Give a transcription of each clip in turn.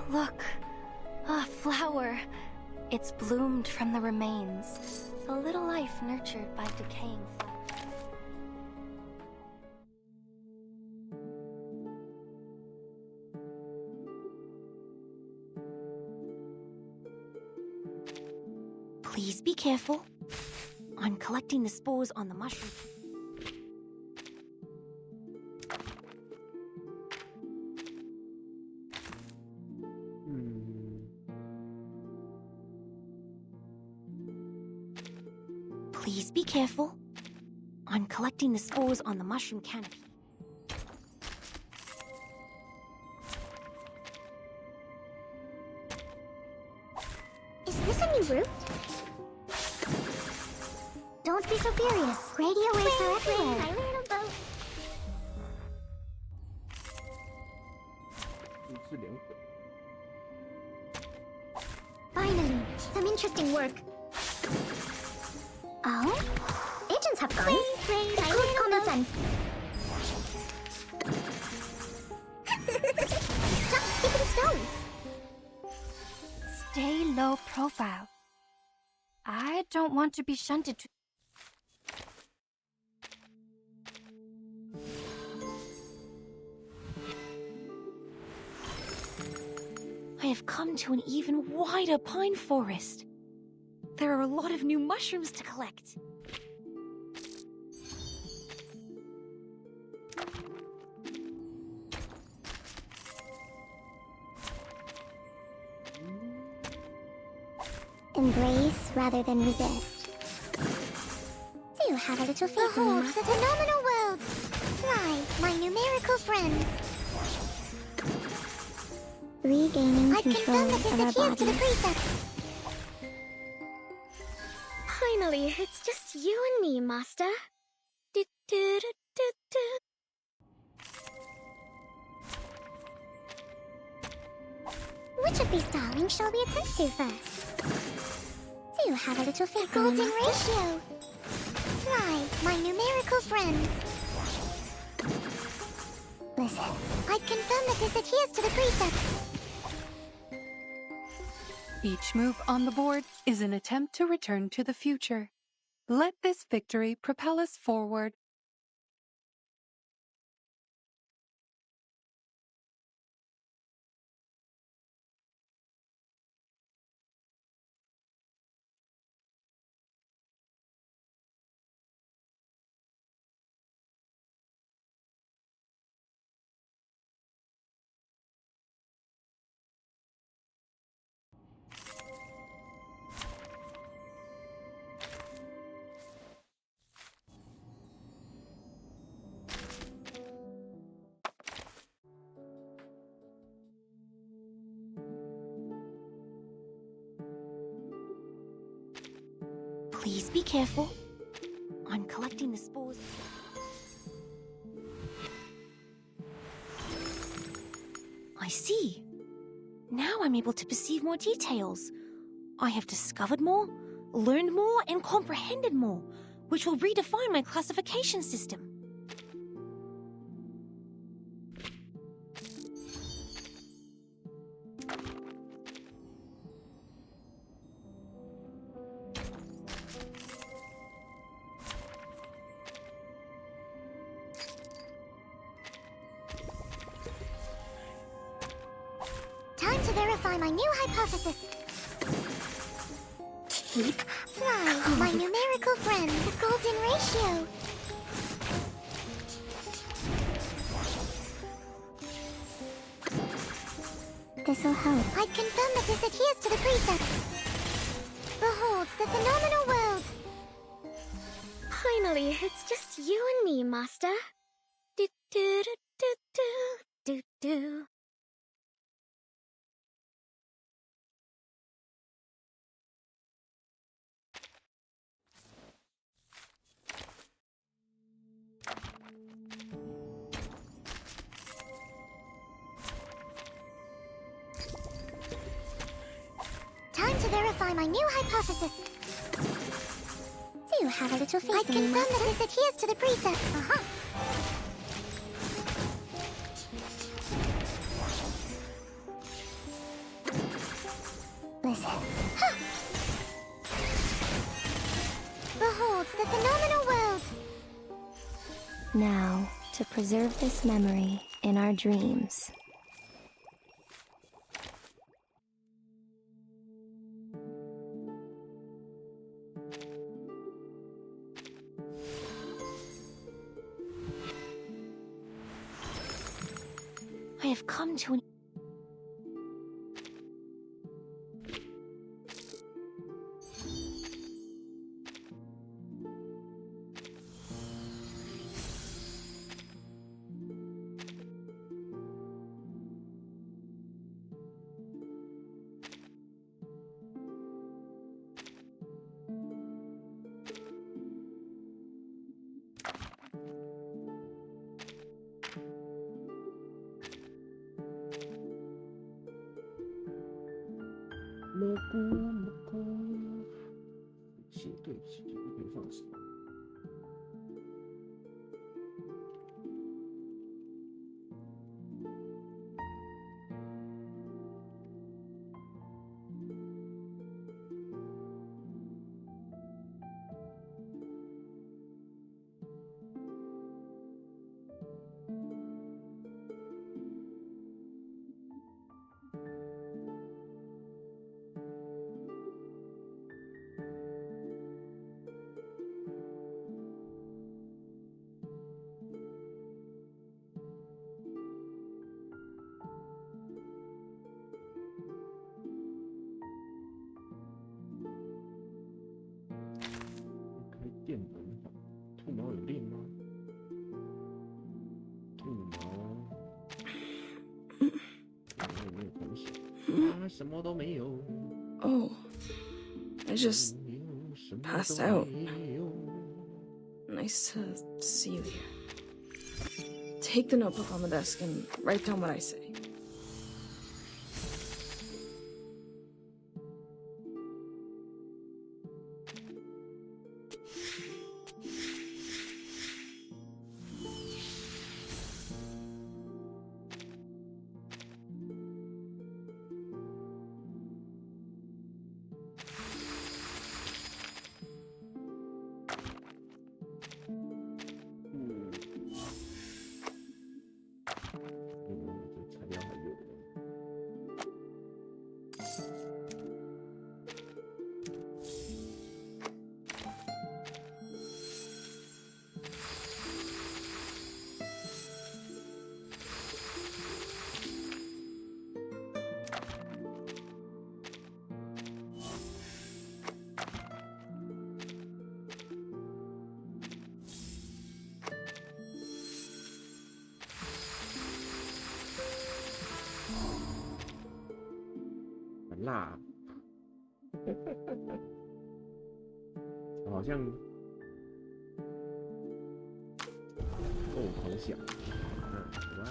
Look, a flower. It's bloomed from the remains. A little life nurtured by decaying flesh. Please be careful. I'm collecting the spores on the mushroom. Please be careful. I'm collecting the spores on the mushroom canopy. Is this a new route? Don't be so furious. Radio waves are everywhere. My little boat. 是灵魂。 Finally, some interesting work. Oh? Agents have guns? It's called common sense. Stop skipping stones. Stay low profile. I don't want to be shunted to... I have come to an even wider pine forest. There are a lot of new mushrooms to collect. Embrace rather than resist. Do have a little faith in me. Behold the phenomenal world! Fly, my numerical friends! Regaining control of our bodies. To the precepts. Finally, it's just you and me, Master. Which of these darlings shall we attend to first? Do have a little faith in me, Golden ratio! Fly, my numerical friends! Listen, I confirm that this adheres to the precepts. Each move on the board is an attempt to return to the future. Let this victory propel us forward. Please be careful. I'm collecting the spores. I see. Now I'm able to perceive more details. I have discovered more, learned more, and comprehended more, which will redefine my classification system. Time to verify my new hypothesis. Keep fly, my numerical friend, the golden ratio. This'll help. I confirm that this adheres to the precepts. Behold the phenomenal world. Finally, it's just you and me, Master. Do do do do do do. Time to verify my new hypothesis. Do you have a little faith in me, I confirm that this adheres to the precepts. Now, to preserve this memory in our dreams. I have come to an...蘑菇，蘑菇，写对，写对可以放手。开电门吧。兔毛有练吗？兔毛，有没有分享？啊，什么都没有。Oh, I just passed out. Nice to see you here. Take the notebook on the desk and write down what I say.辣，好像狂想，好吧。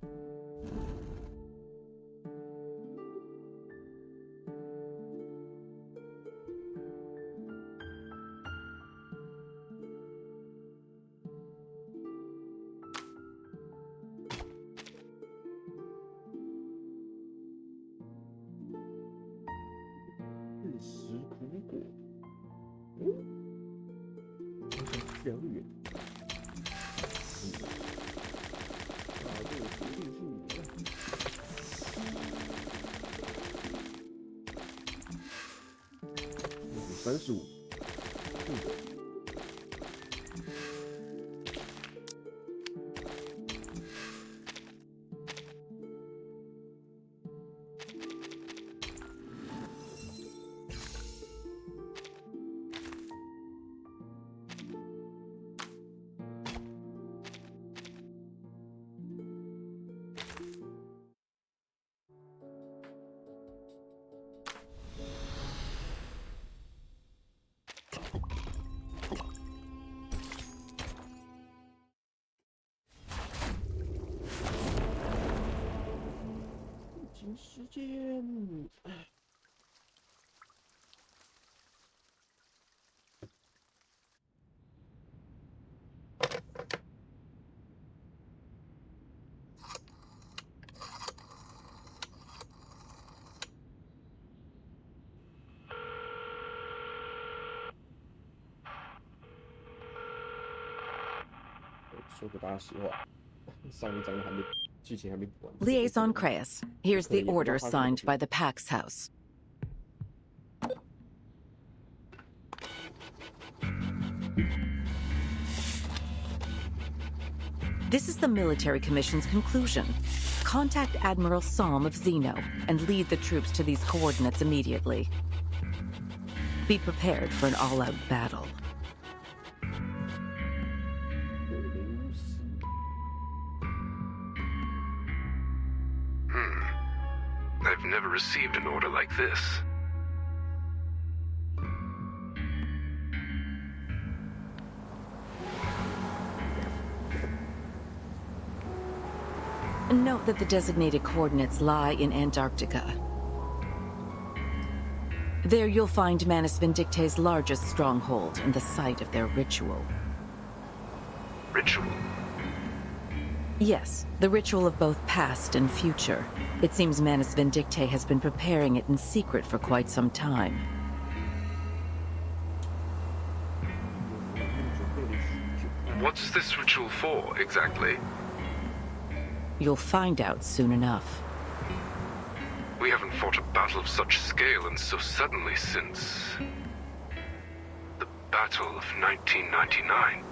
日食苦果，良缘。这个决定是我的。35。时间，说给大家实话，上一章还没。 Liaison Creus, here's the order signed by the Pax House. This is the Military Commission's conclusion. Contact Admiral Psalm of Zeno and lead the troops to these coordinates immediately. Be prepared for an all-out battle. I've never received an order like this. Note that the designated coordinates lie in Antarctica. There you'll find Manus Vindicte's largest stronghold and the site of their ritual. Ritual? Yes, the ritual of both past and future. It seems Manus Vindicte has been preparing it in secret for quite some time. What's this ritual for, exactly? You'll find out soon enough. We haven't fought a battle of such scale and so suddenly since... the Battle of 1999.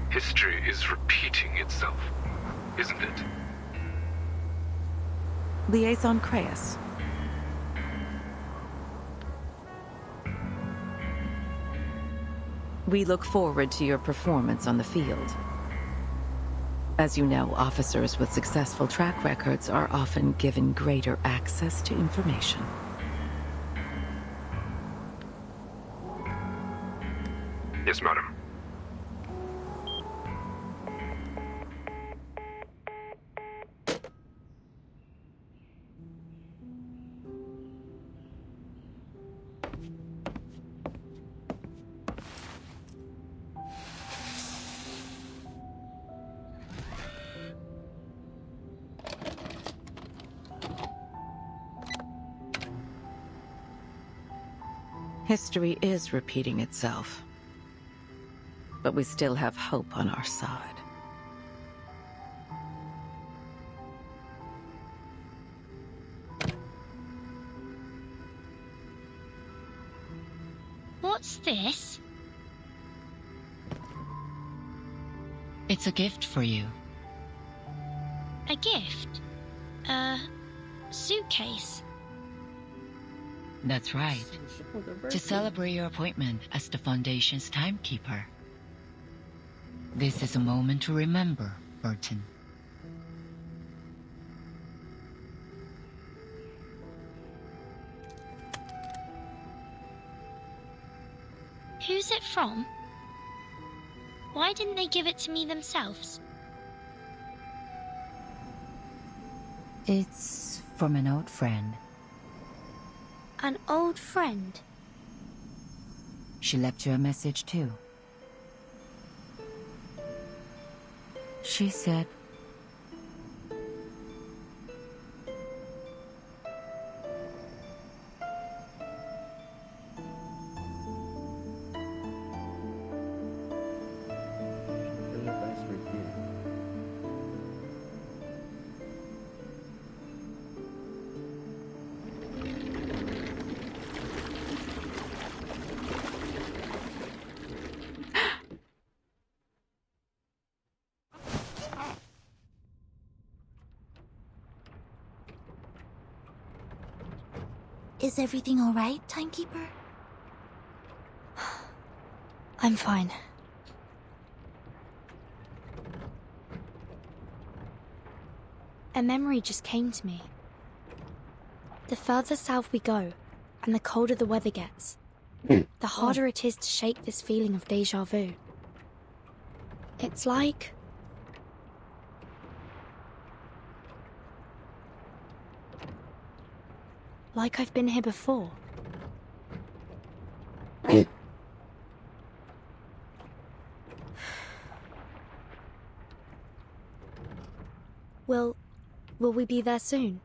History is repeating itself, isn't it? Liaison Creus. We look forward to your performance on the field. As you know, officers with successful track records are often given greater access to information. Yes, madam. History is repeating itself. But we still have hope on our side. What's this? It's a gift for you. A gift? A suitcase? That's right. To celebrate your appointment as the Foundation's timekeeper. This is a moment to remember, Burton. Who's it from? Why didn't they give it to me themselves? It's from an old friend. An old friend? She left you a message too. She said, Is everything alright, Timekeeper? I'm fine. A memory just came to me. The further south we go, and the colder the weather gets, the harder it is to shake this feeling of deja vu. It's like I've been here before. Will we be there soon?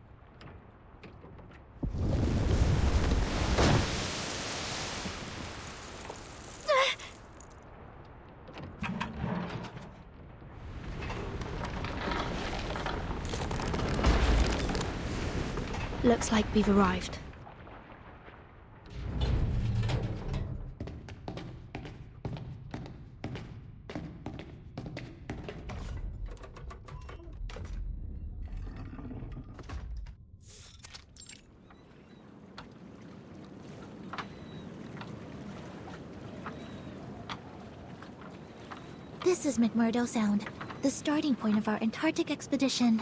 Looks like we've arrived. This is McMurdo Sound, the starting point of our Antarctic expedition.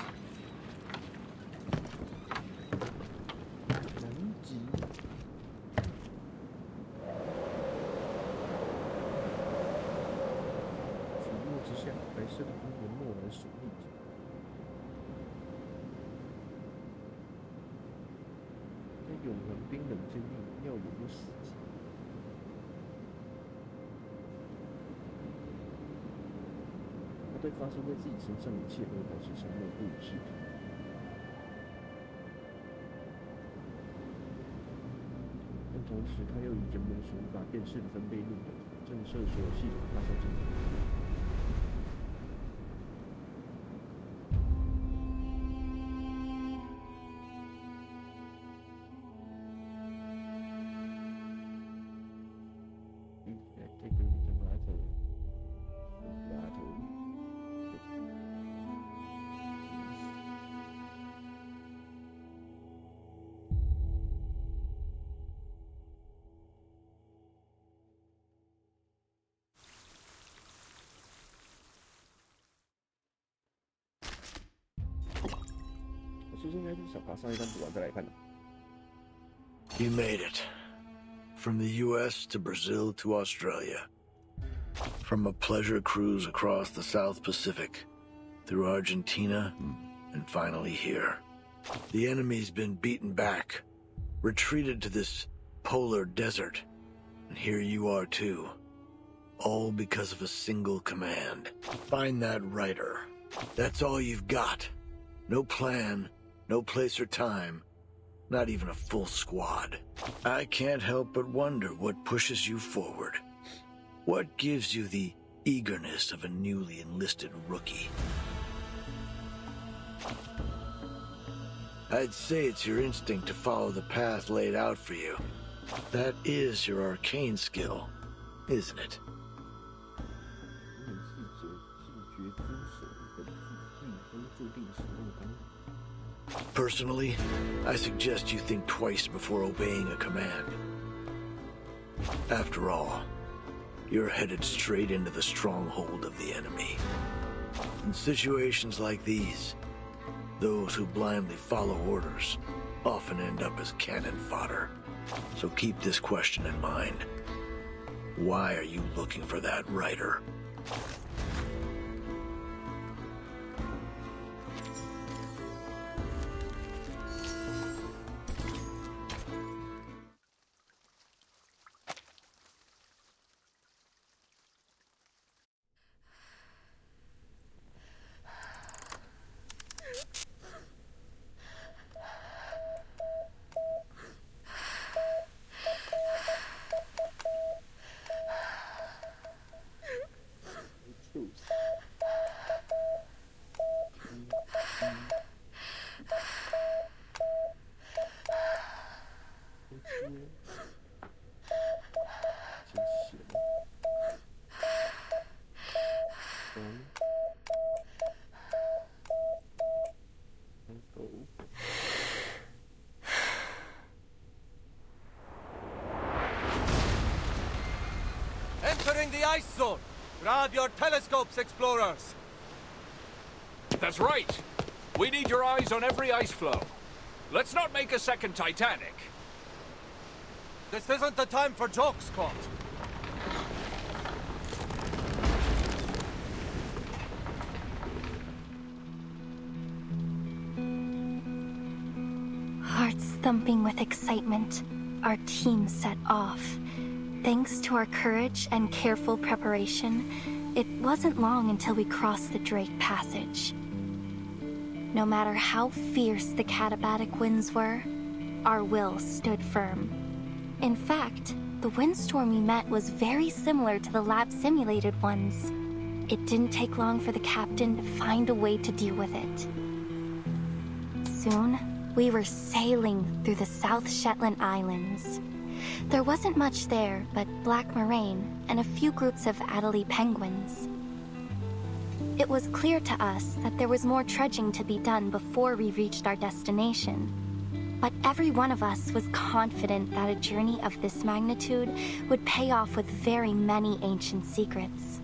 对发生在自己身上的一切都保持沉默不予置评。但同时，他又以人们所无法辨识的分贝律的震慑所有系统发射进来。You made it. From the US to Brazil to Australia. From a pleasure cruise across the South Pacific, through Argentina, and finally here. The enemy's been beaten back, retreated to this polar desert, and here you are too. All because of a single command. Find that writer. That's all you've got. No plan, no place or time, not even a full squad. I can't help but wonder what pushes you forward. What gives you the eagerness of a newly enlisted rookie? I'd say it's your instinct to follow the path laid out for you. That is your arcane skill, isn't it? Personally, I suggest you think twice before obeying a command. After all, you're headed straight into the stronghold of the enemy. In situations like these, those who blindly follow orders often end up as cannon fodder. So keep this question in mind. Why are you looking for that writer? Entering the ice zone! Grab your telescopes, explorers! That's right. We need your eyes on every ice floe. Let's not make a second Titanic. This isn't the time for jokes, Scott. Hearts thumping with excitement, our team set off. Thanks to our courage and careful preparation, it wasn't long until we crossed the Drake Passage. No matter how fierce the katabatic winds were, our will stood firm. In fact, the windstorm we met was very similar to the lab-simulated ones. It didn't take long for the captain to find a way to deal with it. Soon, we were sailing through the South Shetland Islands. There wasn't much there but black moraine and a few groups of Adelie penguins. It was clear to us that there was more trudging to be done before we reached our destination. But every one of us was confident that a journey of this magnitude would pay off with very many ancient secrets.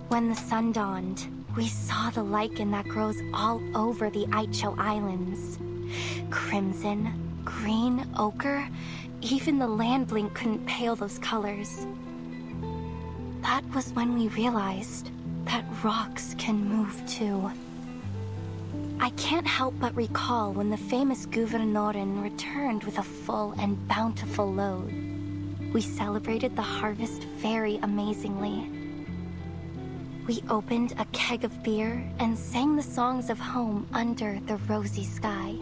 When the sun dawned, we saw the lichen that grows all over the Aicho Islands. Crimson, green, ochre, even the land blink couldn't pale those colors. That was when we realized that rocks can move too. I can't help but recall when the famous Guvernören returned with a full and bountiful load. We celebrated the harvest very amazingly. We opened a keg of beer and sang the songs of home under the rosy sky.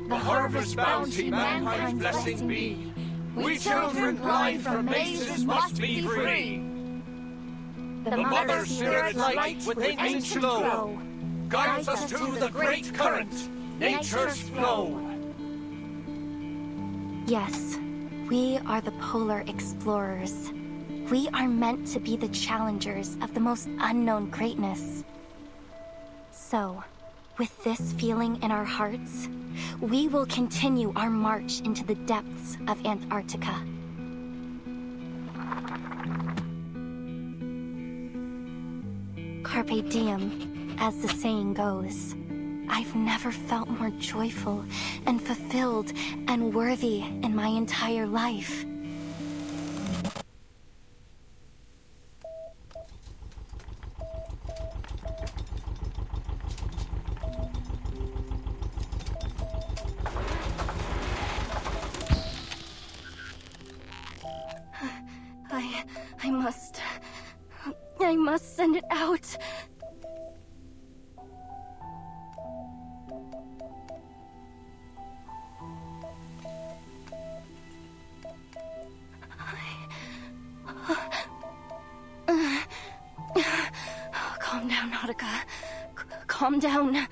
The harvest bounty mankind's blessing be. We children blind from mazes must be free. The mother spirit light within ancient glow guides us to the great current, nature's flow. Yes, we are the polar explorers. We are meant to be the challengers of the most unknown greatness. So, with this feeling in our hearts, we will continue our march into the depths of Antarctica. Carpe diem, as the saying goes. I've never felt more joyful and fulfilled and worthy in my entire life. I must send it out. Calm down, Nautica. Calm down.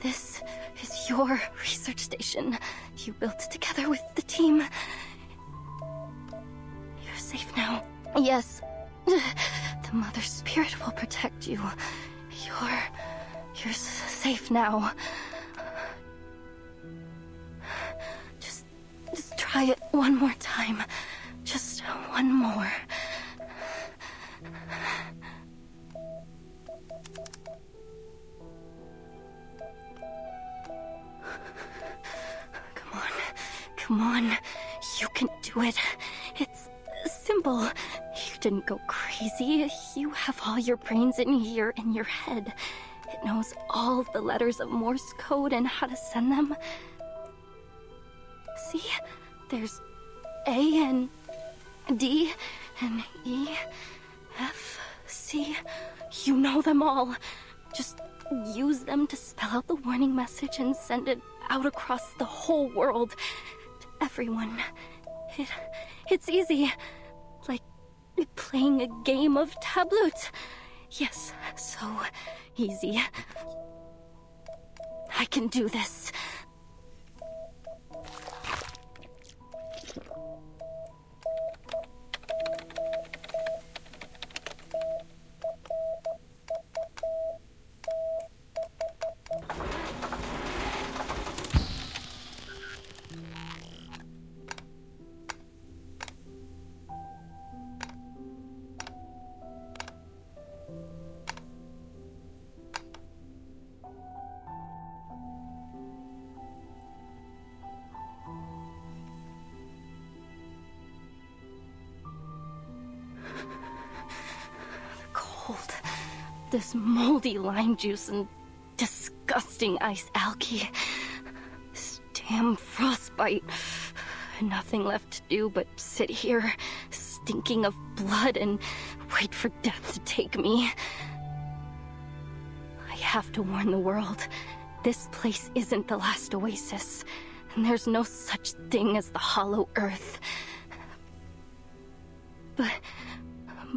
This is your research station. You built it together with the team. You're safe now. Yes. The Mother Spirit will protect you. You're safe now. Just try it one more time. Just one more. Come on. You can do it. It's simple. You didn't go crazy. You have all your brains in here in your head. It knows all the letters of Morse code and how to send them. See? There's A and D and E, F, C. You know them all. Just use them to spell out the warning message and send it out across the whole world to everyone. It's easy. Like playing a game of tableau. Yes, so easy. I can do this. This moldy lime juice and disgusting ice algae. This damn frostbite. Nothing left to do but sit here, stinking of blood, and wait for death to take me. I have to warn the world. This place isn't the last oasis, and there's no such thing as the Hollow Earth.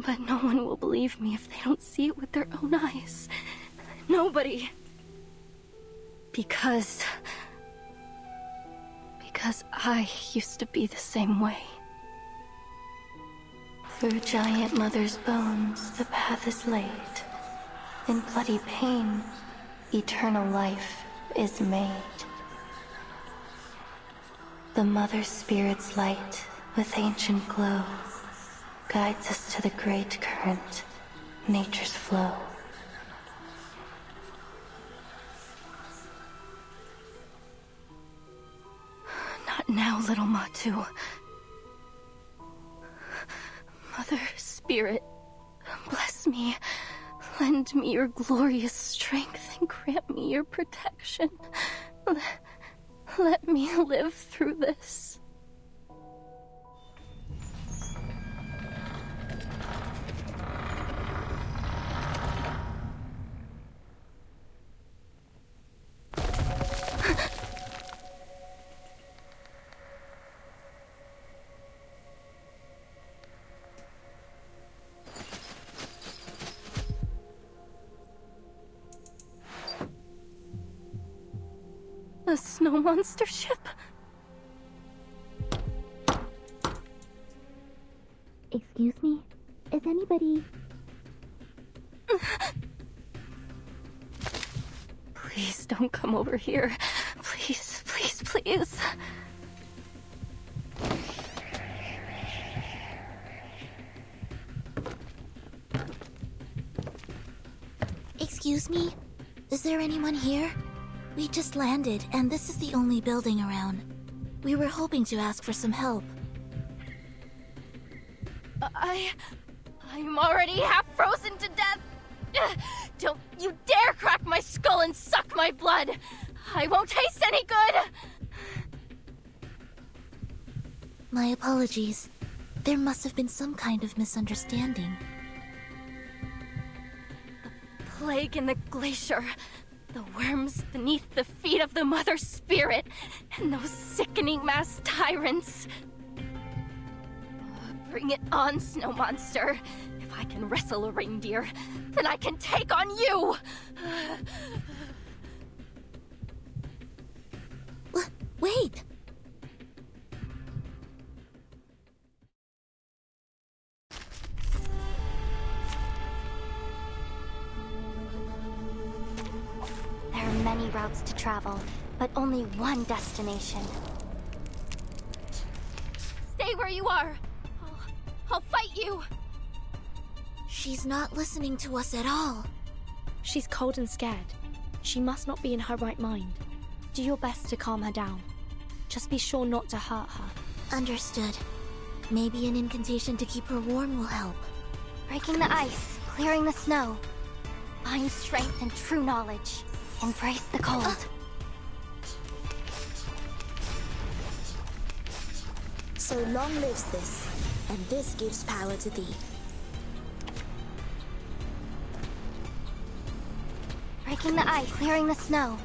But no one will believe me if they don't see it with their own eyes. Nobody. Because I used to be the same way. Through giant mother's bones, the path is laid. In bloody pain, eternal life is made. The mother spirit's light, with ancient glow, guides us to the great current, nature's flow. Not now, little Matu. Mother Spirit, bless me. Lend me your glorious strength and grant me your protection. Let me live through this. A snow monster ship? Excuse me? Is anybody... Please don't come over here. Please, please, please. Excuse me? Is there anyone here? We just landed, and this is the only building around. We were hoping to ask for some help. I'm already half frozen to death. Don't you dare crack my skull and suck my blood. I won't taste any good. My apologies. There must have been some kind of misunderstanding. The plague in the glacier. The worms beneath the feet of the Mother Spirit, and those sickening mass tyrants. Bring it on, Snow Monster. If I can wrestle a reindeer, then I can take on you! Wait! There are many routes to travel, but only one destination. Stay where you are! I'll fight you! She's not listening to us at all. She's cold and scared. She must not be in her right mind. Do your best to calm her down. Just be sure not to hurt her. Understood. Maybe an incantation to keep her warm will help. Breaking the ice, clearing the snow. Find strength and true knowledge. Embrace the cold. So long lives this, and this gives power to thee. Breaking the ice, clearing the snow.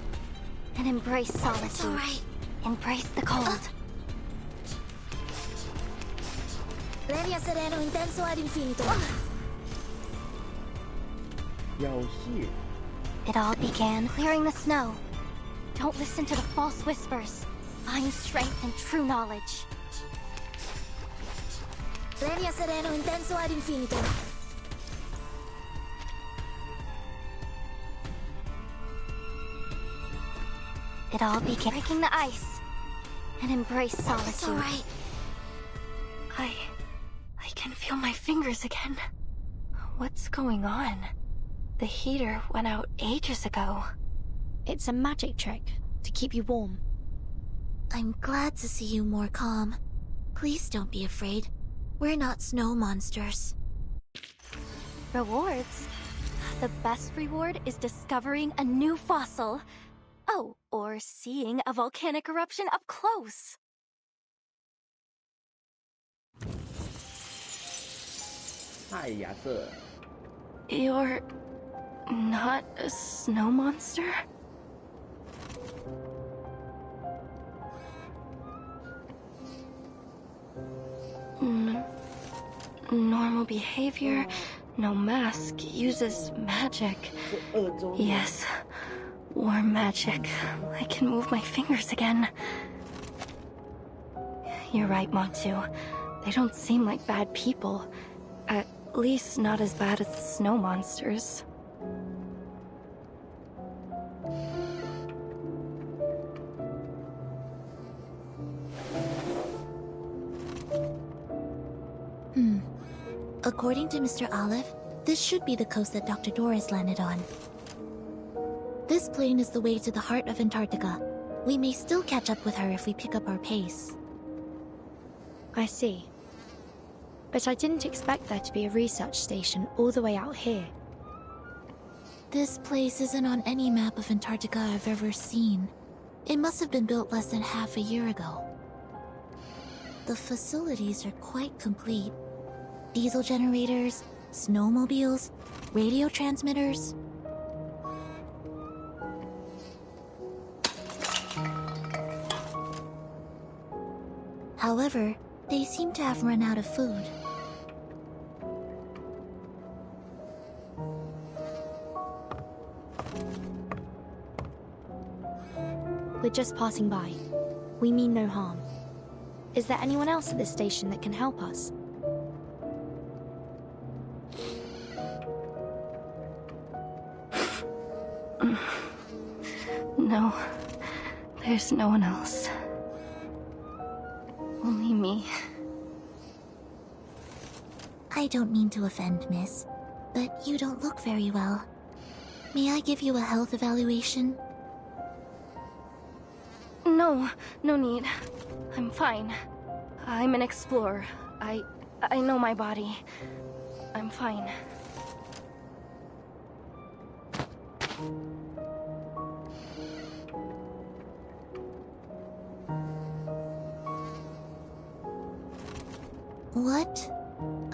And embrace solitude. It's all right. Embrace the cold. Lenia sereno intenso ad infinito. It all began clearing the snow. Don't listen to the false whispers. Find strength and true knowledge. Lenia sereno intenso ad infinito. It all began breaking the ice and embrace solitude. It's all right. I can feel my fingers again. What's going on? The heater went out ages ago. It's a magic trick to keep you warm. I'm glad to see you more calm. Please don't be afraid. We're not snow monsters. Rewards? The best reward is discovering a new fossil. Oh, or seeing a volcanic eruption up close. You're not a snow monster? Normal behavior, no mask, uses magic. Yes, warm magic. I can move my fingers again. You're right, Matsu. They don't seem like bad people. At least not as bad as the snow monsters. According to Mr. Olive, this should be the coast that Dr. Doris landed on. This plane is the way to the heart of Antarctica. We may still catch up with her if we pick up our pace. I see. But I didn't expect there to be a research station all the way out here. This place isn't on any map of Antarctica I've ever seen. It must have been built less than half a year ago. The facilities are quite complete. Diesel generators, snowmobiles, radio transmitters. However, they seem to have run out of food. We're just passing by. We mean no harm. Is there anyone else at this station that can help us? No, there's no one else. Only me. I don't mean to offend, miss, but you don't look very well. May I give you a health evaluation? No, no need. I'm fine. I'm an explorer. I know my body. I'm fine. What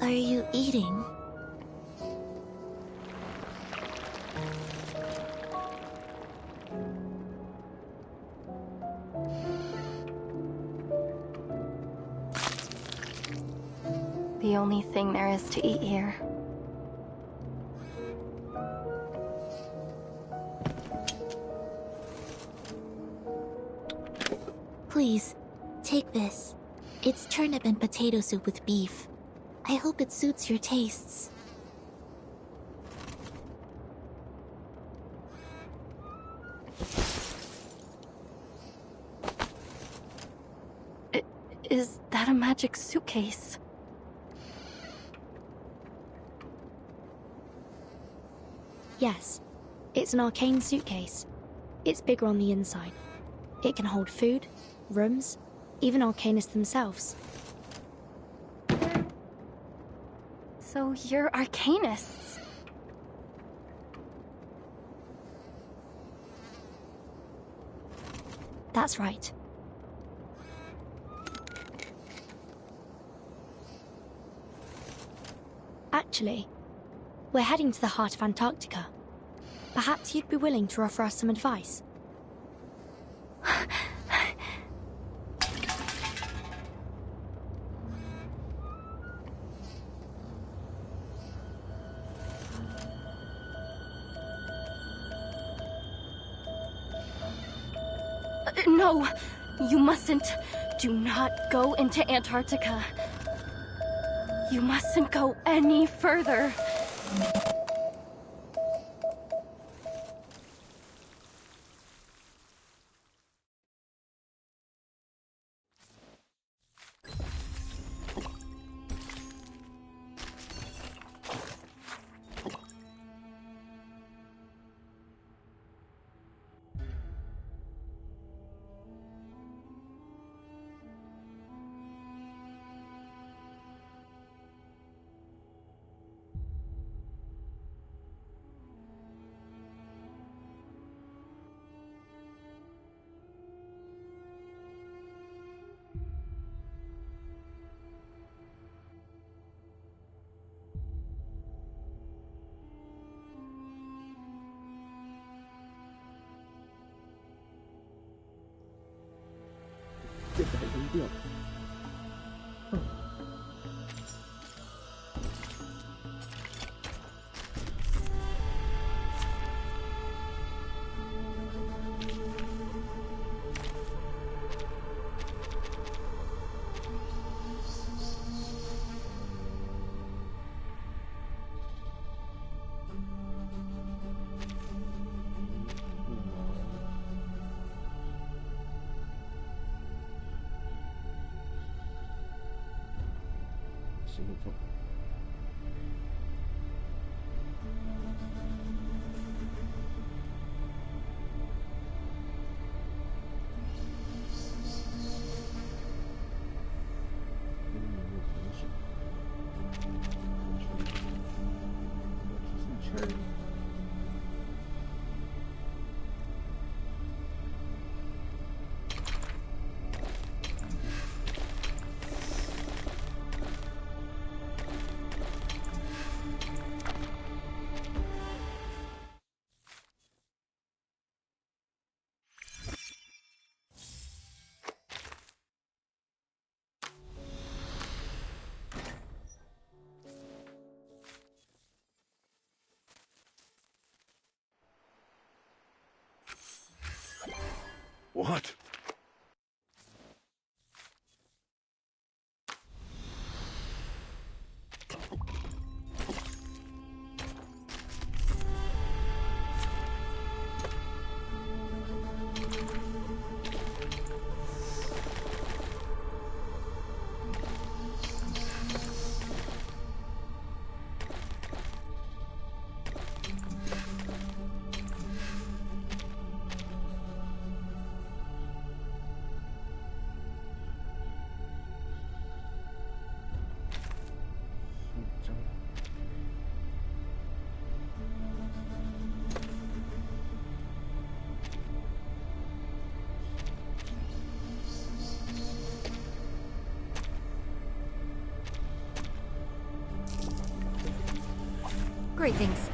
are you eating? The only thing there is to eat here. Please, take this. It's turnip and potato soup with beef. I hope it suits your tastes. Is that a magic suitcase? Yes. It's an arcane suitcase. It's bigger on the inside. It can hold food, rooms, even arcanists themselves. So you're arcanists? That's right. Actually, we're heading to the heart of Antarctica. Perhaps you'd be willing to offer us some advice? No, you mustn't. Do not go into Antarctica. You mustn't go any further. What? Greetings.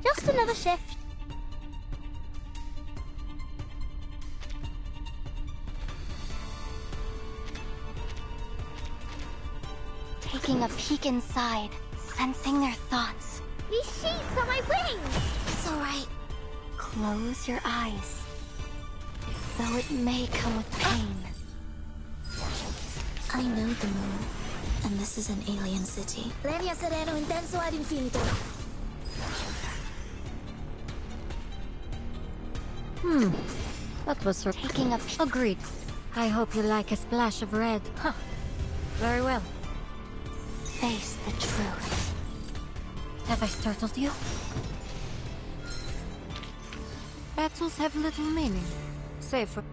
Just another shift. Taking a peek inside, sensing their thoughts. These sheets are my wings! It's alright. Close your eyes. Though it may come with pain. I know the moon, and this is an alien city. Lenia sereno intenso ad infinito. That was taking a peek. Agreed. I hope you like a splash of red. Huh. Very well. Face the truth. Have I startled you? Battles have little meaning, save for...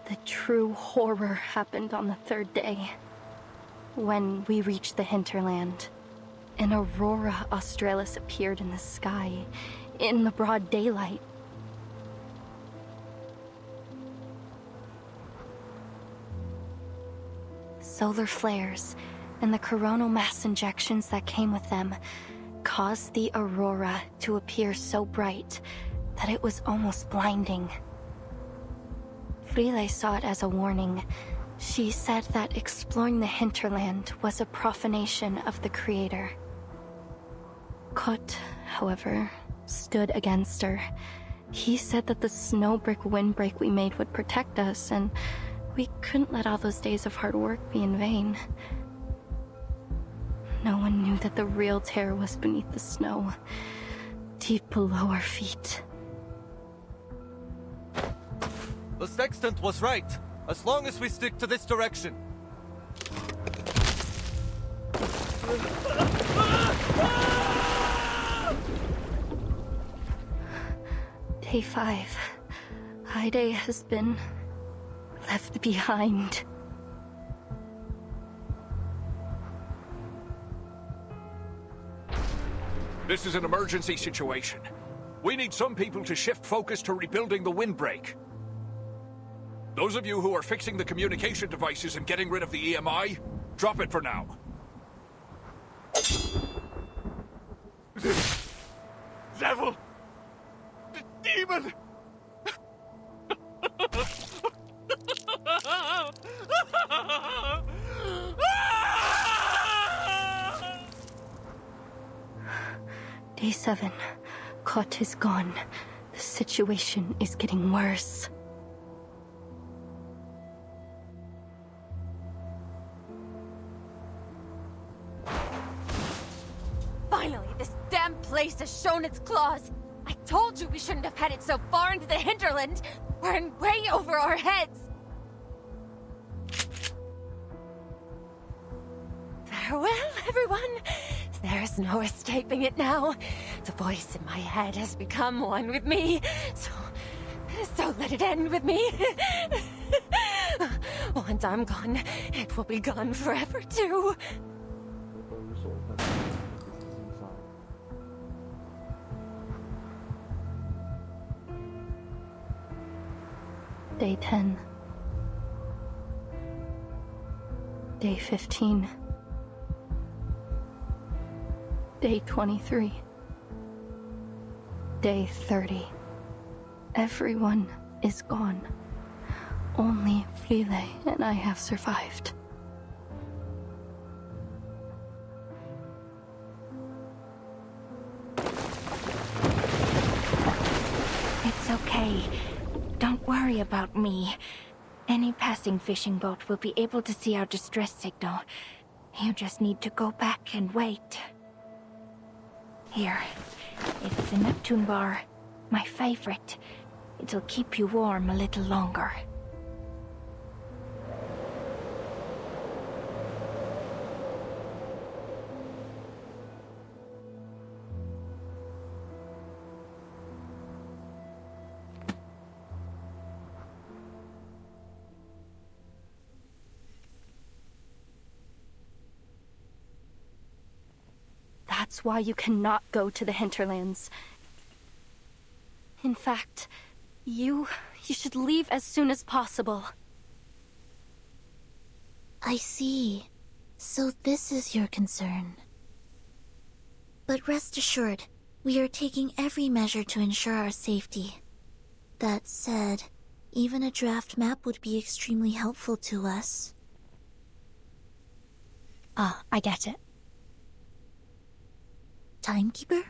The true horror happened on the third day. When we reached the hinterland, an aurora australis appeared in the sky, in the broad daylight. Solar flares and the coronal mass injections that came with them caused the aurora to appear so bright that it was almost blinding. Frile saw it as a warning. She said that exploring the hinterland was a profanation of the Creator. Kot, however, stood against her. He said that the snowbrick windbreak we made would protect us, and we couldn't let all those days of hard work be in vain. No one knew that the real terror was beneath the snow, deep below our feet. The sextant was right, as long as we stick to this direction. Day 5. Hyde has been left behind. This is an emergency situation. We need some people to shift focus to rebuilding the windbreak. Those of you who are fixing the communication devices and getting rid of the EMI, drop it for now. Devil! Demon! Day 7. Kot is gone. The situation is getting worse. Finally, this damn place has shown its claws. I told you we shouldn't have headed so far into the hinterland. We're in way over our heads. Farewell, everyone. There's no escaping it now. The voice in my head has become one with me. So let it end with me. Once I'm gone, it will be gone forever too. Day 10. Day 15. Day 23. Day 30. Everyone is gone. Only Frile and I have survived. It's okay. Don't worry about me. Any passing fishing boat will be able to see our distress signal. You just need to go back and wait. Here. It's a Neptune bar. My favorite. It'll keep you warm a little longer. That's why you cannot go to the hinterlands. In fact, you should leave as soon as possible. I see. So this is your concern. But rest assured, we are taking every measure to ensure our safety. That said, even a draft map would be extremely helpful to us. Ah, I get it. Timekeeper?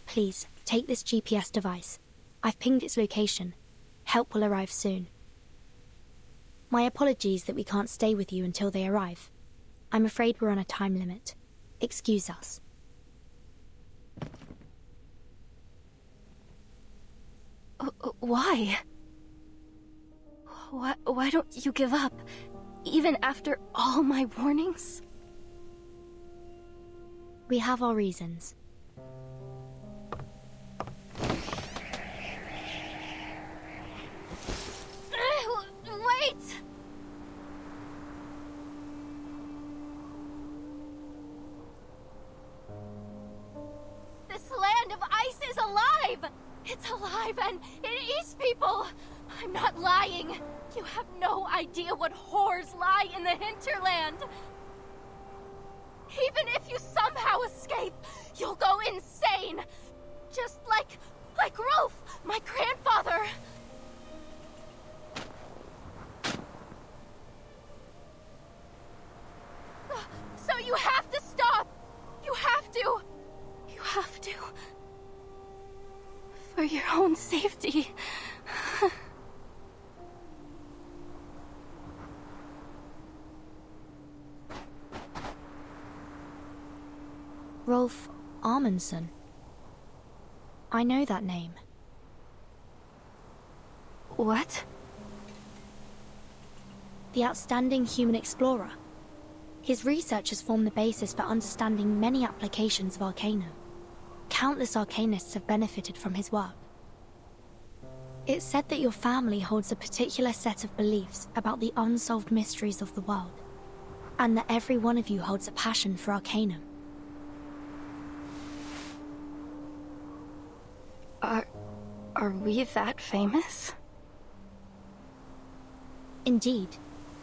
Please, take this GPS device. I've pinged its location. Help will arrive soon. My apologies that we can't stay with you until they arrive. I'm afraid we're on a time limit. Excuse us. Why? Why don't you give up, even after all my warnings? We have our reasons. Wait! This land of ice is alive! It's alive and it eats people! I'm not lying! You have no idea what horrors lie in the hinterland! Even if you somehow escape, you'll go insane! Just like Rolf, my grandfather! So you have to stop! You have to! You have to. For your own safety. Rolf Amundsen. I know that name. What? The outstanding human explorer. His research has formed the basis for understanding many applications of Arcanum. Countless Arcanists have benefited from his work. It's said that your family holds a particular set of beliefs about the unsolved mysteries of the world, and that every one of you holds a passion for Arcanum. Are we that famous? Indeed.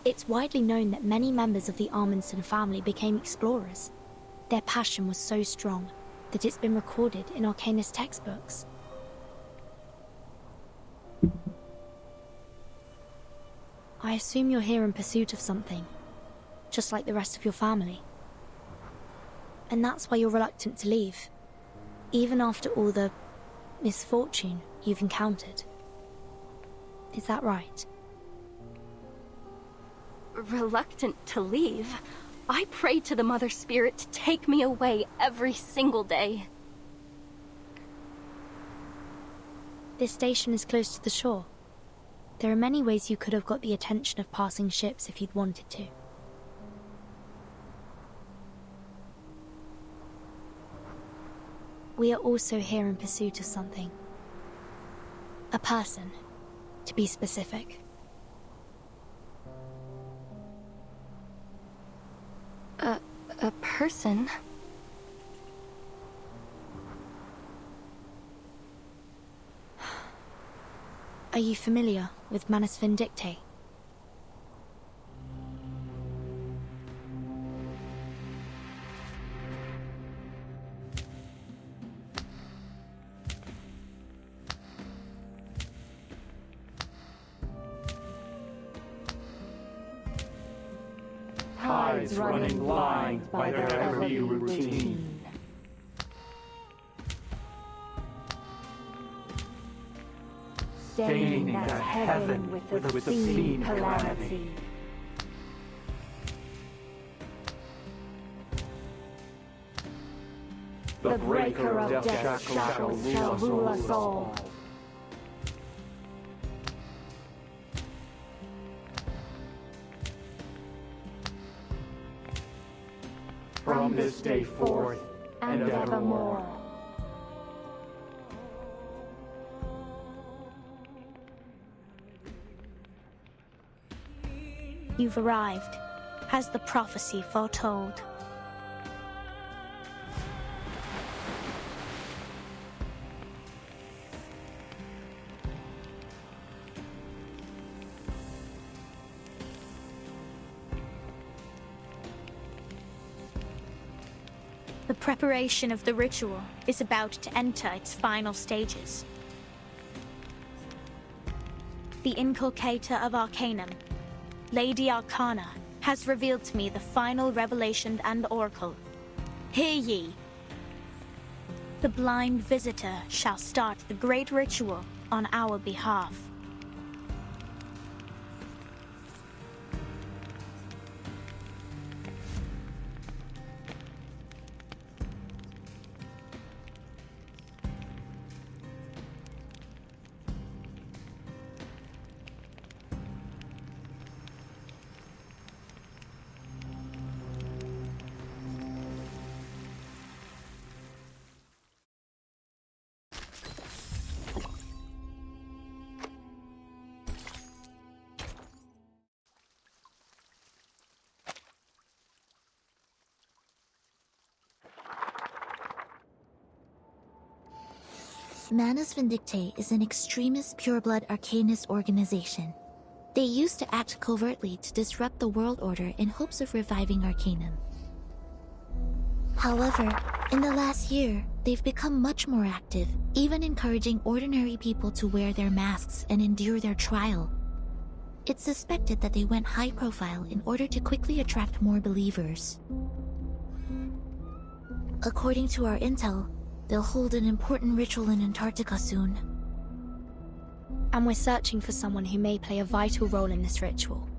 It's widely known that many members of the Amundsen family became explorers. Their passion was so strong that it's been recorded in Arcanist textbooks. I assume you're here in pursuit of something, just like the rest of your family. And that's why you're reluctant to leave, even after all the misfortune you've encountered. Is that right? Reluctant to leave? I pray to the Mother Spirit to take me away every single day. This station is close to the shore. There are many ways you could have got the attention of passing ships if you'd wanted to. We are also here in pursuit of something. A person, to be specific. A person? Are you familiar with Manus Vindictae? Tides running blind by their every routine. Staining that heaven with obscene calamity. The breaker of death's shackles shall rule us all. From this day forth and evermore. You've arrived, as the prophecy foretold. The preparation of the ritual is about to enter its final stages. The inculcator of Arcanum, Lady Arcana, has revealed to me the final revelation and oracle. Hear ye! The blind visitor shall start the great ritual on our behalf. Manus Vindictae is an extremist pureblood arcanist organization. They used to act covertly to disrupt the world order in hopes of reviving Arcanum. However, in the last year, they've become much more active, even encouraging ordinary people to wear their masks and endure their trial. It's suspected that they went high profile in order to quickly attract more believers. According to our intel, they'll hold an important ritual in Antarctica soon. And we're searching for someone who may play a vital role in this ritual.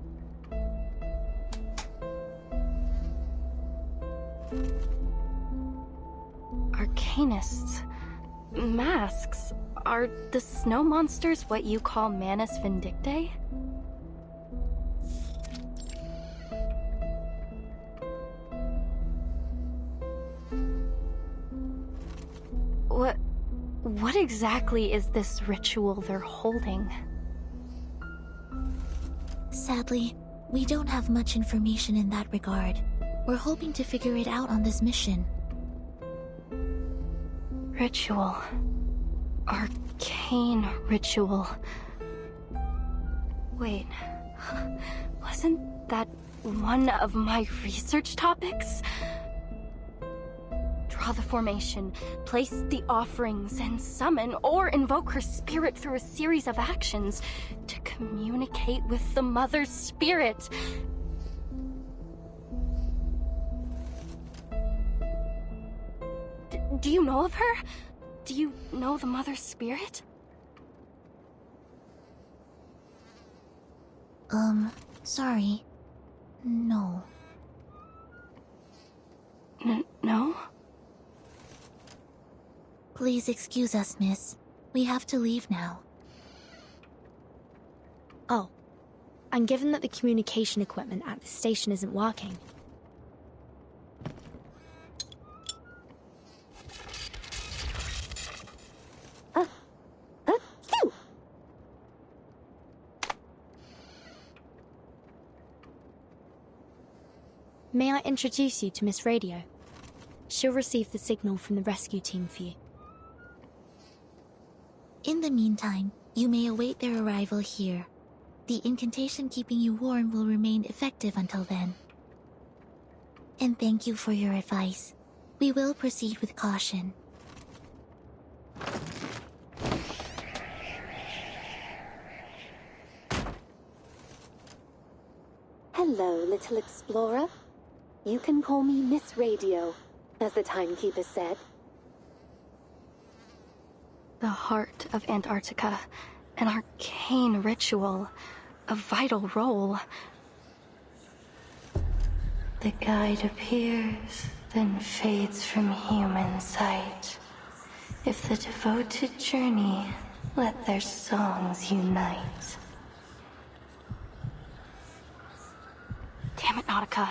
Arcanists. Masks. Are the snow monsters what you call Manus Vindictae? What exactly is this ritual they're holding? Sadly, we don't have much information in that regard. We're hoping to figure it out on this mission. Ritual. Arcane ritual. Wait, wasn't that one of my research topics? Draw the formation, place the offerings, and summon or invoke her spirit through a series of actions to communicate with the Mother's spirit. Do you know of her? Do you know the Mother's spirit? Sorry. No. No? Please excuse us, miss. We have to leave now. Oh, and given that the communication equipment at the station isn't working... May I introduce you to Miss Radio? She'll receive the signal from the rescue team for you. In the meantime, you may await their arrival here. The incantation keeping you warm will remain effective until then. And thank you for your advice. We will proceed with caution. Hello, little explorer. You can call me Miss Radio, as the timekeeper said. The heart of Antarctica, an arcane ritual, a vital role. The guide appears, then fades from human sight. If the devoted journey, let their songs unite. Damn it, Nautica.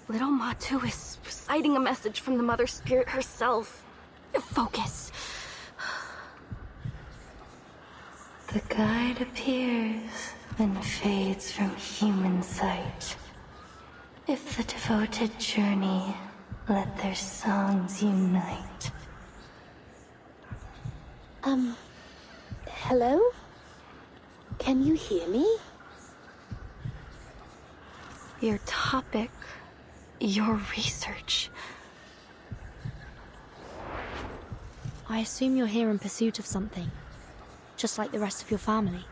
Little Matu is reciting a message from the Mother Spirit herself. Focus. The guide appears, then fades from human sight. If the devoted journey, let their songs unite. Hello? Can you hear me? Your topic, your research. I assume you're here in pursuit of something, just like the rest of your family.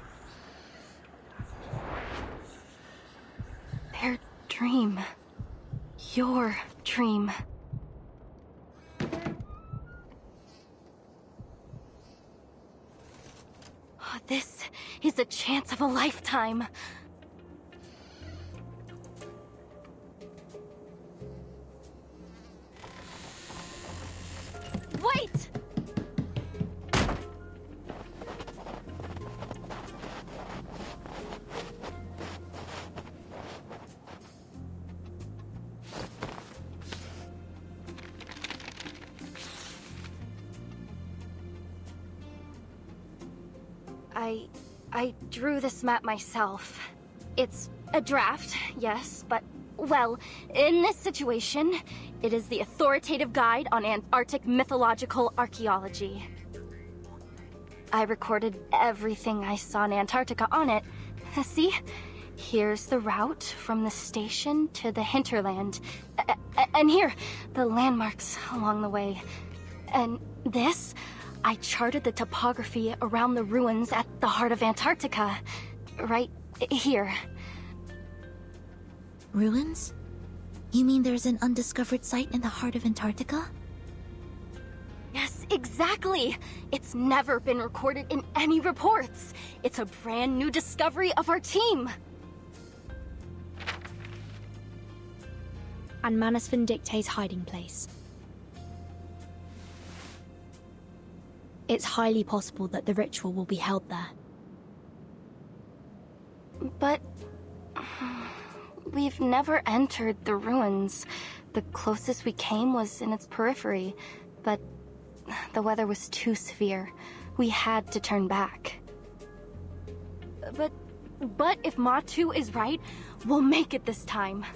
Their dream. Your dream. Oh, this is a chance of a lifetime. Wait! I drew this map myself. It's a draft, yes, but Well, in this situation, it is the authoritative guide on Antarctic mythological archaeology. I recorded everything I saw in Antarctica on it. See? Here's the route from the station to the hinterland. And here, the landmarks along the way. And this, I charted the topography around the ruins at the heart of Antarctica. Right here. Ruins? You mean there's an undiscovered site in the heart of Antarctica? Yes, exactly! It's never been recorded in any reports. It's a brand new discovery of our team. And Manus Vindicte's hiding place. It's highly possible that the ritual will be held there. But we've never entered the ruins. The closest we came was in its periphery, but the weather was too severe. We had to turn back. But if Matu is right, we'll make it this time.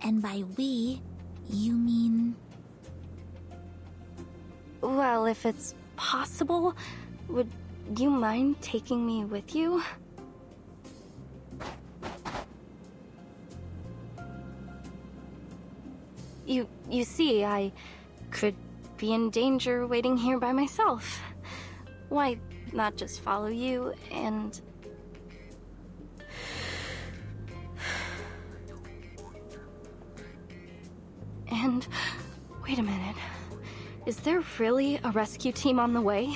And by we, you mean... Well, if it's possible, would you mind taking me with you? You see, I could be in danger waiting here by myself. Why not just follow you and... And... wait a minute. Is there really a rescue team on the way?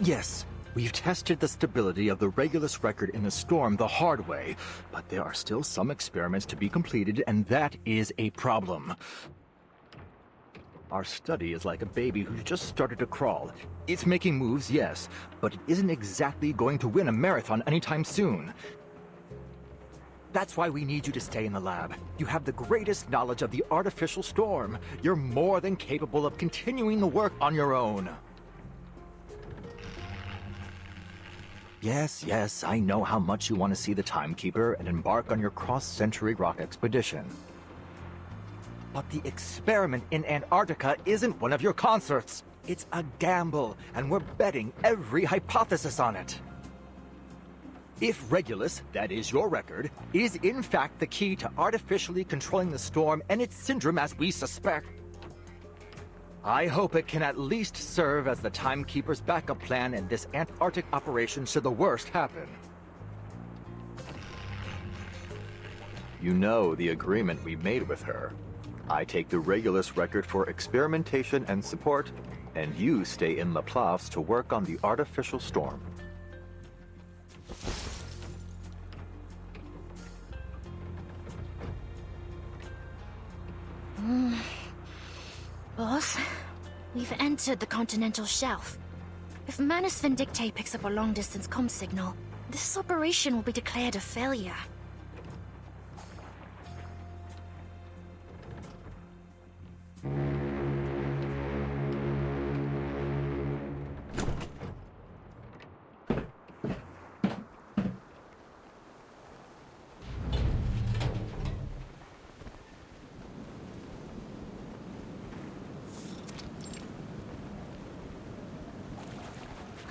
Yes, we've tested the stability of the Regulus record in the storm the hard way, but there are still some experiments to be completed, and that is a problem. Our study is like a baby who's just started to crawl. It's making moves, yes, but it isn't exactly going to win a marathon anytime soon. That's why we need you to stay in the lab. You have the greatest knowledge of the artificial storm. You're more than capable of continuing the work on your own. Yes, I know how much you want to see the Timekeeper and embark on your cross-century rock expedition. But the experiment in Antarctica isn't one of your concerts. It's a gamble, and we're betting every hypothesis on it. If Regulus, that is your record, is in fact the key to artificially controlling the storm and its syndrome as we suspect, I hope it can at least serve as the Timekeeper's backup plan in this Antarctic operation should the worst happen. You know the agreement we made with her. I take the Regulus record for experimentation and support, and you stay in Laplace to work on the artificial storm. Boss, we've entered the continental shelf. If Manus Vindicte picks up a long-distance comm signal, this operation will be declared a failure.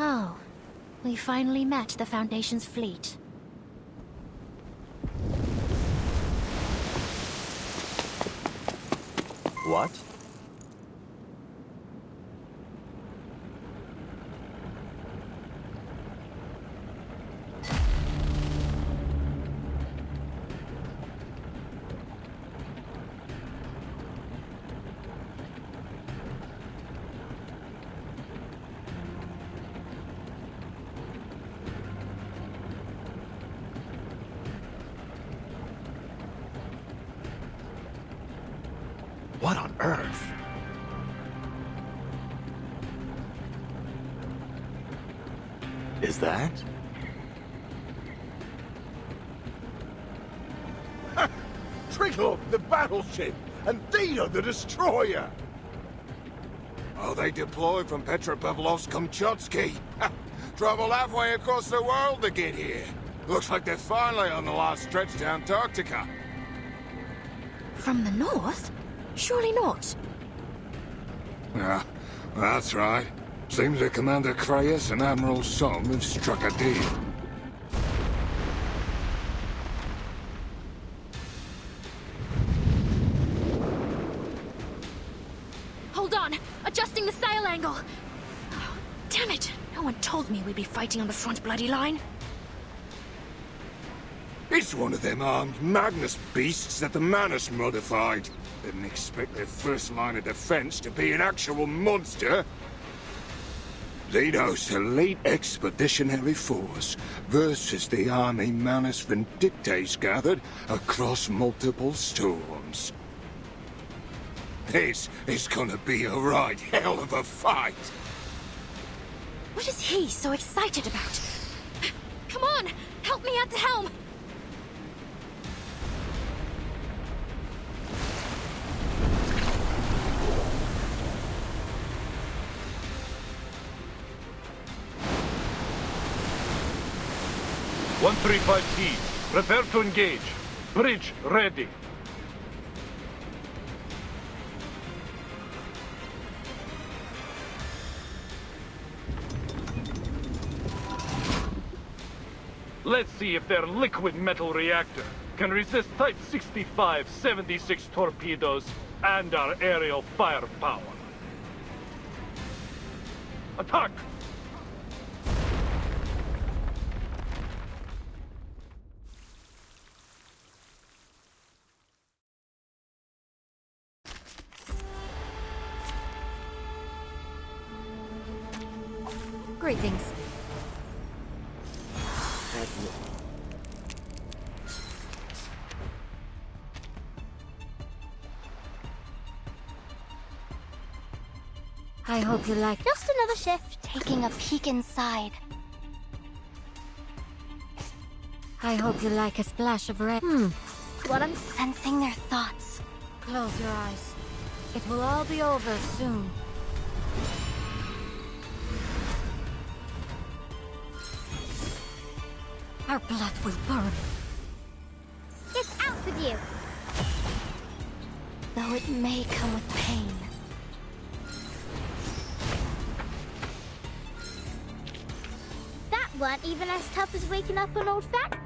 Oh, we finally met the Foundation's fleet. What? What on earth? Is that? Trickle, the battleship, and Dino, the destroyer! Oh, they deployed from Petropavlovsk-Kamchatsky. Traveled halfway across the world to get here. Looks like they're finally on the last stretch to Antarctica. From the north? Surely not. Yeah, that's right. Seems that Commander Kreyas and Admiral Som have struck a deal. Hold on! Adjusting the sail angle! Oh, damn it! No one told me we'd be fighting on the front bloody line. It's one of them armed Magnus beasts that the Manus modified. Didn't expect their first line of defense to be an actual monster. Zeno's elite expeditionary force versus the army Manus Vindictes gathered across multiple storms. This is gonna be a right hell of a fight. What is he so excited about? Come on! Help me at the helm! T. Prepare to engage. Bridge ready. Let's see if their liquid metal reactor can resist Type 65-76 torpedoes and our aerial firepower. Attack! Greetings. I hope you like Just another shift. taking a peek inside. I hope you like a splash of red. What I'm sensing their thoughts. Close your eyes. It will all be over soon. Our blood will burn. It's out with you. Though it may come with pain. That weren't even as tough as waking up an old fat.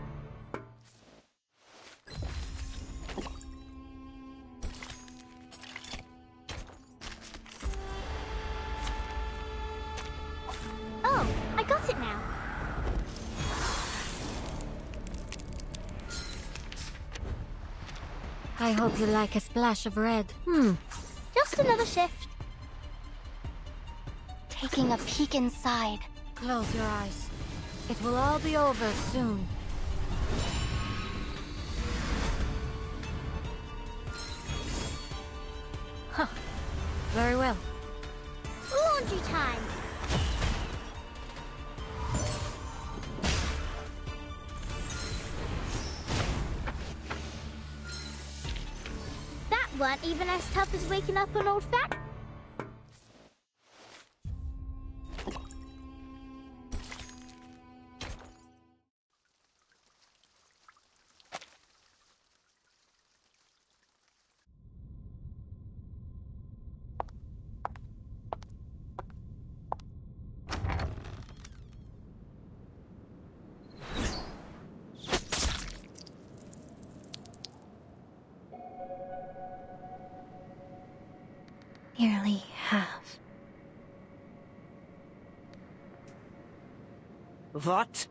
Oh, I got it now. I hope you like a splash of red. Just another shift. Taking a peek inside. Close your eyes. It will all be over soon. Huh. Very well. Laundry time. That weren't even as tough as waking up an old fat. Nearly half. What?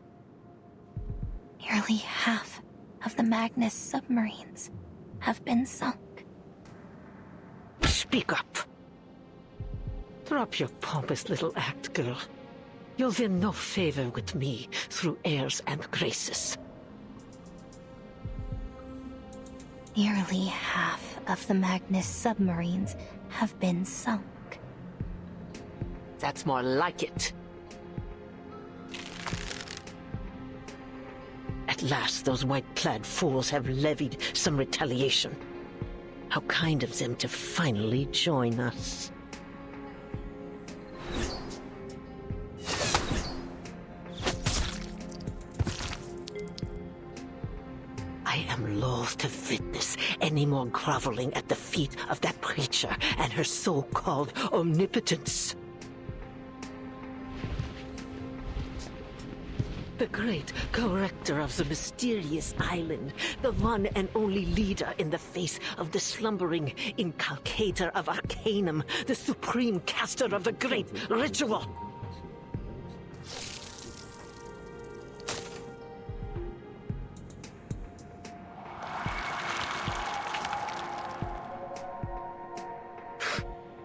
Nearly half of the Magnus submarines have been sunk. Speak up. Drop your pompous little act, girl. You'll win no favor with me through airs and graces. Nearly half of the Magnus submarines have been sunk. That's more like it. At last, those white-clad fools have levied some retaliation. How kind of them to finally join us. I am loath to witness any more groveling at the feet of that preacher and her so-called omnipotence. The great corrector of the mysterious island, the one and only leader in the face of the slumbering inculcator of Arcanum, the supreme caster of the great ritual.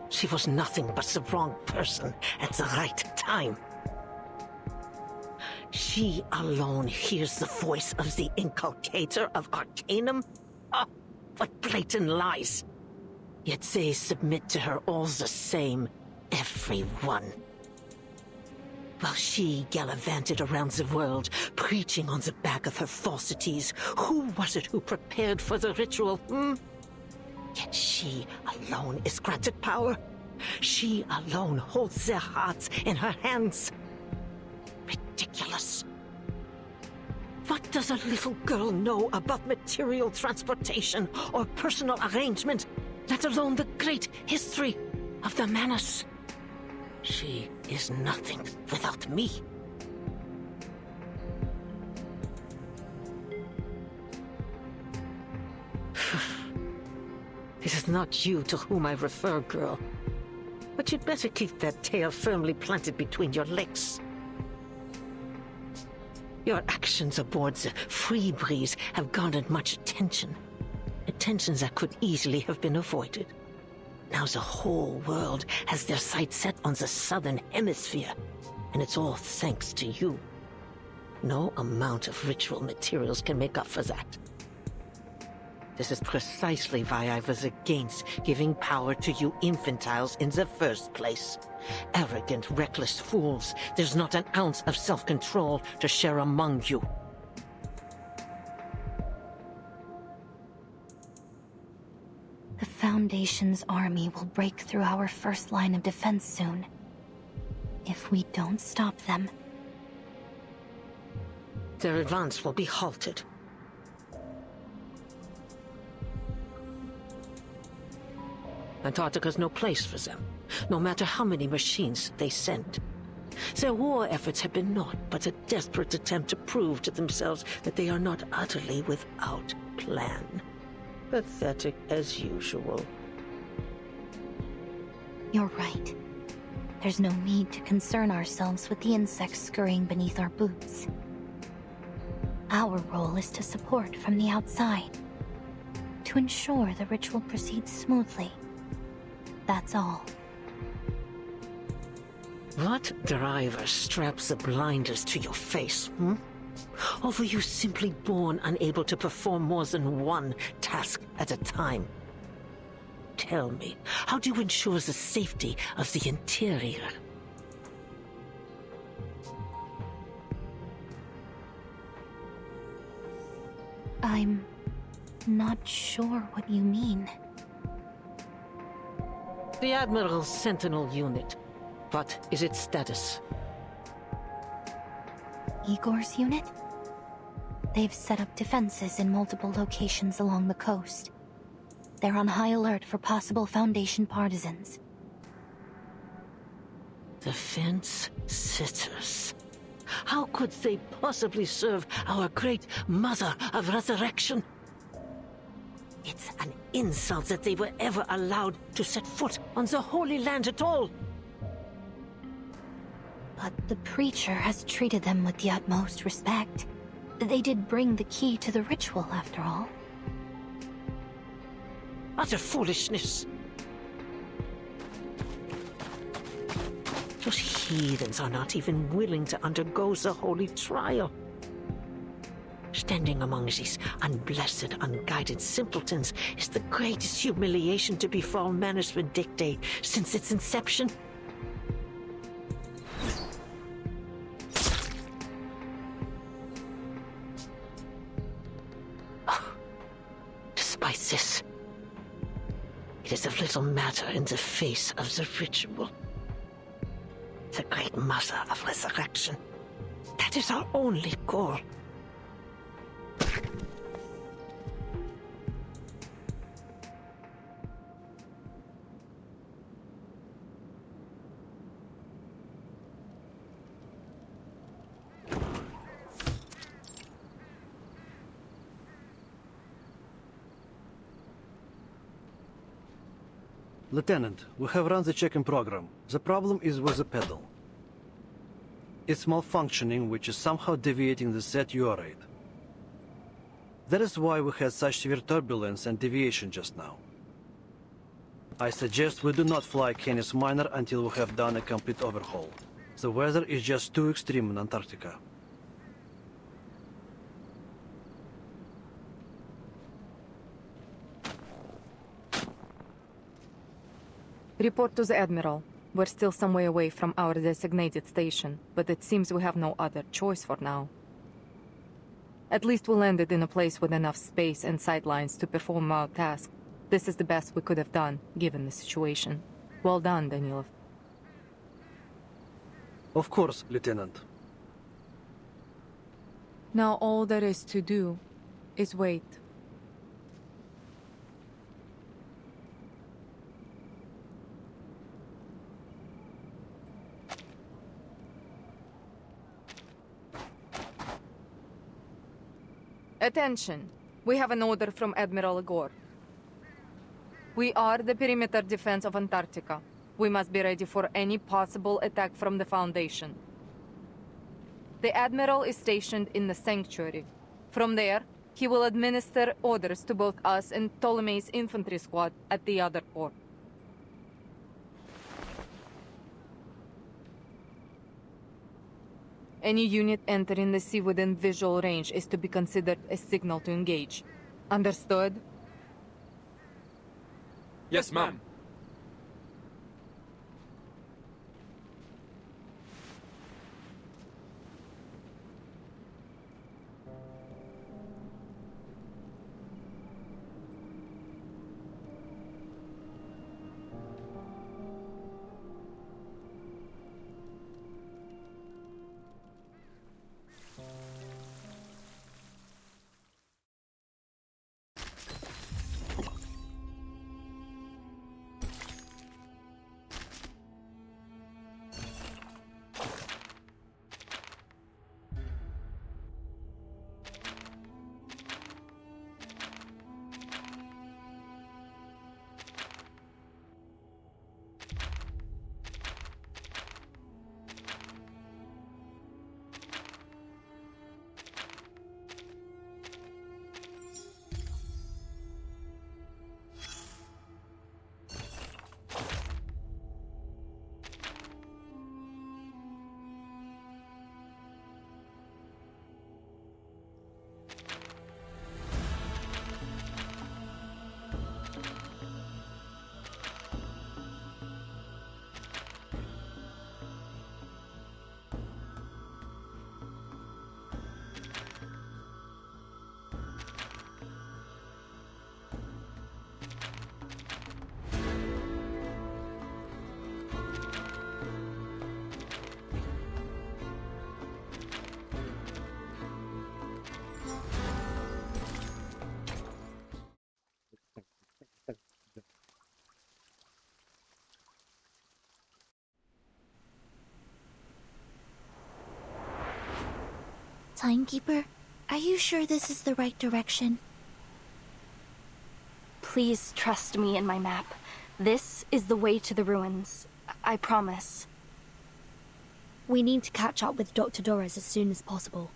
She was nothing but the wrong person at the right time. She alone hears the voice of the inculcator of Arcanum? Oh, what blatant lies! Yet they submit to her all the same, everyone. While she gallivanted around the world, preaching on the back of her falsities, who was it who prepared for the ritual, Yet she alone is granted power. She alone holds their hearts in her hands. Ridiculous. What does a little girl know about material transportation or personal arrangement, let alone the great history of the Manus? She is nothing without me. It is not you to whom I refer, girl. But you'd better keep that tail firmly planted between your legs. Your actions aboard the Free Breeze have garnered much attention. Attention that could easily have been avoided. Now the whole world has their sights set on the southern hemisphere, and it's all thanks to you. No amount of ritual materials can make up for that. This is precisely why I was against giving power to you infantiles in the first place. Arrogant, reckless fools. There's not an ounce of self-control to share among you. The Foundation's army will break through our first line of defense soon. If we don't stop them, their advance will be halted. Antarctica's no place for them, no matter how many machines they send. Their war efforts have been naught but a desperate attempt to prove to themselves that they are not utterly without plan. Pathetic as usual. You're right. There's no need to concern ourselves with the insects scurrying beneath our boots. Our role is to support from the outside, to ensure the ritual proceeds smoothly. That's all. What driver straps the blinders to your face, Or were you simply born unable to perform more than one task at a time? Tell me, how do you ensure the safety of the interior? I'm not sure what you mean. The Admiral's Sentinel unit. What is its status? Igor's unit? They've set up defenses in multiple locations along the coast. They're on high alert for possible Foundation partisans. Defense sitters. How could they possibly serve our great Mother of Resurrection? It's an insult that they were ever allowed to set foot on the Holy Land at all. But the preacher has treated them with the utmost respect. They did bring the key to the ritual, after all. Utter foolishness. Those heathens are not even willing to undergo the holy trial. Standing among these unblessed, unguided simpletons is the greatest humiliation to befall Manus Vindictae since its inception. despise this. It is of little matter in the face of the ritual. The great mother of resurrection. That is our only goal. Lieutenant, we have run the check-in program. The problem is with the pedal. It's malfunctioning, which is somehow deviating the set UR rate. That is why we had such severe turbulence and deviation just now. I suggest we do not fly Canis Minor until we have done a complete overhaul. The weather is just too extreme in Antarctica. Report to the Admiral. We're still some way away from our designated station, but it seems we have no other choice for now. At least we landed in a place with enough space and sightlines to perform our task. This is the best we could have done, given the situation. Well done, Danilov. Of course, Lieutenant. Now all there is to do is wait. Attention! We have an order from Admiral Igor. We are the perimeter defense of Antarctica. We must be ready for any possible attack from the Foundation. The Admiral is stationed in the Sanctuary. From there, he will administer orders to both us and Ptolemy's infantry squad at the other port. Any unit entering the sea within visual range is to be considered a signal to engage. Understood? Yes, ma'am. Timekeeper, are you sure this is the right direction? Please trust me and my map. This is the way to the ruins. I promise. We need to catch up with Dr. Doris as soon as possible.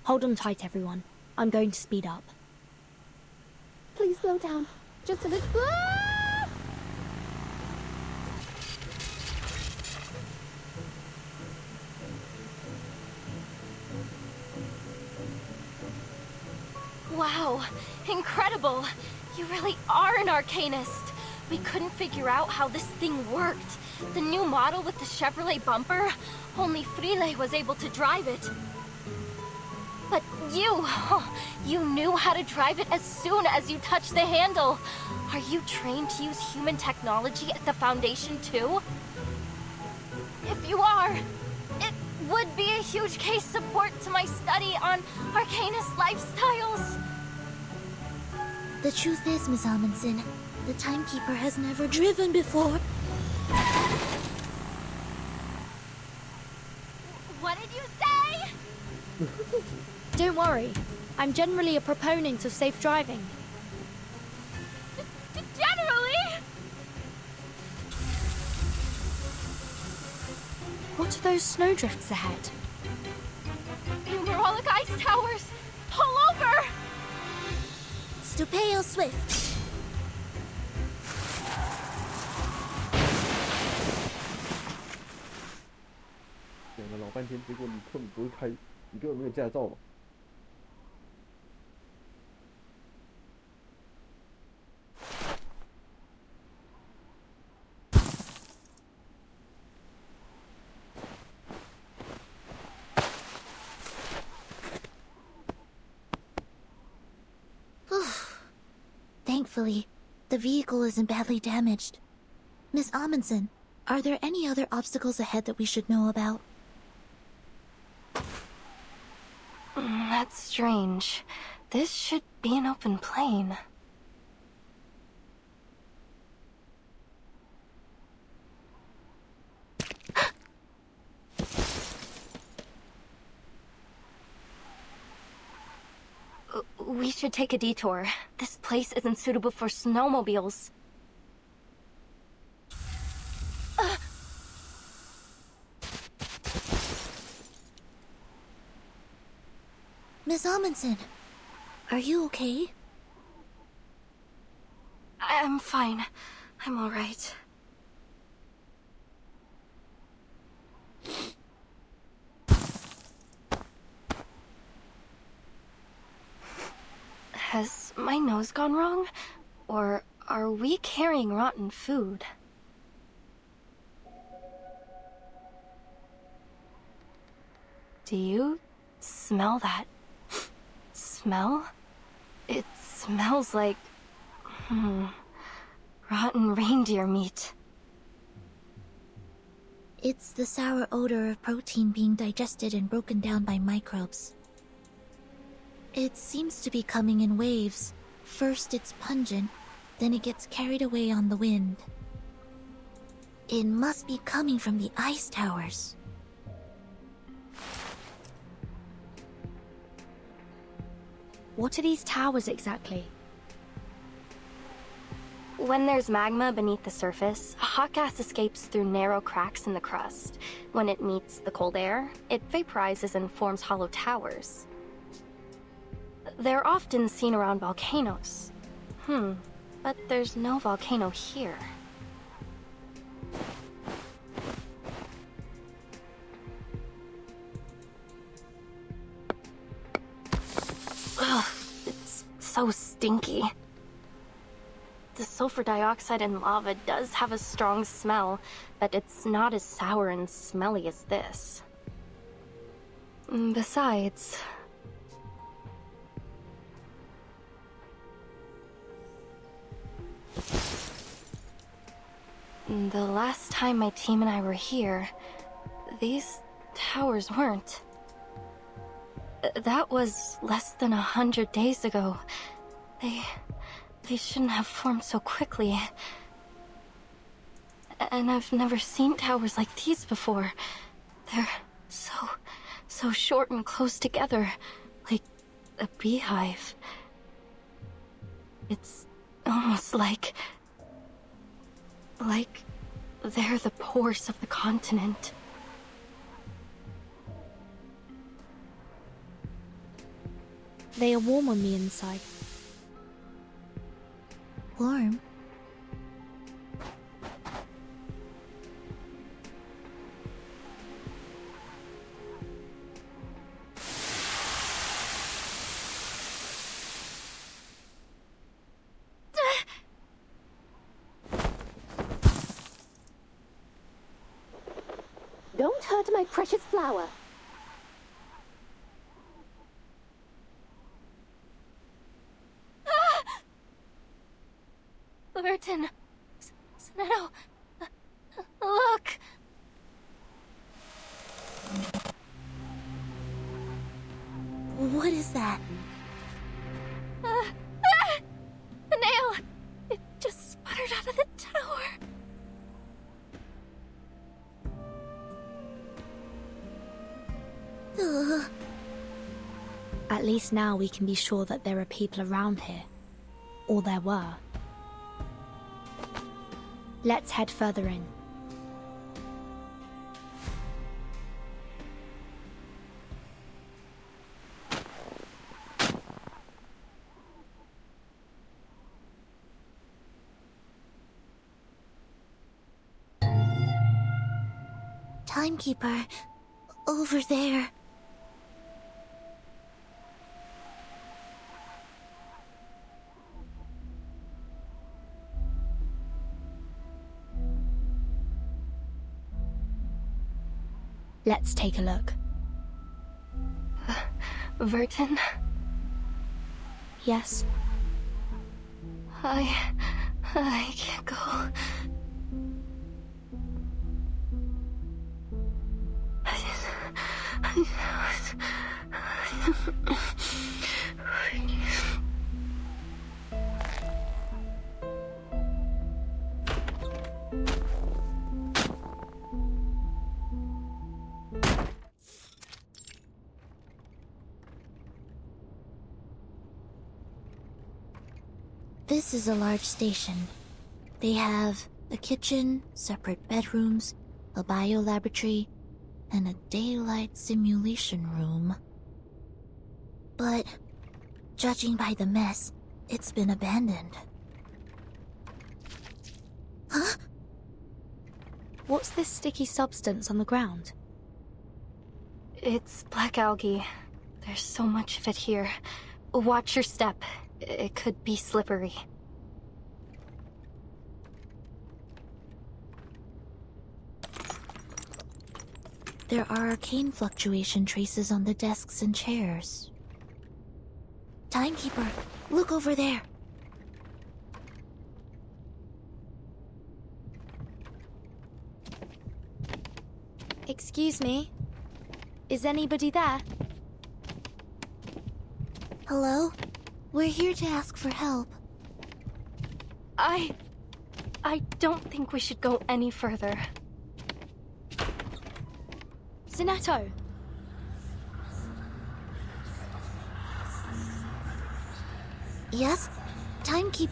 Hold on tight, everyone. I'm going to speed up. Please slow down. Just a little... Ah! Wow, incredible! You really are an arcanist! We couldn't figure out how this thing worked. The new model with the Chevrolet bumper? Only Frile was able to drive it. But you knew how to drive it as soon as you touched the handle. Are you trained to use human technology at the Foundation too? If you are, it would be a huge case support to my study on Arcanist lifestyles. The truth is, Miss Amundsen, the timekeeper has never driven before. What did you say? Don't worry. I'm generally a proponent of safe driving. Generally? What are those snowdrifts ahead? Numerolic ice towers! Pull over! Stupeo Swift. 讲了老半天，结果你根本不会开，你根本没有驾照嘛。Thankfully, the vehicle isn't badly damaged. Miss Amundsen, are there any other obstacles ahead that we should know about? That's strange. This should be an open plain. We should take a detour. This place isn't suitable for snowmobiles. Miss Amundsen, are you okay? I'm fine. I'm all right. Has my nose gone wrong? Or are we carrying rotten food? Do you smell that? Smell? It smells like... rotten reindeer meat. It's the sour odor of protein being digested and broken down by microbes. It seems to be coming in waves. First it's pungent, then it gets carried away on the wind. It must be coming from the ice towers. What are these towers exactly? When there's magma beneath the surface, hot gas escapes through narrow cracks in the crust. When it meets the cold air, it vaporizes and forms hollow towers. They're often seen around volcanoes. But there's no volcano here. Ugh, it's so stinky. The sulfur dioxide in lava does have a strong smell, but it's not as sour and smelly as this. Besides... the last time my team and I were here, these towers weren't. That was less than 100 days ago. They shouldn't have formed so quickly. And I've never seen towers like these before. They're so short and close together, like a beehive. It's almost like they're the pores of the continent. They are warm on the inside. Warm? Don't hurt my precious flower. Vertin! Sonetto! Look! What is that? The nail! It just sputtered out of the tower. At least now we can be sure that there are people around here. Or there were. Let's head further in. Timekeeper, over there. Let's take a look. Vertin? Yes? I can't go. This is a large station. They have a kitchen, separate bedrooms, a biolaboratory, and a daylight simulation room. But, judging by the mess, it's been abandoned. Huh? What's this sticky substance on the ground? It's black algae. There's so much of it here. Watch your step. It could be slippery. There are arcane fluctuation traces on the desks and chairs. Timekeeper, look over there. Excuse me? Is anybody there? Hello? We're here to ask for help. I don't think we should go any further. Sonetto! Yes? Timekeep...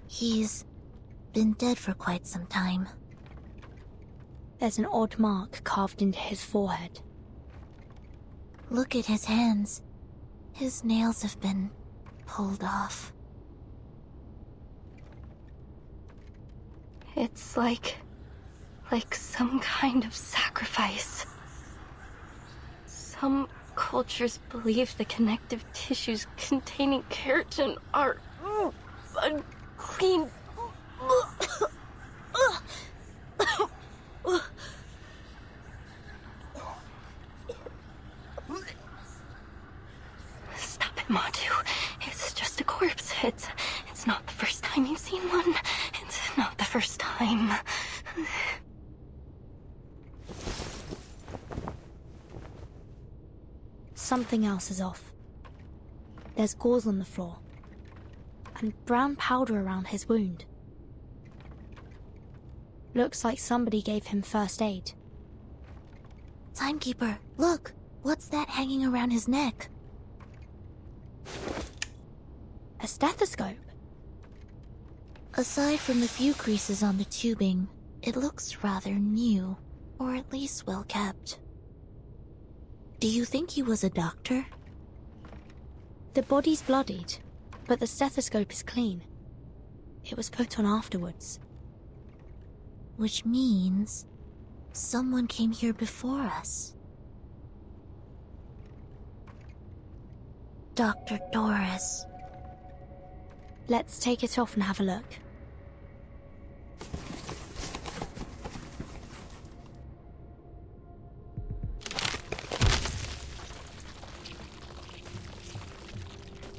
He's been dead for quite some time. There's an odd mark carved into his forehead. Look at his hands. His nails have been pulled off. It's like some kind of sacrifice. Some cultures believe the connective tissues containing keratin are unclean. Stop it, Matu. It's just a corpse. It's not the first time you've seen one. It's not the first time. Something else is off. There's gauze on the floor. And brown powder around his wound. Looks like somebody gave him first aid. Timekeeper, look! What's that hanging around his neck? A stethoscope? Aside from the few creases on the tubing, it looks rather new, or at least well kept. Do you think he was a doctor? The body's bloodied, but the stethoscope is clean. It was put on afterwards. Which means someone came here before us. Dr. Doris. Let's take it off and have a look.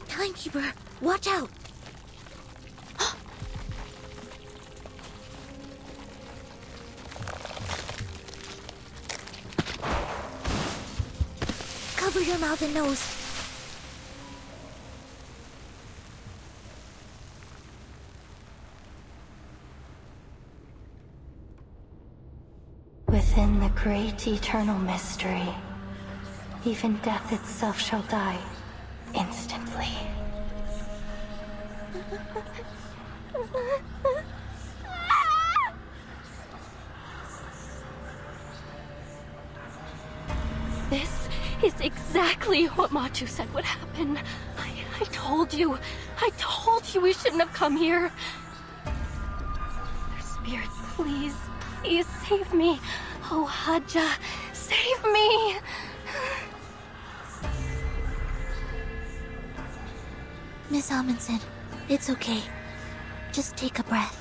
Timekeeper, watch out! Cover your mouth and nose. Within the great eternal mystery, even death itself shall die instantly. This is exactly what Machu said would happen. I told you. I told you we shouldn't have come here. Their spirit, please, please save me. Oh, Hadja, save me! Miss Amundsen, it's okay. Just take a breath.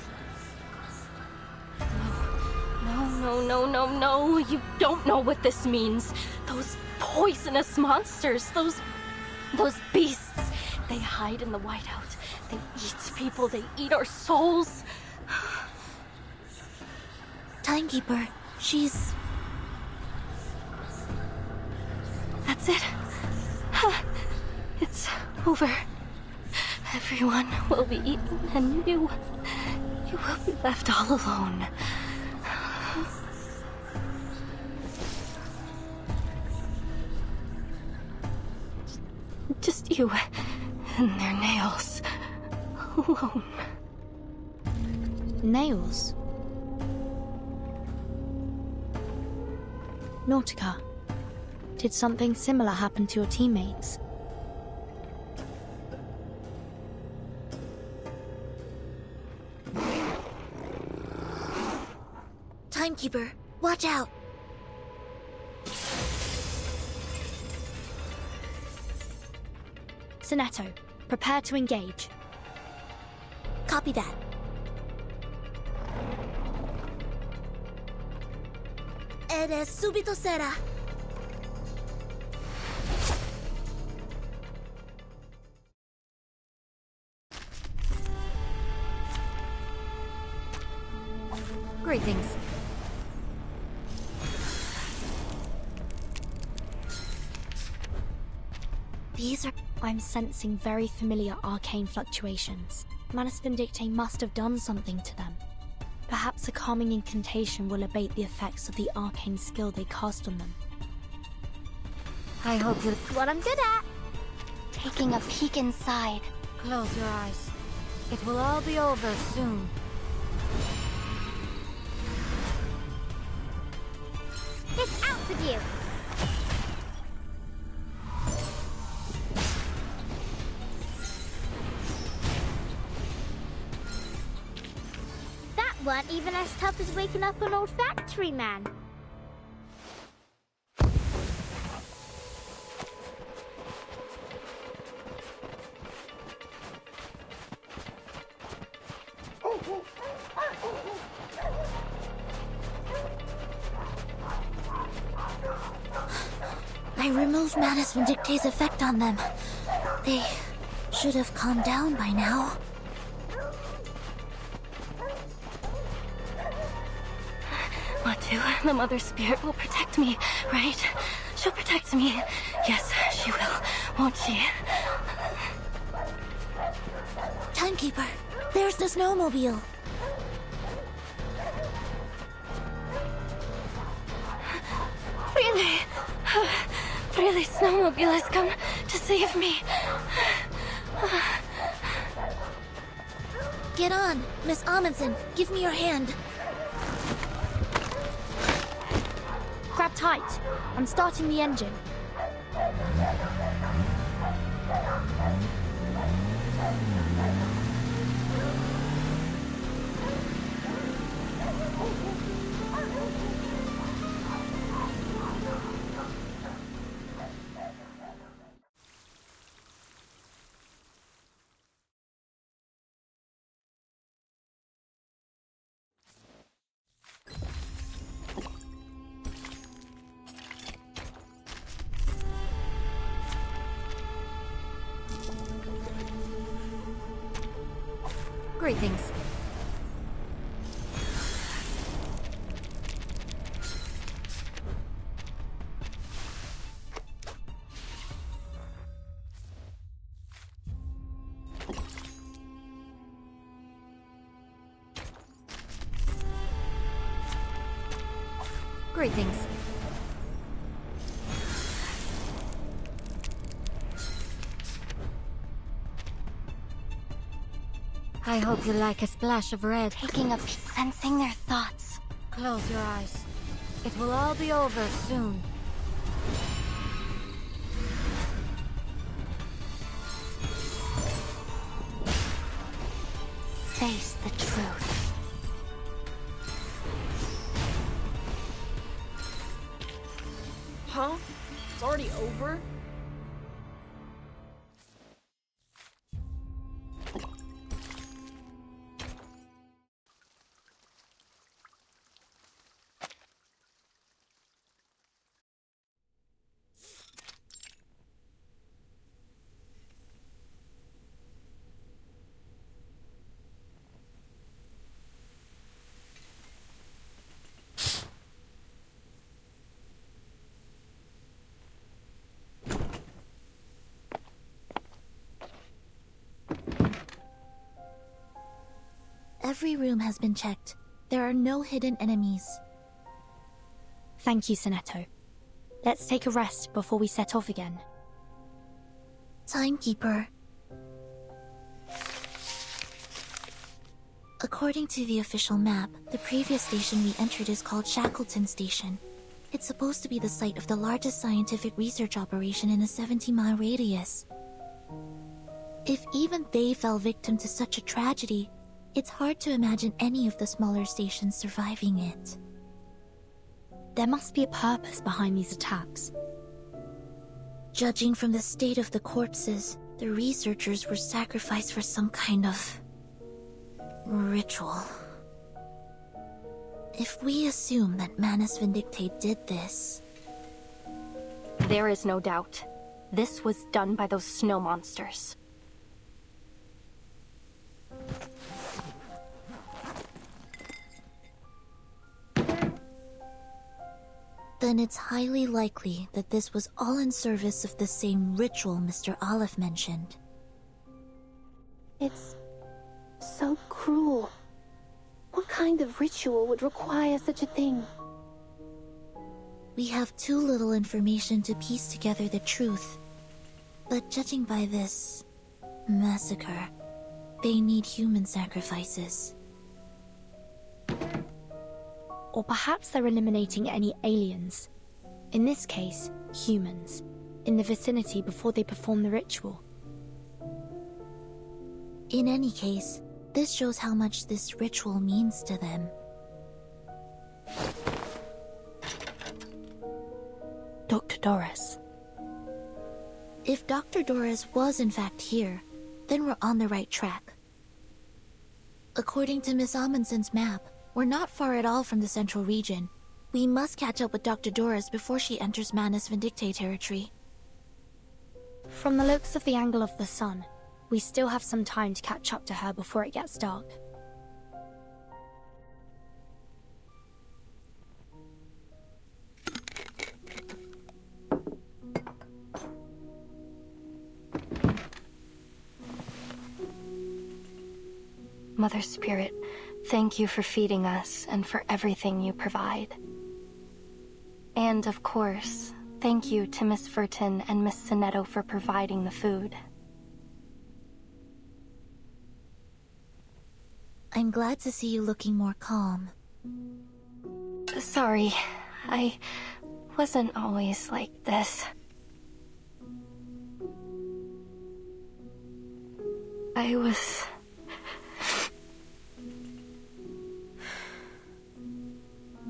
No. You don't know what this means. Those poisonous monsters, those beasts. They hide in the whiteout. They eat people. They eat our souls. Timekeeper, she's... That's it. It's over. Everyone will be eaten, and you will be left all alone. Just you and their nails. Alone. Nails? Nautica, did something similar happen to your teammates? Timekeeper, watch out! Sonetto, prepare to engage. Copy that. Ed subito sera. Greetings. These are... I'm sensing very familiar arcane fluctuations. Manus Vindictae must have done something to them. Perhaps a calming incantation will abate the effects of the arcane skill they cast on them. I hope you... What I'm good at. Taking a peek inside. Close your eyes. It will all be over soon. It's out with you. That weren't even as tough as waking up an old factory man. I removed Manus Vindictae's effect on them. They should have calmed down by now. Matu, the Mother Spirit will protect me, right? She'll protect me. Yes, she will, won't she? Timekeeper, there's the snowmobile. Really? Really, snowmobile has come to save me. Get on, Miss Amundsen. Give me your hand. Grab tight. I'm starting the engine. Greetings. Greetings. I hope you like a splash of red. Taking a peek, sensing their thoughts. Close your eyes. It will all be over soon. Face the truth. Huh? It's already over? Every room has been checked. There are no hidden enemies. Thank you, Sonetto. Let's take a rest before we set off again. Timekeeper. According to the official map, the previous station we entered is called Shackleton Station. It's supposed to be the site of the largest scientific research operation in a 70-mile radius. If even they fell victim to such a tragedy, it's hard to imagine any of the smaller stations surviving it. There must be a purpose behind these attacks. Judging from the state of the corpses, the researchers were sacrificed for some kind of ritual. If we assume that Manus Vindictate did this... There is no doubt. This was done by those snow monsters. Then it's highly likely that this was all in service of the same ritual Mr. Olive mentioned. It's so cruel. What kind of ritual would require such a thing? We have too little information to piece together the truth. But judging by this massacre, they need human sacrifices. Or perhaps they're eliminating any aliens, in this case, humans, in the vicinity before they perform the ritual. In any case, this shows how much this ritual means to them. Dr. Doris. If Dr. Doris was in fact here, then we're on the right track. According to Miss Amundsen's map, we're not far at all from the central region. We must catch up with Dr. Doris before she enters Manus Vindictate territory. From the looks of the angle of the sun, we still have some time to catch up to her before it gets dark. Mother Spirit, thank you for feeding us and for everything you provide. And of course, thank you to Miss Furton and Miss Sonetto for providing the food. I'm glad to see you looking more calm. Sorry, I wasn't always like this. I was...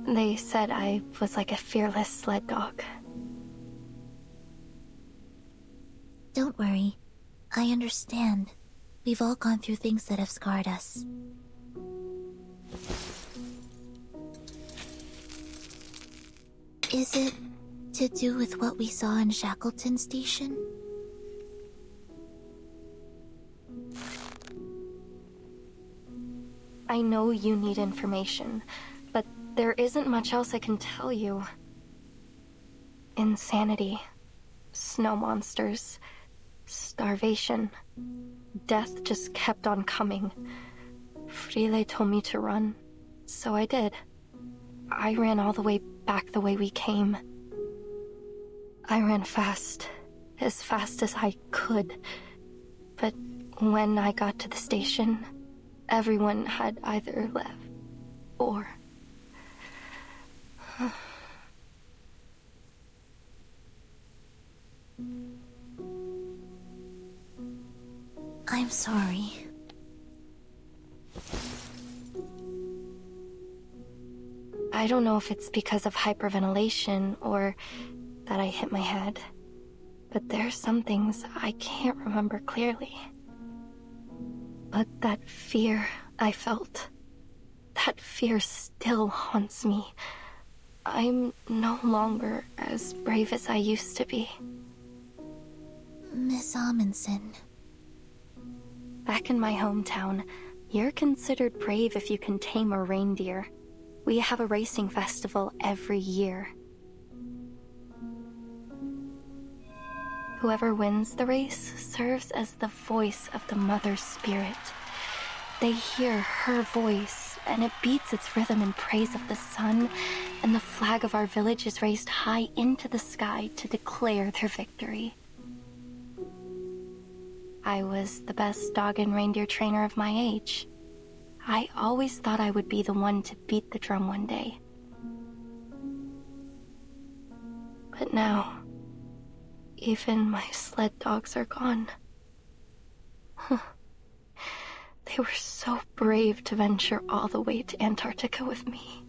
They said I was like a fearless sled dog. Don't worry. I understand. We've all gone through things that have scarred us. Is it to do with what we saw in Shackleton Station? I know you need information, but there isn't much else I can tell you. Insanity, snow monsters, starvation. Death just kept on coming. Frile told me to run, so I did. I ran all the way back the way we came. I ran fast as I could. But when I got to the station, everyone had either left or... I'm sorry. I don't know if it's because of hyperventilation or that I hit my head, but there's some things I can't remember clearly. But that fear I felt, that fear still haunts me. I'm no longer as brave as I used to be. Miss Amundsen. Back in my hometown, you're considered brave if you can tame a reindeer. We have a racing festival every year. Whoever wins the race serves as the voice of the Mother Spirit. They hear her voice, and it beats its rhythm in praise of the sun, and the flag of our village is raised high into the sky to declare their victory. I was the best dog and reindeer trainer of my age. I always thought I would be the one to beat the drum one day. But now, even my sled dogs are gone. They were so brave to venture all the way to Antarctica with me.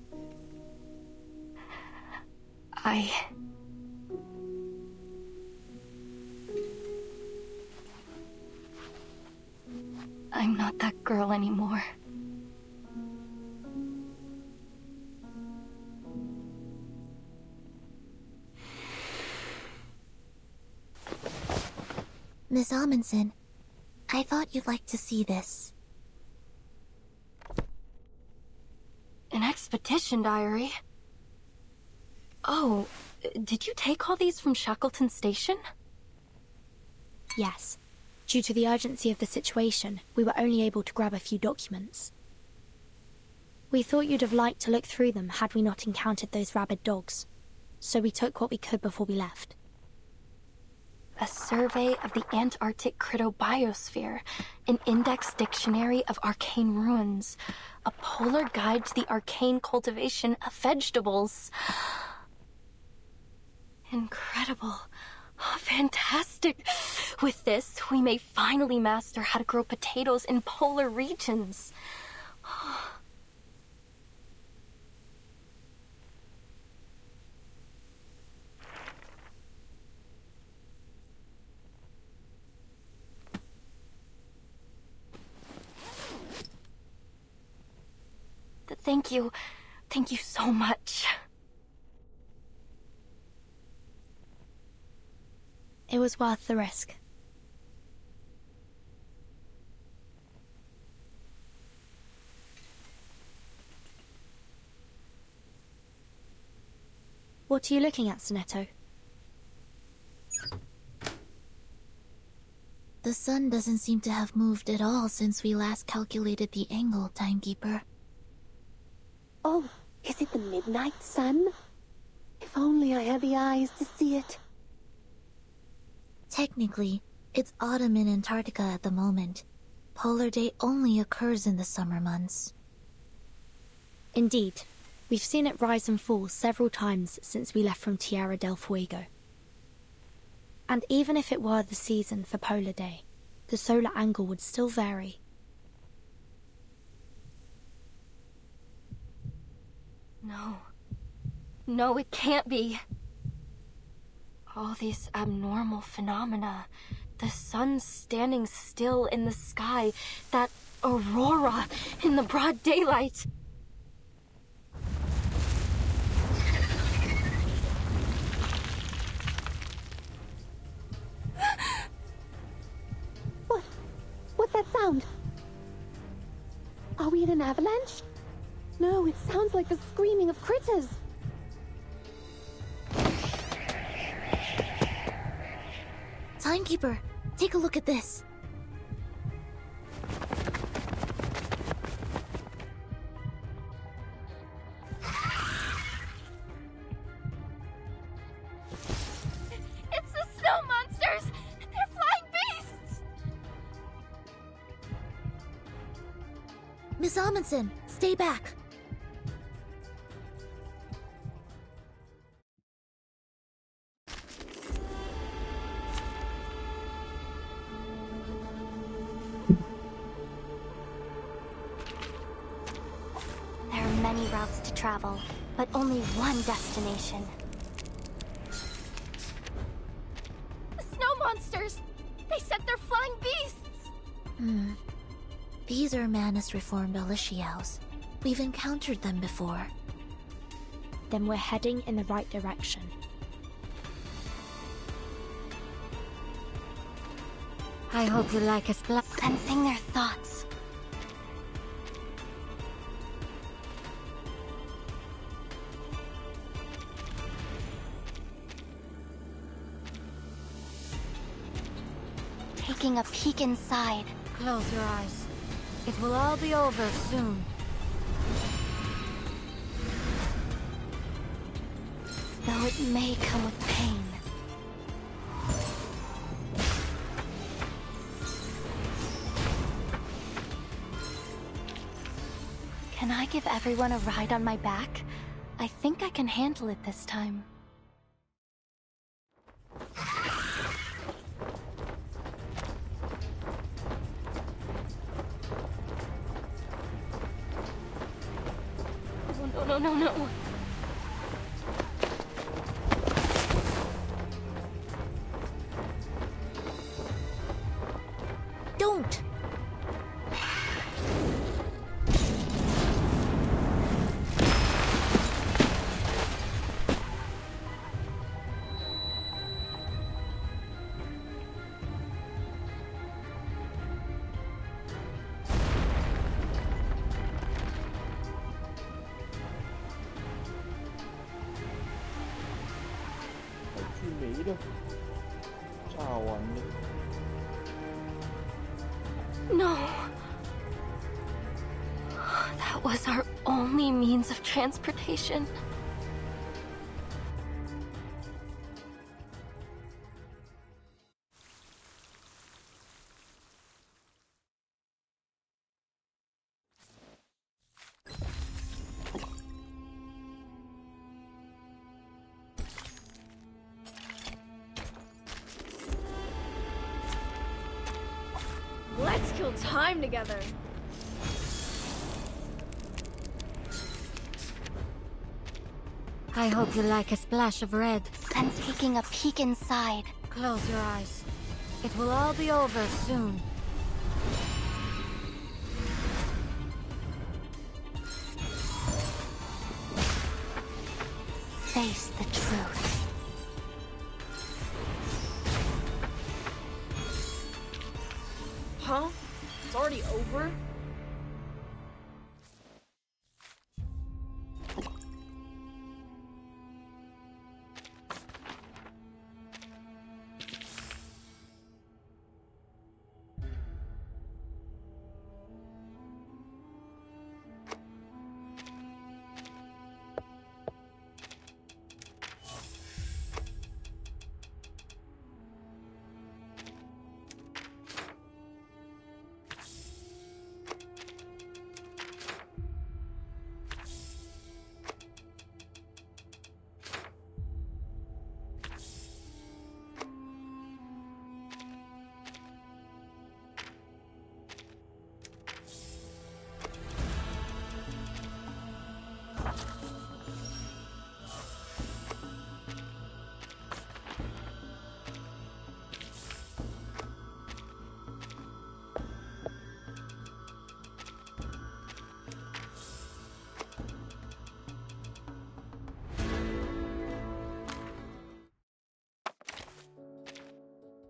I'm not that girl anymore. Miss Amundsen, I thought you'd like to see this. An expedition diary? Oh, did you take all these from Shackleton Station? Yes. Due to the urgency of the situation, we were only able to grab a few documents. We thought you'd have liked to look through them had we not encountered those rabid dogs, so we took what we could before we left. A survey of the Antarctic cryptobiosphere, an index dictionary of arcane ruins, a polar guide to the arcane cultivation of vegetables. Incredible. Oh, fantastic. With this, we may finally master how to grow potatoes in polar regions. Thank you. Thank you so much. It was worth the risk. What are you looking at, Sonetto? The sun doesn't seem to have moved at all since we last calculated the angle, Timekeeper. Oh, is it the midnight sun? If only I had the eyes to see it. Technically, it's autumn in Antarctica at the moment. Polar day only occurs in the summer months. Indeed. We've seen it rise and fall several times since we left from Tierra del Fuego. And even if it were the season for Polar Day, the solar angle would still vary. No. No, it can't be. All these abnormal phenomena, the sun standing still in the sky, that aurora in the broad daylight. What's that sound? Are we in an avalanche? No, it sounds like the screaming of critters. Timekeeper, take a look at this. It's the snow monsters! They're flying beasts! Miss Amundsen, stay back. There are many routes to travel, but only one destination. The snow monsters! They said they're flying beasts! These are Manus reformed Alishiaos. We've encountered them before. Then we're heading in the right direction. I hope you like us sensing their thoughts. Taking a peek inside. Close your eyes. It will all be over soon. Though it may come with pain. Can I give everyone a ride on my back? I think I can handle it this time. No. Don't! No. That was our only means of transportation. Let's kill time together. I hope you like a splash of red. And taking a peek inside. Close your eyes. It will all be over soon. Face the truth. Huh? It's already over?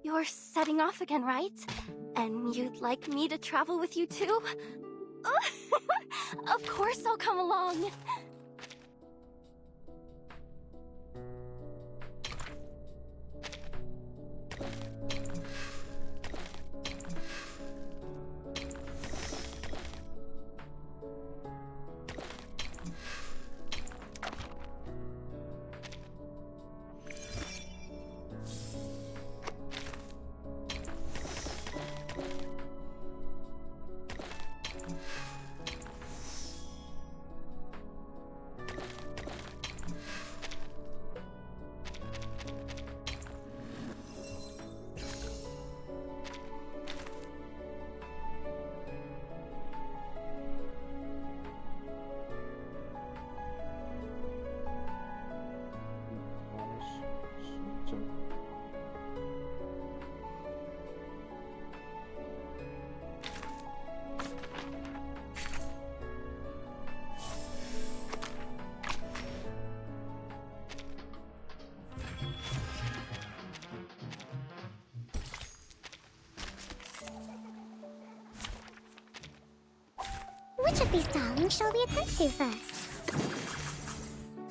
You're setting off again, right? And you'd like me to travel with you too? Of course I'll come along. Which of these darlings shall we attend to first?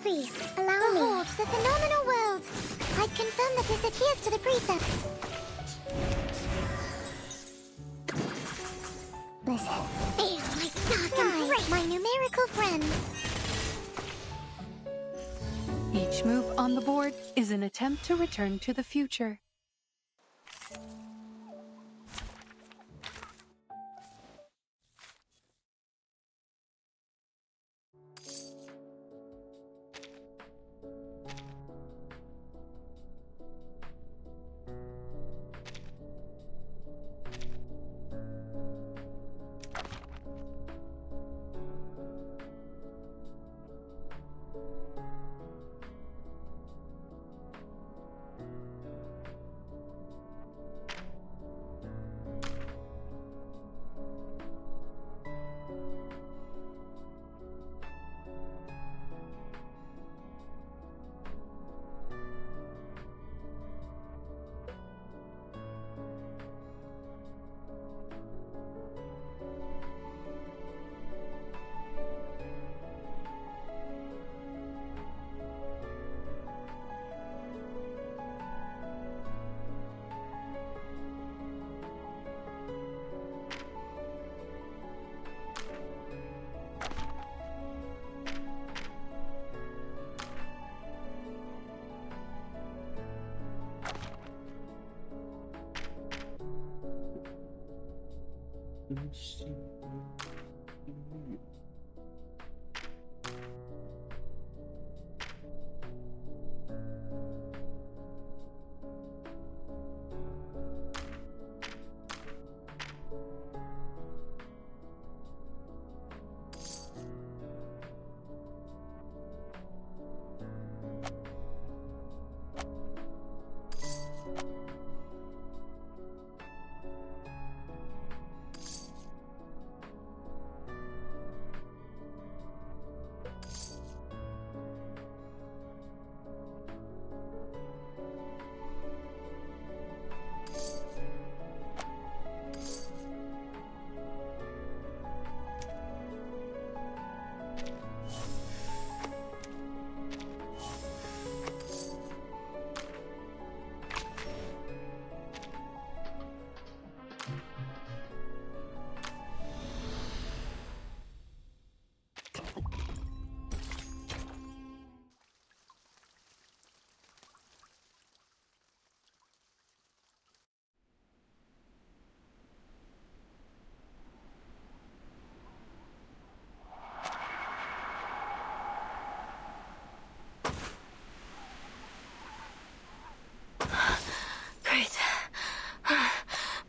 Please, allow me. Behold, the phenomenal world! I confirm that this adheres to the precepts. Listen. They are my dark and bright, my numerical friends. Each move on the board is an attempt to return to the future.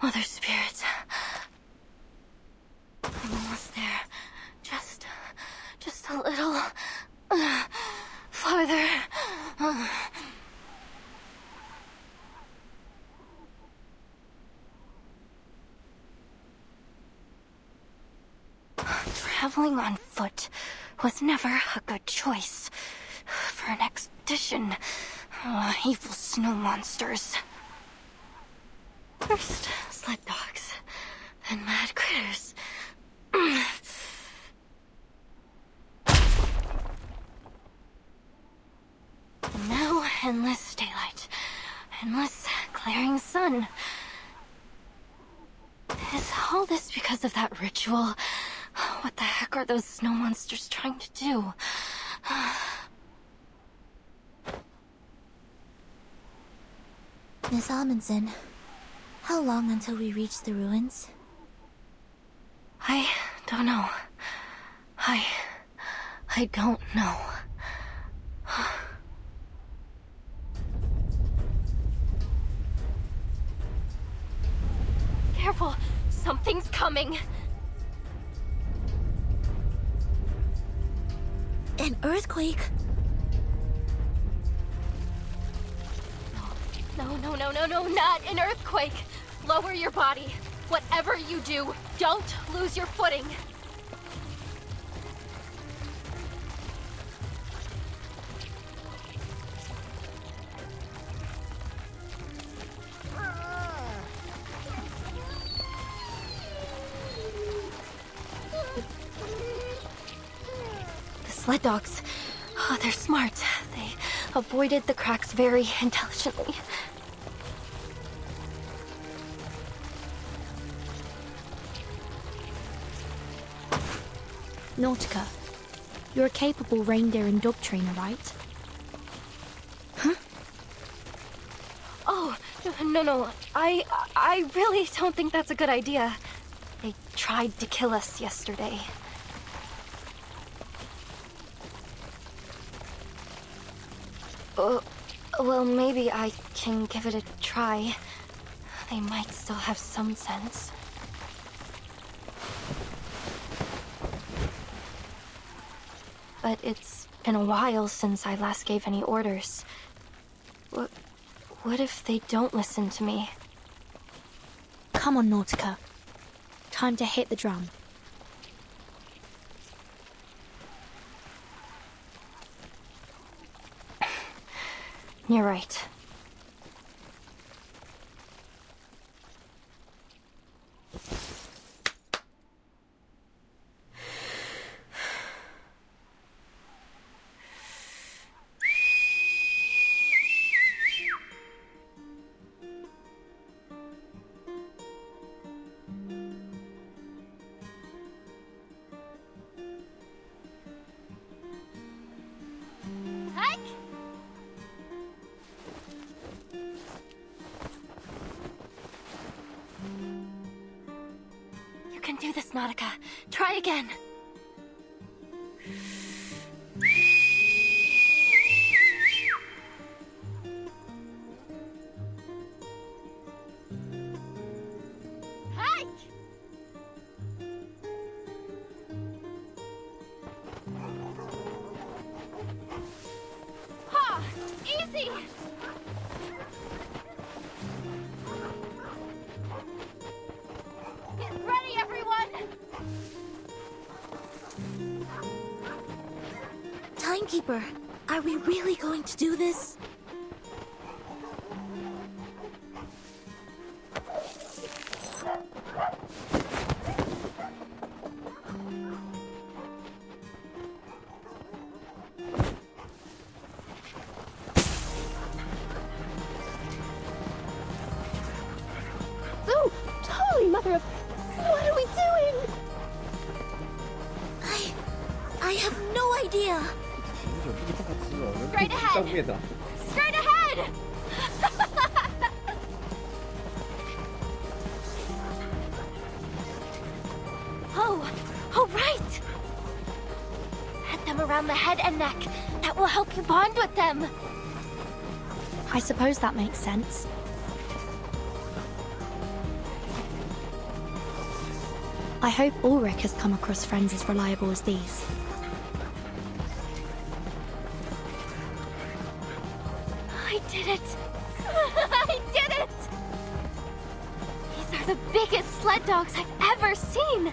Mother Spirit. I'm almost there. Just a little farther. Traveling on foot was never a good choice for an expedition. Evil snow monsters. First, sled dogs, then mad critters. endless daylight, endless glaring sun. Is all this because of that ritual? What the heck are those snow monsters trying to do? Miss Amundsen, how long until we reach the ruins? I don't know. I don't know. Careful! Something's coming! An earthquake? No, not an earthquake! Lower your body. Whatever you do, don't lose your footing. The sled dogs. Oh, they're smart. They avoided the cracks very intelligently. Nautica, you're a capable reindeer and dog trainer, right? Huh? Oh, no. I really don't think that's a good idea. They tried to kill us yesterday. Well, maybe I can give it a try. They might still have some sense. But it's been a while since I last gave any orders. What if they don't listen to me? Come on, Nautica. Time to hit the drum. You're right. You can do this, Nautica. Try again. Easy! Get ready, everyone! Timekeeper, are we really going to do this? Oh, totally, mother of... What are we doing? I have no idea. Straight ahead! Straight ahead! Oh, right! Head them around the head and neck. That will help you bond with them. I suppose that makes sense. I hope Ulrich has come across friends as reliable as these. I did it! I did it! These are the biggest sled dogs I've ever seen!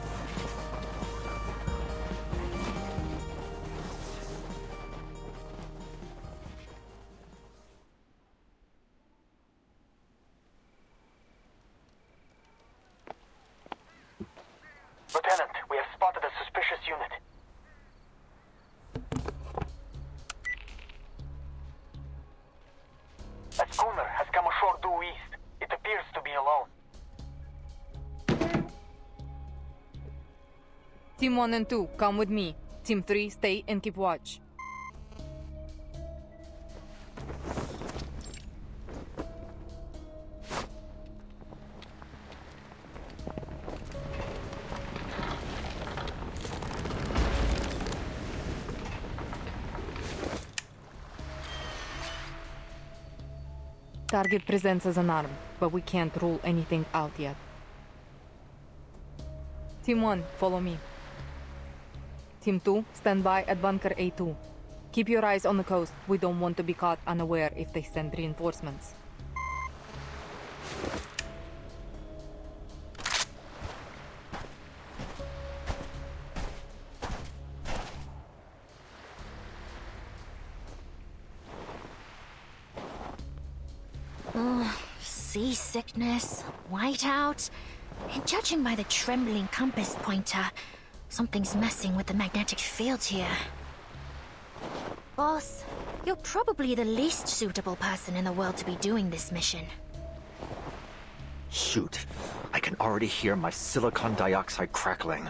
Lieutenant, we have spotted a suspicious unit. Team 1 and 2, come with me. Team 3, stay and keep watch. Target presents as an arm, but we can't rule anything out yet. Team 1, follow me. Team 2, stand by at Bunker A2. Keep your eyes on the coast. We don't want to be caught unaware if they send reinforcements. Seasickness, whiteout, and judging by the trembling compass pointer, something's messing with the magnetic field here. Boss, you're probably the least suitable person in the world to be doing this mission. Shoot, I can already hear my silicon dioxide crackling.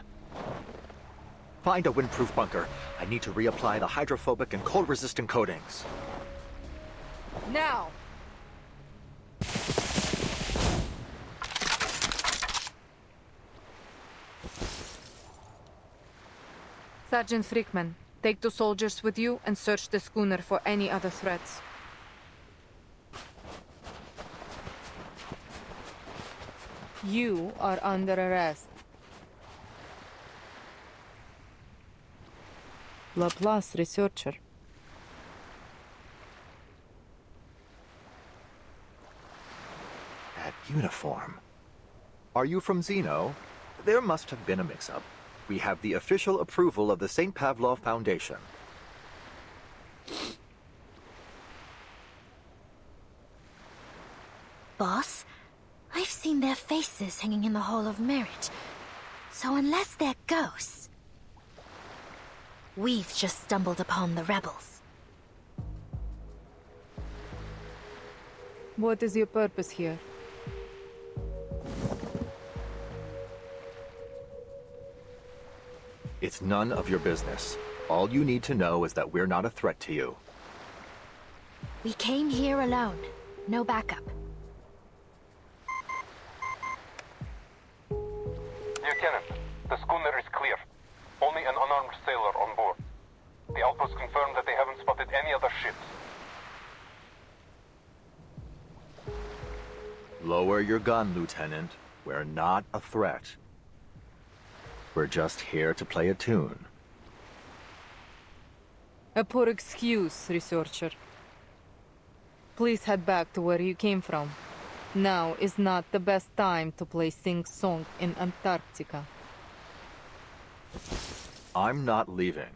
Find a windproof bunker. I need to reapply the hydrophobic and cold-resistant coatings. Now! Sergeant Frickman, take 2 soldiers with you and search the schooner for any other threats. You are under arrest. Laplace researcher. That uniform. Are you from Xeno? There must have been a mix-up. We have the official approval of the St. Pavlov Foundation. Boss, I've seen their faces hanging in the Hall of Merit. So unless they're ghosts, we've just stumbled upon the rebels. What is your purpose here? It's none of your business. All you need to know is that we're not a threat to you. We came here alone. No backup. Lieutenant, the schooner is clear. Only an unarmed sailor on board. The outpost confirmed that they haven't spotted any other ships. Lower your gun, Lieutenant. We're not a threat. We're just here to play a tune. A poor excuse, researcher. Please head back to where you came from. Now is not the best time to play sing-song in Antarctica. I'm not leaving.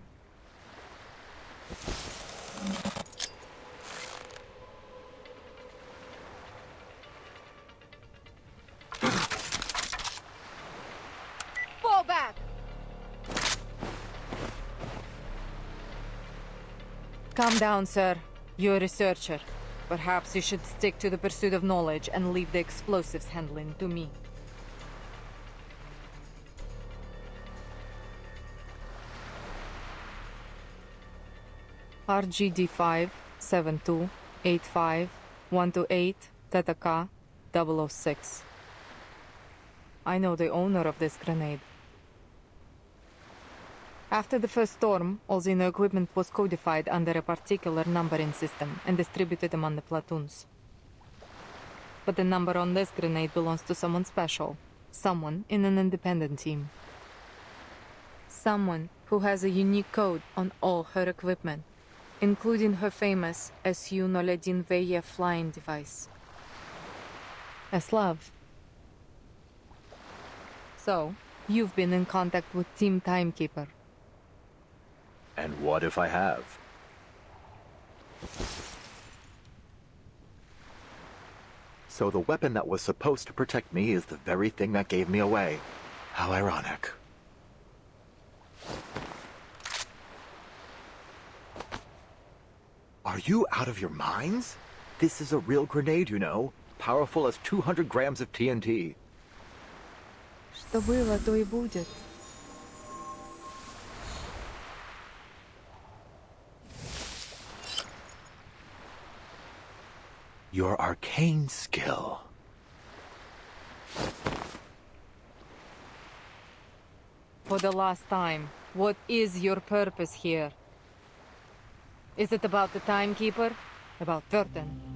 Fall back! Calm down, sir. You're a researcher. Perhaps you should stick to the pursuit of knowledge and leave the explosives handling to me. RGD5 72 85 128 Theta K 006. I know the owner of this grenade. After the first storm, all Xeno equipment was codified under a particular numbering system and distributed among the platoons. But the number on this grenade belongs to someone special. Someone in an independent team. Someone who has a unique code on all her equipment, including her famous SU-001VE flying device. A Slav. So, you've been in contact with Team Timekeeper. And what if I have? So the weapon that was supposed to protect me is the very thing that gave me away. How ironic. Are you out of your minds? This is a real grenade, you know. Powerful as 200 grams of TNT. Что было, то и будет. your arcane skill. For the last time, what is your purpose here? Is it about the timekeeper? About Verden?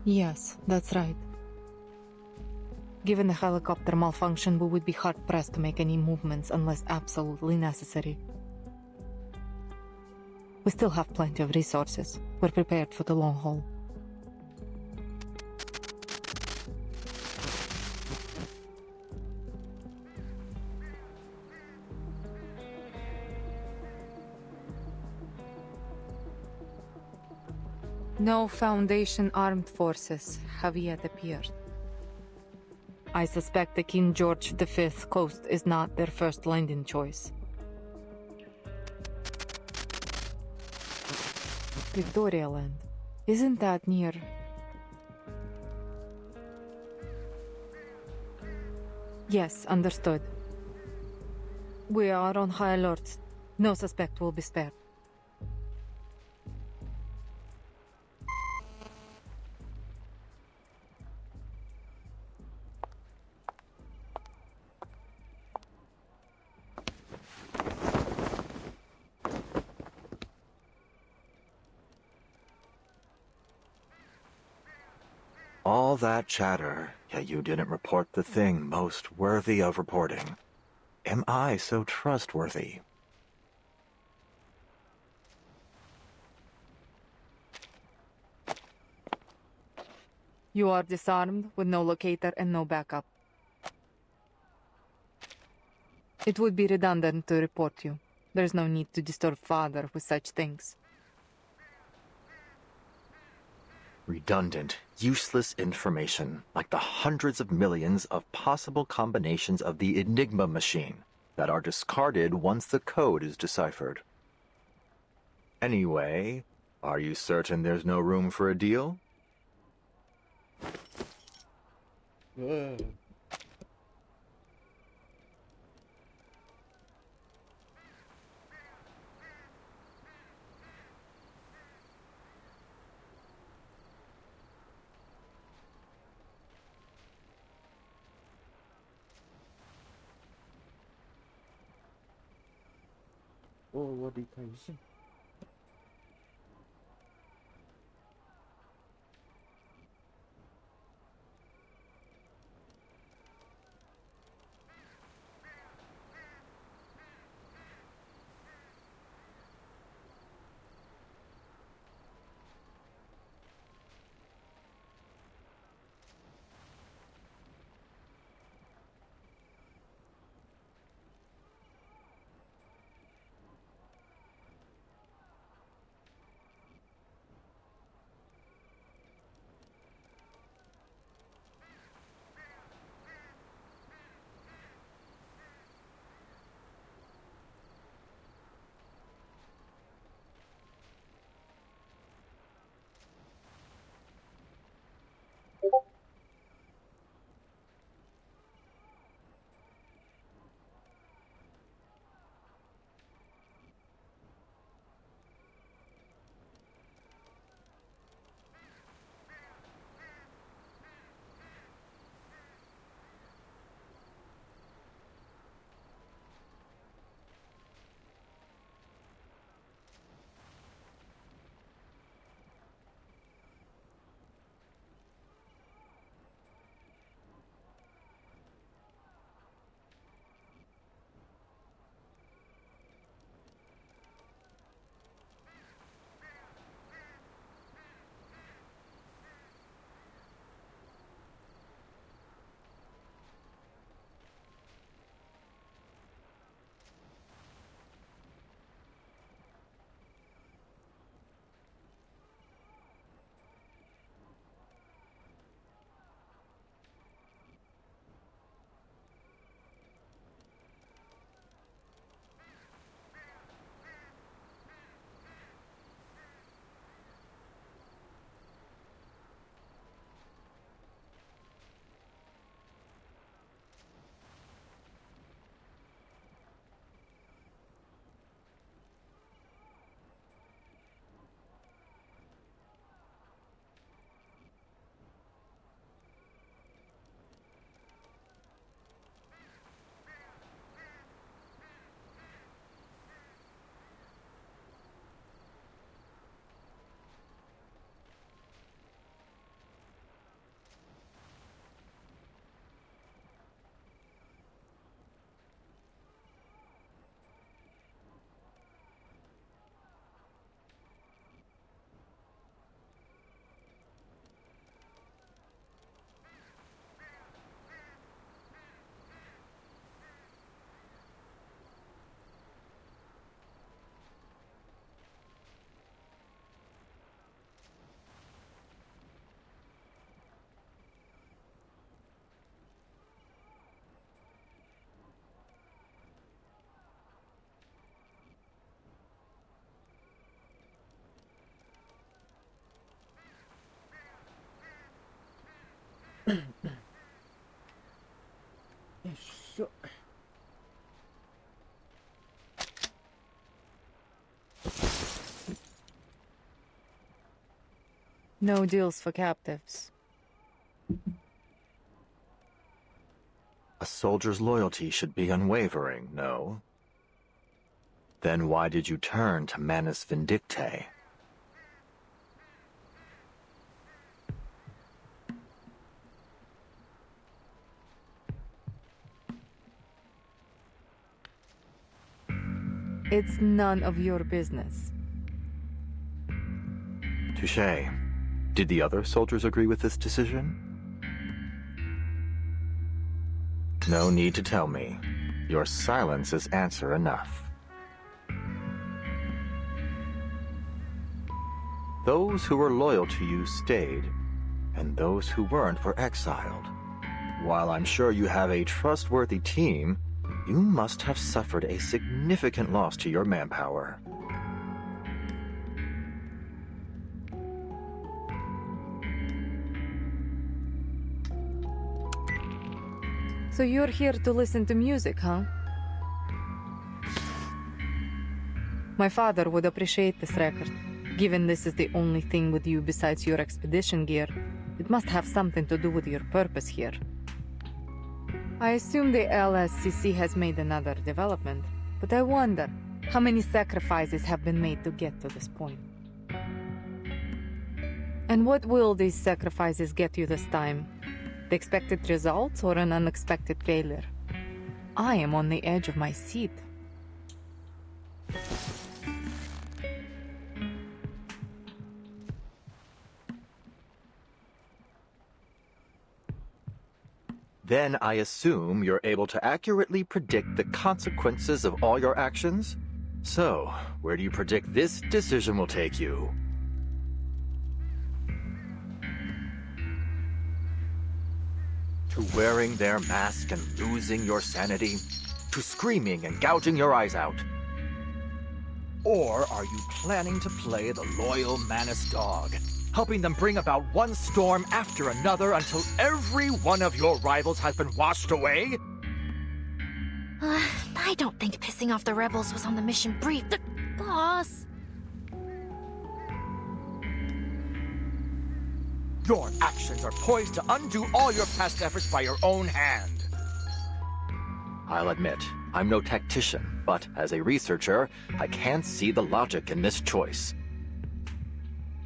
Yes, that's right. Given the helicopter malfunction, we would be hard-pressed to make any movements unless absolutely necessary. We still have plenty of resources. We're prepared for the long haul. No Foundation armed forces have yet appeared. I suspect the King George V coast is not their first landing choice. Victoria Land. Isn't that near? Yes, understood. We are on high alert. No suspect will be spared. All that chatter, yet you didn't report the thing most worthy of reporting. Am I so trustworthy? You are disarmed with no locator and no backup. It would be redundant to report you. There's no need to disturb Father with such things. Redundant, useless information, like the hundreds of millions of possible combinations of the Enigma machine that are discarded once the code is deciphered. Anyway, are you certain there's no room for a deal? No deals for captives. A soldier's loyalty should be unwavering, no? Then why did you turn to Manus Vindictae? It's none of your business. Touché. Did the other soldiers agree with this decision? No need to tell me. Your silence is answer enough. Those who were loyal to you stayed, and those who weren't were exiled. While I'm sure you have a trustworthy team, you must have suffered a significant loss to your manpower. So you're here to listen to music, huh? My father would appreciate this record. Given this is the only thing with you besides your expedition gear, it must have something to do with your purpose here. I assume the LSCC has made another development, but I wonder how many sacrifices have been made to get to this point. And what will these sacrifices get you this time? The expected results or an unexpected failure? I am on the edge of my seat. Then I assume you're able to accurately predict the consequences of all your actions? So, where do you predict this decision will take you? To wearing their mask and losing your sanity? To screaming and gouging your eyes out? Or are you planning to play the loyal Manus dog, helping them bring about one storm after another until every one of your rivals has been washed away? I don't think pissing off the rebels was on the mission brief. Boss! Your actions are poised to undo all your past efforts by your own hand. I'll admit, I'm no tactician, but as a researcher, I can see the logic in this choice.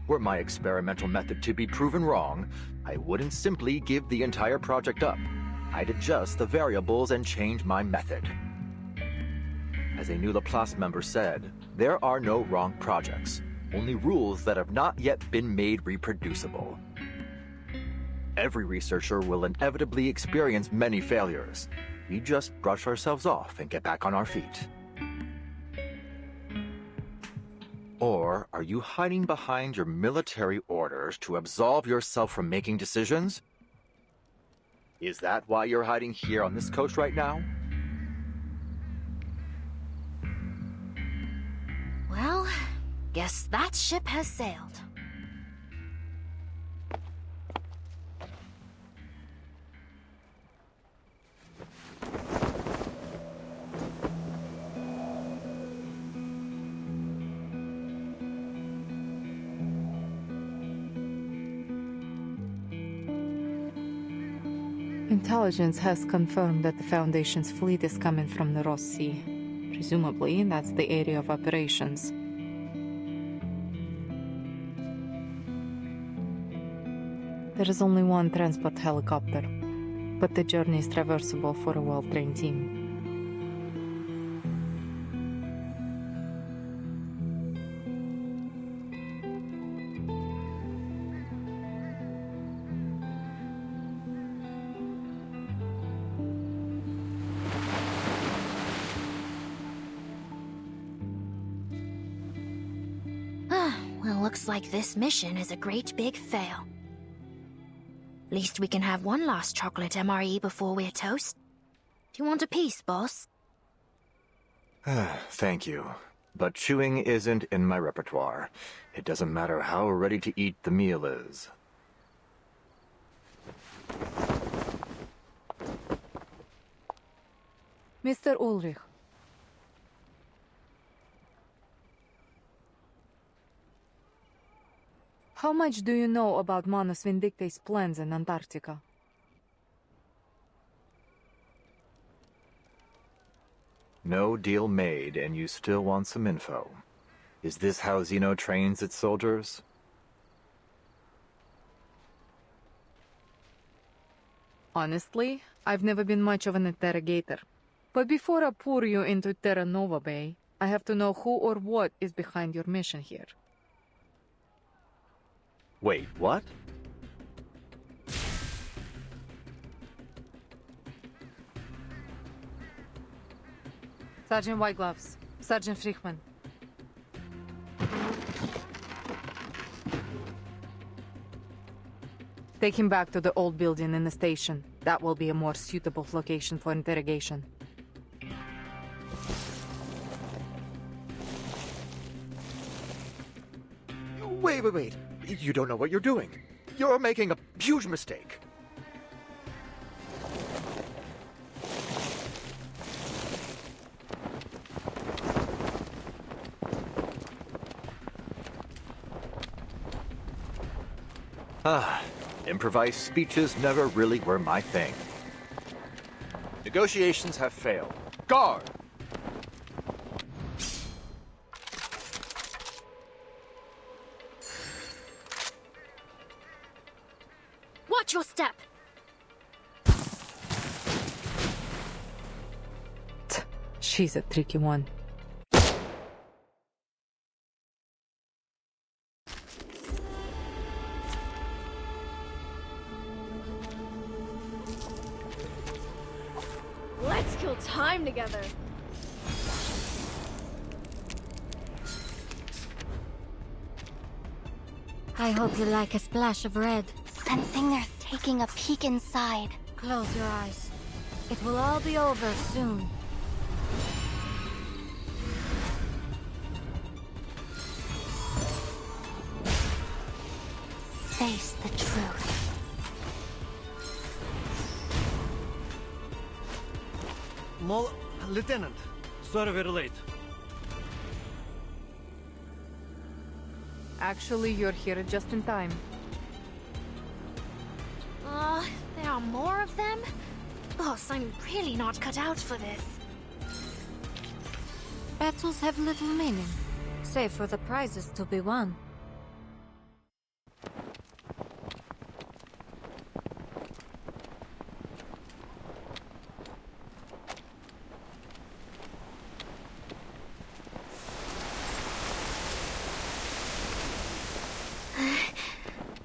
Were my experimental method to be proven wrong, I wouldn't simply give the entire project up. I'd adjust the variables and change my method. As a new Laplace member said, there are no wrong projects, only rules that have not yet been made reproducible. Every researcher will inevitably experience many failures. We just brush ourselves off and get back on our feet. Or are you hiding behind your military orders to absolve yourself from making decisions? Is that why you're hiding here on this coast right now? Well, guess that ship has sailed. Intelligence has confirmed that the Foundation's fleet is coming from the Ross Sea. Presumably, that's the area of operations. There is only one transport helicopter, but the journey is traversable for a well-trained team. Well, looks like this mission is a great big fail. Least we can have one last chocolate MRE before we're toast. Do you want a piece, boss? Thank you. But chewing isn't in my repertoire. It doesn't matter how ready to eat the meal is. Mr. Ulrich. How much do you know about Manus Vindicte's plans in Antarctica? No deal made, and you still want some info. Is this how Xeno trains its soldiers? Honestly, I've never been much of an interrogator. But before I pour you into Terra Nova Bay, I have to know who or what is behind your mission here. Wait, what? Sergeant Whitegloves, Sergeant Friedman. Take him back to the old building in the station. That will be a more suitable location for interrogation. Wait. You don't know what you're doing. You're making a huge mistake. Improvised speeches never really were my thing. Negotiations have failed. Guard! Watch your step! She's a tricky one. Let's kill time together. I hope you like a splash of red. Sensing they're taking a peek inside. Close your eyes. It will all be over soon. Face the truth. Lieutenant, sorry we're late. Actually, you're here just in time. There are more of them? Boss, I'm really not cut out for this. Battles have little meaning, save for the prizes to be won.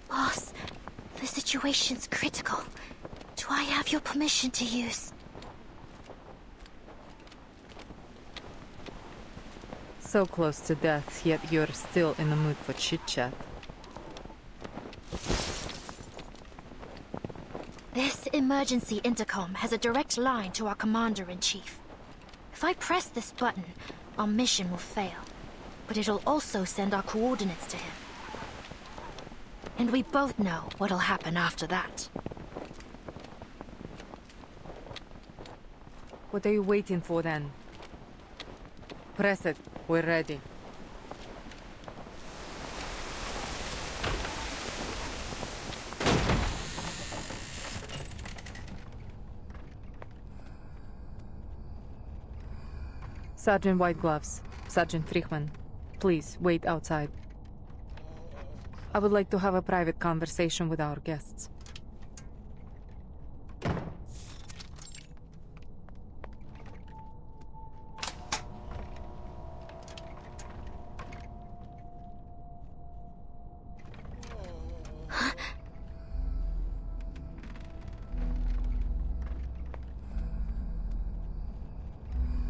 Boss, the situation's critical. Do I have your permission to use? So close to death, yet you're still in the mood for chit-chat. This emergency intercom has a direct line to our commander-in-chief. If I press this button, our mission will fail. But it'll also send our coordinates to him. And we both know what'll happen after that. What are you waiting for then? Press it. We're ready. Sergeant Whitegloves, Sergeant Friedman, please wait outside. I would like to have a private conversation with our guests.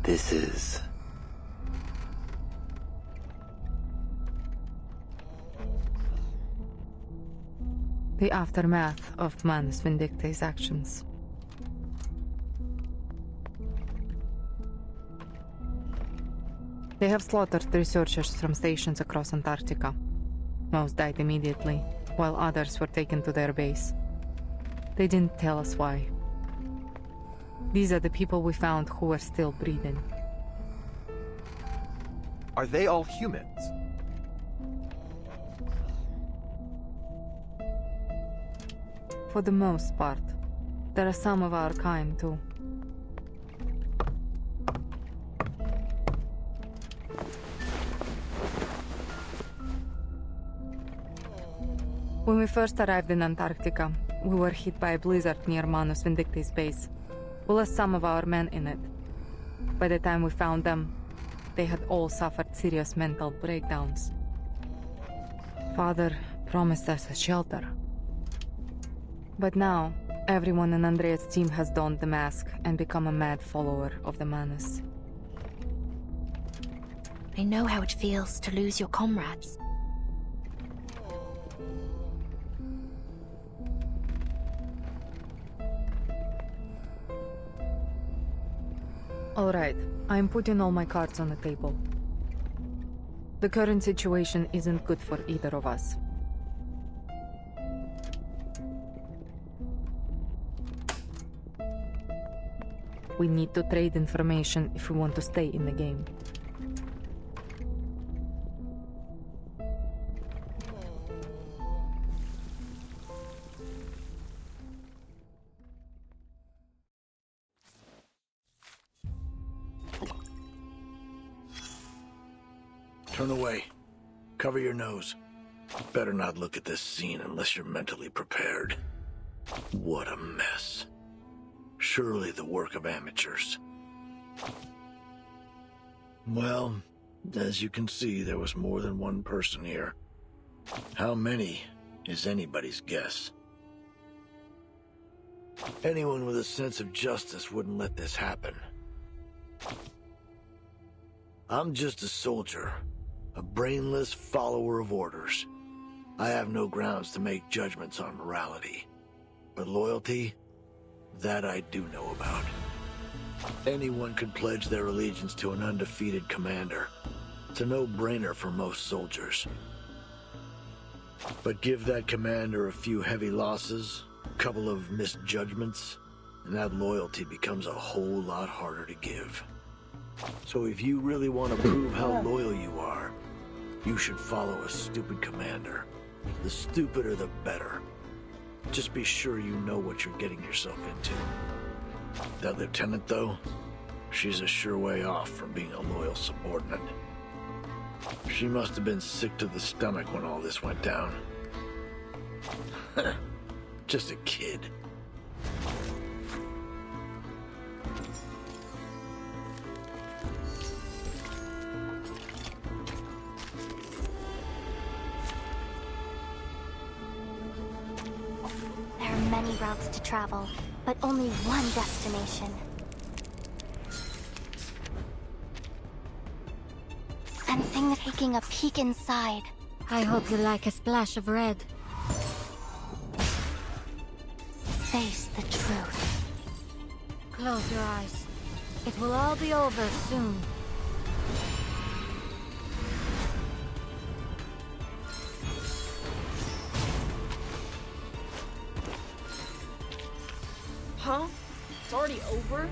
This is... the aftermath of Manus Vindicte's actions. They have slaughtered researchers from stations across Antarctica. Most died immediately, while others were taken to their base. They didn't tell us why. These are the people we found who were still breathing. Are they all humans? For the most part. There are some of our kind, too. When we first arrived in Antarctica, we were hit by a blizzard near Manus Vindicti's base. We lost some of our men in it. By the time we found them, they had all suffered serious mental breakdowns. Father promised us a shelter. But now, everyone in Andrea's team has donned the mask and become a mad follower of the Manus. I know how it feels to lose your comrades. All right, I'm putting all my cards on the table. The current situation isn't good for either of us. We need to trade information if we want to stay in the game. Turn away. Cover your nose. Better not look at this scene unless you're mentally prepared. What a mess. Surely the work of amateurs. Well, as you can see, there was more than one person here. How many is anybody's guess. Anyone with a sense of justice wouldn't let this happen. I'm just a soldier, a brainless follower of orders. I have no grounds to make judgments on morality. But loyalty, that I do know about. Anyone could pledge their allegiance to an undefeated commander. It's a no-brainer for most soldiers. But give that commander a few heavy losses, a couple of misjudgments, and that loyalty becomes a whole lot harder to give. So if you really want to prove how loyal you are, you should follow a stupid commander. The stupider the better. Just be sure you know what you're getting yourself into. That lieutenant, though, she's a sure way off from being a loyal subordinate. She must have been sick to the stomach when all this went down. Just a kid. There are many routes to travel, but only one destination. Sensing taking a peek inside. I hope you like a splash of red. Face the truth. Close your eyes. It will all be over soon. Huh? It's already over?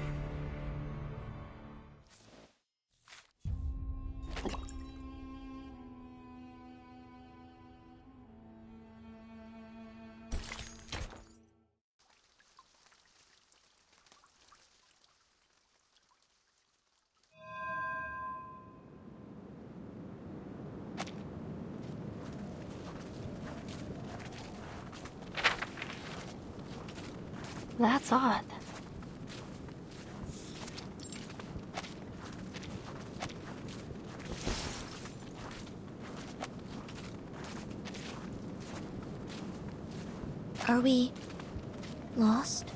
That's odd. Are we lost?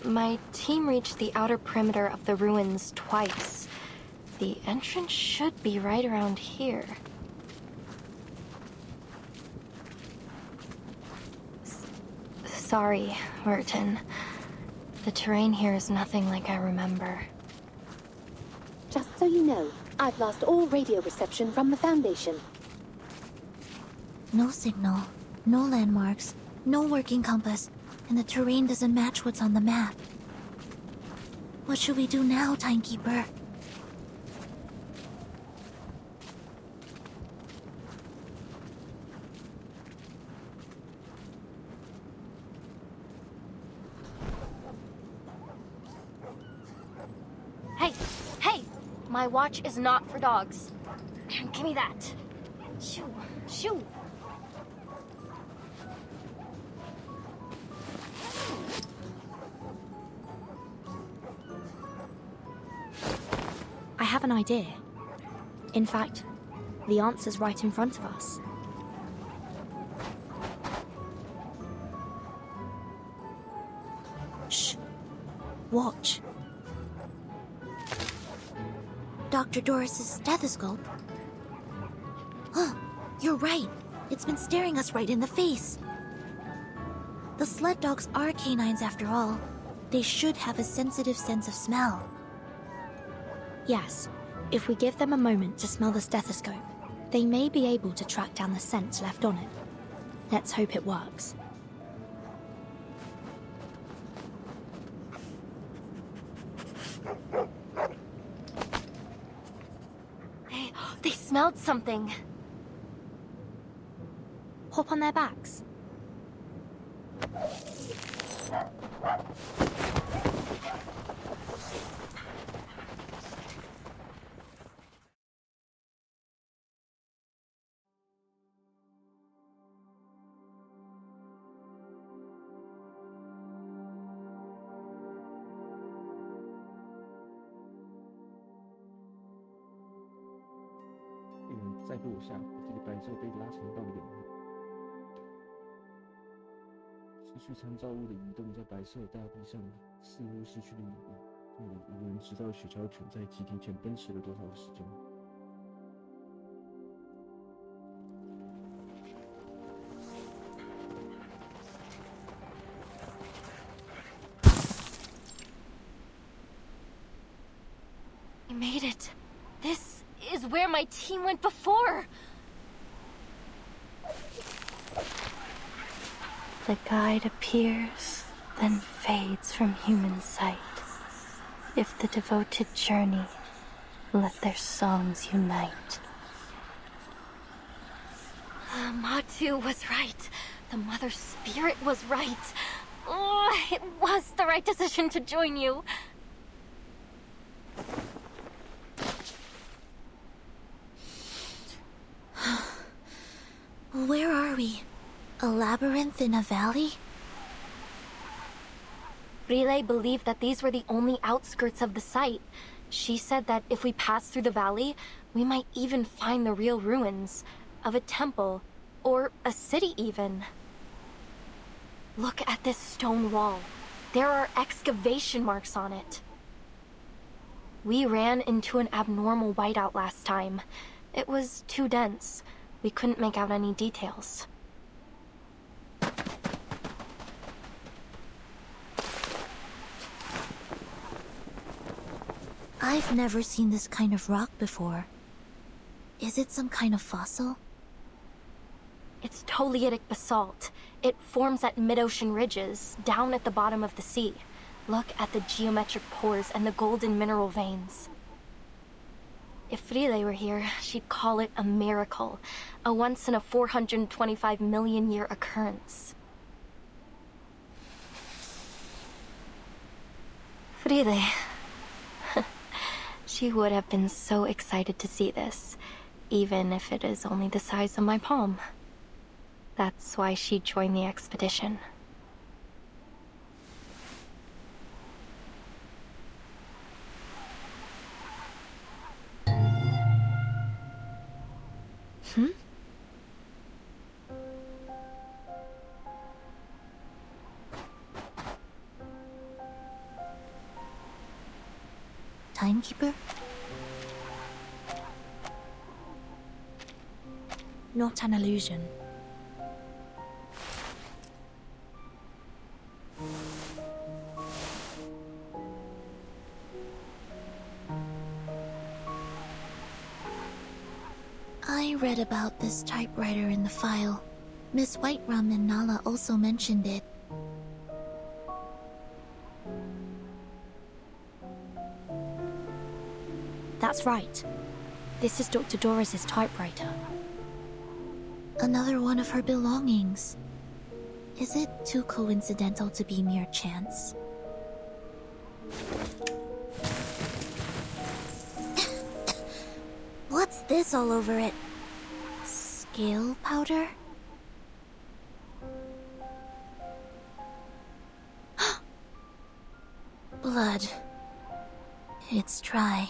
My team reached the outer perimeter of the ruins twice. The entrance should be right around here. Sorry, Merton. The terrain here is nothing like I remember. Just so you know, I've lost all radio reception from the Foundation. No signal, no landmarks, no working compass. and the terrain doesn't match what's on the map. What should we do now, Timekeeper? Hey! My watch is not for dogs. Give me that. Shoo! I have an idea. In fact, the answer's right in front of us. Shh. Watch. Dr. Doris's stethoscope? Huh, you're right. It's been staring us right in the face. The sled dogs are canines after all. They should have a sensitive sense of smell. Yes, if we give them a moment to smell the stethoscope, they may be able to track down the scent left on it. Let's hope it works. They smelled something. Hop on their backs.再落下，这个白昼被拉长到永远。失去参照物的移动在白色的大地上似乎失去了意义，因为无人知道雪橇犬在基地前奔驰了多少时间。We made it. This is where my team went before. The guide appears, then fades from human sight. If the devoted journey, let their songs unite. Matu was right. The Mother Spirit was right. Oh, it was the right decision to join you. Where are we? A labyrinth in a valley? Relay believed that these were the only outskirts of the site. She said that if we pass through the valley, we might even find the real ruins of a temple, or a city even. Look at this stone wall. There are excavation marks on it. We ran into an abnormal whiteout last time. It was too dense. We couldn't make out any details. I've never seen this kind of rock before. Is it some kind of fossil? It's Toliitic basalt. It forms at mid-ocean ridges, down at the bottom of the sea. Look at the geometric pores and the golden mineral veins. If Frile were here, she'd call it a miracle. A once-in-a-425 million year occurrence. Frile. She would have been so excited to see this, even if it is only the size of my palm. That's why she joined the expedition. Timekeeper? Not an illusion. I read about this typewriter in the file. Miss Whiterum and Nala also mentioned it. That's right. This is Dr. Doris's typewriter. Another one of her belongings. Is it too coincidental to be mere chance? What's this all over it? Scale powder? Blood. It's dry.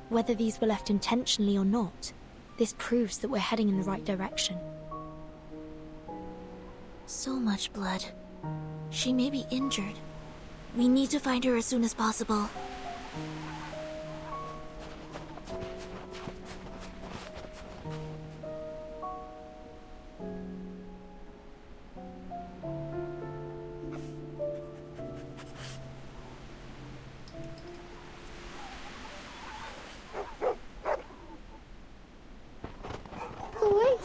Whether these were left intentionally or not, this proves that we're heading in the right direction. So much blood. She may be injured. We need to find her as soon as possible. Wait!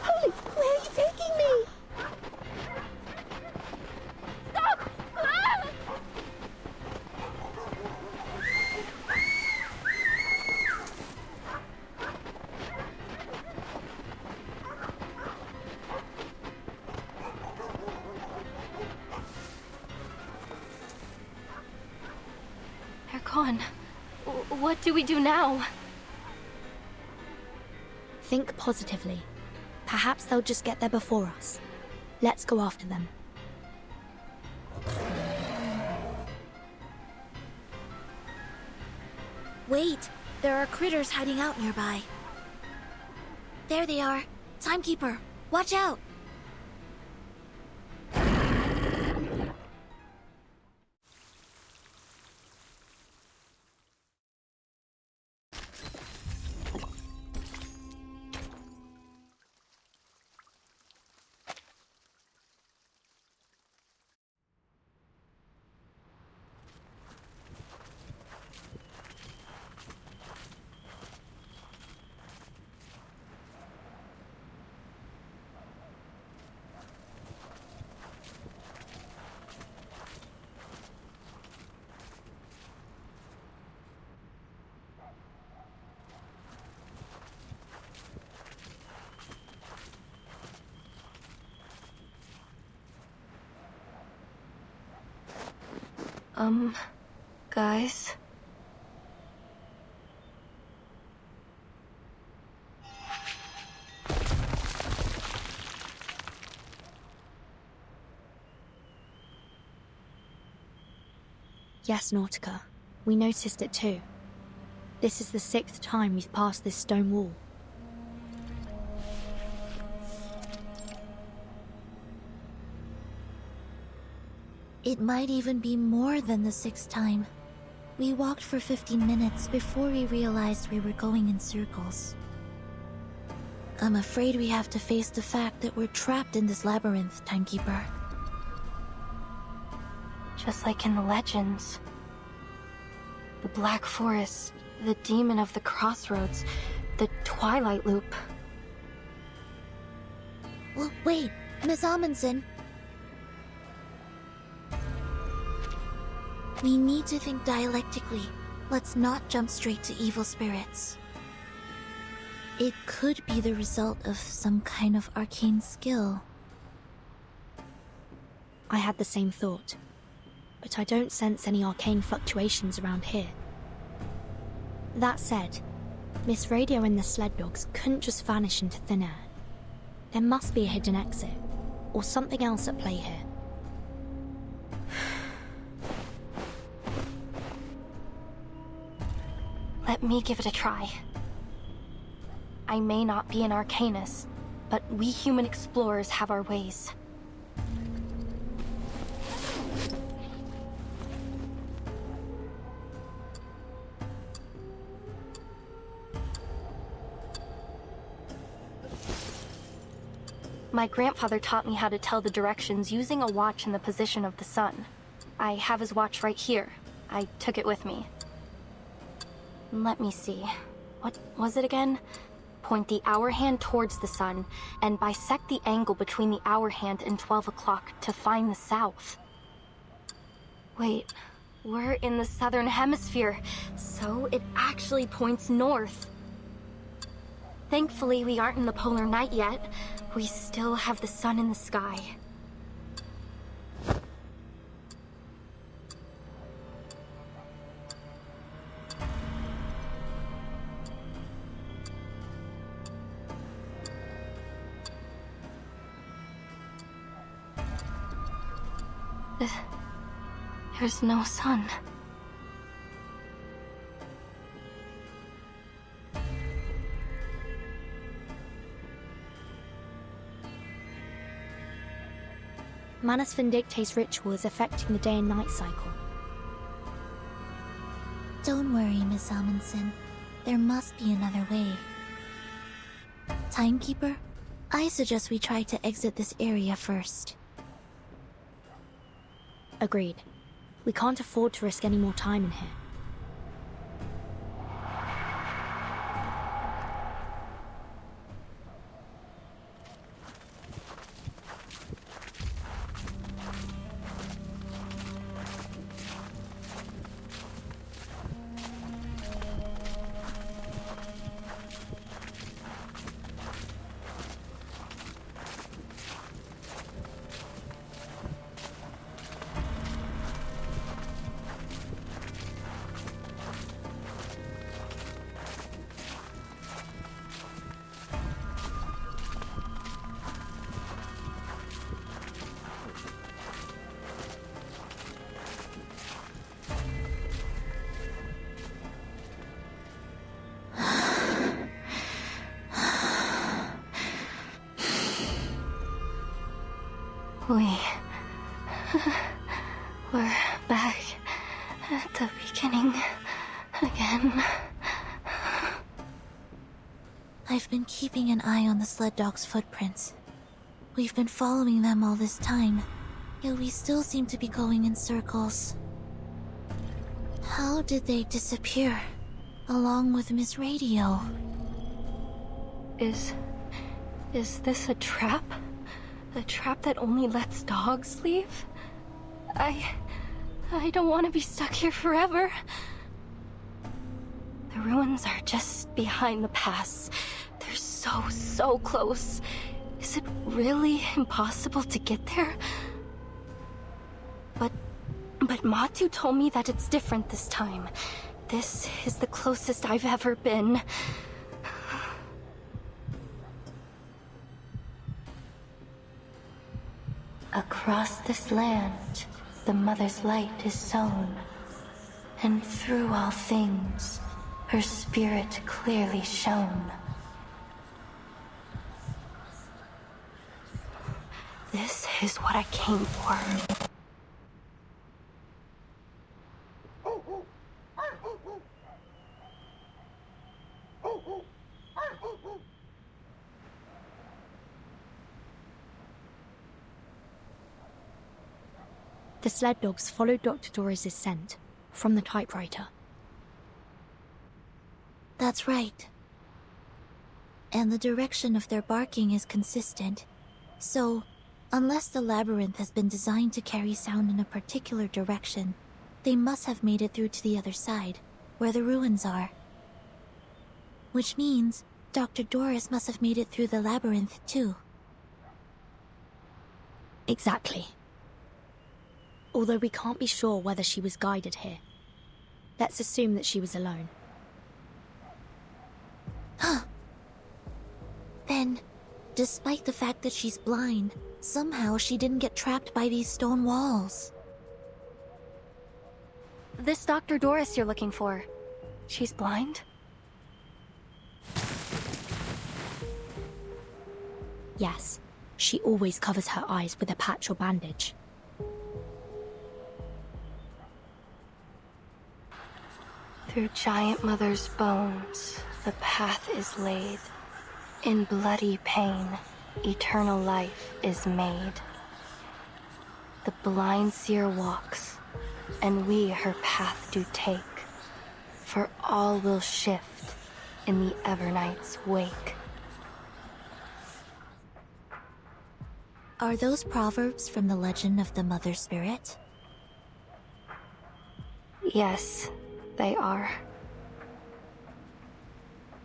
Holy, where are you taking me? Stop! Ah! They're gone. What do we do now? Think positively. Perhaps they'll just get there before us. Let's go after them. Wait! There are critters hiding out nearby. There they are. Timekeeper, watch out! Guys? Yes, Nautica. We noticed it too. This is the 6th time we've passed this stone wall. It might even be more than the 6th time. We walked for 15 minutes before we realized we were going in circles. I'm afraid we have to face the fact that we're trapped in this labyrinth, Timekeeper. Just like in the legends. The Black Forest, the Demon of the Crossroads, the Twilight Loop. Well, wait, Miss Amundsen. We need to think dialectically. Let's not jump straight to evil spirits. It could be the result of some kind of arcane skill. I had the same thought, but I don't sense any arcane fluctuations around here. That said, Miss Radio and the sled dogs couldn't just vanish into thin air. There must be a hidden exit, or something else at play here. Let me give it a try. I may not be an Arcanist, but we human explorers have our ways. My grandfather taught me how to tell the directions using a watch in the position of the sun. I have his watch right here. I took it with me. Let me see. What was it again? point the hour hand towards the sun and bisect the angle between the hour hand and 12 o'clock to find the south. Wait, we're in the southern hemisphere, so it actually points north. Thankfully, we aren't in the polar night yet. We still have the sun in the sky. There's no sun. Manus Vindictae's ritual is affecting the day and night cycle. Don't worry, Miss Amundsen. There must be another way. Timekeeper, I suggest we try to exit this area first. Agreed. We can't afford to risk any more time in here. We're back at the beginning again. I've been keeping an eye on the sled dog's footprints. We've been following them all this time, yet we still seem to be going in circles. How did they disappear, along with Miss Radio? Is this a trap? A trap that only lets dogs leave? I don't want to be stuck here forever. The ruins are just behind the pass. They're so close. Is it really impossible to get there? But Matu told me that it's different this time. This is the closest I've ever been. Across this land, the Mother's light is sown, and through all things, her spirit clearly shone. This is what I came for. The sled dogs followed Dr. Doris' scent from the typewriter. That's right. And the direction of their barking is consistent. So, unless the labyrinth has been designed to carry sound in a particular direction, they must have made it through to the other side, where the ruins are. Which means Dr. Doris must have made it through the labyrinth too. Exactly. Although we can't be sure whether she was guided here. Let's assume that she was alone. Then, despite the fact that she's blind, somehow she didn't get trapped by these stone walls. This Dr. Doris you're looking for, she's blind? Yes, she always covers her eyes with a patch or bandage. Through Giant Mother's bones, the path is laid. In bloody pain, eternal life is made. The blind seer walks, and we her path do take. For all will shift in the Evernight's wake. Are those proverbs from the legend of the Mother Spirit? Yes, they are.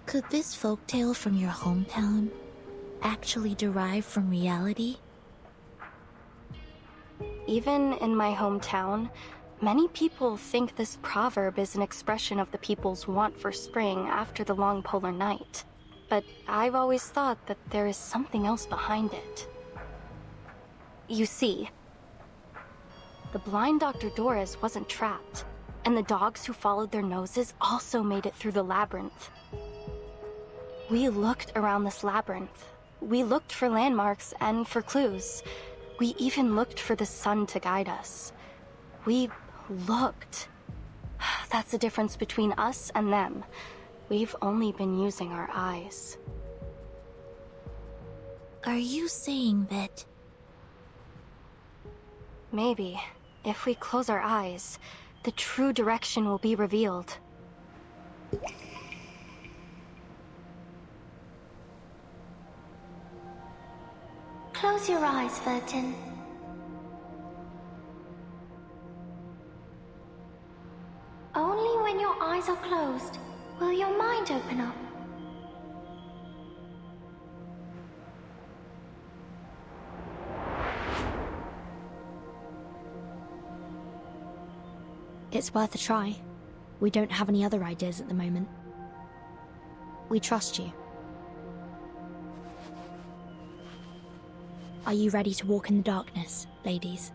Could this folktale from your hometown actually derive from reality? Even in my hometown, many people think this proverb is an expression of the people's want for spring after the long polar night. But I've always thought that there is something else behind it. You see, the blind Dr. Doris wasn't trapped, and the dogs who followed their noses also made it through the labyrinth. We looked around this labyrinth. We looked for landmarks and for clues. We even looked for the sun to guide us. We looked. That's the difference between us and them. We've only been using our eyes. Are you saying that... Maybe, if we close our eyes, the true direction will be revealed. Close your eyes, Vertin. Only when your eyes are closed will your mind open up. It's worth a try. We don't have any other ideas at the moment. We trust you. Are you ready to walk in the darkness, ladies?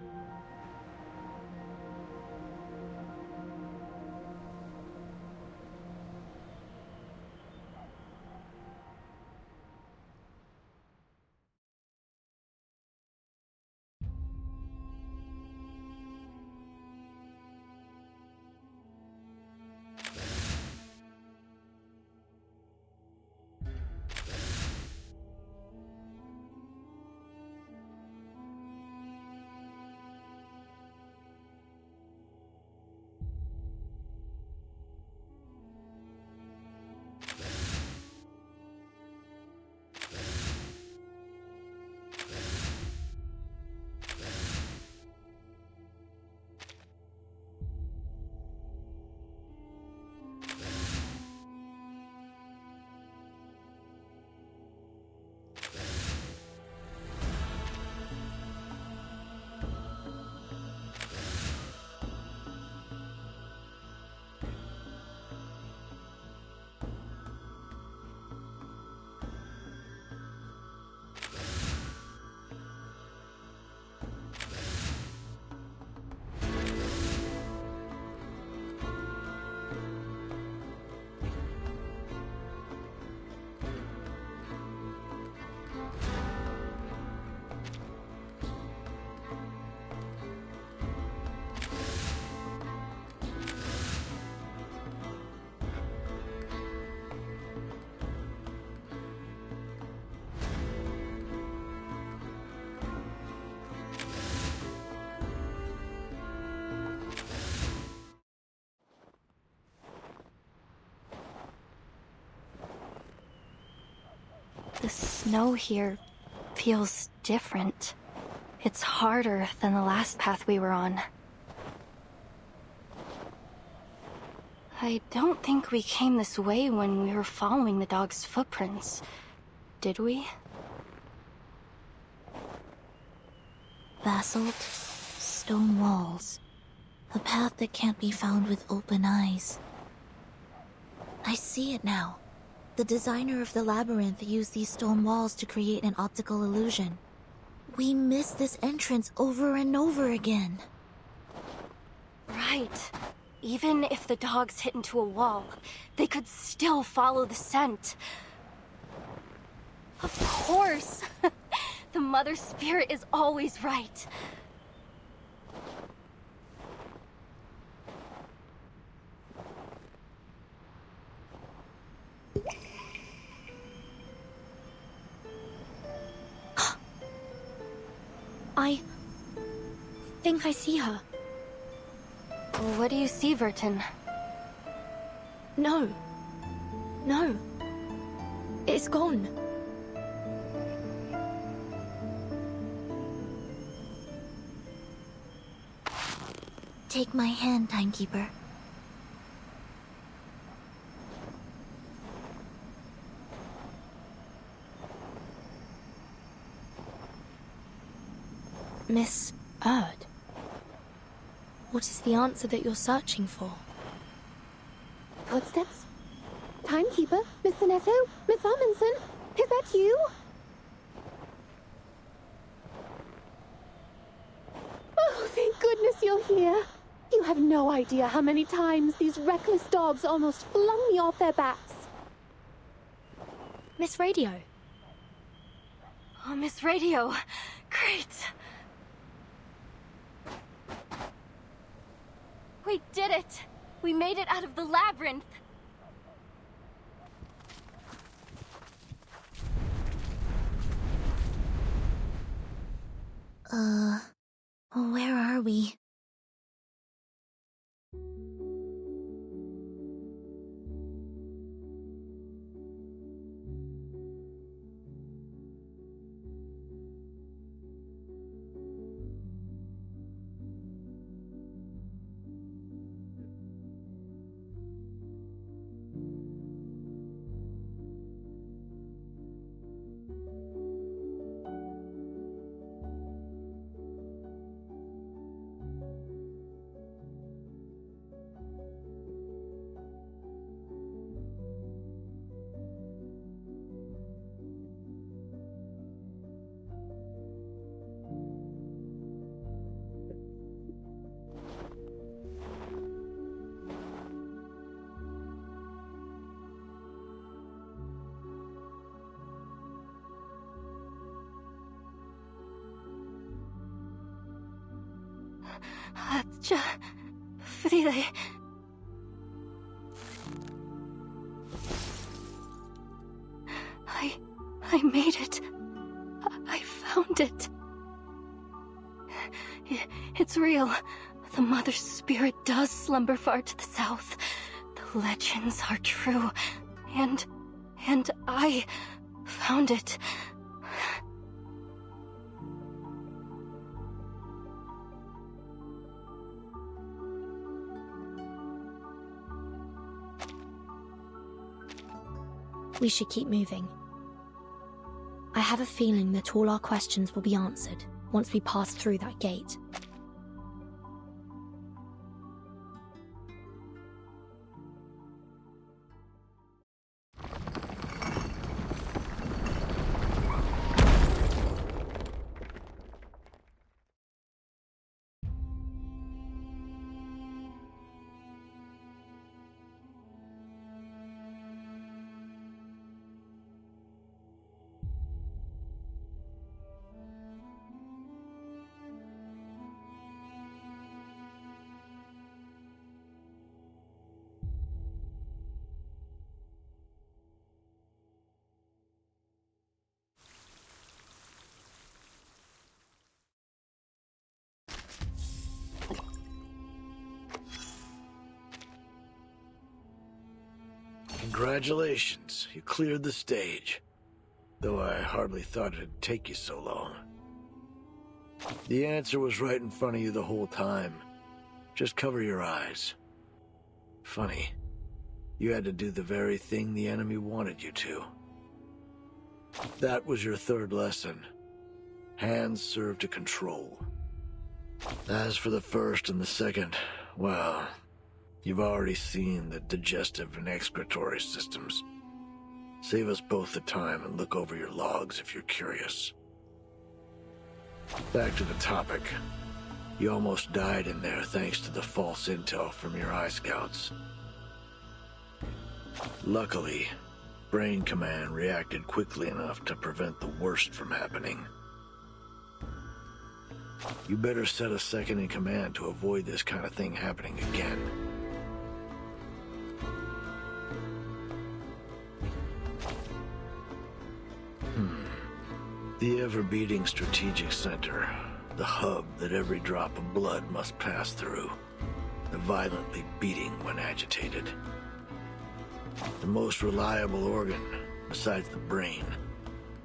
The snow here feels different. It's harder than the last path we were on. I don't think we came this way when we were following the dog's footprints, did we? Basalt, stone walls, a path that can't be found with open eyes. I see it now. The designer of the labyrinth used these stone walls to create an optical illusion. We missed this entrance over and over again. Right. Even if the dogs hit into a wall, they could still follow the scent. Of course! The Mother Spirit is always right. I think I see her. What do you see, Vertin? No. No. It's gone. Take my hand, Timekeeper. Miss Erd? What is the answer that you're searching for? Footsteps? Timekeeper? Miss Sinetto? Miss Amundsen? Is that you? Oh, thank goodness you're here. You have no idea how many times these reckless dogs almost flung me off their backs. Miss Radio. Oh, Miss Radio. Great. We did it! We made it out of the labyrinth! Where are we? Frile. I made it. I found it. It's real. The Mother's spirit does slumber far to the south. The legends are true. And I found it. We should keep moving. I have a feeling that all our questions will be answered once we pass through that gate. Congratulations, you cleared the stage. Though I hardly thought it'd take you so long. The answer was right in front of you the whole time. Just cover your eyes. Funny, you had to do the very thing the enemy wanted you to. That was your third lesson. Hands serve to control. As for the first and the second, well, you've already seen the digestive and excretory systems. Save us both the time and look over your logs if you're curious. Back to the topic. You almost died in there thanks to the false intel from your eye scouts. Luckily, Brain Command reacted quickly enough to prevent the worst from happening. You better set a second in command to avoid this kind of thing happening again. The ever-beating strategic center, the hub that every drop of blood must pass through, the violently beating when agitated. The most reliable organ, besides the brain,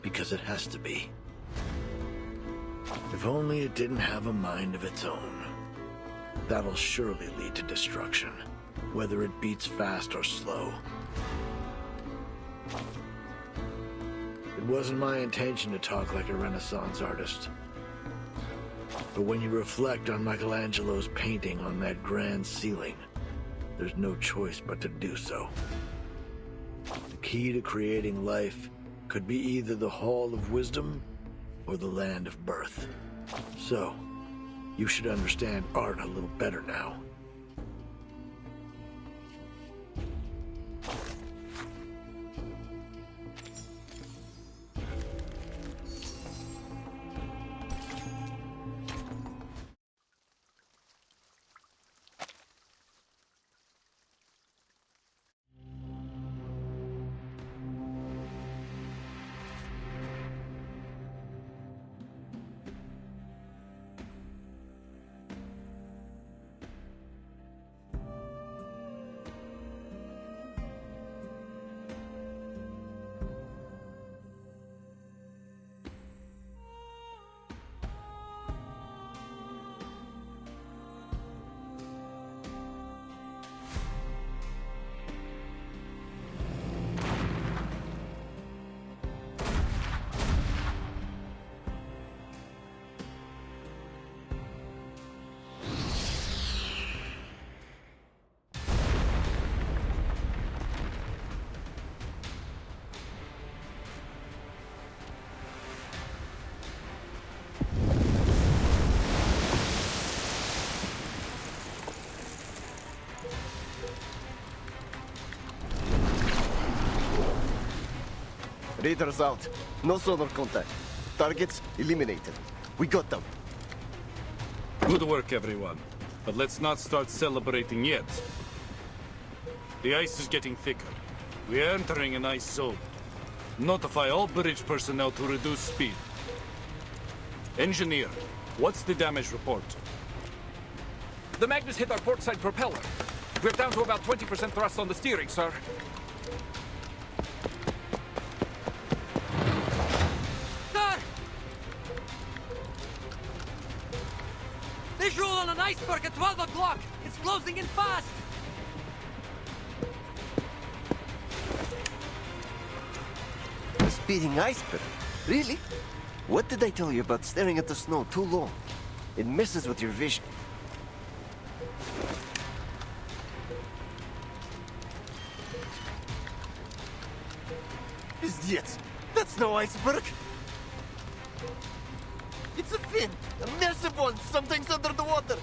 because it has to be. If only it didn't have a mind of its own. That'll surely lead to destruction, whether it beats fast or slow. It wasn't my intention to talk like a Renaissance artist. But when you reflect on Michelangelo's painting on that grand ceiling, there's no choice but to do so. The key to creating life could be either the Hall of Wisdom or the Land of Birth. So, you should understand art a little better now. Raiders out. No sonar contact. Targets eliminated. We got them. Good work, everyone. But let's not start celebrating yet. The ice is getting thicker. We are entering an ice zone. Notify all bridge personnel to reduce speed. Engineer, what's the damage report? The Magnus hit our portside propeller. We're down to about 20% thrust on the steering, sir. Visual on an iceberg at 12 o'clock! It's closing in fast! A speeding iceberg? Really? What did I tell you about staring at the snow too long? It messes with your vision. Idiots! That's no iceberg! It's a fin! A massive one! Something's under the water!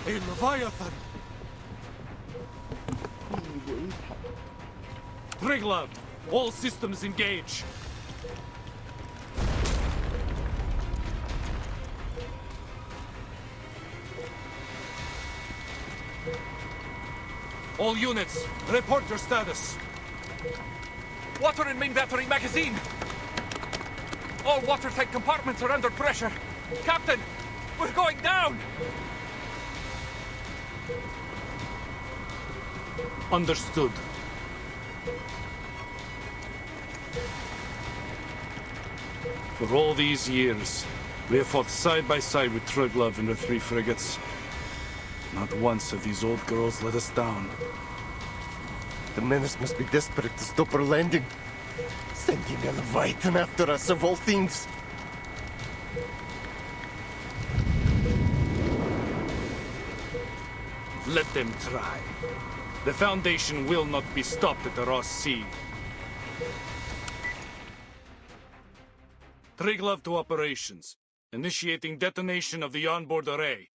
A Leviathan! Triglav, all systems engage. All units, report your status. Water in main battery magazine! All watertight compartments are under pressure. Captain, we're going down! Understood. For all these years, we have fought side by side with Triglav and the 3 frigates. Not once have these old girls let us down. The menace must be desperate to stop our landing. Sending a Leviathan after us, of all things. Let them try. The Foundation will not be stopped at the Ross Sea. Triglav to operations. Initiating detonation of the onboard array.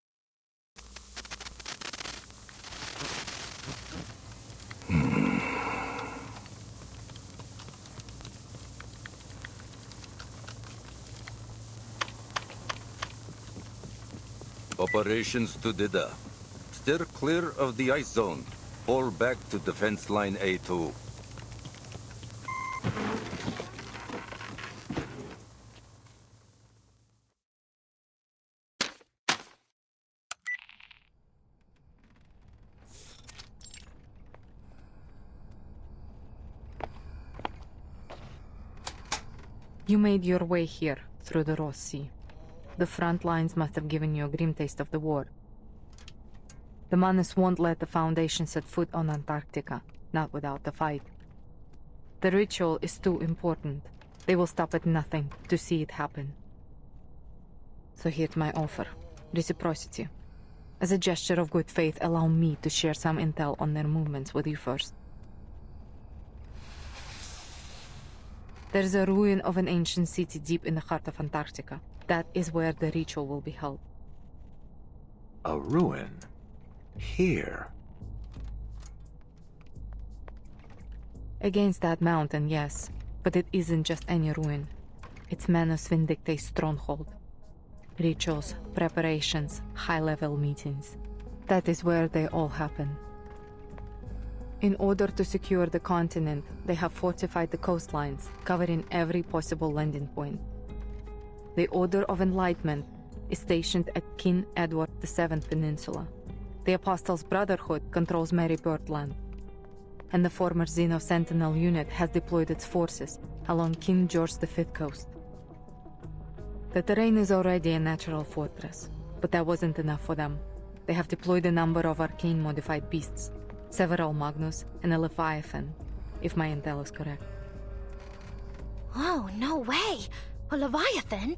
Operations to Dida. Steer clear of the ice zone. Fall back to defense line A2. You made your way here, through the Ross Sea. The front lines must have given you a grim taste of the war. The Manus won't let the Foundation set foot on Antarctica, not without the fight. The ritual is too important. They will stop at nothing to see it happen. So here's my offer. Reciprocity. As a gesture of good faith, allow me to share some intel on their movements with you first. There's a ruin of an ancient city deep in the heart of Antarctica. That is where the ritual will be held. A ruin? Here? Against that mountain, yes. But it isn't just any ruin. It's Manus Vindictae's stronghold. Rituals, preparations, high-level meetings. That is where they all happen. In order to secure the continent, they have fortified the coastlines, covering every possible landing point. The Order of Enlightenment is stationed at King Edward VII Peninsula. The Apostles' Brotherhood controls Mary Birdland, and the former Xeno Sentinel unit has deployed its forces along King George V coast. The terrain is already a natural fortress, but that wasn't enough for them. They have deployed a number of arcane-modified beasts, several Magnus and a Leviathan, if my intel is correct. Oh, no way! A Leviathan?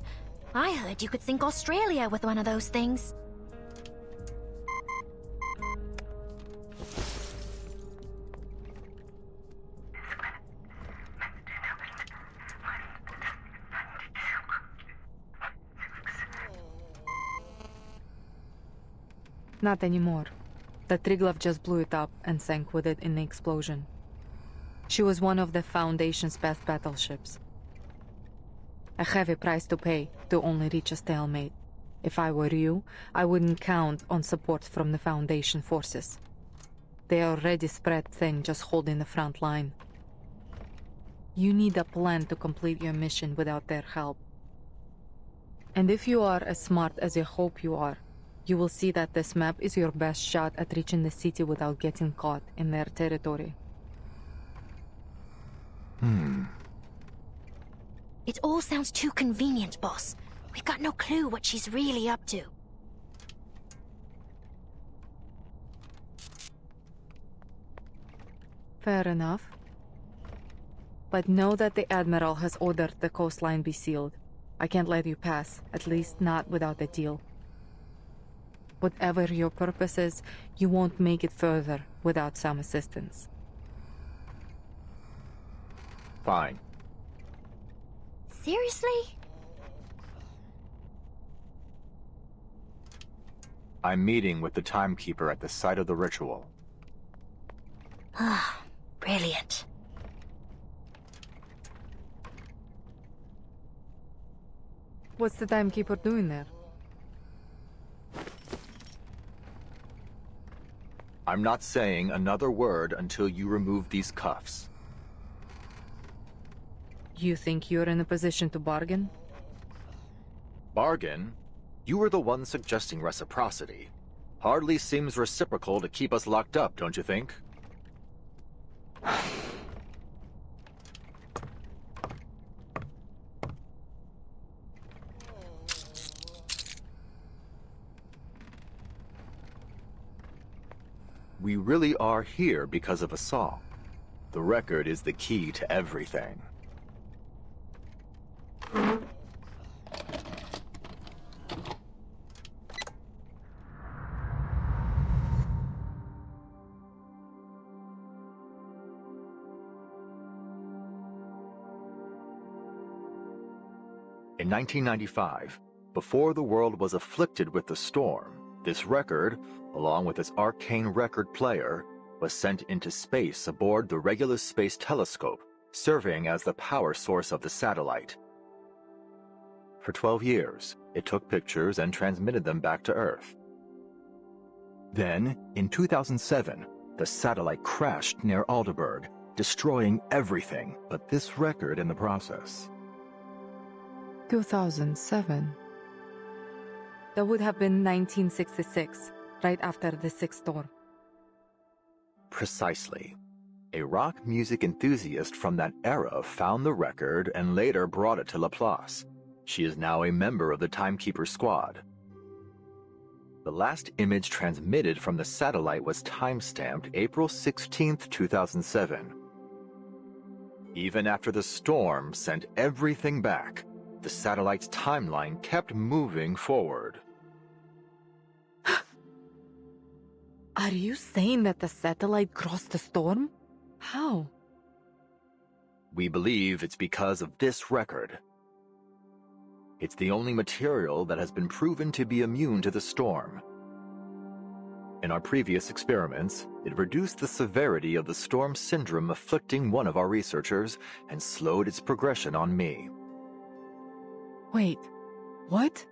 I heard you could sink Australia with one of those things. Not anymore. The Triglav just blew it up and sank with it in the explosion. She was one of the Foundation's best battleships. A heavy price to pay to only reach a stalemate. If I were you, I wouldn't count on support from the Foundation forces. They are already spread thin, just holding the front line. You need a plan to complete your mission without their help. And if you are as smart as you hope you are, you will see that this map is your best shot at reaching the city without getting caught in their territory. It all sounds too convenient, boss. We've got no clue what she's really up to. Fair enough. But know that the Admiral has ordered the coastline be sealed. I can't let you pass, at least not without a deal. Whatever your purpose is, you won't make it further without some assistance. Fine. Seriously? I'm meeting with the Timekeeper at the site of the ritual. Ah, brilliant. What's the Timekeeper doing there? I'm not saying another word until you remove these cuffs. You think you're in a position to bargain? Bargain? You were the one suggesting reciprocity. Hardly seems reciprocal to keep us locked up, don't you think? We really are here because of a song. The record is the key to everything. In 1995, before the world was afflicted with the storm, this record, along with its arcane record player, was sent into space aboard the Regulus Space Telescope, serving as the power source of the satellite. For 12 years, it took pictures and transmitted them back to Earth. Then, in 2007, the satellite crashed near Aldeburgh, destroying everything but this record in the process. 2007. That would have been 1966, right after the Sixth Storm. Precisely. A rock music enthusiast from that era found the record and later brought it to Laplace. She is now a member of the Timekeeper squad. The last image transmitted from the satellite was timestamped April 16th, 2007. Even after the storm sent everything back, the satellite's timeline kept moving forward. Are you saying that the satellite crossed the storm? How? We believe it's because of this record. It's the only material that has been proven to be immune to the storm. In our previous experiments, it reduced the severity of the storm syndrome afflicting one of our researchers and slowed its progression on me. Wait, what?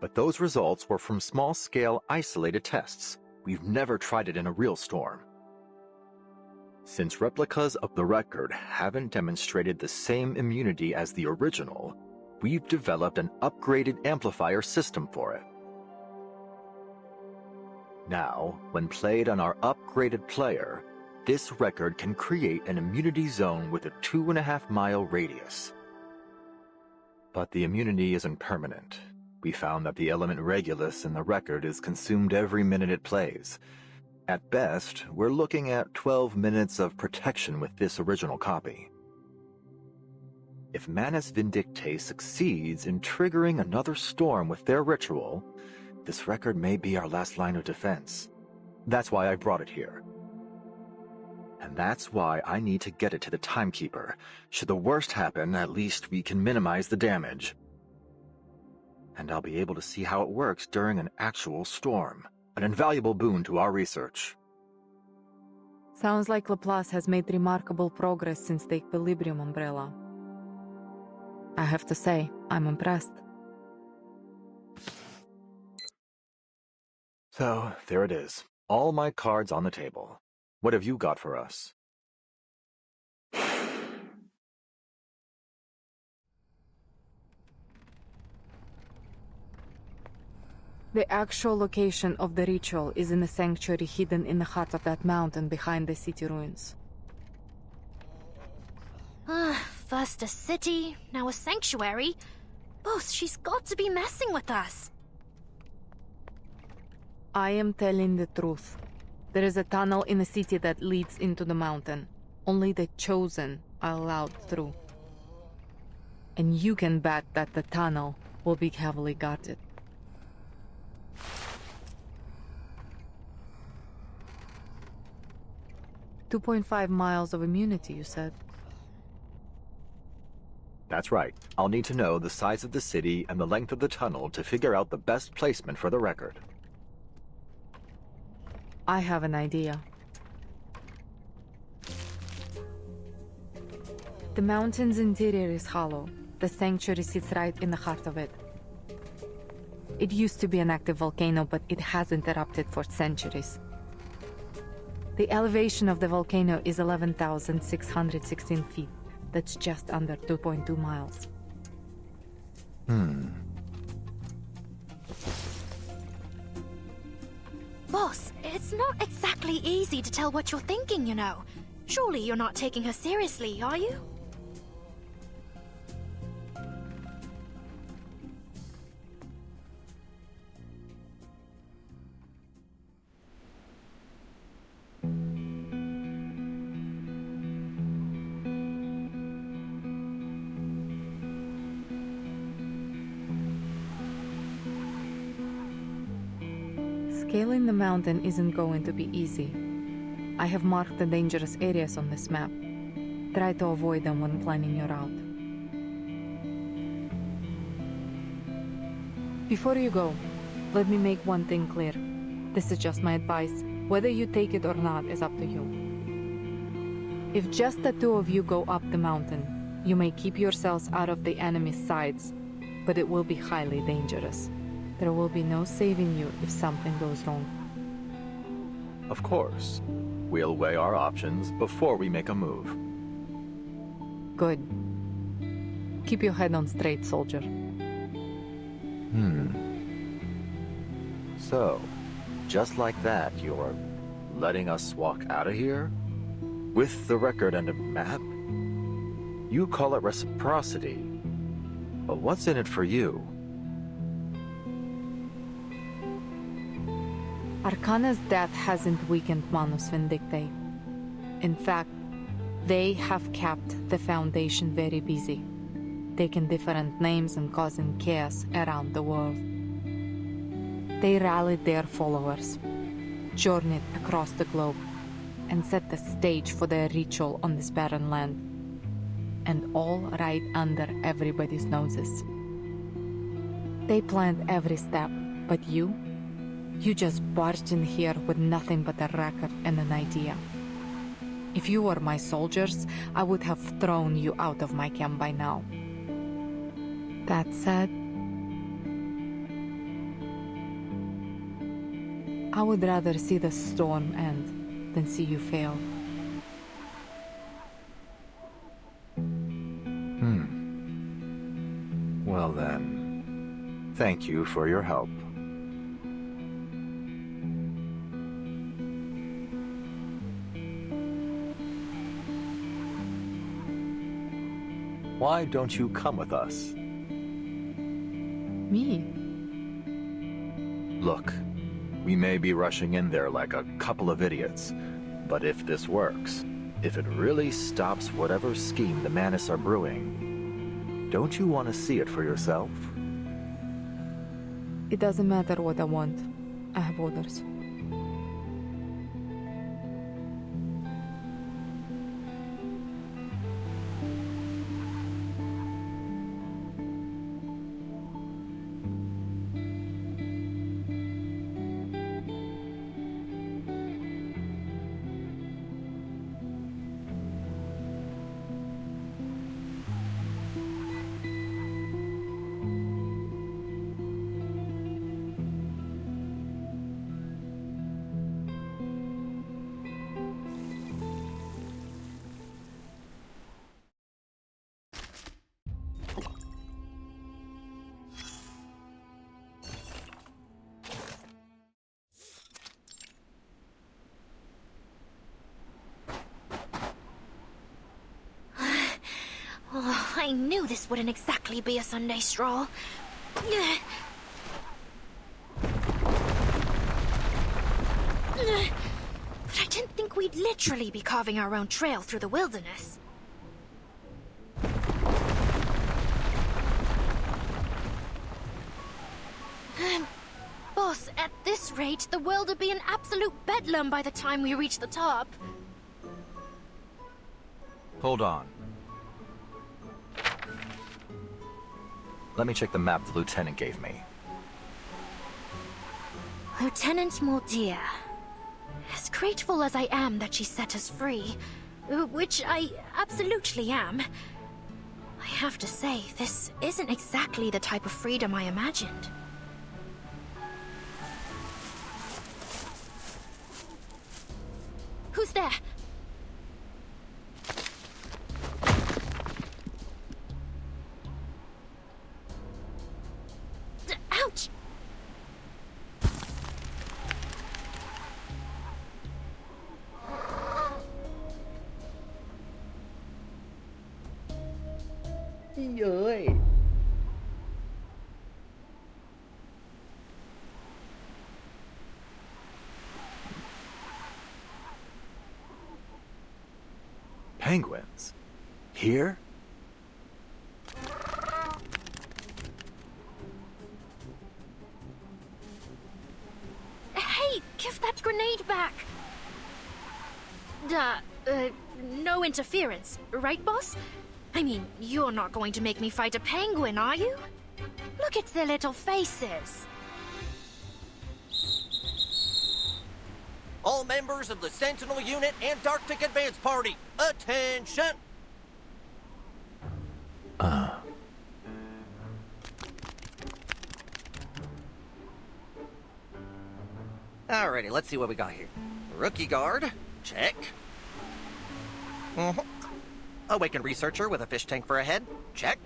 But those results were from small-scale isolated tests. We've never tried it in a real storm. Since replicas of the record haven't demonstrated the same immunity as the original, we've developed an upgraded amplifier system for it. Now, when played on our upgraded player, this record can create an immunity zone with a 2.5-mile radius. But the immunity isn't permanent. We found that the element Regulus in the record is consumed every minute it plays. At best, we're looking at 12 minutes of protection with this original copy. If Manus Vindictae succeeds in triggering another storm with their ritual, this record may be our last line of defense. That's why I brought it here. And that's why I need to get it to the Timekeeper. Should the worst happen, at least we can minimize the damage. And I'll be able to see how it works during an actual storm. An invaluable boon to our research. Sounds like Laplace has made remarkable progress since the Equilibrium umbrella. I have to say, I'm impressed. So, there it is. All my cards on the table. What have you got for us? The actual location of the ritual is in a sanctuary hidden in the heart of that mountain behind the city ruins. First a city, now a sanctuary. Boss, she's got to be messing with us. I am telling the truth. There is a tunnel in the city that leads into the mountain. Only the chosen are allowed through. And you can bet that the tunnel will be heavily guarded. "2.5 miles of immunity, you said? That's right. I'll need to know the size of the city and the length of the tunnel to figure out the best placement for the record. I have an idea. The mountain's interior is hollow. The sanctuary sits right in the heart of it. It used to be an active volcano, but it hasn't erupted for centuries. The elevation of the volcano is 11,616 feet. That's just under 2.2 miles. Boss, it's not exactly easy to tell what you're thinking, you know. Surely you're not taking her seriously, are you? Scaling the mountain isn't going to be easy. I have marked the dangerous areas on this map. Try to avoid them when planning your route. Before you go, let me make one thing clear. This is just my advice. Whether you take it or not is up to you. If just the two of you go up the mountain, you may keep yourselves out of the enemy's sides, but it will be highly dangerous. There will be no saving you if something goes wrong. Of course. We'll weigh our options before we make a move. Good. Keep your head on straight, soldier. So, just like that, you're letting us walk out of here? With the record and a map? You call it reciprocity. But what's in it for you? Arcana's death hasn't weakened Manus Vindictae. In fact, they have kept the Foundation very busy, taking different names and causing chaos around the world. They rallied their followers, journeyed across the globe, and set the stage for their ritual on this barren land. And all right under everybody's noses. They planned every step, but you just barged in here with nothing but a record and an idea. If you were my soldiers, I would have thrown you out of my camp by now. That said, I would rather see the storm end than see you fail. Well then, thank you for your help. Why don't you come with us? Me? Look, we may be rushing in there like a couple of idiots, but if this works, if it really stops whatever scheme the Manus are brewing, don't you want to see it for yourself? It doesn't matter what I want. I have orders. Oh, I knew this wouldn't exactly be a Sunday stroll. But I didn't think we'd literally be carving our own trail through the wilderness. Boss, at this rate, the world will be an absolute bedlam by the time we reach the top. Hold on. Let me check the map the lieutenant gave me. Lieutenant Mordier. As grateful as I am that she set us free, which I absolutely am, I have to say, this isn't exactly the type of freedom I imagined. Who's there? Ouch! Ơi. Penguins? Here? Hey, give that grenade back! No interference, right, boss? I mean, you're not going to make me fight a penguin, are you? Look at their little faces. All members of the Sentinel Unit Antarctic Advance Party, attention! Alrighty, let's see what we got here. Rookie guard, check. Awakened researcher with a fish tank for a head, check.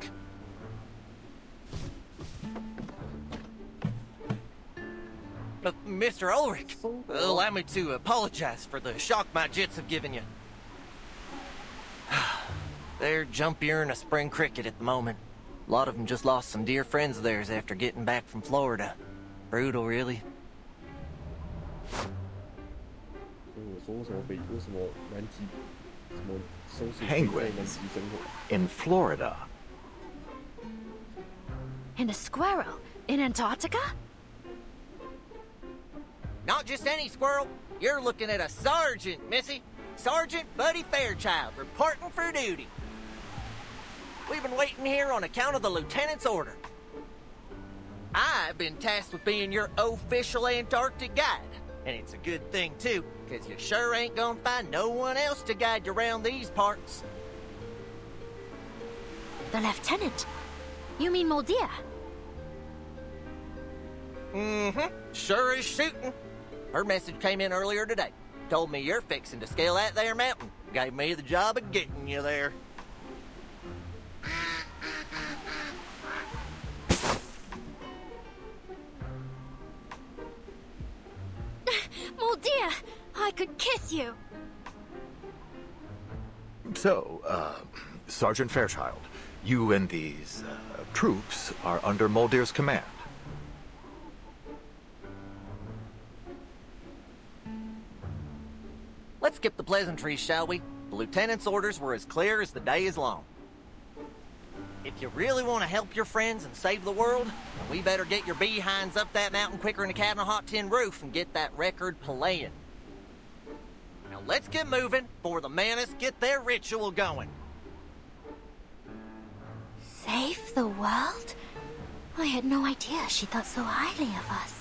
Mr. Ulrich, allow me to apologize for the shock my jits have given you. They're jumpier than a spring cricket at the moment. A lot of them just lost some dear friends of theirs after getting back from Florida. Brutal, really. 所以我说为什么南极什么松鼠在南极生活 in Florida. And a squirrel in Antarctica? Not just any squirrel. You're looking at a sergeant, Missy. Sergeant Buddy Fairchild, reporting for duty. We've been waiting here on account of the lieutenant's order. I've been tasked with being your official Antarctic guide. And it's a good thing, too, because you sure ain't gonna find no one else to guide you around these parts. The lieutenant? You mean Moldia? Mm-hmm. Sure is shooting. Her message came in earlier today. Told me you're fixing to scale that there mountain. Gave me the job of getting you there. Moldia! I could kiss you! So, Sergeant Fairchild, you and these troops are under Moldir's command. Let's skip the pleasantries, shall we? The lieutenant's orders were as clear as the day is long. If you really want to help your friends and save the world, then we better get your behinds up that mountain quicker than a cat on a hot tin roof and get that record playing. Now let's get moving before the Manus get their ritual going. Save the world? I had no idea she thought so highly of us.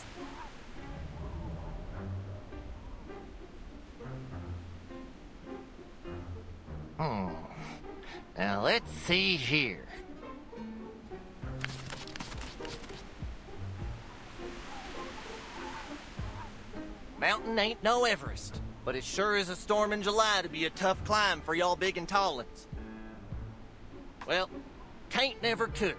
Now let's see here. Mountain ain't no Everest, but it sure is a storm in July to be a tough climb for y'all big and tall uns. Well, can't never could.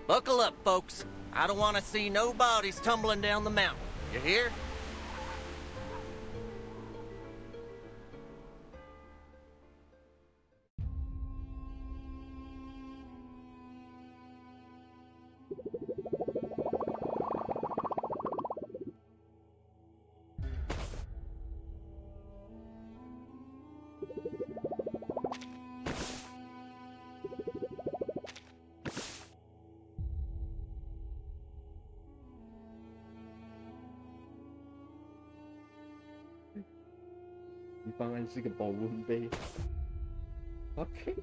Buckle up, folks. I don't want to see no bodies tumbling down the mountain. You hear?方案是个保温杯。OK。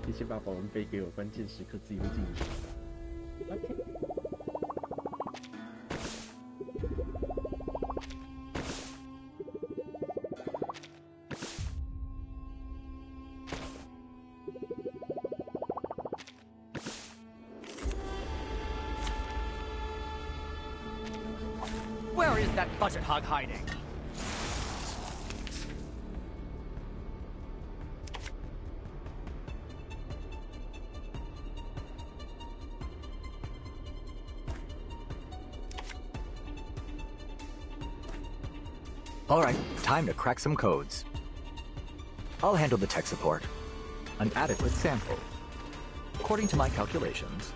你先把保温杯给我，关键时刻自己会进去。Okay. Where is that budget hog hiding? Alright, time to crack some codes. I'll handle the tech support. An adequate sample. According to my calculations,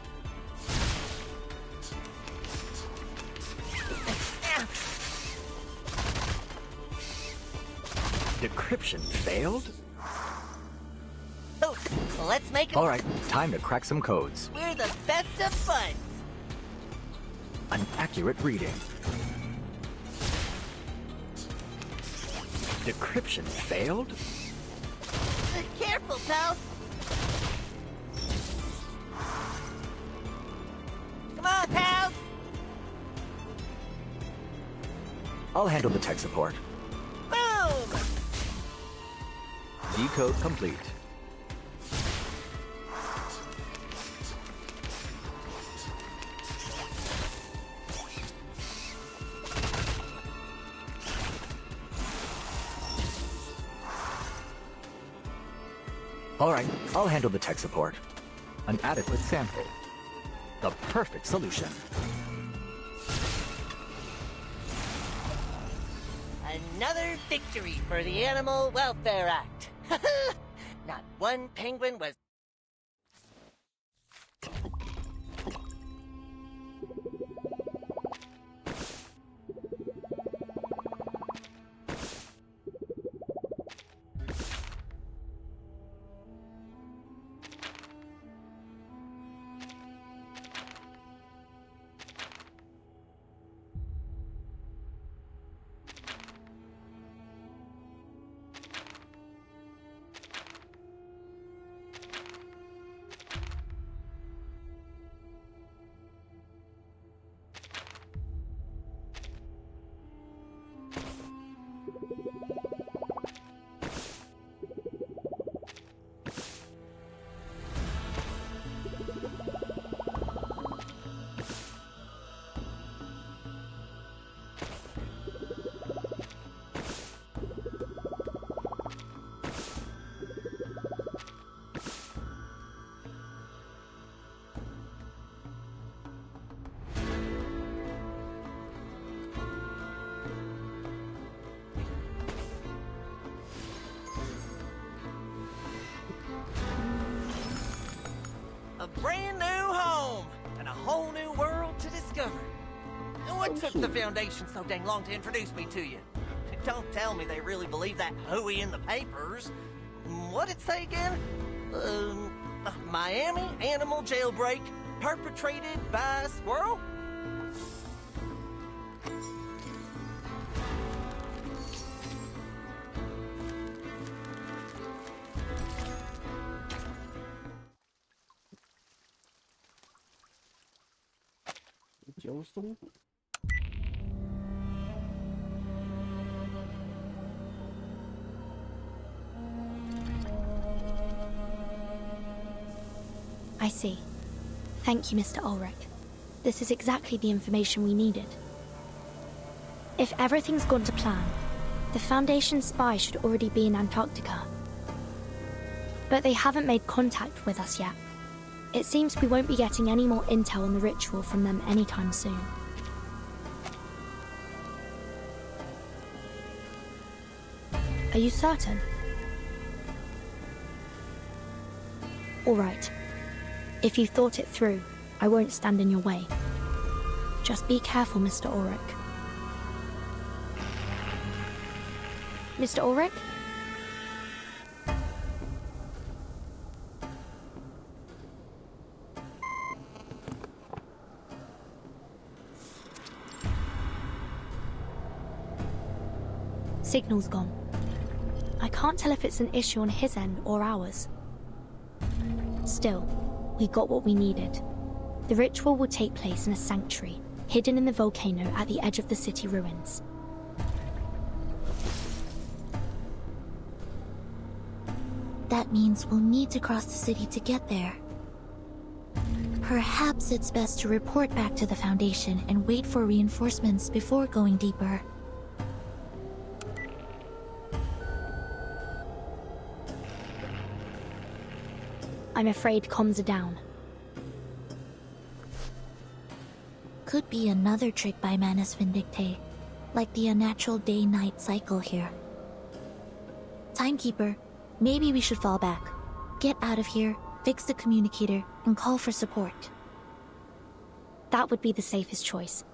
decryption failed? Oh, let's make it. Alright, time to crack some codes. We're the best of buds. An accurate reading. Decryption failed? Careful, pal. Come on, pal. I'll handle the tech support. Boom! Decode complete. Alright, I'll handle the tech support. An adequate sample. The perfect solution. Another victory for the Animal Welfare Act. Not one penguin was... A brand new home and a whole new world to discover. And what took the Foundation so dang long to introduce me to you? Don't tell me they really believe that hooey in the papers. What'd it say again? Miami animal jailbreak perpetrated by a squirrel? I see. Thank you, Mr. Ulrich. This is exactly the information we needed. If everything's gone to plan, the Foundation spy should already be in Antarctica. But they haven't made contact with us yet. It seems we won't be getting any more intel on the ritual from them anytime soon. Are you certain? All right. If you thought it through, I won't stand in your way. Just be careful, Mr. Ulrich. Mr. Ulrich? Signal's gone. I can't tell if it's an issue on his end or ours. Still, we got what we needed. The ritual will take place in a sanctuary, hidden in the volcano at the edge of the city ruins. That means we'll need to cross the city to get there. Perhaps it's best to report back to the Foundation and wait for reinforcements before going deeper. I'm afraid comms are down. Could be another trick by Manus Vindicte, like the unnatural day-night cycle here. Timekeeper, maybe we should fall back. Get out of here, fix the communicator, and call for support. That would be the safest choice.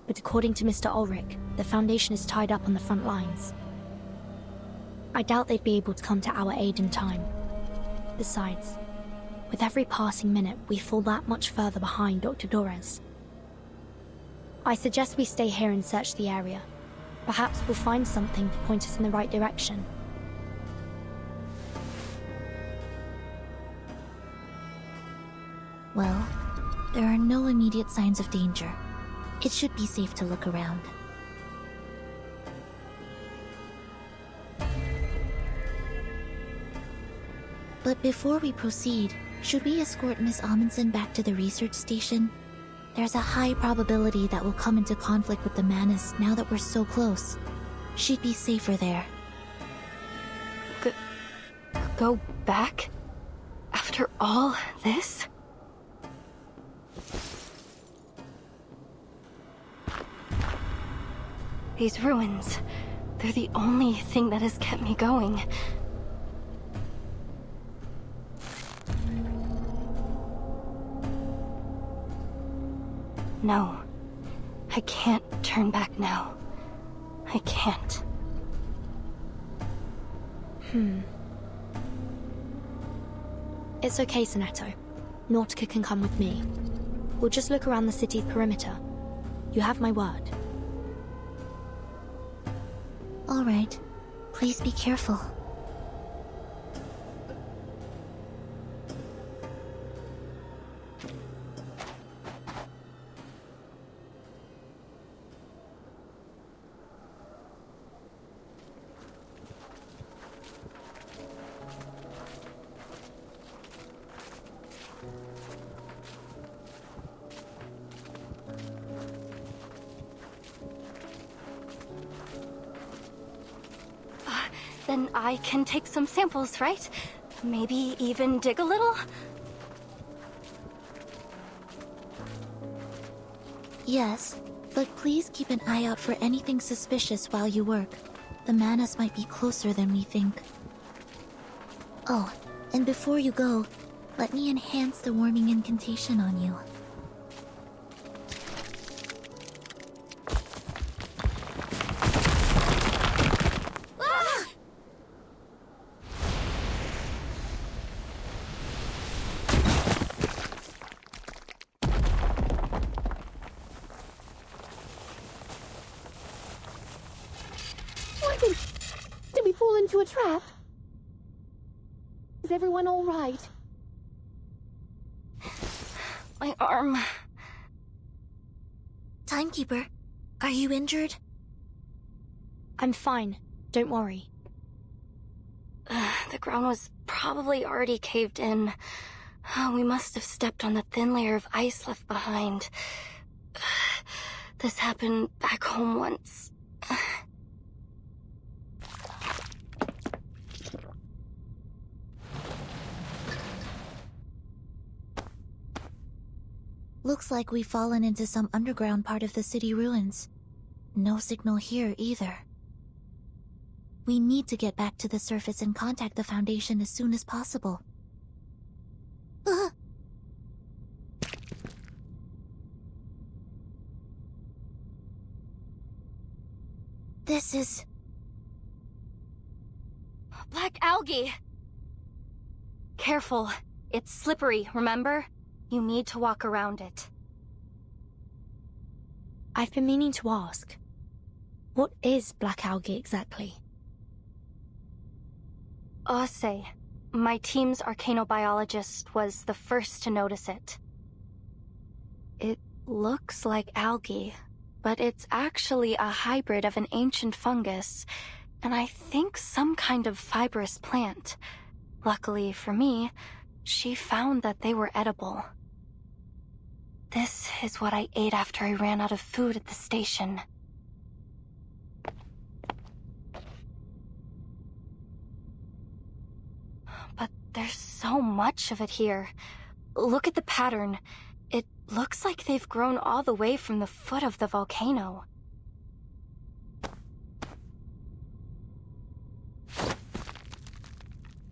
But according to Mr. Ulrich, the Foundation is tied up on the front lines. I doubt they'd be able to come to our aid in time. Besides, with every passing minute, we fall that much further behind Dr. Dorez. I suggest we stay here and search the area. Perhaps we'll find something to point us in the right direction. Well, there are no immediate signs of danger. It should be safe to look around. But before we proceed, should we escort Miss Amundsen back to the research station? There's a high probability that we'll come into conflict with the Manus now that we're so close. She'd be safer there. Go back? After all this? These ruins, they're the only thing that has kept me going. No, I can't turn back now. I can't. It's okay, Sonetto. Nautica can come with me. We'll just look around the city's perimeter. You have my word. All right. Please be careful. Then I can take some samples, right? Maybe even dig a little? Yes, but please keep an eye out for anything suspicious while you work. The Manus might be closer than we think. Oh, and before you go, let me enhance the warming incantation on you. Did we fall into a trap? Is everyone all right? My arm. Timekeeper, are you injured? I'm fine. Don't worry. The ground was probably already caved in. We must have stepped on the thin layer of ice left behind. This happened back home once. Looks like we've fallen into some underground part of the city ruins. No signal here either. We need to get back to the surface and contact the Foundation as soon as possible. This is... Black algae! Careful. It's slippery, remember? You need to walk around it. I've been meaning to ask. What is black algae exactly? Ose, my team's arcanobiologist, was the first to notice it. It looks like algae, but it's actually a hybrid of an ancient fungus, and I think some kind of fibrous plant. Luckily for me, she found that they were edible. This is what I ate after I ran out of food at the station. But there's so much of it here. Look at the pattern. It looks like they've grown all the way from the foot of the volcano.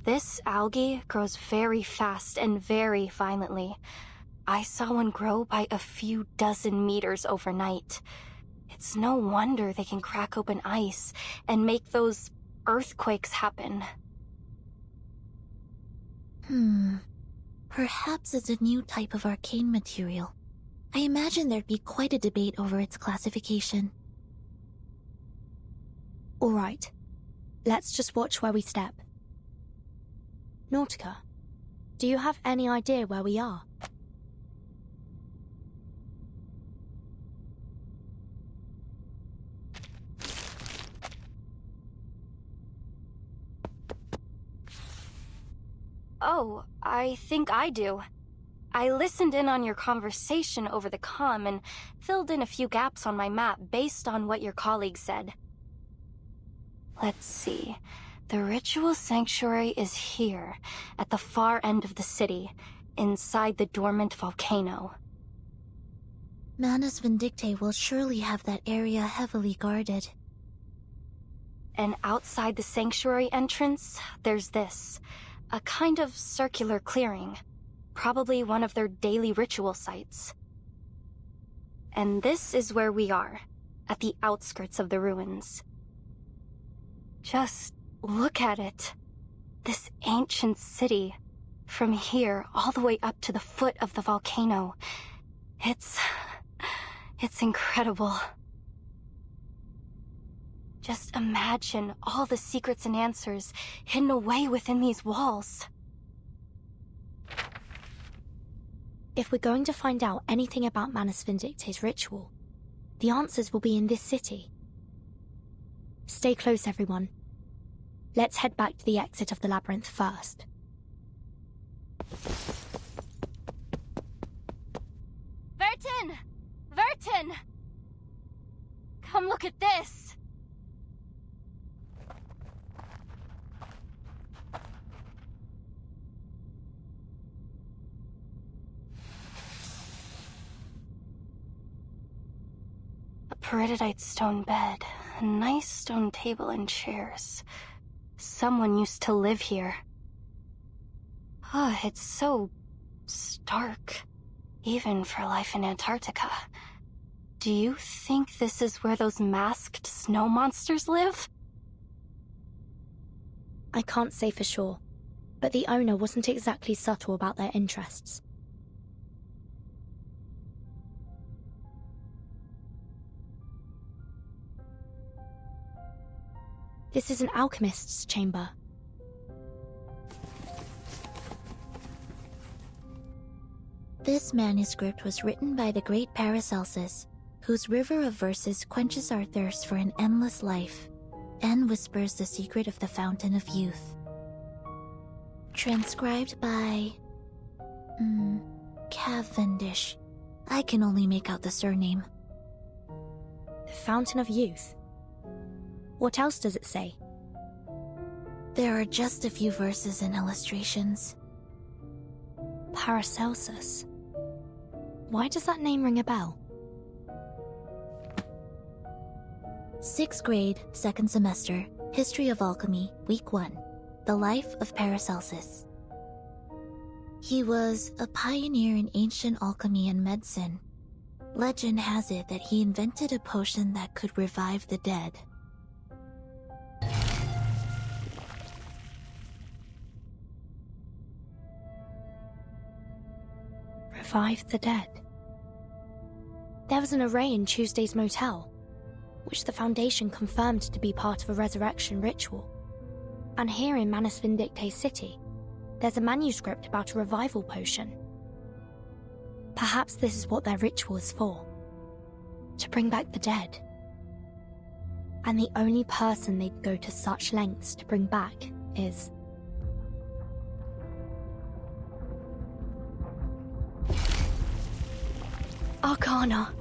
This algae grows very fast and very violently. I saw one grow by a few dozen meters overnight. It's no wonder they can crack open ice and make those earthquakes happen. Perhaps it's a new type of arcane material. I imagine there'd be quite a debate over its classification. Alright, let's just watch where we step. Nautica, do you have any idea where we are? Oh, I think I do. I listened in on your conversation over the comm and filled in a few gaps on my map based on what your colleague said. Let's see. The ritual sanctuary is here, at the far end of the city, inside the dormant volcano. Manus Vindictae will surely have that area heavily guarded. And outside the sanctuary entrance, there's this. A kind of circular clearing. Probably one of their daily ritual sites. And this is where we are, at the outskirts of the ruins. Just look at it. This ancient city. From here all the way up to the foot of the volcano. It's incredible. Just imagine all the secrets and answers hidden away within these walls. If we're going to find out anything about Manus Vindictae's ritual, the answers will be in this city. Stay close, everyone. Let's head back to the exit of the labyrinth first. Vertin! Vertin! Come look at this! Peridotite stone bed, a nice stone table and chairs. Someone used to live here. It's so stark, even for life in Antarctica. Do you think this is where those masked snow monsters live? I can't say for sure, but the owner wasn't exactly subtle about their interests. This is an alchemist's chamber. This manuscript was written by the great Paracelsus, whose river of verses quenches our thirst for an endless life, and whispers the secret of the fountain of youth. Transcribed by... Cavendish. I can only make out the surname. The Fountain of Youth? What else does it say? There are just a few verses and illustrations. Paracelsus. Why does that name ring a bell? 6th grade, 2nd semester, History of Alchemy, Week 1. The Life of Paracelsus. He was a pioneer in ancient alchemy and medicine. Legend has it that he invented a potion that could revive the dead. Revive the dead. There was an array in Tuesday's motel, which the Foundation confirmed to be part of a resurrection ritual. And here in Manus Vindictae City, there's a manuscript about a revival potion. Perhaps this is what their ritual is for. To bring back the dead. And the only person they'd go to such lengths to bring back is... Arcana.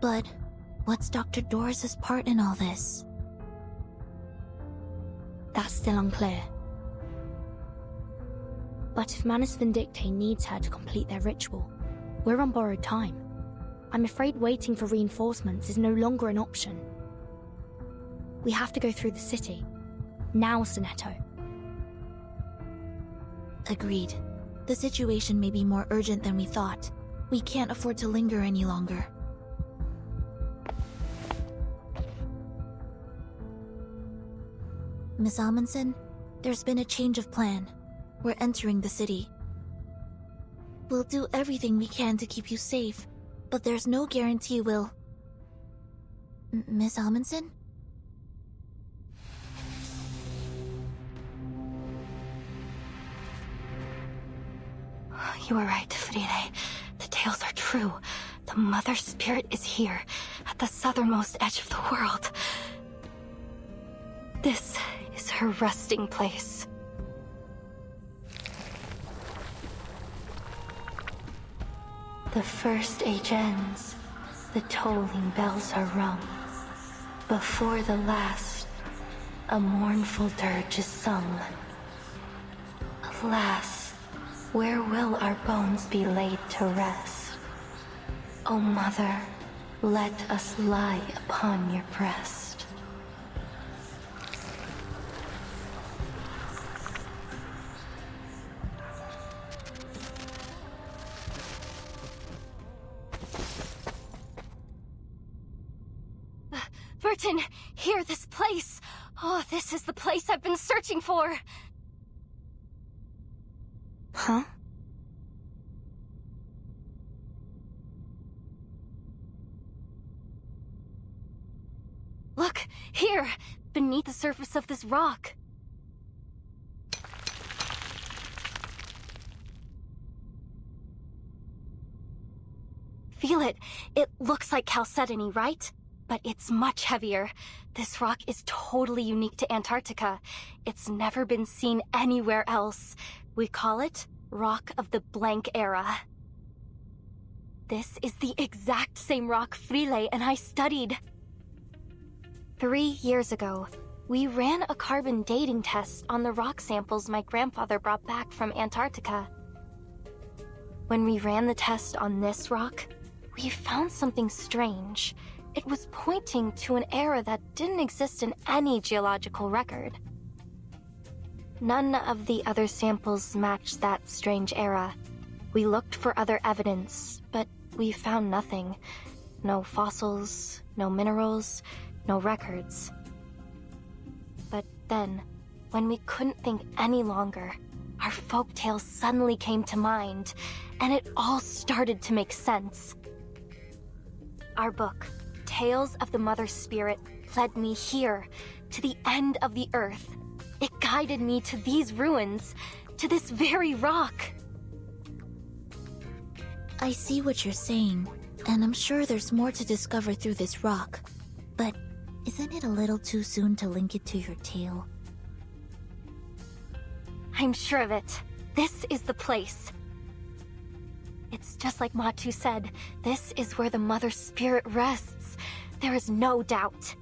But what's Dr. Doris's part in all this? That's still unclear. But if Manus Vindictae needs her to complete their ritual, we're on borrowed time. I'm afraid waiting for reinforcements is no longer an option. We have to go through the city. Now, Sonetto. Agreed. The situation may be more urgent than we thought. We can't afford to linger any longer. Miss Amundsen, there's been a change of plan. We're entering the city. We'll do everything we can to keep you safe, but there's no guarantee we'll... Miss Amundsen? You are right, Frile. The tales are true. The Mother Spirit is here, at the southernmost edge of the world. This is her resting place. The first age ends, the tolling bells are rung. Before the last, a mournful dirge is sung. Alas, where will our bones be laid to rest? O Mother, let us lie upon your breast. Burton, here, this place! Oh, this is the place I've been searching for! Huh? Look, here, beneath the surface of this rock. Feel it. It looks like chalcedony, right? But it's much heavier. This rock is totally unique to Antarctica. It's never been seen anywhere else. We call it Rock of the Blank Era. This is the exact same rock Frile and I studied. 3 years ago, we ran a carbon dating test on the rock samples my grandfather brought back from Antarctica. When we ran the test on this rock, we found something strange. It was pointing to an era that didn't exist in any geological record. None of the other samples matched that strange era. We looked for other evidence, but we found nothing. No fossils, no minerals, no records. But then, when we couldn't think any longer, our folktales suddenly came to mind, and it all started to make sense. Our book, Tales of the Mother Spirit, led me here, to the end of the earth. It guided me to these ruins, to this very rock. I see what you're saying, and I'm sure there's more to discover through this rock. But isn't it a little too soon to link it to your tale? I'm sure of it. This is the place. It's just like Matu said. This is where the Mother Spirit rests. There is no doubt.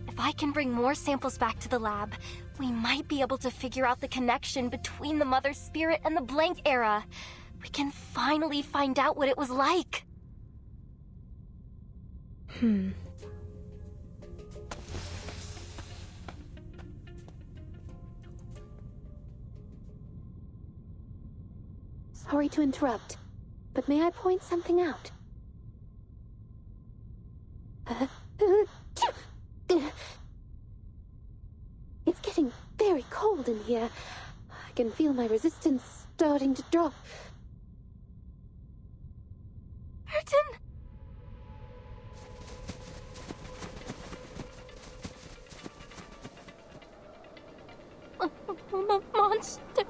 If I can bring more samples back to the lab, we might be able to figure out the connection between the Mother Spirit and the Blank Era. We can finally find out what it was like. Sorry to interrupt, but may I point something out? It's getting very cold in here. I can feel my resistance starting to drop. Burton! monster.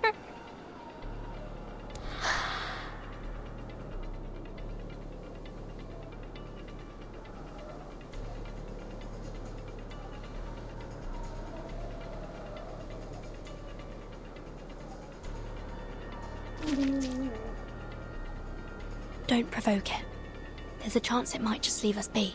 Don't provoke it. There's a chance it might just leave us be.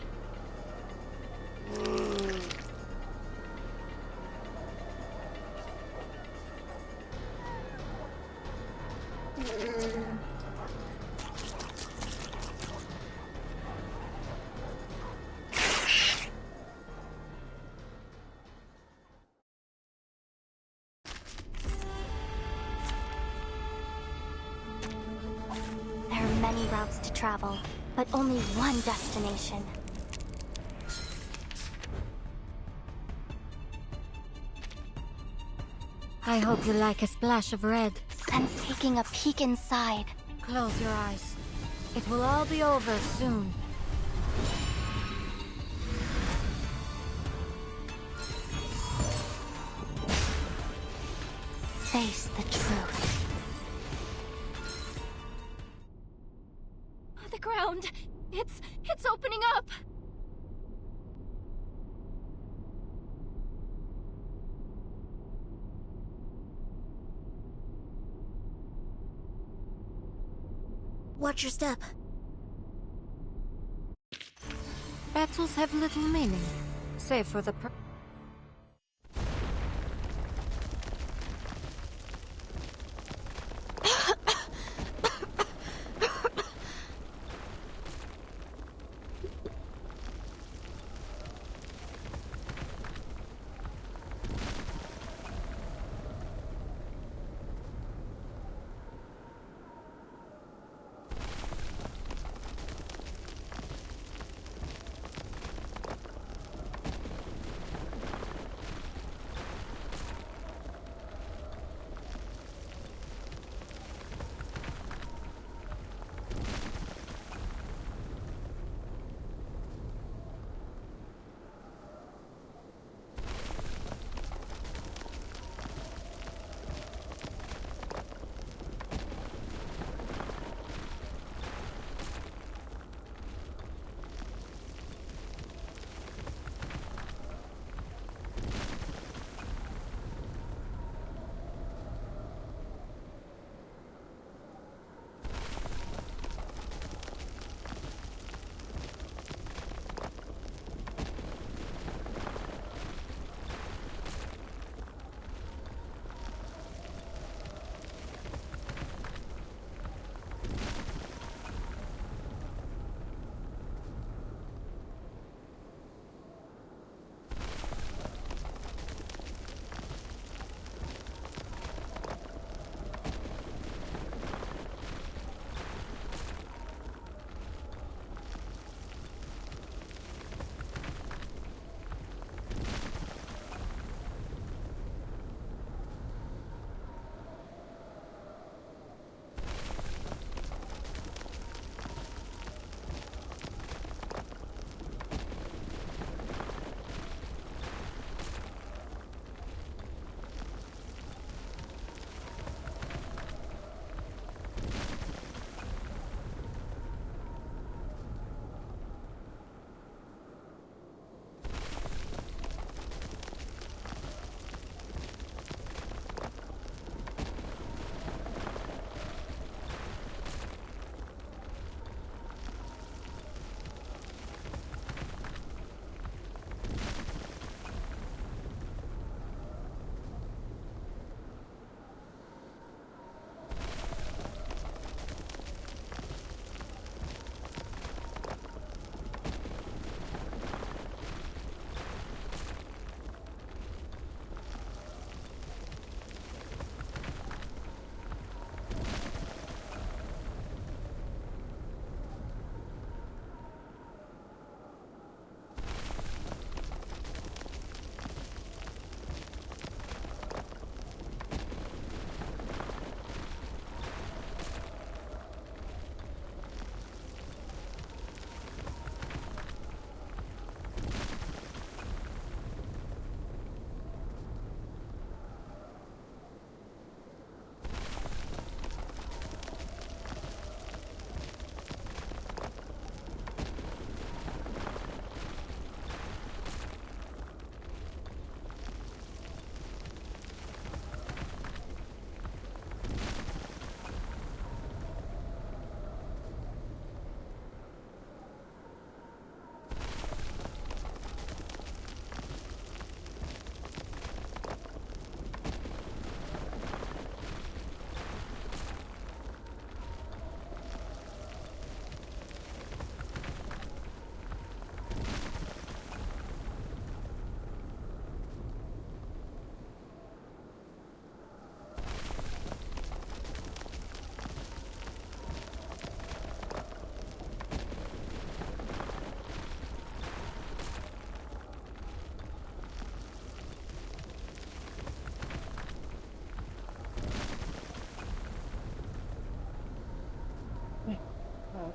There are many routes to travel, but only one destination. I hope you like a splash of red. Sense taking a peek inside. Close your eyes. It will all be over soon. Face the truth. The ground! It's opening up! Watch your step. Battles have little meaning, save for the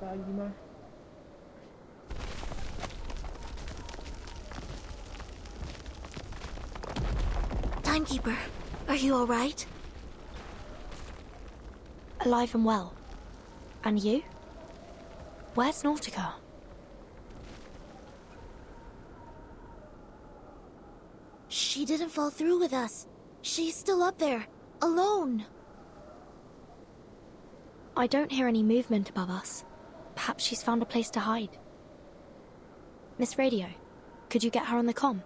大姨吗？ Timekeeper, are you alright? Alive and well. And you? Where's Nautica? She didn't fall through with us. She's still up there, alone. I don't hear any movement above us. Perhaps she's found a place to hide. Miss Radio, could you get her on the comm?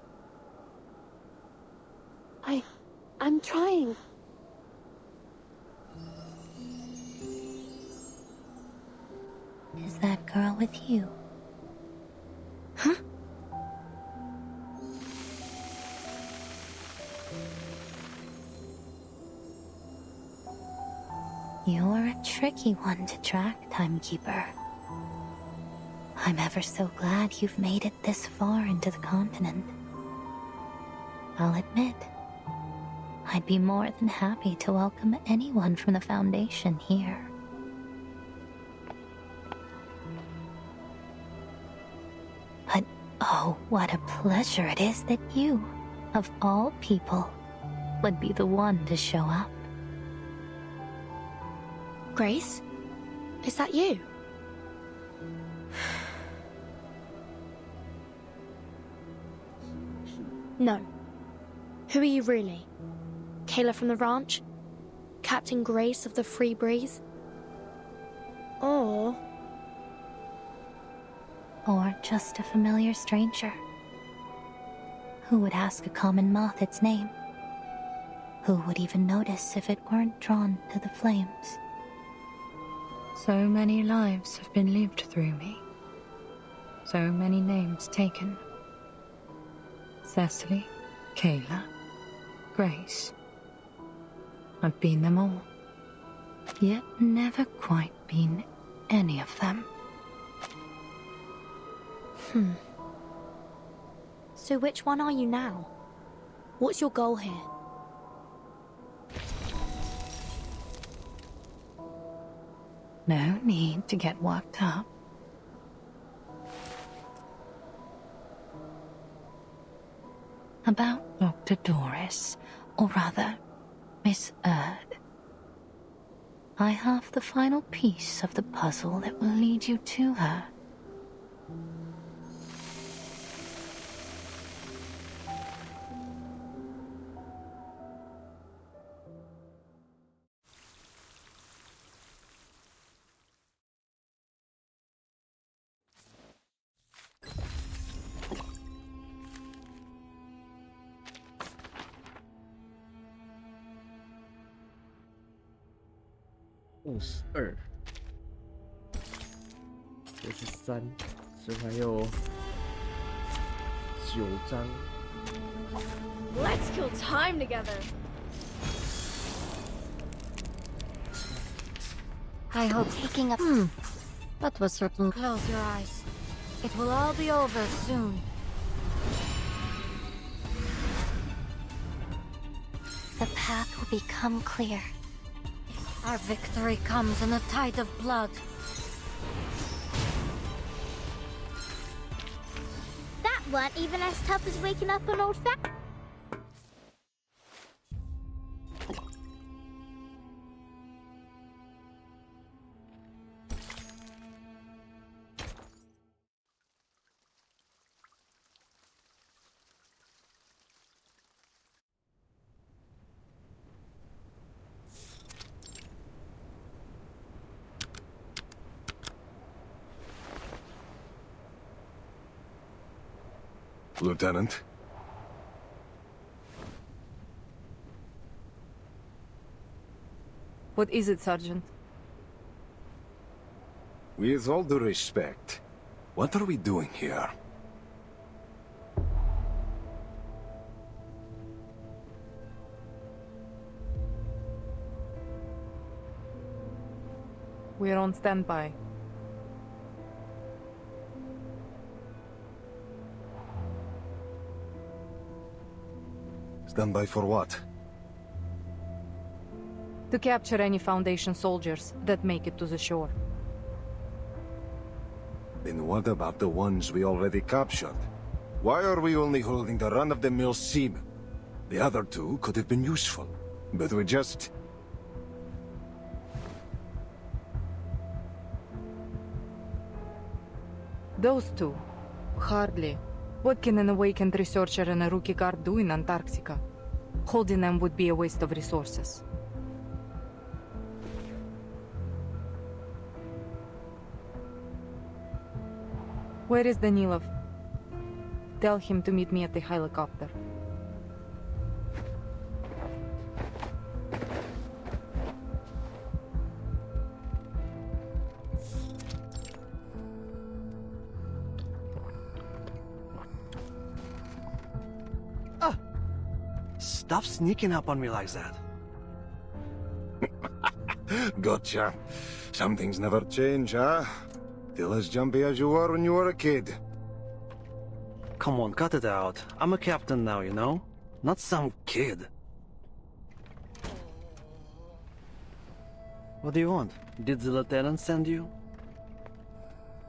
I'm trying. Is that girl with you? Huh? You're a tricky one to track, Timekeeper. I'm ever so glad you've made it this far into the continent. I'll admit, I'd be more than happy to welcome anyone from the Foundation here. But oh, what a pleasure it is that you, of all people, would be the one to show up. Grace? Is that you? No. Who are you really? Kayla from the ranch? Captain Grace of the Free Breeze? Or just a familiar stranger. Who would ask a common moth its name? Who would even notice if it weren't drawn to the flames? So many lives have been lived through me. So many names taken. Cecily, Kayla, Grace. I've been them all. Yet never quite been any of them. So which one are you now? What's your goal here? No need to get worked up. About Dr. Doris, or rather, Miss Erd. I have the final piece of the puzzle that will lead you to her. $52，这是3，所以还有9张。 Let's kill time together. I hope taking a that was certain. Close your eyes. It will all be over soon. The path will become clear. Our victory comes in a tide of blood. That weren't even as tough as waking up an old fat. Lieutenant? What is it, Sergeant? With all due respect, what are we doing here? We're on standby. Standby for what? To capture any Foundation soldiers that make it to the shore. Then what about the ones we already captured? Why are we only holding the run-of-the-mill seamen? The other two could have been useful, but we just... Those two? Hardly. What can an awakened researcher and a rookie guard do in Antarctica? Holding them would be a waste of resources. Where is Danilov? Tell him to meet me at the helicopter. Stop sneaking up on me like that. Gotcha. Some things never change, huh? Still as jumpy as you were when you were a kid. Come on, cut it out. I'm a captain now, you know? Not some kid. What do you want? Did the lieutenant send you?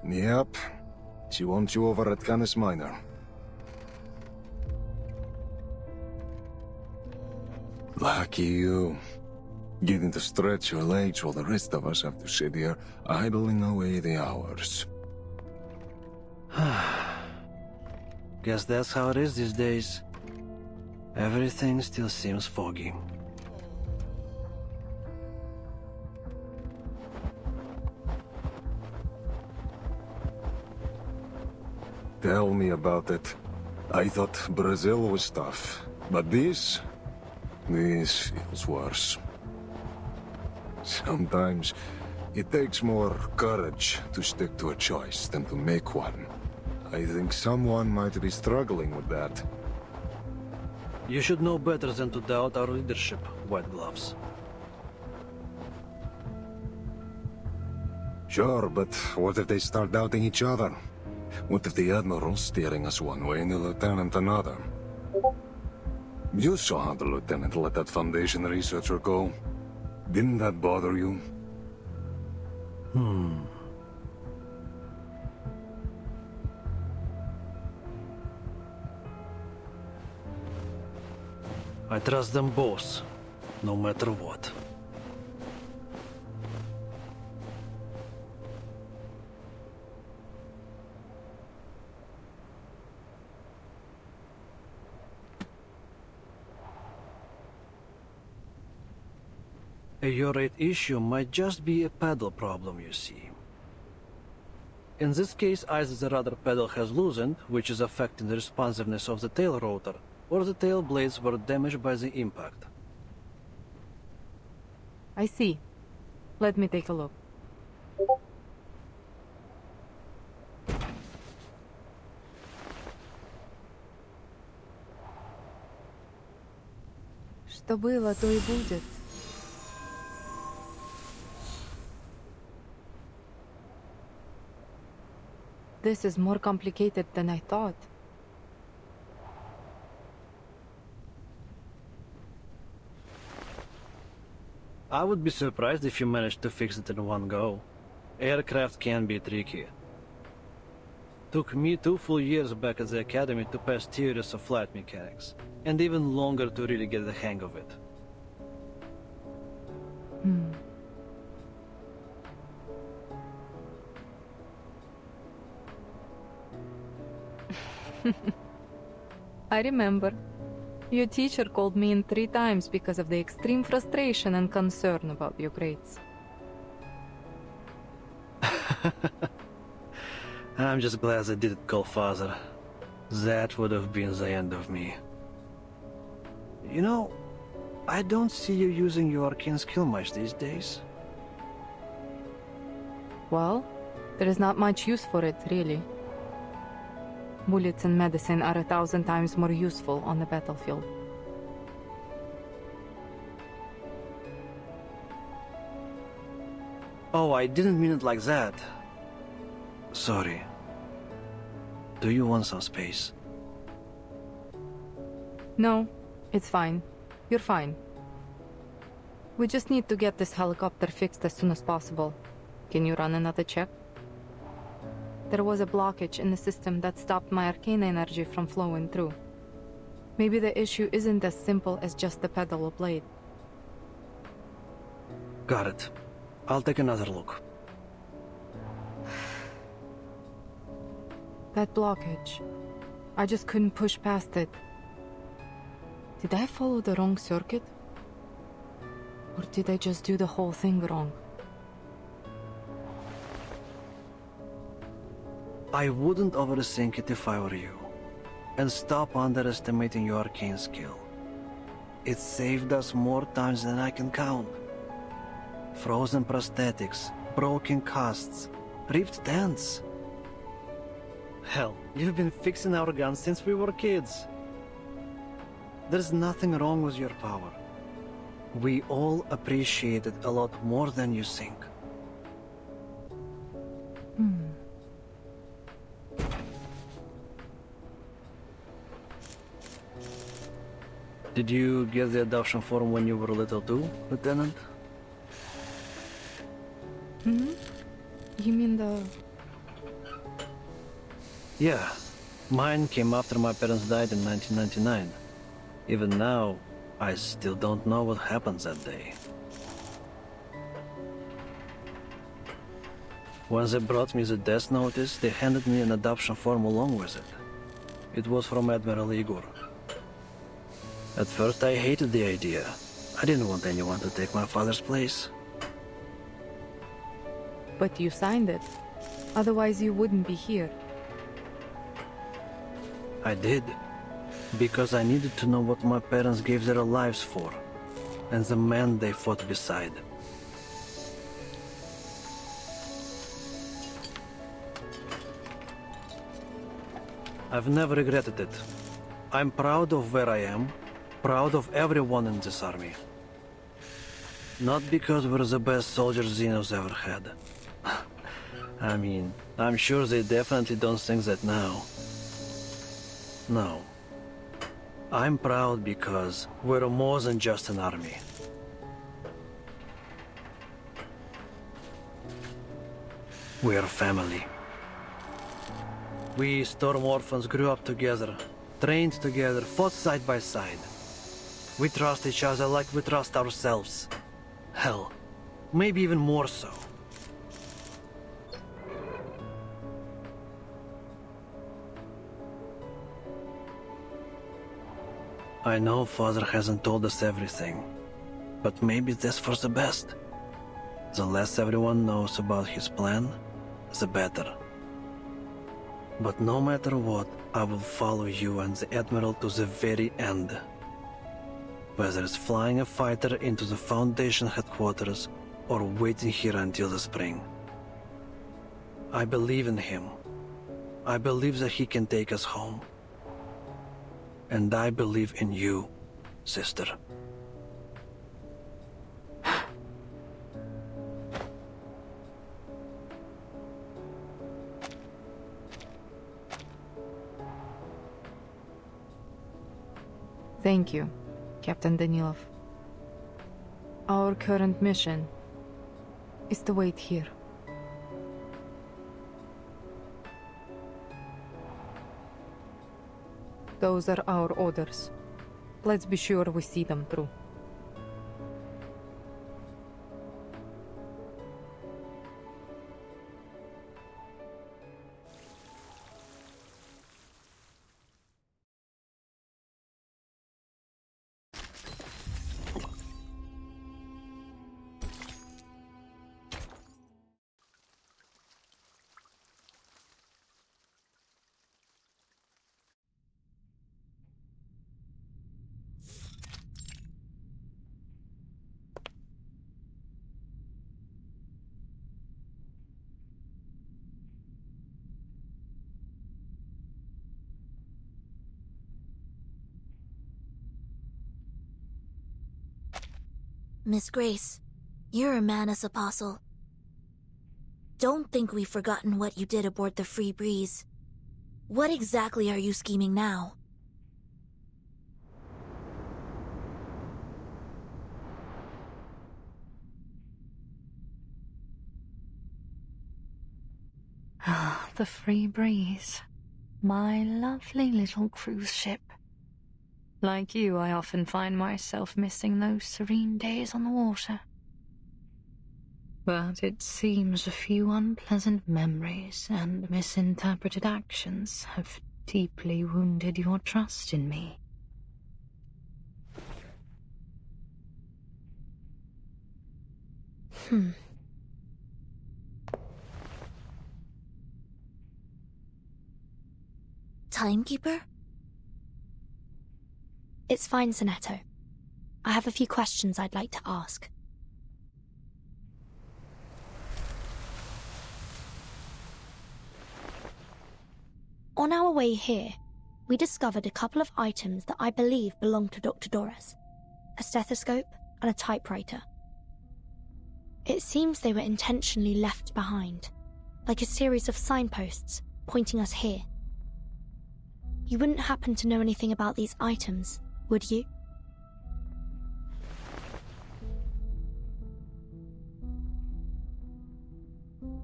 Yep. She wants you over at Canis Minor. Lucky you. Getting to stretch your legs while the rest of us have to sit here, idling away the hours. Guess that's how it is these days. Everything still seems foggy. Tell me about it. I thought Brazil was tough, but this feels worse. Sometimes it takes more courage to stick to a choice than to make one. I think someone might be struggling with that. You should know better than to doubt our leadership, White Gloves. Sure, but what if they start doubting each other? What if the Admiral's steering us one way and the Lieutenant another? You saw how the Lieutenant let that Foundation researcher go. Didn't that bother you? I trust them both, no matter what. Your rate issue might just be a pedal problem, you see. In this case, either the rudder pedal has loosened, which is affecting the responsiveness of the tail rotor, or the tail blades were damaged by the impact. I see. Let me take a look. Что было, то и будет. This is more complicated than I thought. I would be surprised if you managed to fix it in one go. Aircraft can be tricky. Took me 2 full years back at the academy to pass theories of flight mechanics, and even longer to really get the hang of it. I remember. Your teacher called me in 3 times because of the extreme frustration and concern about your grades. I'm just glad I didn't call father. That would have been the end of me. You know, I don't see you using your arcane skill much these days. Well, there is not much use for it, really. Bullets and medicine are 1,000 times more useful on the battlefield. Oh, I didn't mean it like that. Sorry. Do you want some space? No, it's fine. You're fine. We just need to get this helicopter fixed as soon as possible. Can you run another check? There was a blockage in the system that stopped my arcane energy from flowing through. Maybe the issue isn't as simple as just the pedal or blade. Got it. I'll take another look. That blockage. I just couldn't push past it. Did I follow the wrong circuit? Or did I just do the whole thing wrong? I wouldn't overthink it if I were you. And stop underestimating your arcane skill. It saved us more times than I can count. Frozen prosthetics, broken casts, ripped dents. Hell, you've been fixing our guns since we were kids. There's nothing wrong with your power. We all appreciate it a lot more than you think. Did you get the adoption form when you were little too, Lieutenant? Hmm? You mean the... Yeah. Mine came after my parents died in 1999. Even now, I still don't know what happened that day. When they brought me the death notice, they handed me an adoption form along with it. It was from Admiral Igor. At first I hated the idea. I didn't want anyone to take my father's place. But you signed it. Otherwise you wouldn't be here. I did. Because I needed to know what my parents gave their lives for. And the man they fought beside. I've never regretted it. I'm proud of where I am. Proud of everyone in this army. Not because we're the best soldiers Xenos ever had. I mean, I'm sure they definitely don't think that now. No. I'm proud because we're more than just an army. We're family. We Storm Orphans grew up together, trained together, fought side by side. We trust each other like we trust ourselves. Hell, maybe even more so. I know Father hasn't told us everything, but maybe that's for the best. The less everyone knows about his plan, the better. But no matter what, I will follow you and the Admiral to the very end. Whether it's flying a fighter into the Foundation headquarters or waiting here until the spring. I believe in him. I believe that he can take us home. And I believe in you, sister. Thank you, Captain Danilov. Our current mission is to wait here. Those are our orders. Let's be sure we see them through. Miss Grace, you're a Manus Apostle. Don't think we've forgotten what you did aboard the Free Breeze. What exactly are you scheming now? Ah, the free breeze. My lovely little cruise ship. Like you, I often find myself missing those serene days on the water. But it seems a few unpleasant memories and misinterpreted actions have deeply wounded your trust in me. Timekeeper? It's fine, Sonetto. I have a few questions I'd like to ask. On our way here, we discovered a couple of items that I believe belonged to Dr. Doris. A stethoscope and a typewriter. It seems they were intentionally left behind, like a series of signposts pointing us here. You wouldn't happen to know anything about these items, would you?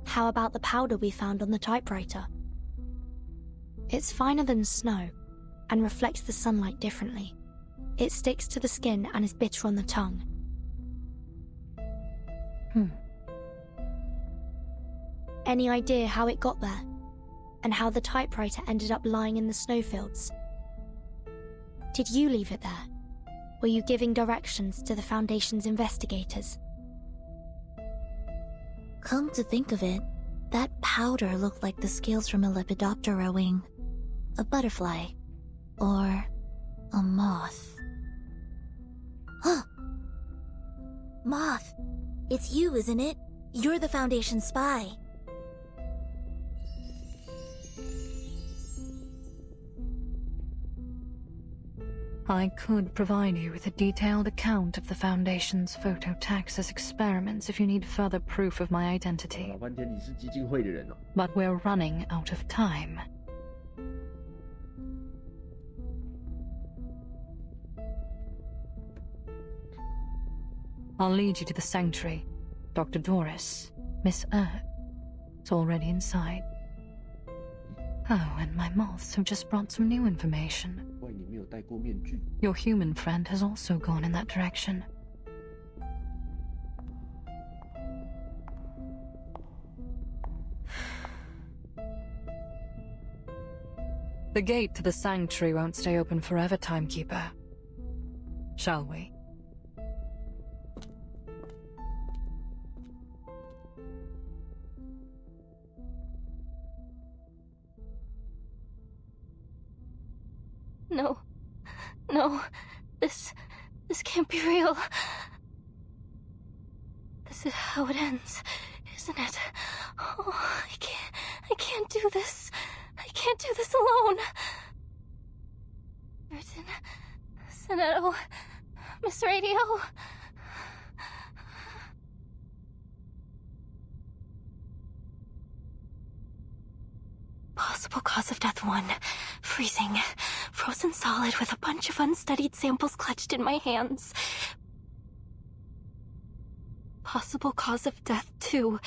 How about the powder we found on the typewriter? It's finer than snow and reflects the sunlight differently. It sticks to the skin and is bitter on the tongue. Any idea how it got there? And how the typewriter ended up lying in the snowfields? Did you leave it there? Were you giving directions to the Foundation's investigators? Come to think of it, that powder looked like the scales from a Lepidoptera wing. A butterfly. Or a moth. Huh! Moth! It's you, isn't it? You're the Foundation spy. I could provide you with a detailed account of the Foundation's phototaxis experiments if you need further proof of my identity. But we're running out of time. I'll lead you to the sanctuary. Dr. Doris, Miss it's already inside. Oh, and my moths have just brought some new information. Your human friend has also gone in that direction. The gate to the sanctuary won't stay open forever, Timekeeper. Shall we? No. No. This can't be real. This is how it ends, isn't it? Oh, I can't do this. I can't do this alone. Burton, Sonetto, Miss Radio. Possible cause of death 1. Freezing. Frozen solid with a bunch of unstudied samples clutched in my hands. Possible cause of death 2.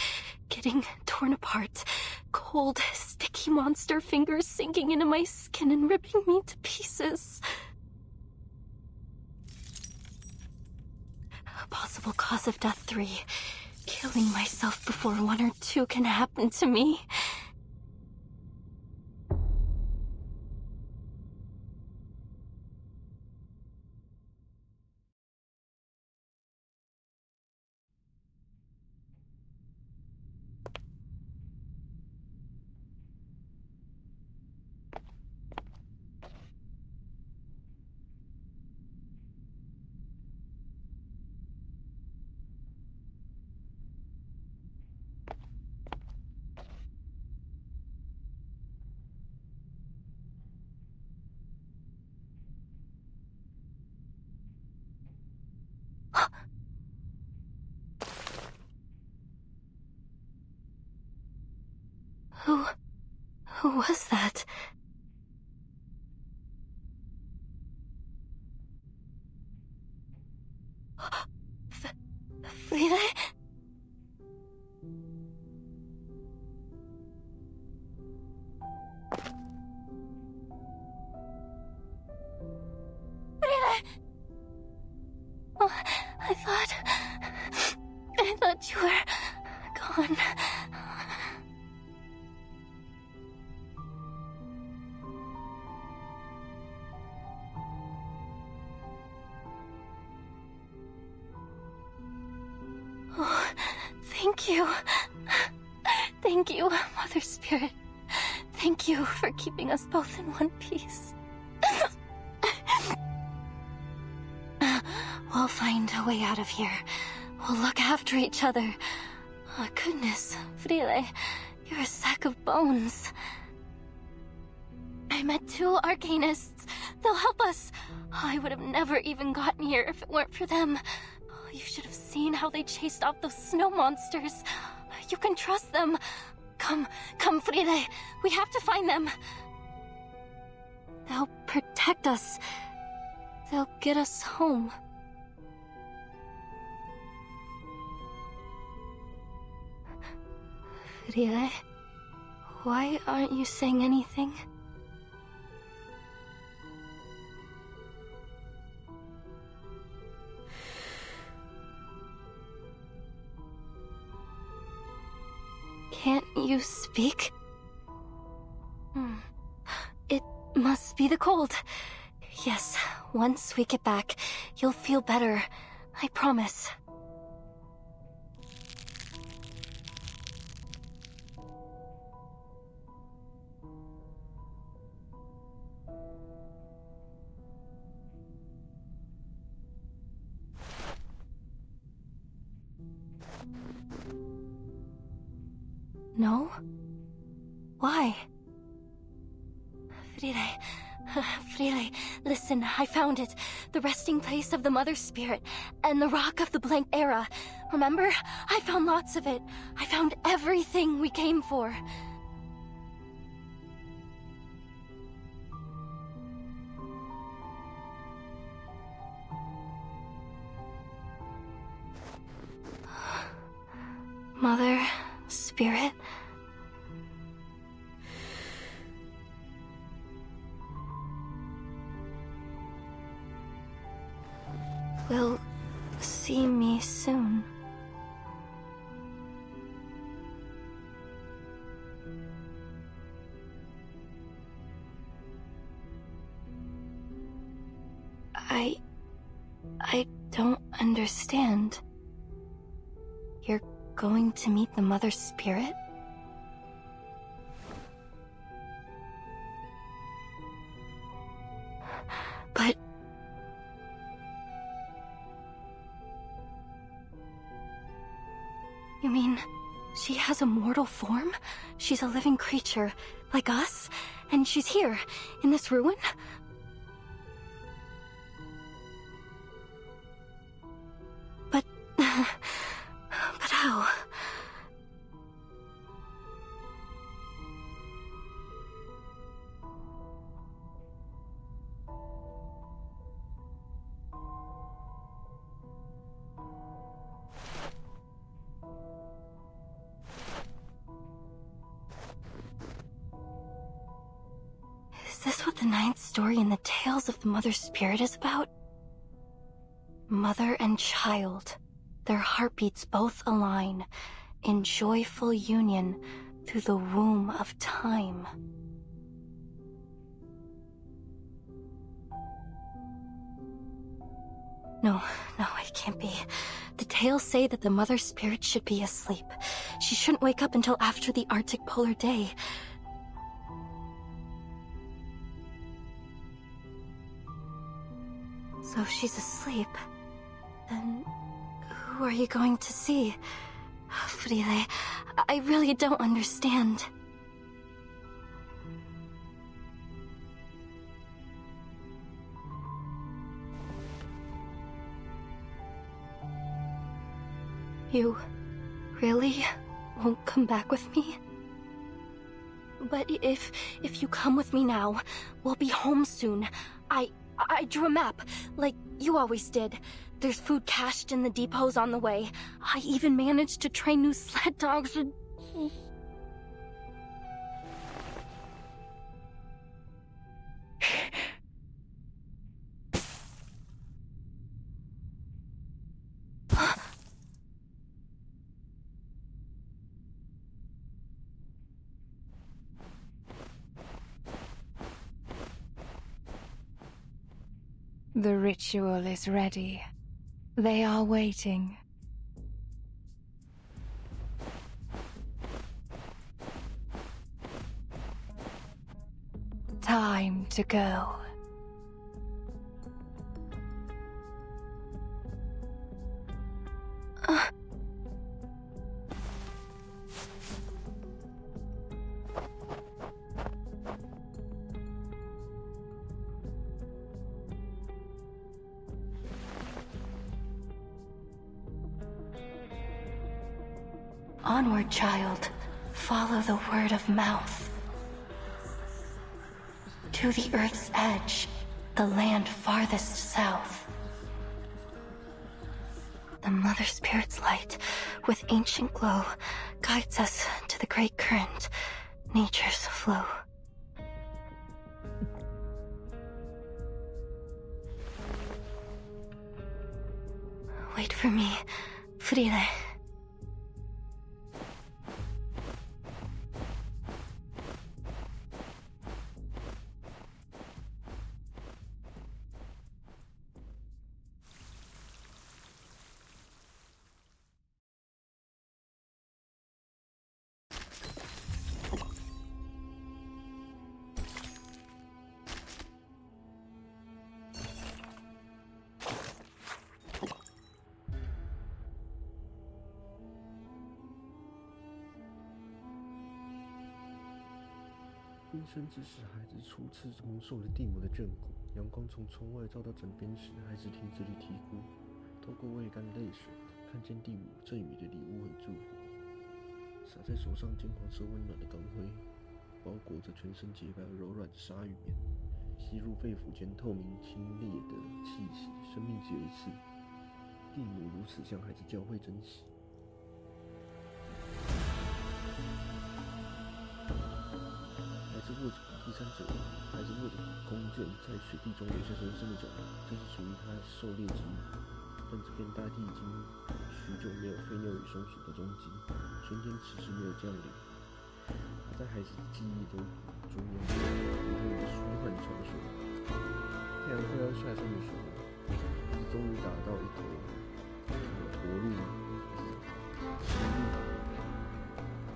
Getting torn apart. Cold, sticky monster fingers sinking into my skin and ripping me to pieces. Possible cause of death 3. Killing myself before 1 or 2 can happen to me. Who was that? Frida? Oh, I thought you were gone. Oh, thank you. Thank you, Mother Spirit. Thank you for keeping us both in one piece. We'll find a way out of here. We'll look after each other. Oh, goodness, Frile, you're a sack of bones. I met 2 arcanists. They'll help us. I would have never even gotten here if it weren't for them. You should have seen how they chased off those snow monsters. You can trust them. Come, Frile. We have to find them. They'll protect us. They'll get us home. Frile, why aren't you saying anything? Can't you speak? It must be the cold. Yes, once we get back, you'll feel better. I promise. No? Why? Frile, listen, I found it. The resting place of the Mother Spirit, and the Rock of the Blank Era. Remember? I found lots of it. I found everything we came for. Mother Spirit? Will see me soon. I don't understand. You're going to meet the Mother Spirit? But... You mean, she has a mortal form? She's a living creature, like us? And she's here, in this ruin? But... but how? Is this what the 9th story in the Tales of the Mother Spirit is about? Mother and child, their heartbeats both align, in joyful union through the womb of time. No, it can't be. The tales say that the Mother Spirit should be asleep. She shouldn't wake up until after the Arctic polar day. So if she's asleep, then who are you going to see? Frile, I really don't understand. You really won't come back with me? But if you come with me now, we'll be home soon. I drew a map, like you always did. There's food cached in the depots on the way. I even managed to train new sled dogs and... The ritual is ready. They are waiting. Time to go. Onward, child. Follow the word of mouth. To the Earth's edge, the land farthest south. The Mother Spirit's light, with ancient glow, guides us to the great current, nature's flow. Wait for me, Frile.今生之时，孩子初次蒙受了地母的眷顾。阳光从窗外照到枕边时，孩子停止了啼哭，透过未干的泪水，看见地母赠予的礼物和祝福，洒在手上金黄色温暖的钢灰，包裹着全身洁白而柔软的鲨鱼棉，吸入肺腑间透明清冽的气息。生命只有一次，地母如此向孩子教会珍惜。孩子握着第三者，孩子握着弓箭，在雪地中留下深深的脚印，这是属于他狩猎之物。但这片大地已经许久没有飞鸟与松鼠的踪迹，春天迟迟没有降临。他在孩子的记忆中逐年变得如同一个舒缓传说。太阳快要下山的时候，孩子终于打到一头驼鹿食鹿。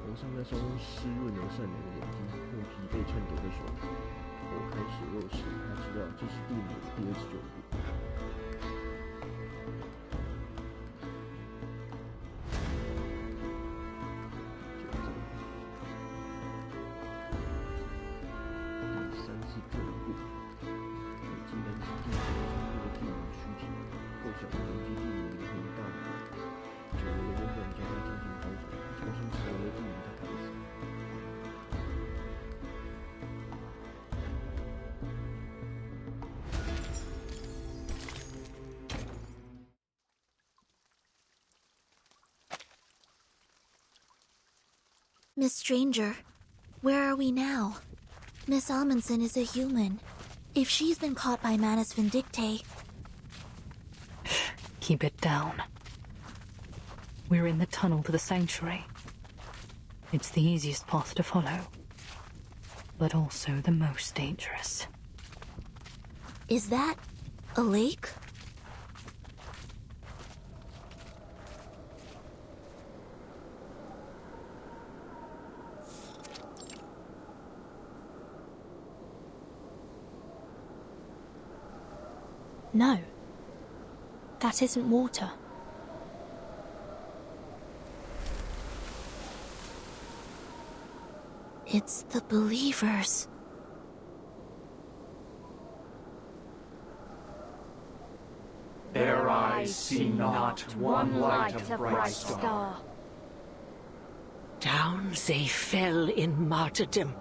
望上那双湿润而善良的眼睛，用疲惫颤抖的手拨开血肉时，他知道这是地母的第29步。就这样，第3次破步，已经能使地母穿过了地母的躯体，构想连接地母灵魂的大门，久违的温暖将他紧紧包裹，重新成为了地母的孩子。Miss Stranger, where are we now? Miss Amundsen is a human. If she's been caught by Manus Vindictae... Keep it down. We're in the tunnel to the sanctuary. It's the easiest path to follow, but also the most dangerous. Is that a lake? No. That isn't water. It's the believers. Their eyes see not one light of bright star. Down they fell in martyrdom,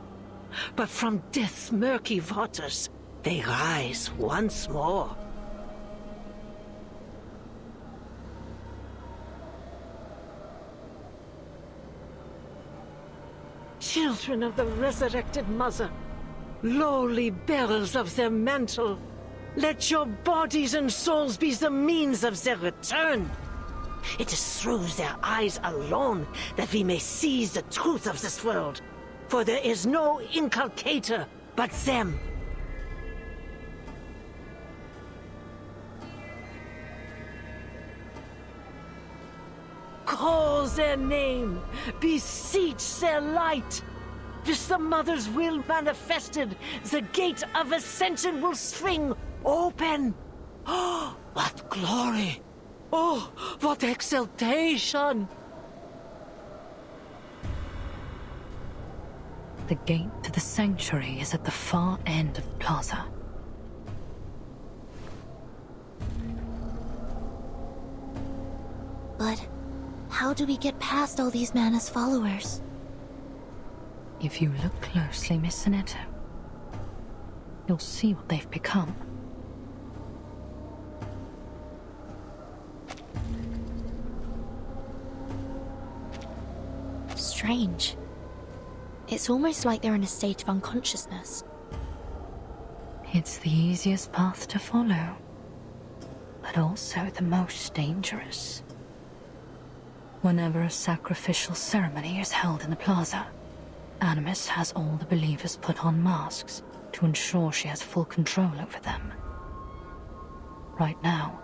but from death's murky waters they rise once more. Children of the resurrected mother, lowly bearers of their mantle, let your bodies and souls be the means of their return. It is through their eyes alone that we may seize the truth of this world, for there is no inculcator but them. call their name, beseech their light. With the Mother's will manifested, the gate of ascension will swing open. Oh, what glory! Oh, what exaltation! The gate to the sanctuary is at the far end of the plaza. But how do we get past all these Mana's followers? If you look closely, Miss Sonetta, you'll see what they've become. Strange. It's almost like they're in a state of unconsciousness. It's the easiest path to follow, but also the most dangerous. Whenever a sacrificial ceremony is held in the plaza, Animus has all the believers put on masks to ensure she has full control over them. Right now,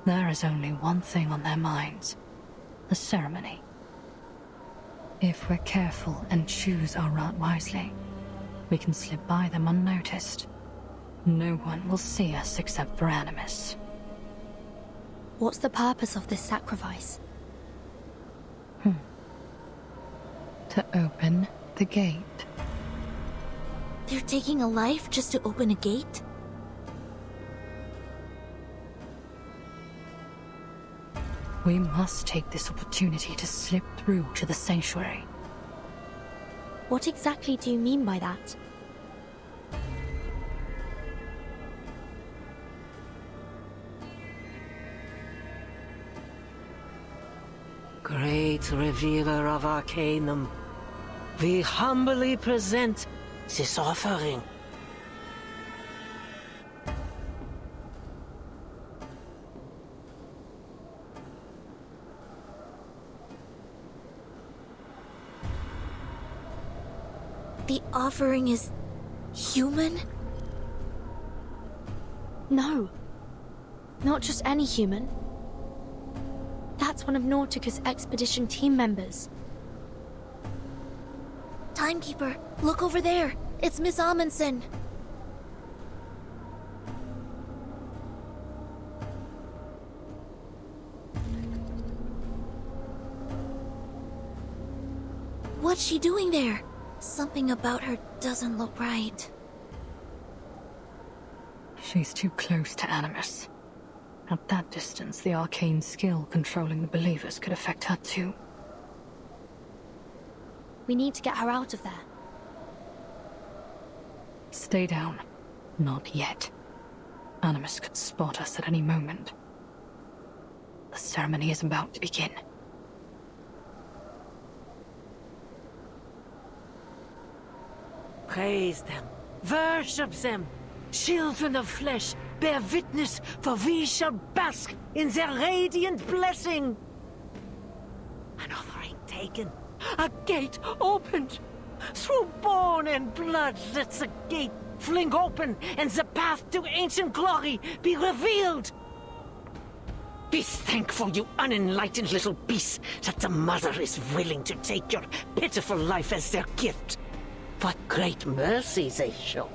there is only one thing on their minds: the ceremony. If we're careful and choose our route wisely, we can slip by them unnoticed. No one will see us except for Animus. What's the purpose of this sacrifice? To open the gate. They're taking a life just to open a gate? We must take this opportunity to slip through to the sanctuary. What exactly do you mean by that? Great revealer of Arcanum, we humbly present this offering. The offering is human? No. Not just any human. That's one of Nautica's expedition team members. Timekeeper, look over there. It's Miss Amundsen. What's she doing there? Something about her doesn't look right. She's too close to Animus. At that distance, the arcane skill controlling the believers could affect her too. We need to get her out of there. Stay down. Not yet. Animus could spot us at any moment. The ceremony is about to begin. Praise them, worship them. Children of flesh, bear witness, for we shall bask in their radiant blessing. An offering taken, a gate opened. Through bone and blood let the gate fling open, and the path to ancient glory be revealed. Be thankful, you unenlightened little beasts, that the Mother is willing to take your pitiful life as their gift. What great mercy they show.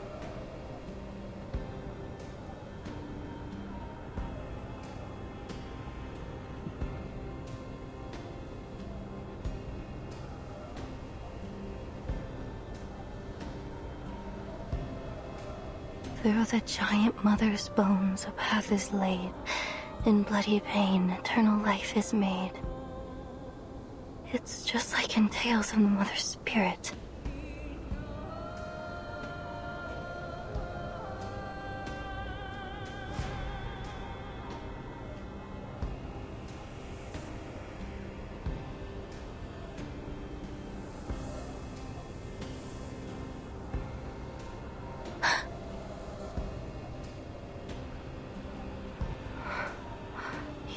Through the giant mother's bones a path is laid. In bloody pain, eternal life is made. It's just like in tales of the mother's spirit.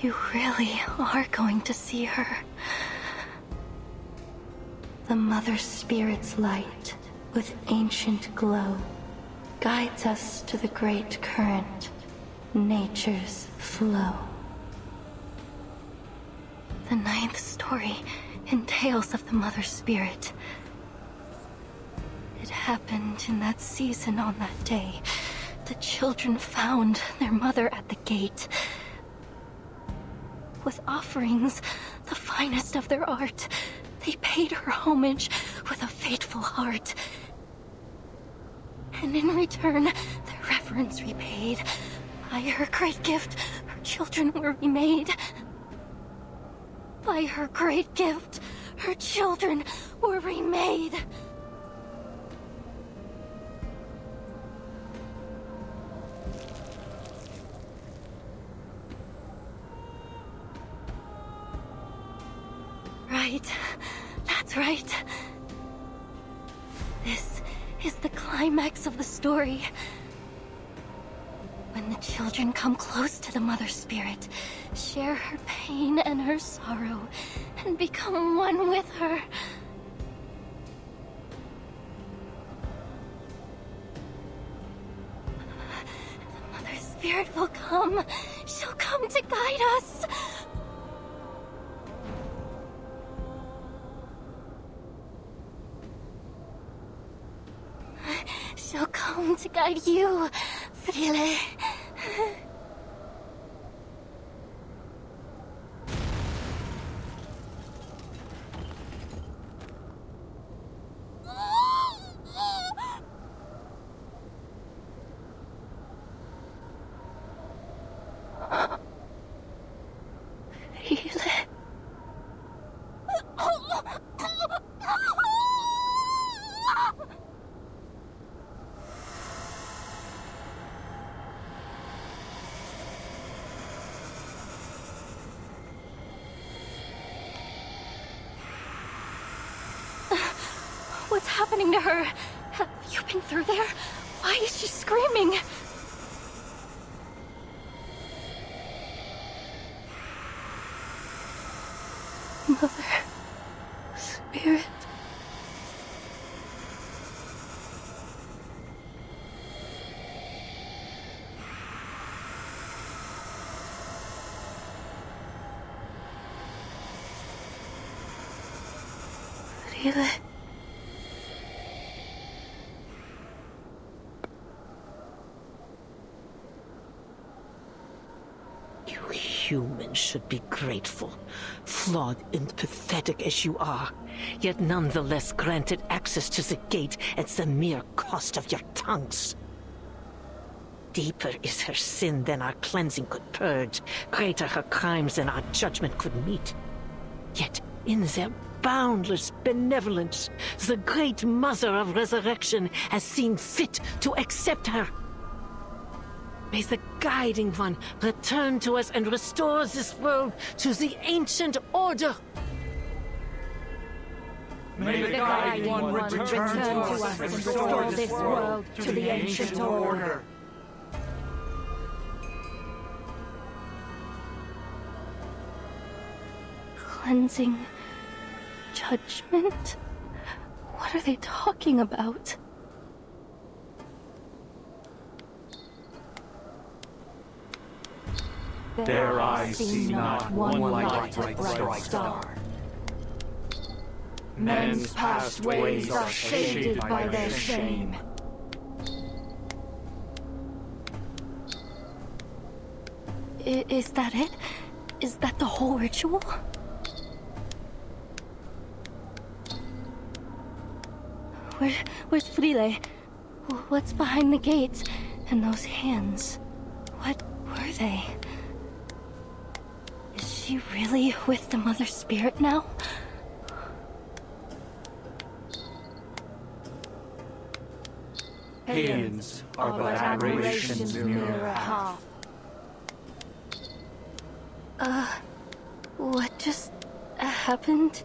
You really are going to see her. The Mother Spirit's light, with ancient glow, guides us to the great current, nature's flow. The 9th story in Tales of the Mother Spirit. It happened in that season on that day. The children found their mother at the gate. With offerings, the finest of their art, they paid her homage with a faithful heart. And in return, their reverence repaid. By her great gift, her children were remade. By her great gift, her children were remade. Right. That's right. This is the climax of the story. When the children come close to the Mother Spirit, share her pain and her sorrow, and become one with her. The Mother Spirit will come. She'll come to guide us. She'll come to guide you, Frile. What's happening to her? Have you been through there? Why is she screaming? Mother Spirit. Frile. Humans should be grateful, flawed and pathetic as you are, yet nonetheless granted access to the gate at the mere cost of your tongues. Deeper is her sin than our cleansing could purge, greater her crimes than our judgment could meet. Yet in their boundless benevolence, the great Mother of Resurrection has seen fit to accept her. May the Guiding One return to us and restore this world to the ancient order. May the Guiding One return to us and restore this world to the ancient order. Cleansing, judgment? What are they talking about? Their eyes see not one light of bright star. Men's past ways are shaded by their shame. Is that it? Is that the whole ritual? Where's Frile? What's behind the gates? And those hands? What were they? Is she really with the Mother Spirit now? Hands are but aberrations nearer half. What just happened?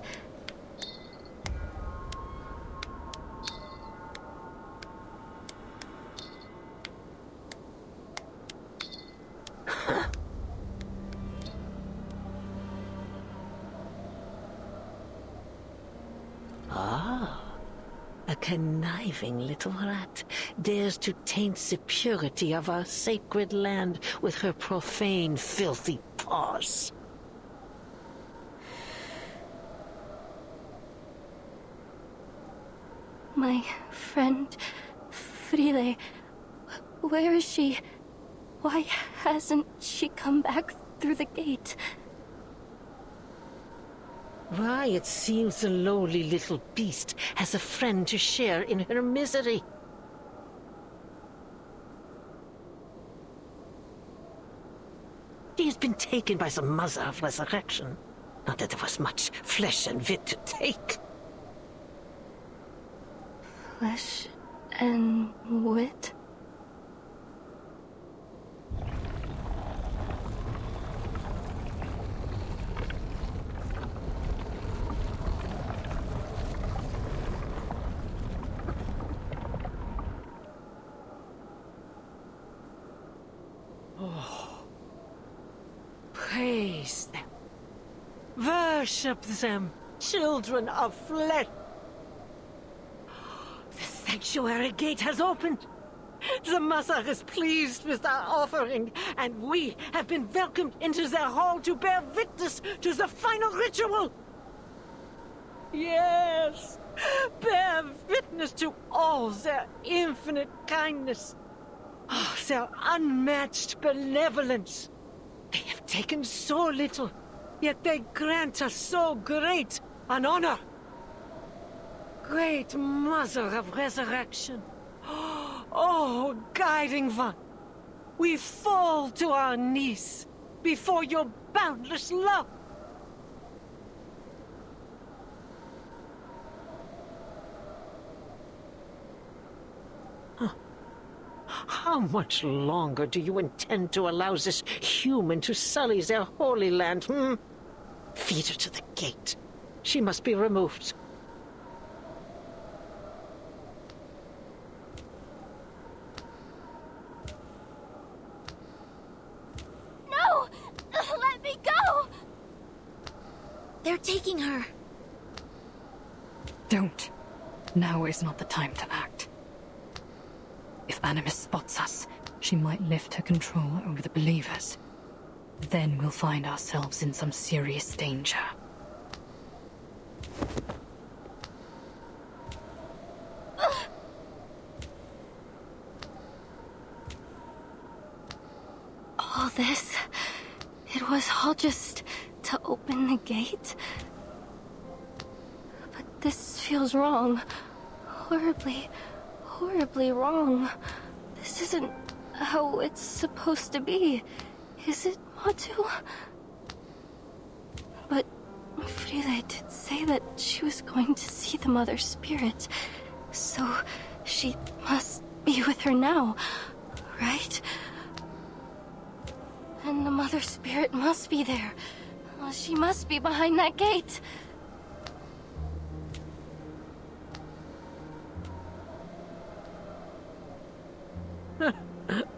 A conniving little rat dares to taint the purity of our sacred land with her profane, filthy paws. My friend, Frile, where is she? Why hasn't she come back through the gate? Why, it seems the lowly little beast has a friend to share in her misery. She has been taken by the Mother of Resurrection. Not that there was much flesh and wit to take. Flesh and wit? Praise them. Worship them, children of flesh. The sanctuary gate has opened. The Mother is pleased with our offering, and we have been welcomed into their hall to bear witness to the final ritual. Yes, bear witness to all their infinite kindness, their unmatched benevolence. They have taken so little, yet they grant us so great an honor. Great Mother of Resurrection, oh, guiding one, we fall to our knees before your boundless love. How much longer do you intend to allow this human to sully their holy land, Feed her to the gate. She must be removed. No! Let me go! They're taking her. Don't. Now is not the time to act. If Animus spots us, she might lift her control over the believers. Then we'll find ourselves in some serious danger. All this, it was all just to open the gate? But this feels wrong. Horribly wrong. This isn't how it's supposed to be, is it, Matu? But Frida did say that she was going to see the Mother Spirit, so she must be with her now, right? And the Mother Spirit must be there. She must be behind that gate.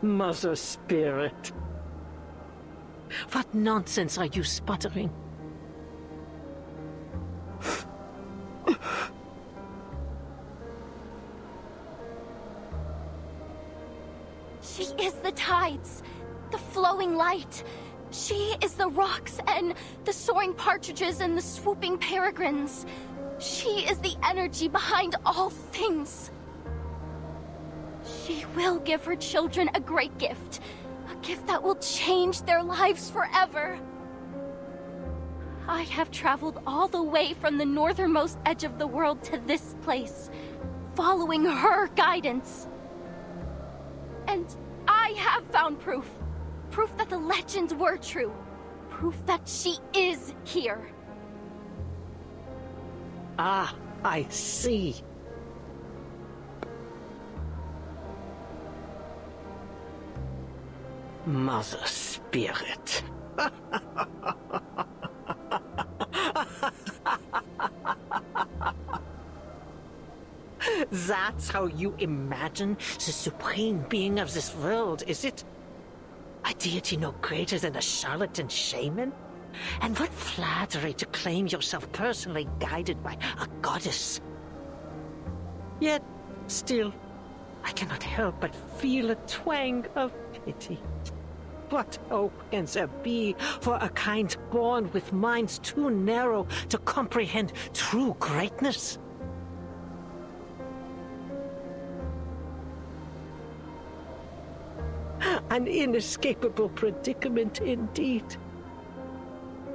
Mother Spirit. What nonsense are you sputtering? She is the tides, the flowing light. She is the rocks and the soaring partridges and the swooping peregrines. She is the energy behind all things. She will give her children a great gift. A gift that will change their lives forever. I have traveled all the way from the northernmost edge of the world to this place, following her guidance. And I have found proof. Proof that the legends were true. Proof that she is here. Ah, I see. Mother Spirit. That's how you imagine the supreme being of this world, is it? A deity no greater than a charlatan shaman? And what flattery to claim yourself personally guided by a goddess. Yet, still, I cannot help but feel a twang of pity. What hope can there be for a kind born with minds too narrow to comprehend true greatness? An inescapable predicament indeed.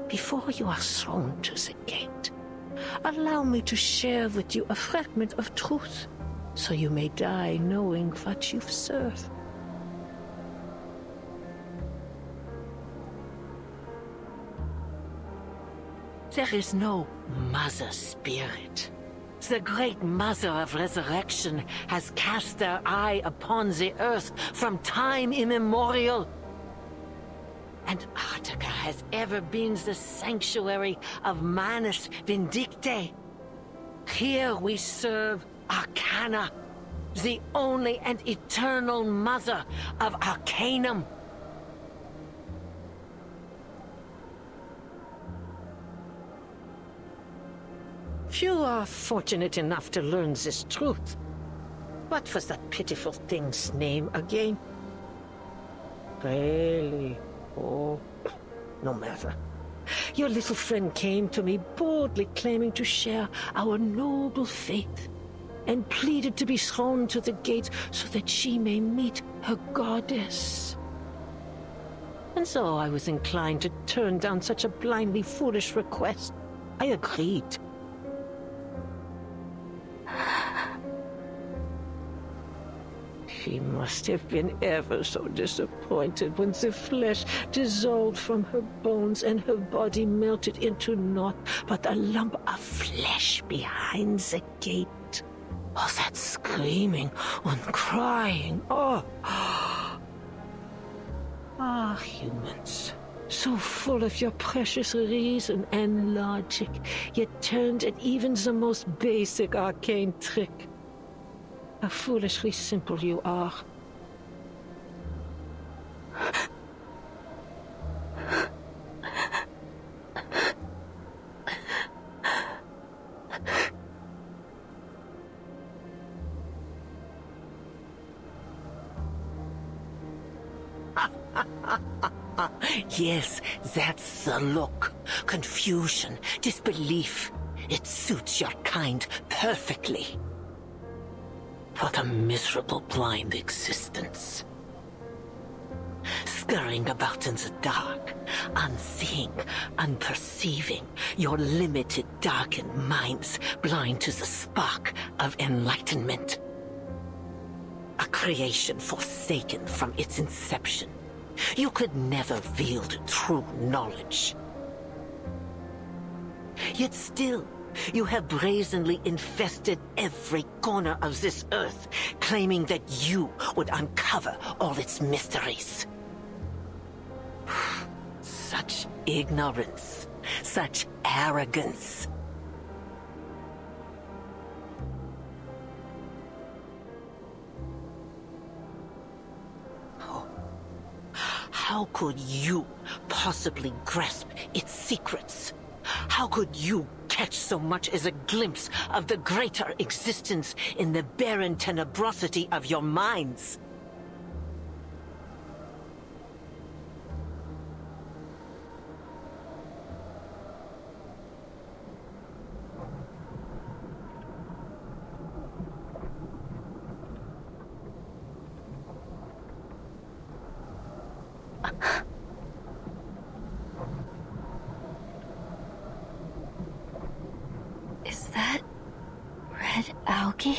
Before you are thrown to the gate, allow me to share with you a fragment of truth, so you may die knowing what you've served. There is no Mother Spirit. The great Mother of Resurrection has cast their eye upon the earth from time immemorial. And Artica has ever been the sanctuary of Manus Vindictae. Here we serve Arcana, the only and eternal mother of Arcanum. Few are fortunate enough to learn this truth. What was that pitiful thing's name again? Really? Oh, no matter. Your little friend came to me boldly claiming to share our noble faith, and pleaded to be thrown to the gates so that she may meet her goddess. And so I was inclined to turn down such a blindly foolish request. I agreed. She must have been ever so disappointed when the flesh dissolved from her bones and her body melted into naught but a lump of flesh behind the gate. Oh, that screaming and crying. Oh. Ah, humans. So full of your precious reason and logic, yet turned at even the most basic arcane trick. How foolishly simple you are. Yes, that's the look. Confusion, disbelief. It suits your kind perfectly. What a miserable blind existence. Scurrying about in the dark, unseeing, unperceiving, your limited, darkened minds blind to the spark of enlightenment. A creation forsaken from its inception. You could never wield true knowledge. Yet still, you have brazenly infested every corner of this earth, claiming that you would uncover all its mysteries. Such ignorance, such arrogance. Oh. How could you possibly grasp its secrets? How could you catch so much as a glimpse of the greater existence in the barren tenebrosity of your minds? Is that red algae?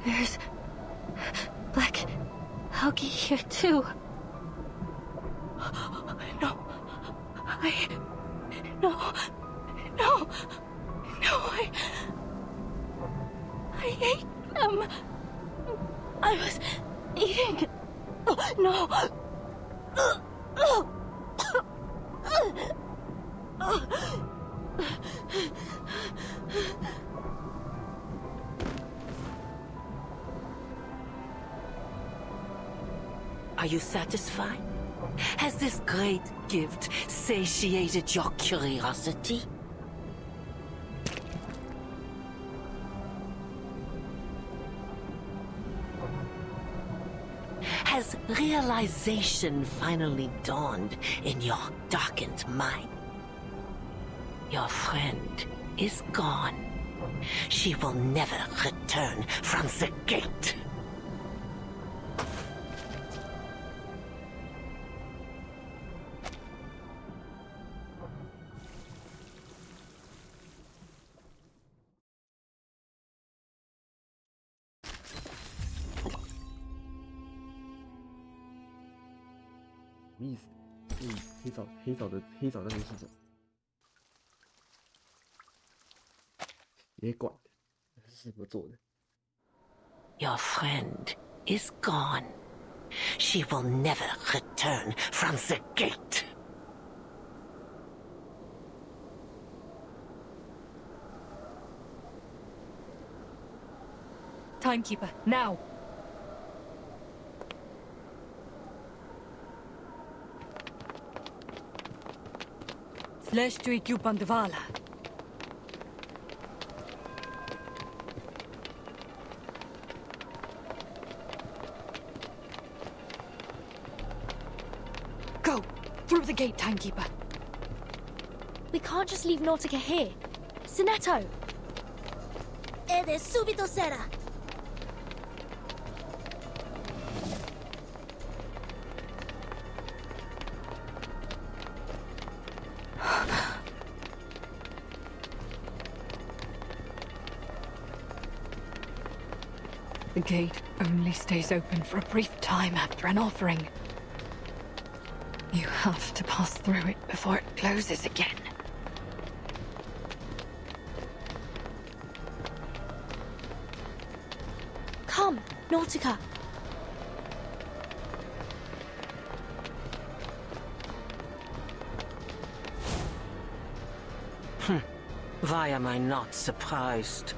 There's black algae here too. No. I ate them. I was eating. Oh, no. Are you satisfied? Has this great gift satiated your curiosity? Has realization finally dawned in your darkened mind? Your friend is gone. She will never return from the gate.黑枣那边是什么？别管，是怎么做的。Your friend is gone. She will never return from the gate. Timekeeper, now! Flesh to Ikupandvala. Go! Through the gate, Timekeeper. We can't just leave Nautica here. Sinetto! Ede subito sera. The gate only stays open for a brief time after an offering. You have to pass through it before it closes again. Come, Nautica. Why am I not surprised?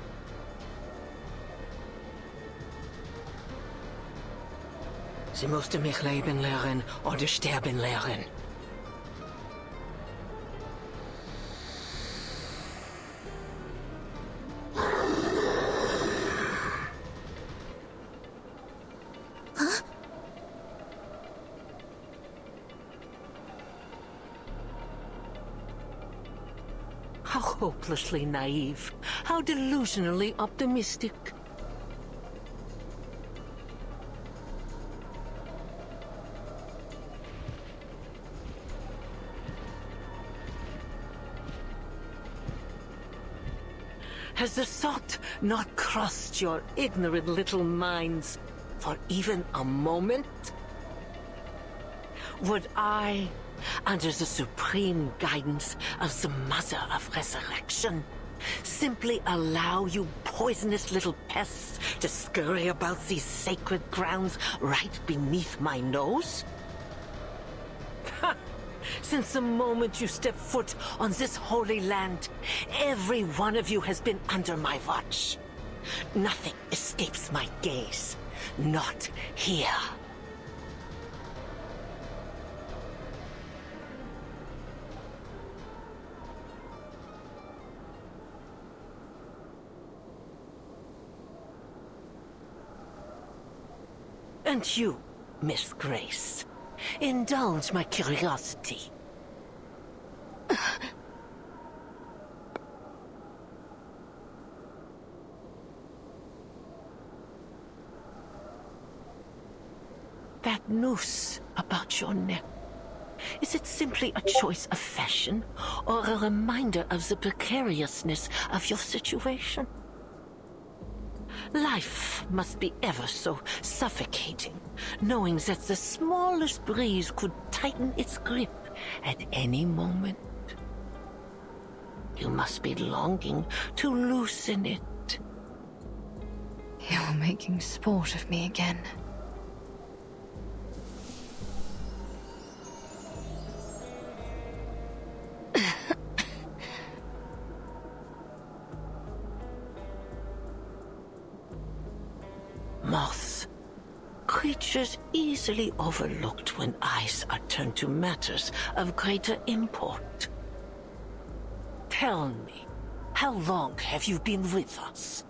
Sie musste mich leben lernen oder sterben lernen. How hopelessly naive. How delusionally optimistic. Has the thought not crossed your ignorant little minds for even a moment? Would I, under the supreme guidance of the Mother of Resurrection, simply allow you poisonous little pests to scurry about these sacred grounds right beneath my nose? Since the moment you step foot on this holy land, every one of you has been under my watch. Nothing escapes my gaze. Not here. And you, Miss Grace, indulge my curiosity. That noose about your neck, is it simply a choice of fashion or a reminder of the precariousness of your situation? Life must be ever so suffocating, knowing that the smallest breeze could tighten its grip at any moment. You must be longing to loosen it. You're making sport of me again. Moths. Creatures easily overlooked when eyes are turned to matters of greater import. Tell me, how long have you been with us?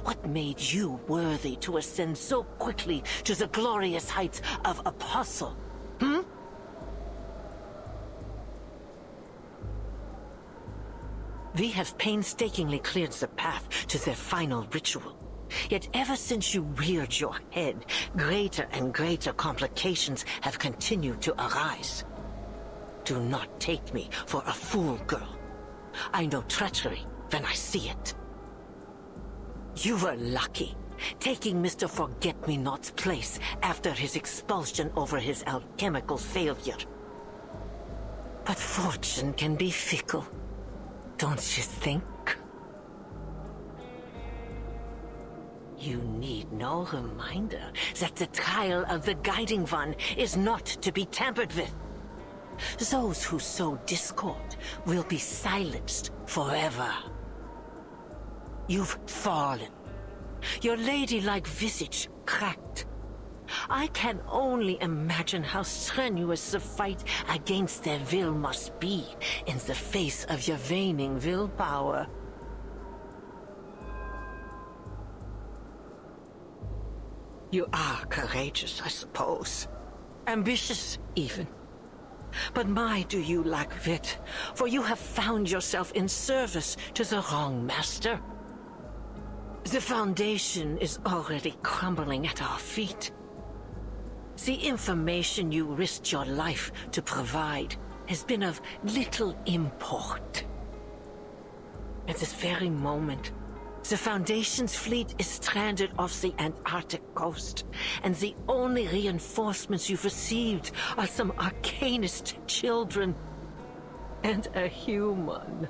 What made you worthy to ascend so quickly to the glorious heights of Apostle? Hmm? We have painstakingly cleared the path to their final ritual. Yet ever since you reared your head, greater and greater complications have continued to arise. Do not take me for a fool, girl. I know treachery when I see it. You were lucky, taking Mr. Forget-Me-Not's place after his expulsion over his alchemical failure. But fortune can be fickle, don't you think? You need no reminder that the trial of the Guiding One is not to be tampered with. Those who sow discord will be silenced forever. You've fallen. Your ladylike visage cracked. I can only imagine how strenuous the fight against their will must be in the face of your waning willpower. You are courageous, I suppose. Ambitious, even. But my, do you lack wit, for you have found yourself in service to the wrong master. The Foundation is already crumbling at our feet. The information you risked your life to provide has been of little import. At this very moment, the Foundation's fleet is stranded off the Antarctic coast, and the only reinforcements you've received are some arcanist children and a human.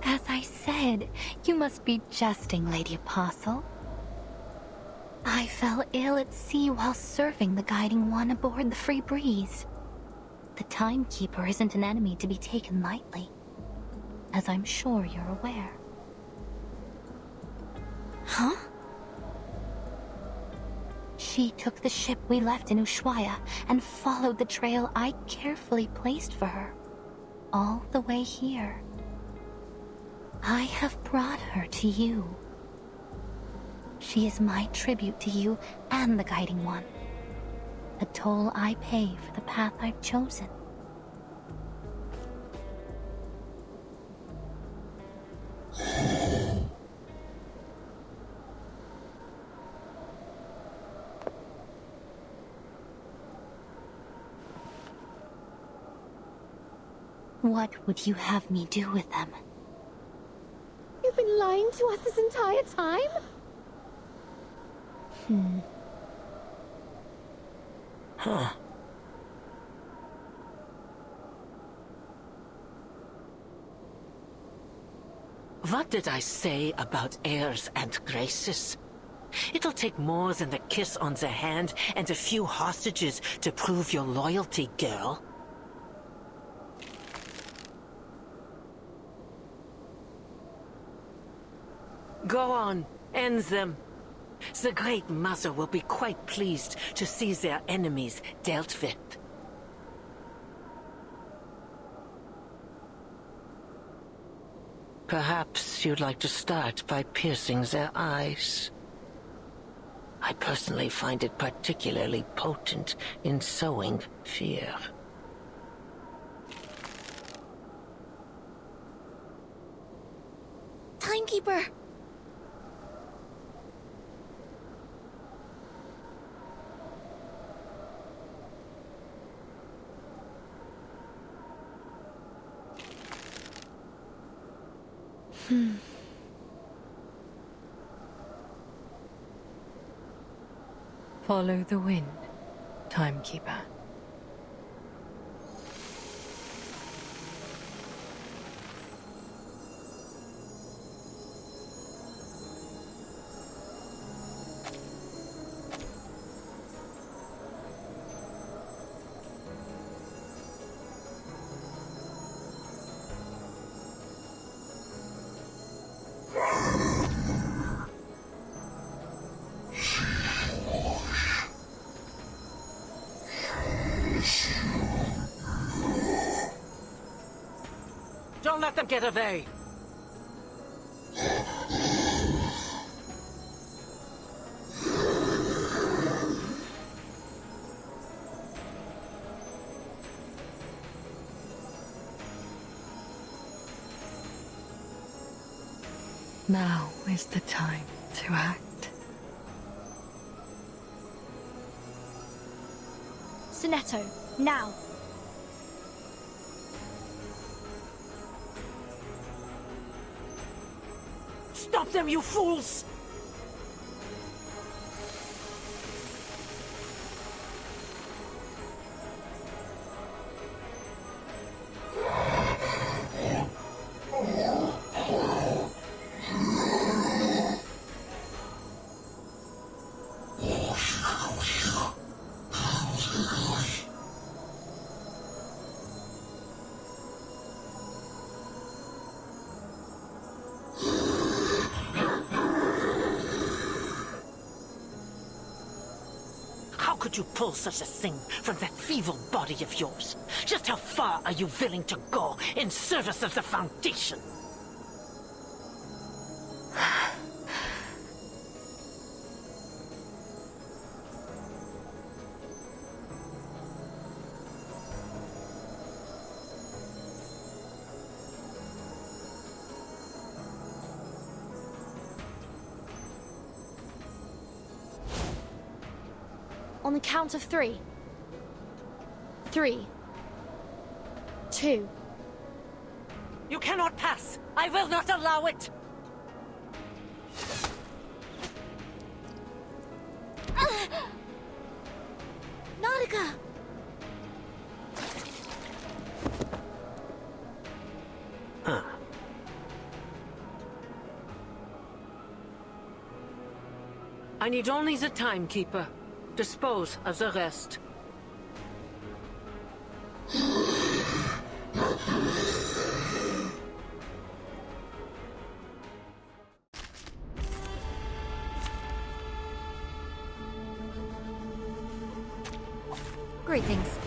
As I said, you must be jesting, Lady Apostle. I fell ill at sea while serving the Guiding One aboard the Free Breeze. The Timekeeper isn't an enemy to be taken lightly, as I'm sure you're aware. Huh? She took the ship we left in Ushuaia and followed the trail I carefully placed for her, all the way here. I have brought her to you. She is my tribute to you and the Guiding One. A toll I pay for the path I've chosen. What would you have me do with them? You've been lying to us this entire time? Huh. What did I say about airs and graces? It'll take more than a kiss on the hand and a few hostages to prove your loyalty, girl. Go on, end them. The Great Mother will be quite pleased to see their enemies dealt with. Perhaps you'd like to start by piercing their eyes. I personally find it particularly potent in sowing fear. Timekeeper! Follow the wind, Timekeeper. Don't let them get away! Now is the time to act. Sonetto, now! Stop them, you fools! How could you pull such a thing from that feeble body of yours? Just how far are you willing to go in service of the Foundation? On the count of 3. 3, 2. You cannot pass! I will not allow it! Nautica! I need only the timekeeper. Dispose of the rest. Greetings.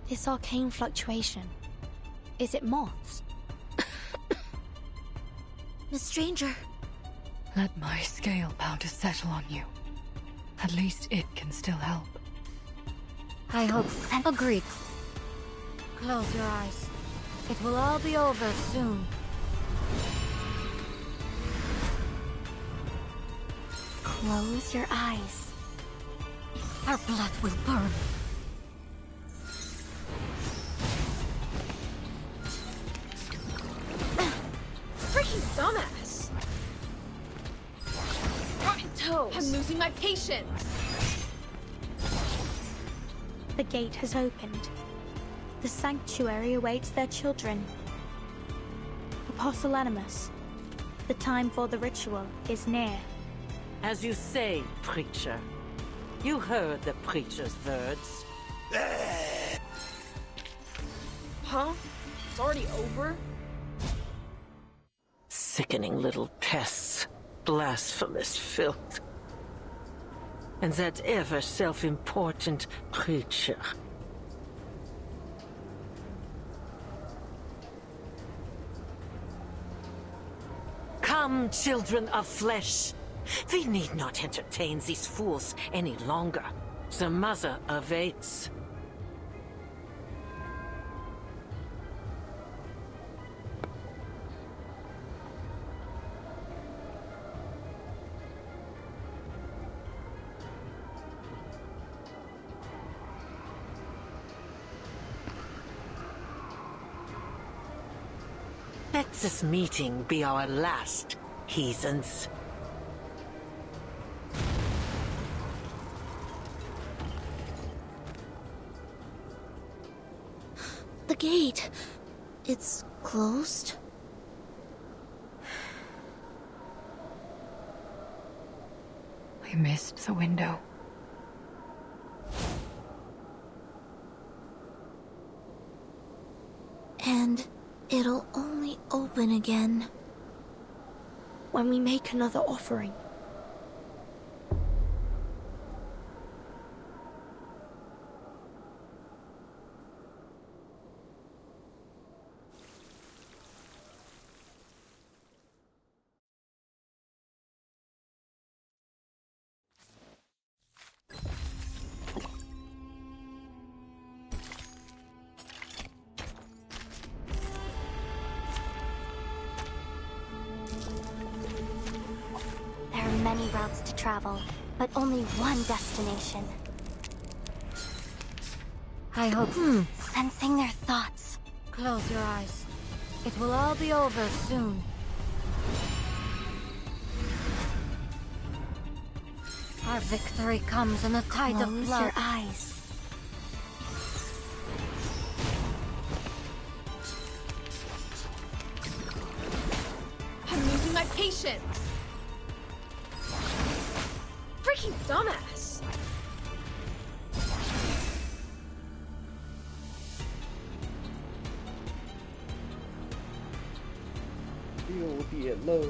This arcane fluctuation. Is it moths? Miss Stranger. Let my scale powder settle on you. At least it can still help. I hope. Agreed. Close your eyes. It will all be over soon. Close your eyes. Our blood will burn. Freaking dumbass! Rotten toes! I'm losing my patience! The gate has opened. The sanctuary awaits their children. Apostle Animus, the time for the ritual is near. As you say, preacher. You heard the preacher's words. Huh? It's already over? Sickening little pests. Blasphemous filth. And that ever self-important preacher. Come, children of flesh. We need not entertain these fools any longer. The mother awaits. Let this meeting be our last, heathens. The gate. It's closed. I missed the window. And it'll only open again when we make another offering. routes to travel, but only one destination. I hope. Sensing their thoughts. Close your eyes. It will all be over soon. Our victory comes in a tide of blood. Close your eyes. I'm losing my patience! Freaking dumbass!有点了。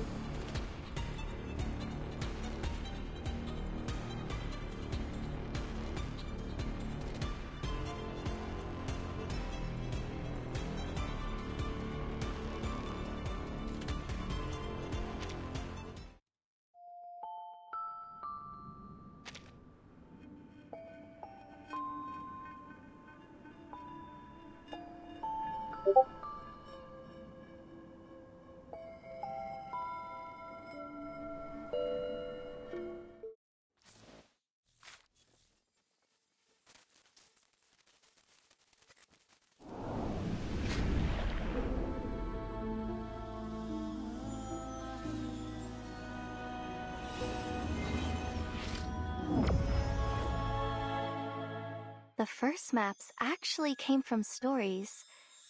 The first maps actually came from stories,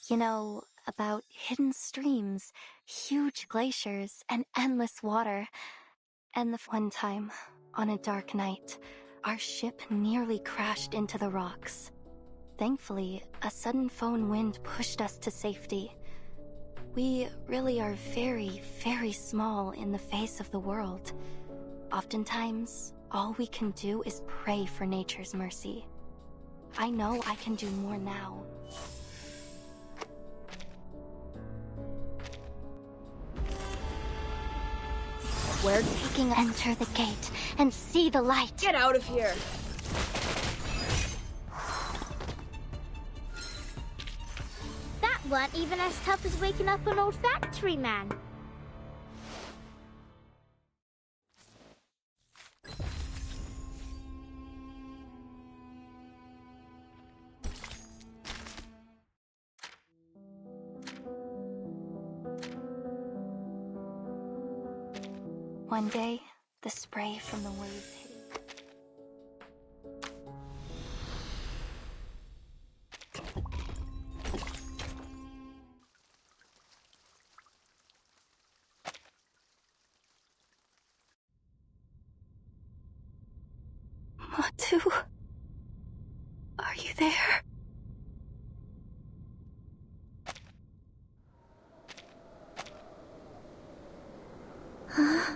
you know, about hidden streams, huge glaciers, and endless water. And the one time, on a dark night, our ship nearly crashed into the rocks. Thankfully, a sudden foehn wind pushed us to safety. We really are very, very small in the face of the world. Oftentimes, all we can do is pray for nature's mercy. I know I can do more now. We're taking enter the gate and see the light. Get out of here! That weren't even as tough as waking up an old factory man. One day, the spray from the waves hit. Matu, are you there? Huh?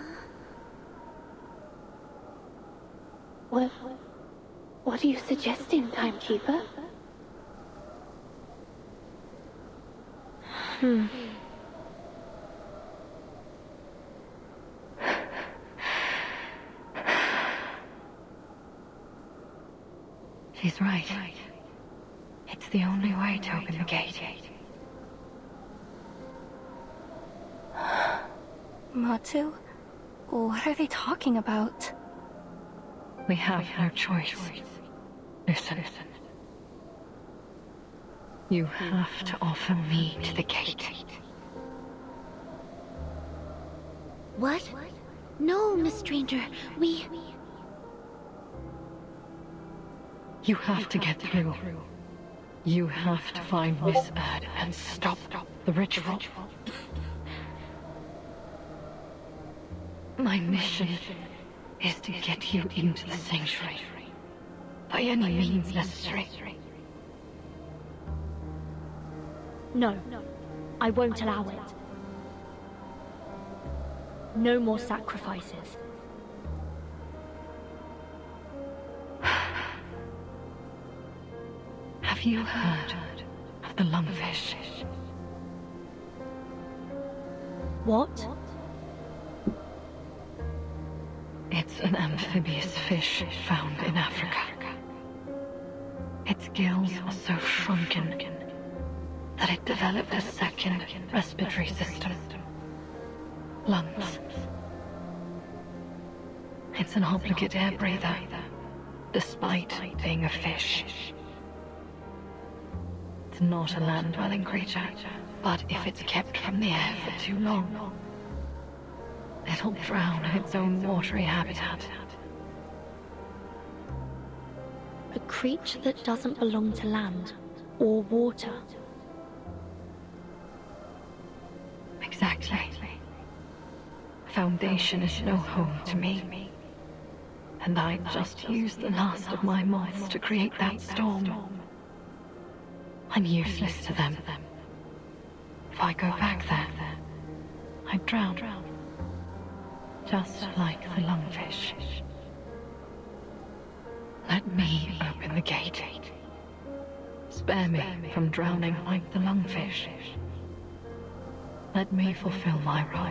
What are you suggesting, Timekeeper? She's right. It's the only way to open the gate. Matu? What are they talking about? We have no choice. Listen. You have to offer me to the gate. What? No, Miss Stranger. You have to get through. You have to find Miss Erd and stop the ritual. My mission is to get you into the sanctuary by any means necessary. No, I won't allow it. No more sacrifices. Have you heard of the lungfish? What? It's an amphibious fish found in Africa. Its gills are so shrunken that it developed a second respiratory system. Lungs. It's an obligate air breather, despite being a fish. It's not a land-dwelling creature, but if it's kept from the air for too long, it'll drown in its own watery habitat. A creature that doesn't belong to land or water. Exactly. Foundation is no home to me. And I just used the last of my moths to create that storm. I'm useless to them. If I go back there, I'd drown. Just like the lungfish. Let me open the gate. Spare me from drowning like the lungfish. Let me fulfill my role.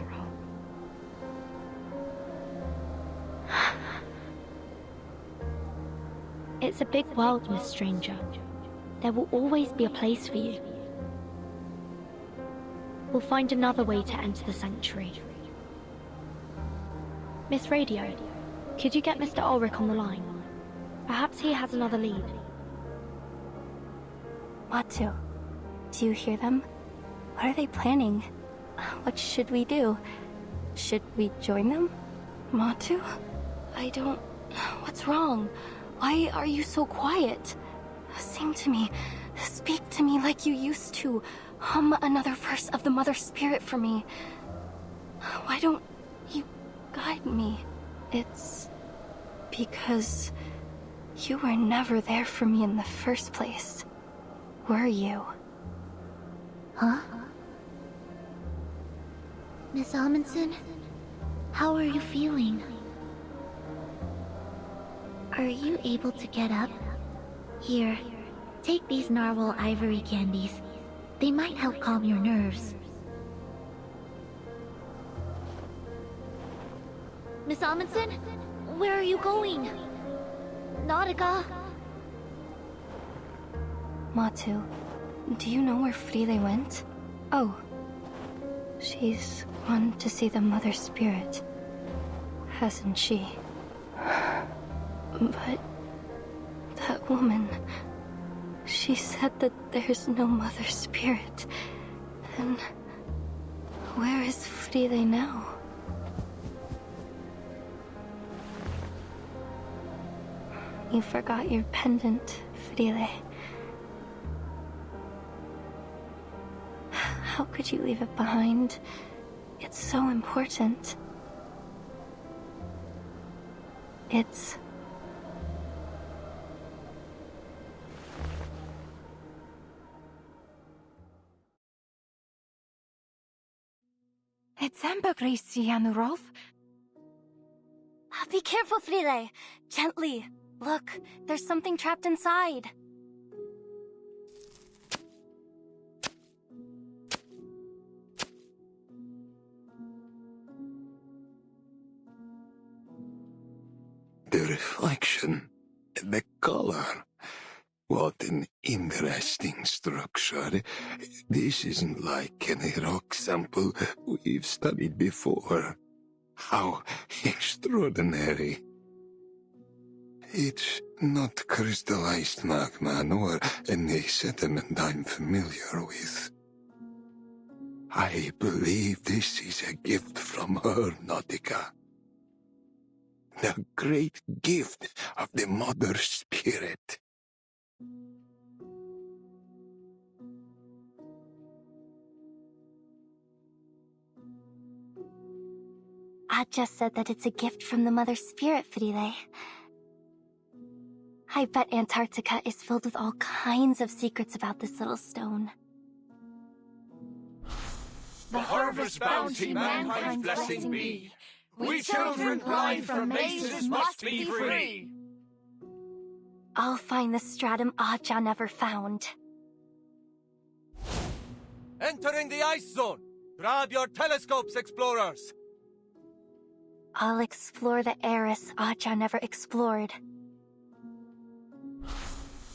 It's a big world, Miss Stranger. There will always be a place for you. We'll find another way to enter the sanctuary. Miss Radio, could you get Mr. Ulrich on the line? Perhaps he has another lead. Matu, do you hear them? What are they planning? What should we do? Should we join them? Matu? I don't... What's wrong? Why are you so quiet? Sing to me. Speak to me like you used to. Hum another verse of the Mother Spirit for me. Why don't you guide me? It's because you were never there for me in the first place, were you? Huh? Miss Amundsen? How are you feeling? Are you able to get up? Here, take these narwhal ivory candies. They might help calm your nerves. Miss Amundsen? Where are you going? Nautica? Matu, do you know where Frile went? Oh. She's gone to see the Mother Spirit, hasn't she? But that woman, she said that there's no Mother Spirit. Then where is Frile now? You forgot your pendant, Frile. How could you leave it behind? It's so important. It's... It's ambergris, Yanurov. Be careful, Frile! Gently! Look, there's something trapped inside. The reflection, the color. What an interesting structure. This isn't like any rock sample we've studied before. How extraordinary. It's not crystallized magma nor any sediment I'm familiar with. I believe this is a gift from her, Nautica. The great gift of the Mother Spirit. I just said that it's a gift from the Mother Spirit, Frile. I bet Antarctica is filled with all kinds of secrets about this little stone. The harvest bounty mankind's blessing be. We children blind from mazes must be free. I'll find the stratum Aja never found. Entering the ice zone. Grab your telescopes, explorers. I'll explore the Eris Aja never explored.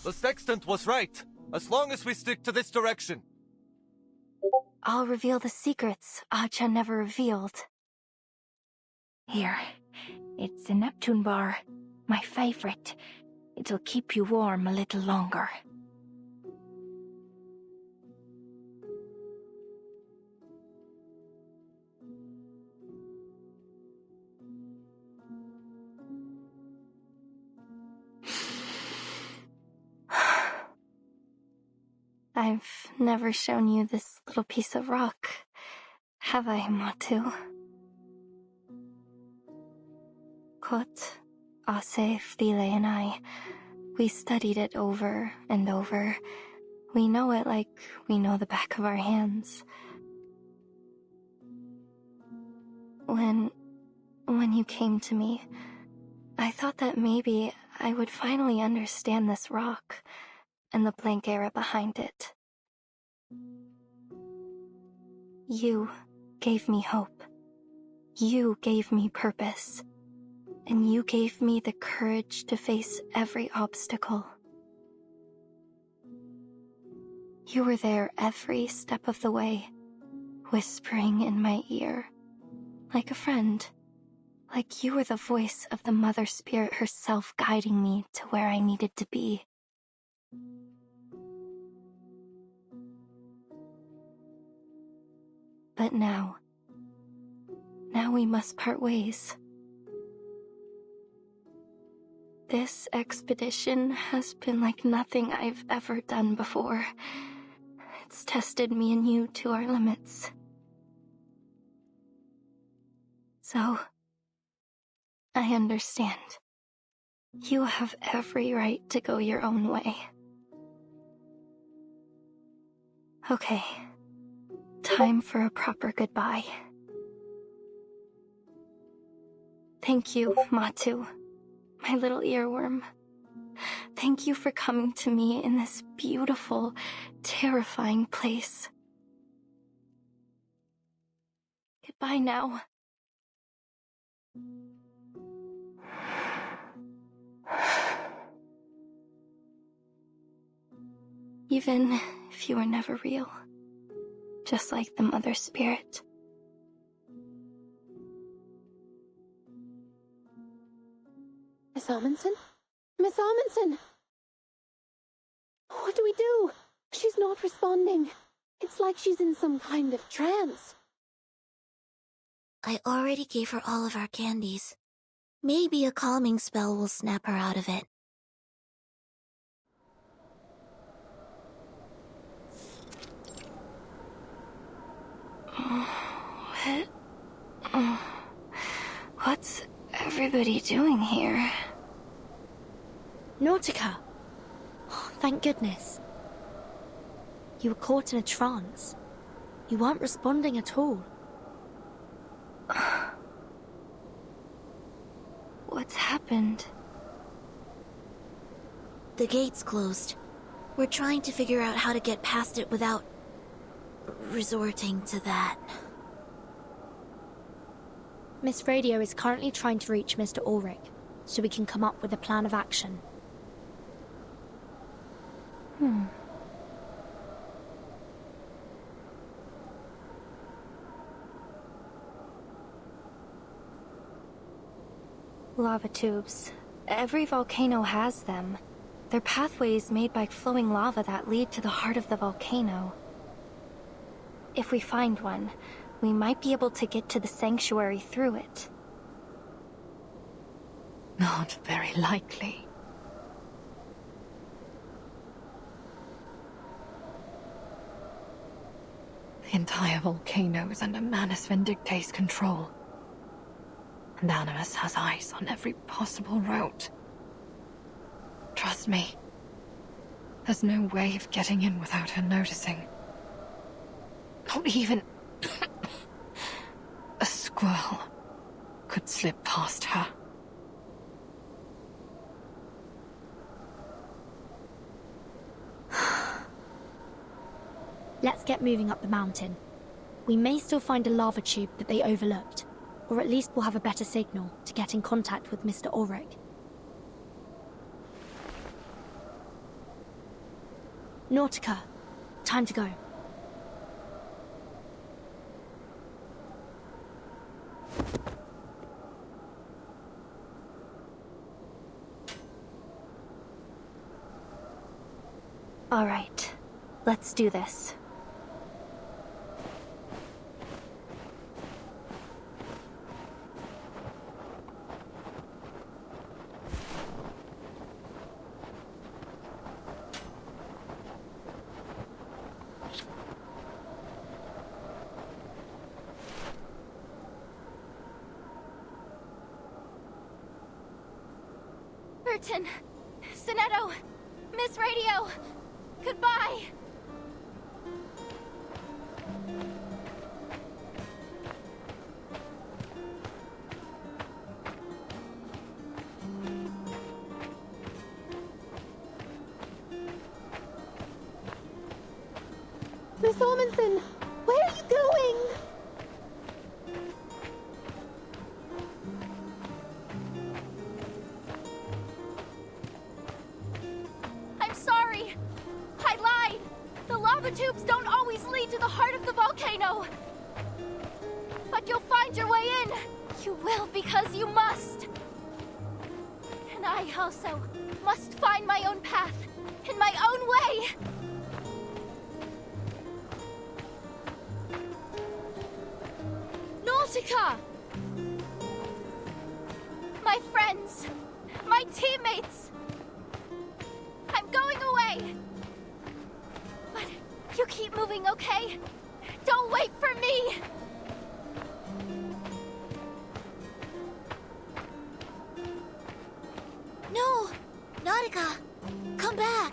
The sextant was right, as long as we stick to this direction. I'll reveal the secrets Aja never revealed. Here, It's a Neptune bar. My favorite. It'll keep you warm a little longer. I've never shown you this little piece of rock, have I, Matu? Kot, Ase, File, and I, we studied it over and over. We know it like we know the back of our hands. When you came to me, I thought that maybe I would finally understand this rock and the blank era behind it. You gave me hope. You gave me purpose. And you gave me the courage to face every obstacle. You were there every step of the way, whispering in my ear, like a friend. Like you were the voice of the Mother Spirit herself guiding me to where I needed to be. But now we must part ways. This expedition has been like nothing I've ever done before. It's tested me and you to our limits. So, I understand. You have every right to go your own way. Okay. Time for a proper goodbye. Thank you, Matu, my little earworm. Thank you for coming to me in this beautiful, terrifying place. Goodbye now. Even if you were never real. Just like the Mother Spirit. Miss Amundsen? Miss Amundsen! What do we do? She's not responding. It's like she's in some kind of trance. I already gave her all of our candies. Maybe a calming spell will snap her out of it. What's everybody doing here? Nautica! Oh, thank goodness. You were caught in a trance. You weren't responding at all. What's happened? The gate's closed. We're trying to figure out how to get past it without resorting to that. Miss Radio is currently trying to reach Mr. Ulrich, so we can come up with a plan of action. Lava tubes. Every volcano has them. They're pathways made by flowing lava that lead to the heart of the volcano. If we find one, we might be able to get to the sanctuary through it. Not very likely. The entire volcano is under Manus Vindictae's control. And Animus has eyes on every possible route. Trust me, there's no way of getting in without her noticing. Not even a squirrel could slip past her. Let's get moving up the mountain. We may still find a lava tube that they overlooked, or at least we'll have a better signal to get in contact with Mr. Ulrich. Nautica, time to go. All right, let's do this. Burton, Sonetto, Miss Radio, goodbye. Miss Ormondson, where are you going? I'm sorry. I lied. The lava tubes don't always lead to the heart of the volcano. But you'll find your way in. You will because you must. And I also must find my own path, in my own way. Nautica! My friends, my teammates. I'm going away. But you keep moving, okay? Don't wait for me. No! Nautica! Come back!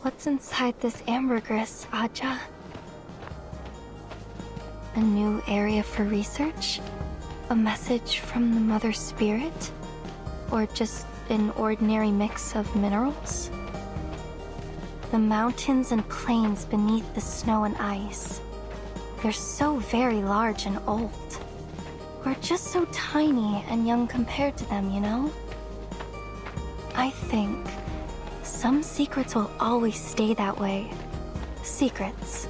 What's inside this ambergris, Aja? A new area for research? A message from the Mother Spirit? Or just an ordinary mix of minerals? The mountains and plains beneath the snow and ice. They're so very large and old. We're just so tiny and young compared to them, you know? I think some secrets will always stay that way. Secrets,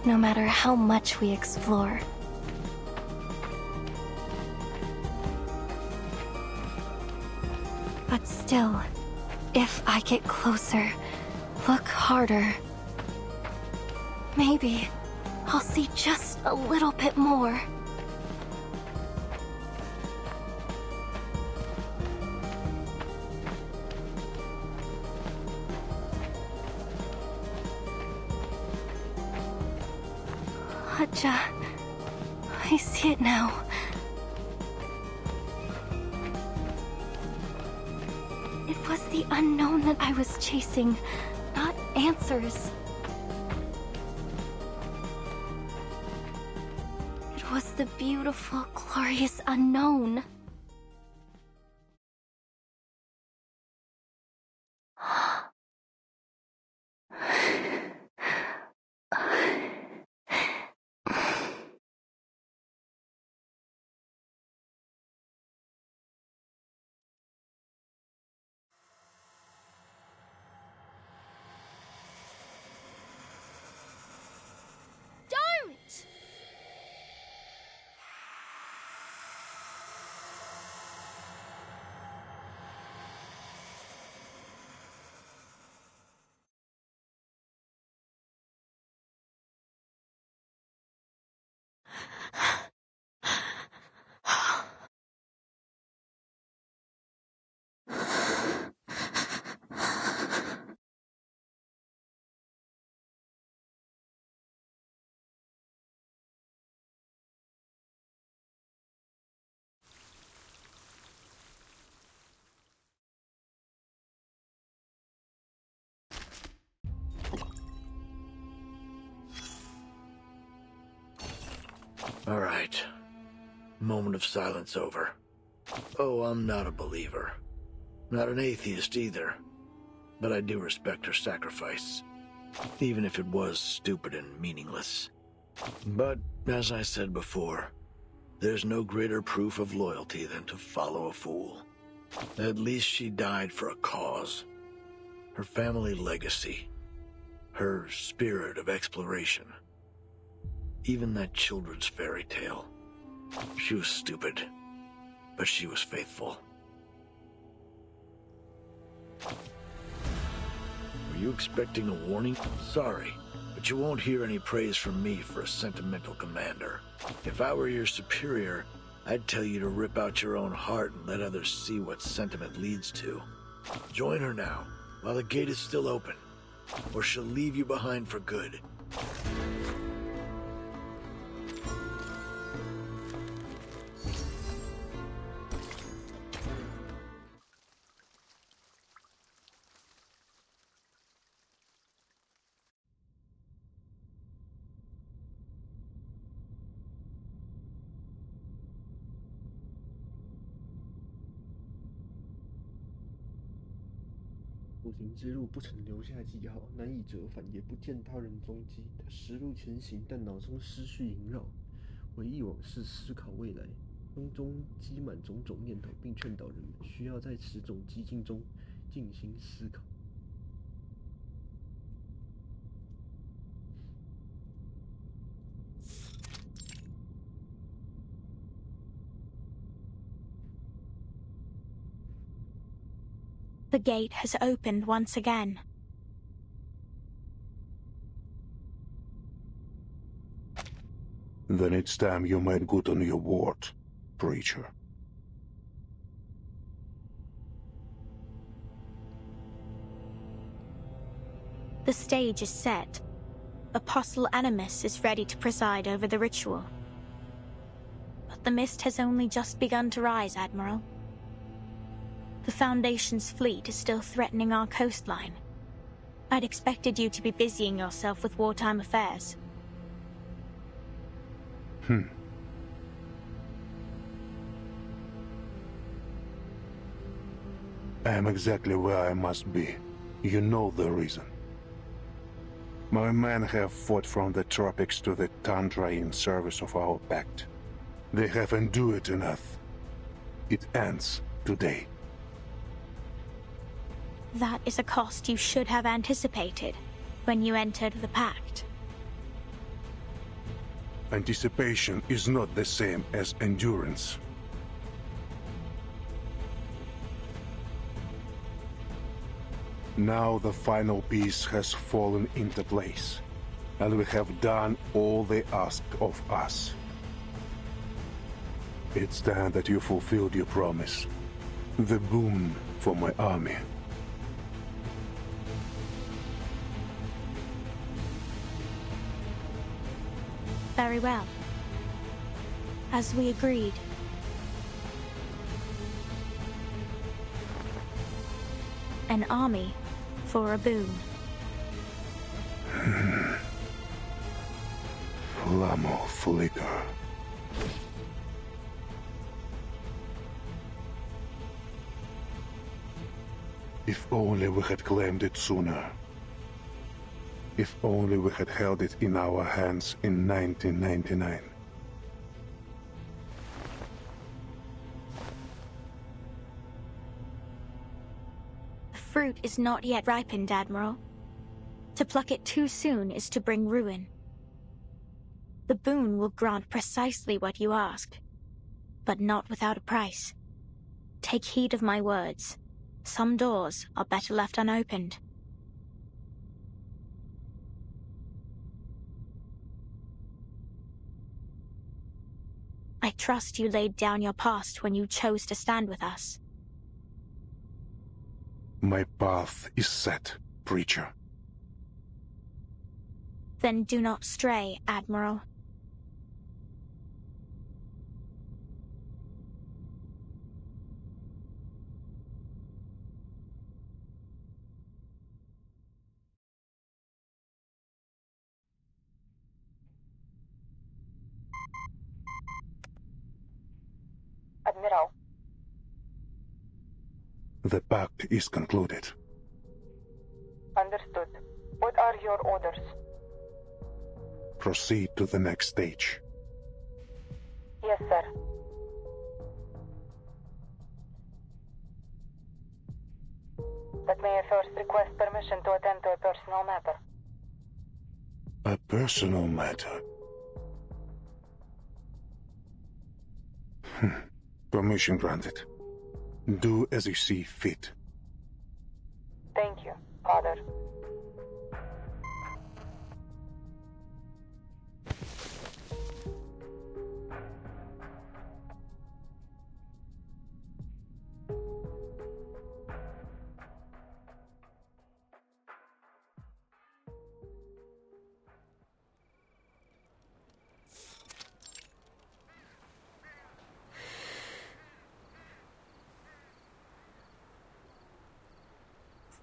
no matter how much we explore. But still, if I get closer, look harder, maybe I'll see just a little bit more. Aja, I see it now. It was the unknown that I was chasing, not answers. It was the beautiful, glorious unknown. Don't! All right. Moment of silence over. Oh, I'm not a believer. Not an atheist either. But I do respect her sacrifice. Even if it was stupid and meaningless. But, as I said before, there's no greater proof of loyalty than to follow a fool. At least she died for a cause. Her family legacy. Her spirit of exploration. Even that children's fairy tale. She was stupid, but she was faithful. Were you expecting a warning? Sorry, but you won't hear any praise from me for a sentimental commander. If I were your superior, I'd tell you to rip out your own heart and let others see what sentiment leads to. Join her now, while the gate is still open, or she'll leave you behind for good.步行之路不曾留下记号，难以折返，也不见他人踪迹。他实路前行，但脑中思绪萦绕，回忆往事，思考未来，胸中积满种种念头，并劝导人们需要在此种激进中静心思考。The gate has opened once again. Then it's time you made good on your word, preacher. The stage is set. Apostle Animus is ready to preside over the ritual. But the mist has only just begun to rise, Admiral. The Foundation's fleet is still threatening our coastline. I'd expected you to be busying yourself with wartime affairs. I am exactly where I must be. You know the reason. My men have fought from the tropics to the tundra in service of our pact. They have endured enough. It ends today. That is a cost you should have anticipated when you entered the pact. Anticipation is not the same as endurance. Now the final piece has fallen into place, and we have done all they asked of us. It's time that you fulfilled your promise. The boon for my army. Very well. As we agreed. An army for a boon. Flamo flicker. If only we had claimed it sooner. If only we had held it in our hands in 1999. The fruit is not yet ripened, Admiral. To pluck it too soon is to bring ruin. The boon will grant precisely what you asked, but not without a price. Take heed of my words. Some doors are better left unopened. I trust you laid down your past when you chose to stand with us. My path is set, preacher. Then do not stray, Admiral. Admiral. The pact is concluded. Understood. What are your orders? Proceed to the next stage. Yes, sir. But may I first request permission to attend to a personal matter? A personal matter? Permission granted. Do as you see fit. Thank you, Father.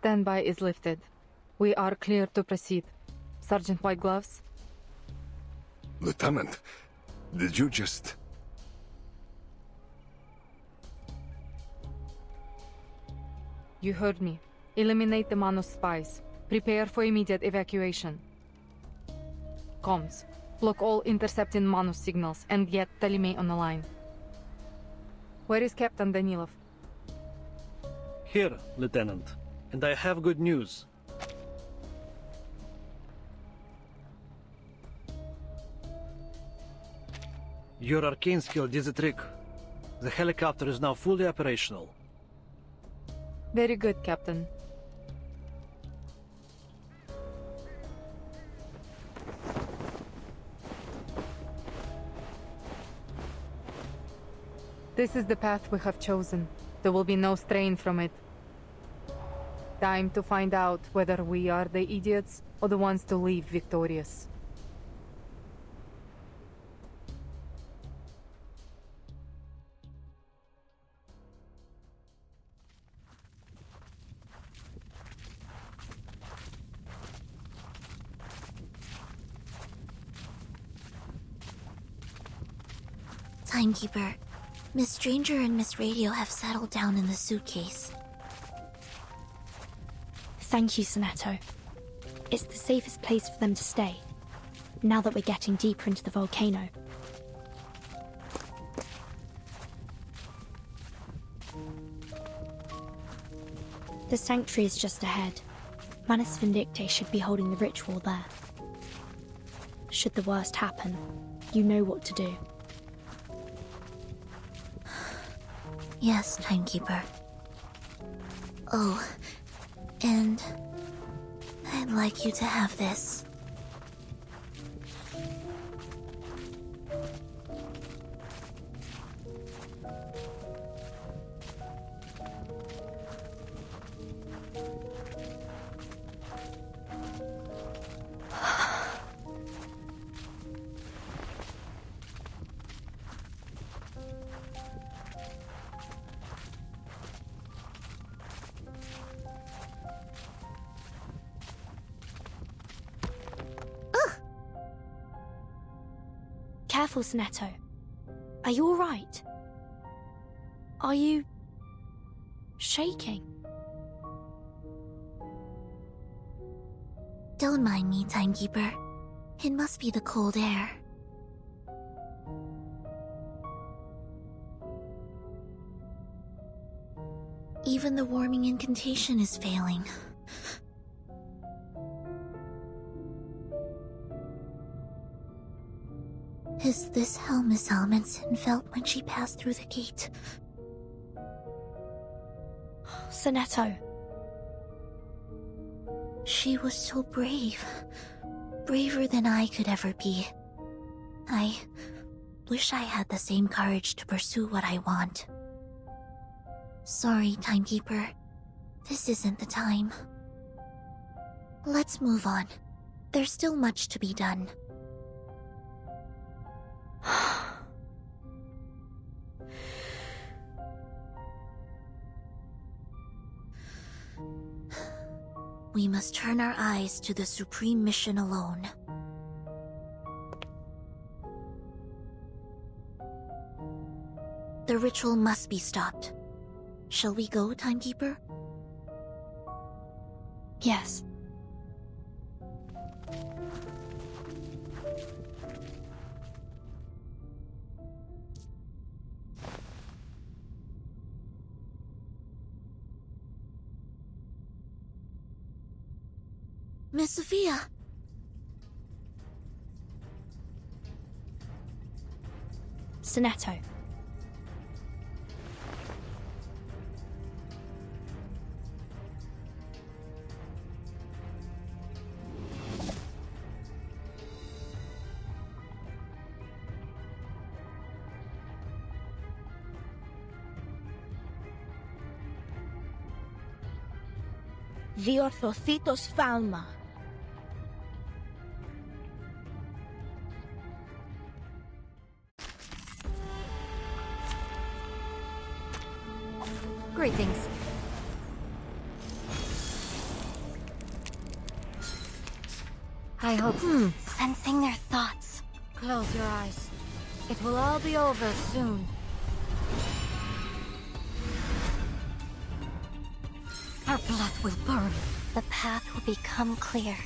Standby is lifted. We are clear to proceed. Sergeant White Gloves? Lieutenant, did you just... You heard me. Eliminate the Manus spies. Prepare for immediate evacuation. Comms. Block all intercepting Manus signals and get Talimay on the line. Where is Captain Danilov? Here, Lieutenant. And I have good news. Your arcane skill did the trick. The helicopter is now fully operational. Very good, Captain. This is the path we have chosen. There will be no strain from it. Time to find out whether we are the idiots or the ones to leave victorious. Timekeeper, Miss Stranger and Miss Radio have settled down in the suitcase. Thank you, Sonetto. It's the safest place for them to stay, now that we're getting deeper into the volcano. The sanctuary is just ahead. Manus Vindicte should be holding the ritual there. Should the worst happen, you know what to do. Yes, Timekeeper. Oh, and I'd like you to have this. Careful, Sonetto. Are you alright? Are you... shaking? Don't mind me, Timekeeper. It must be the cold air. Even the warming incantation is failing. Is this how Miss Almondson felt when she passed through the gate? Sonetto. She was so brave. Braver than I could ever be. I wish I had the same courage to pursue what I want. Sorry, Timekeeper. This isn't the time. Let's move on. There's still much to be done. We must turn our eyes to the supreme mission alone. The ritual must be stopped. Shall we go, Timekeeper? Yes. Miss Sophia! Sonetto. Viorthothitos Falma. Greetings. I hope. Sensing their thoughts. Close your eyes. It will all be over soon. Our blood will burn. The path will become clear.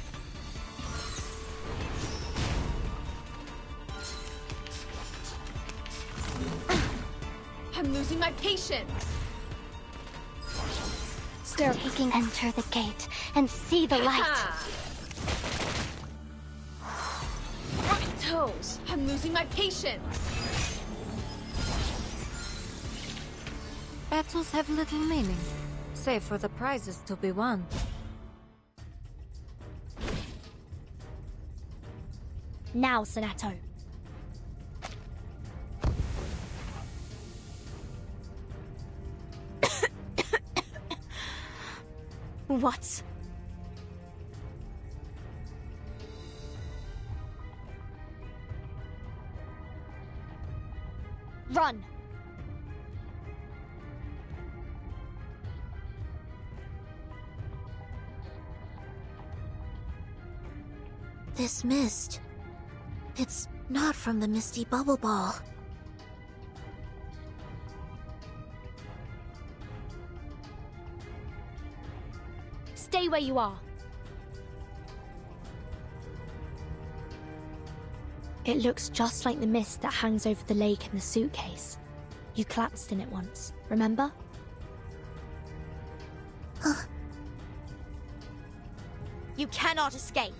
I'm losing my patience. Taking enter the gate and see the light. Rotten toes. I'm losing my patience. Battles have little meaning, save for the prizes to be won. Now, Sonato. What? Run! This mist. It's not from the misty bubble ball. Stay where you are. It looks just like the mist that hangs over the lake in the suitcase. You collapsed in it once, remember? You cannot escape.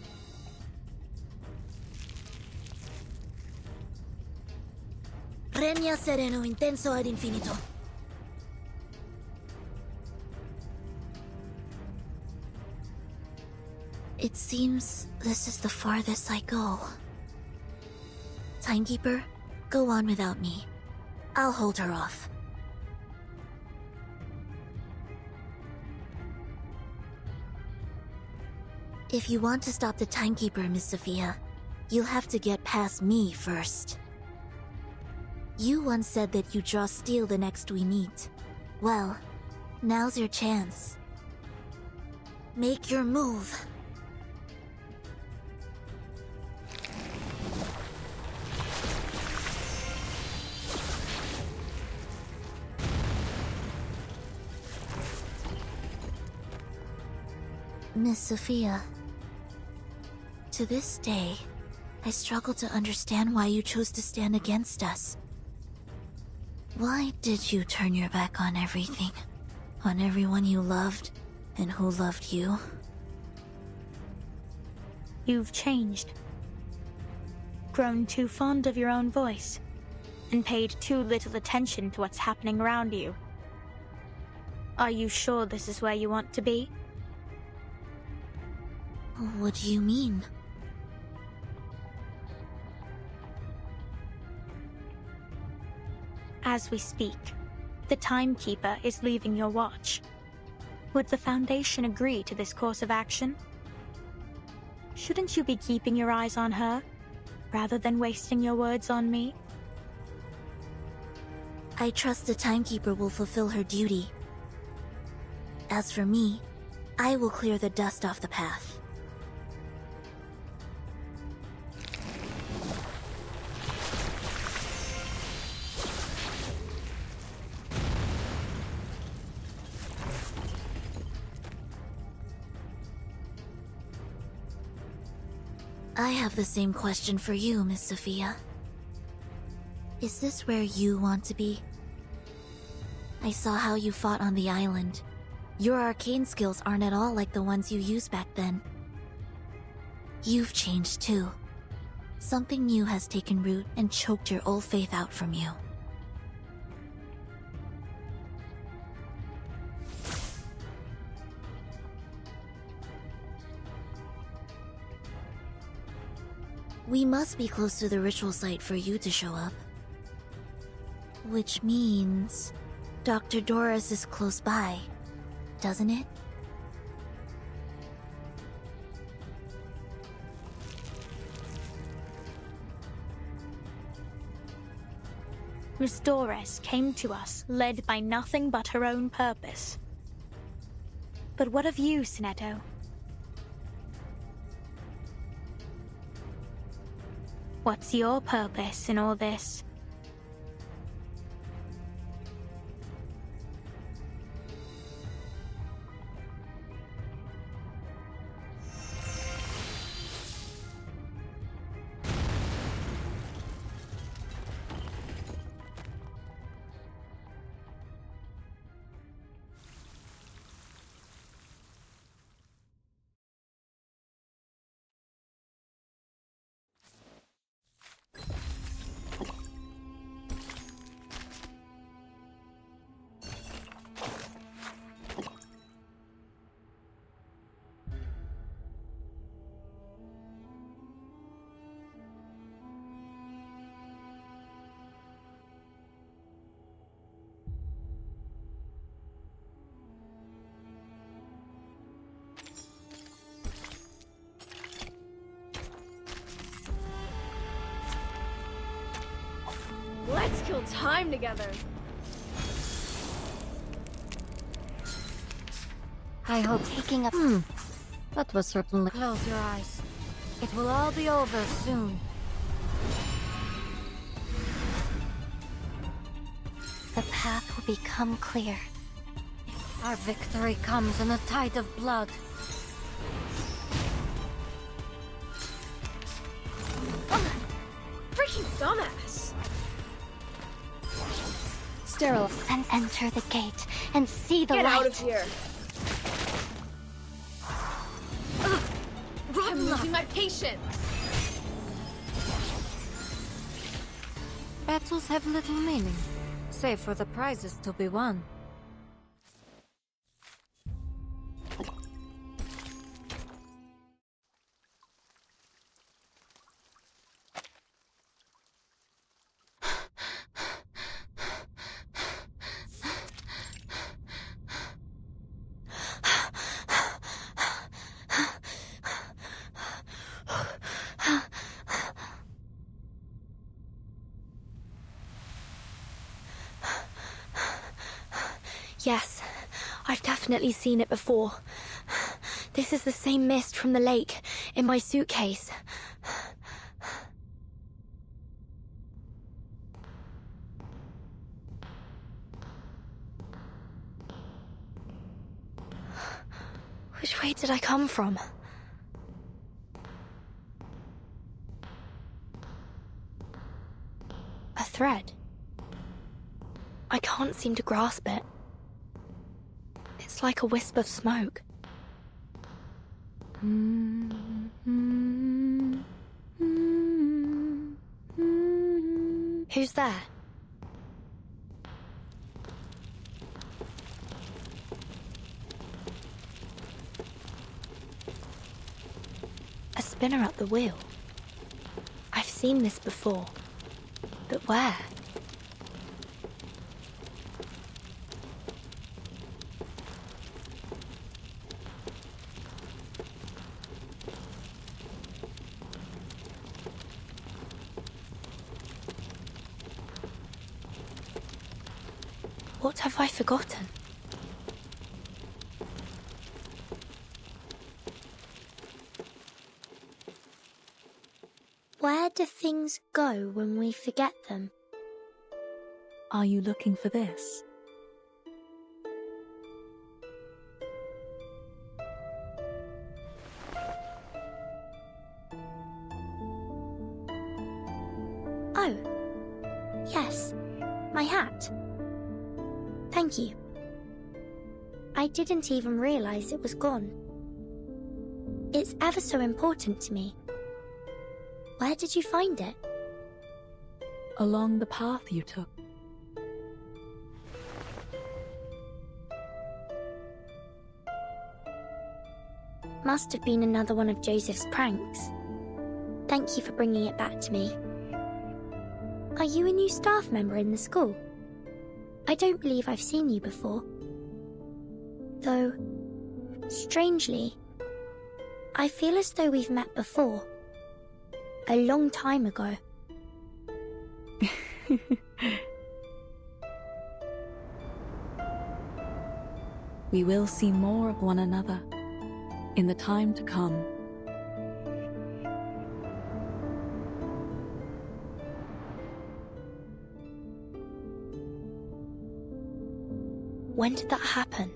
Regna sereno intenso ad infinito. It seems this is the farthest I go. Timekeeper, go on without me. I'll hold her off. If you want to stop the Timekeeper, Miss Sophia, you'll have to get past me first. You once said that you'd draw steel the next we meet. Well, now's your chance. Make your move. Miss Sophia, to this day, I struggle to understand why you chose to stand against us. Why did you turn your back on everything? On everyone you loved, and who loved you? You've changed. Grown too fond of your own voice, and paid too little attention to what's happening around you. Are you sure this is where you want to be? What do you mean? As we speak, the Timekeeper is leaving your watch. Would the Foundation agree to this course of action? Shouldn't you be keeping your eyes on her, rather than wasting your words on me? I trust the Timekeeper will fulfill her duty. As for me, I will clear the dust off the path. I have the same question for you, Miss Sophia. Is this where you want to be? I saw how you fought on the island. Your arcane skills aren't at all like the ones you used back then. You've changed too. Something new has taken root and choked your old faith out from you. We must be close to the ritual site for you to show up. Which means Dr. Doris is close by, doesn't it? Miss Doris came to us led by nothing but her own purpose. But what of you, Sinetto? What's your purpose in all this? Let's kill time together. I hope taking up. That was certainly. Close your eyes. It will all be over soon. The path will become clear. Our victory comes in a tide of blood. Freaking dumbass! Sterile. And enter the gate and see the Get light. out of here! I'm losing my patience! Battles have little meaning, save for the prizes to be won. Yes, I've definitely seen it before. This is the same mist from the lake in my suitcase. Which way did I come from? A thread. I can't seem to grasp it. It's like a wisp of smoke. Who's there? A spinner at the wheel. I've seen this before. But where? What have I forgotten? Where do things go when we forget them? Are you looking for this? Oh, yes, my hat. Thank you. I didn't even realize it was gone. It's ever so important to me. Where did you find it? Along the path you took. Must have been another one of Joseph's pranks. Thank you for bringing it back to me. Are you a new staff member in the school? I don't believe I've seen you before. Though, strangely, I feel as though we've met before. A long time ago. we will see more of one another in the time to come. When did that happen?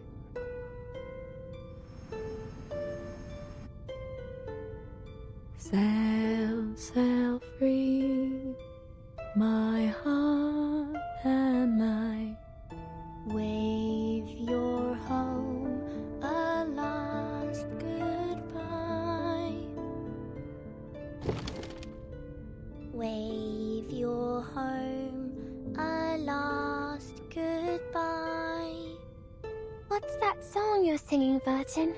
Sail, sail free, my heart and I. Wave your home a last goodbye. Wave your home a last goodbye. What's that song you're singing, Burton?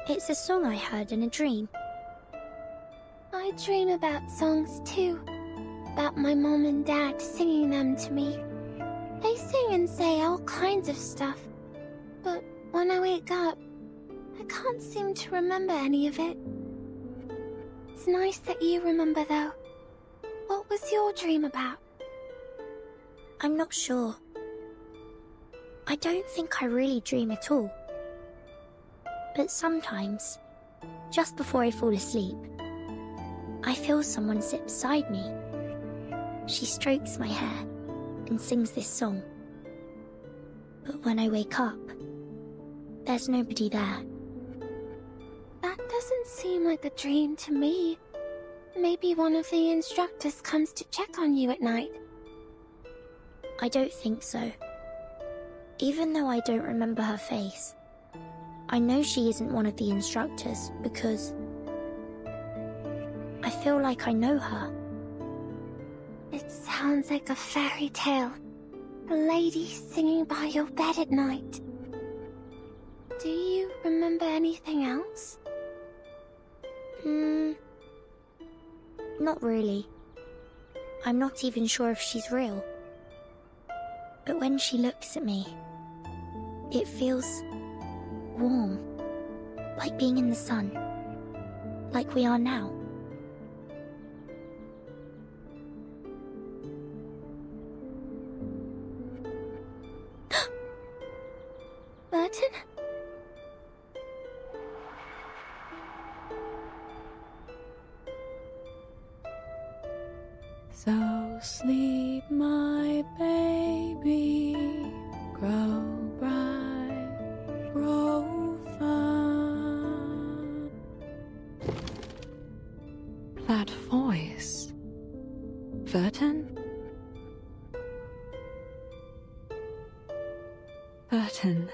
It's a song I heard in a dream. I dream about songs too. About my mom and dad singing them to me. They sing and say all kinds of stuff. But when I wake up, I can't seem to remember any of it. It's nice that you remember though. What was your dream about? I'm not sure. I don't think I really dream at all. But sometimes, just before I fall asleep, I feel someone sit beside me. She strokes my hair and sings this song. But when I wake up, there's nobody there. That doesn't seem like a dream to me. Maybe one of the instructors comes to check on you at night. I don't think so. Even though I don't remember her face, I know she isn't one of the instructors because I feel like I know her. It sounds like a fairy tale. A lady singing by your bed at night. Do you remember anything else? Not really. I'm not even sure if she's real. But when she looks at me, it feels warm, like being in the sun, like we are now. Burton? So sleep, my baby, grow bright, grow fun. That voice. Burton? Burton.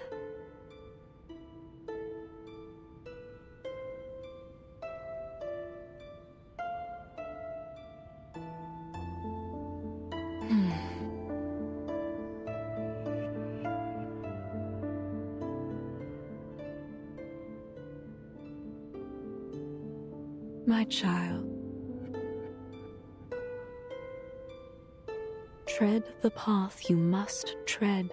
My child, tread the path you must tread,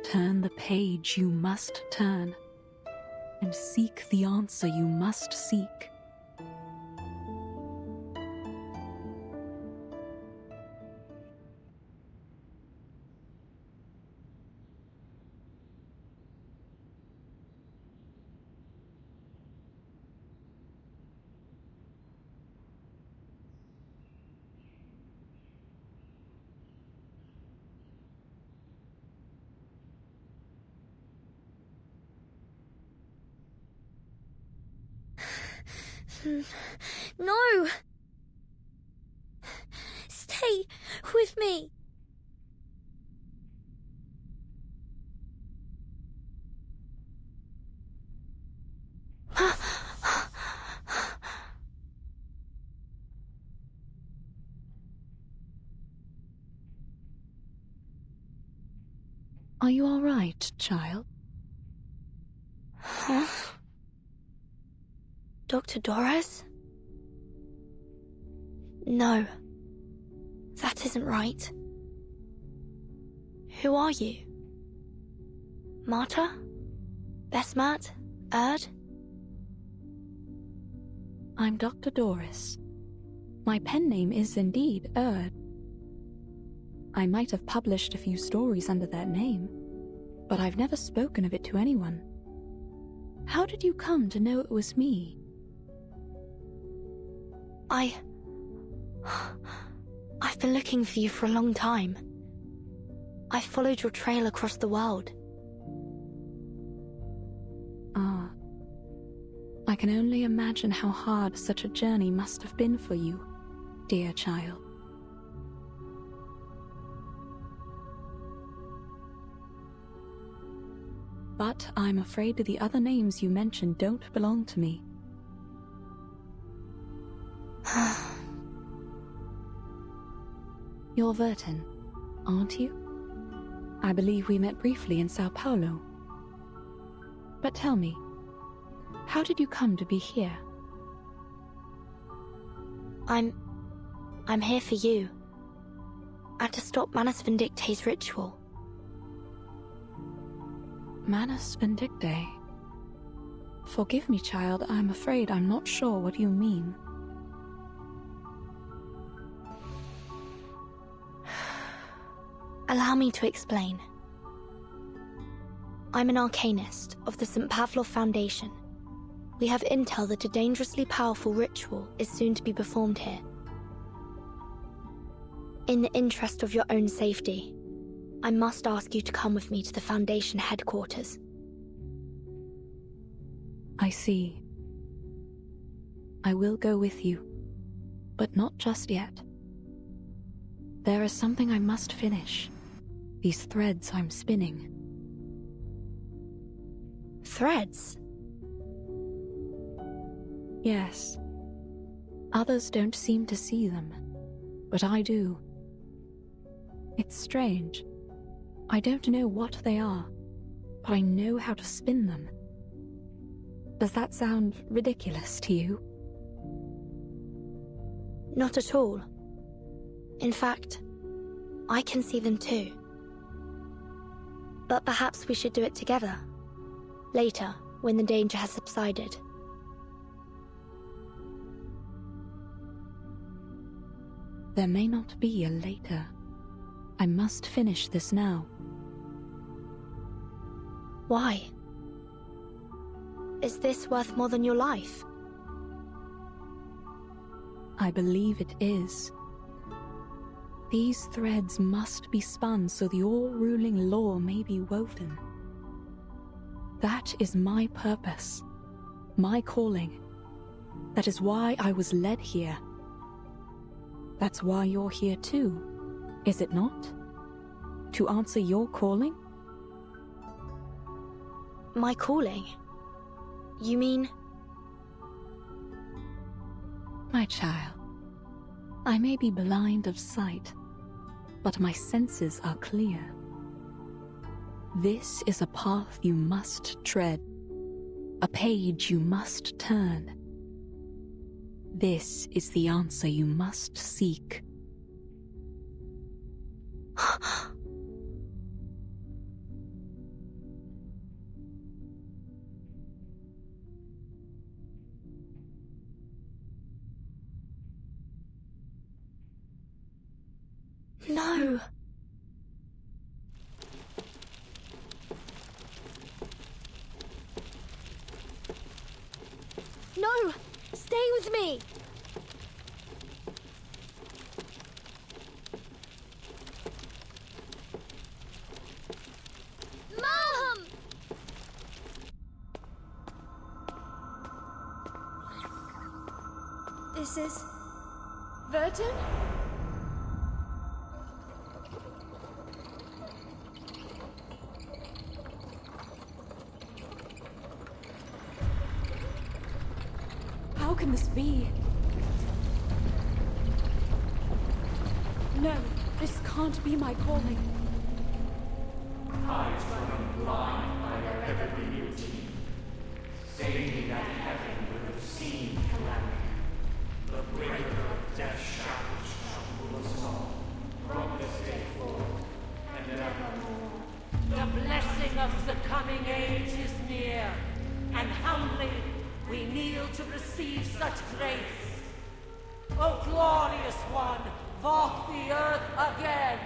turn the page you must turn, and seek the answer you must seek. No! Stay with me! Are you all right, child? Huh? Dr. Doris? No. That isn't right. Who are you? Marta? Besmat? Erd? I'm Dr. Doris. My pen name is indeed Erd. I might have published a few stories under that name, but I've never spoken of it to anyone. How did you come to know it was me? I've been looking for you for a long time. I've followed your trail across the world. Ah. I can only imagine how hard such a journey must have been for you, dear child. But I'm afraid the other names you mentioned don't belong to me. You're Vertin, aren't you? I believe we met briefly in Sao Paulo. But tell me, how did you come to be here? I'm here for you. And to stop Manus Vindicte's ritual. Manus Vindicte? Forgive me, child, I'm afraid I'm not sure what you mean. Allow me to explain. I'm an arcanist of the St. Pavlov Foundation. We have intel that a dangerously powerful ritual is soon to be performed here. In the interest of your own safety, I must ask you to come with me to the Foundation headquarters. I see. I will go with you, but not just yet. There is something I must finish. These threads I'm spinning. Threads? Yes. Others don't seem to see them, but I do. It's strange. I don't know what they are, but I know how to spin them. Does that sound ridiculous to you? Not at all. In fact, I can see them too. But perhaps we should do it together. Later, when the danger has subsided. There may not be a later. I must finish this now. Why? Is this worth more than your life? I believe it is. These threads must be spun so the all-ruling law may be woven. That is my purpose, my calling. That is why I was led here. That's why you're here too, is it not? To answer your calling? My calling? You mean? My child, I may be blind of sight, but my senses are clear. This is a path you must tread, a page you must turn. This is the answer you must seek. No! No! Stay with me! Mom! This is... Vertin? How can this be? No, this can't be my calling. Eyes running blind by their every routine, stating that heaven would have seen calamity. The breaker of death shadows shall rule us all, from this day forth and evermore. The blessing of the coming age is near, and humbly we kneel to receive such grace. O glorious one, walk the earth again.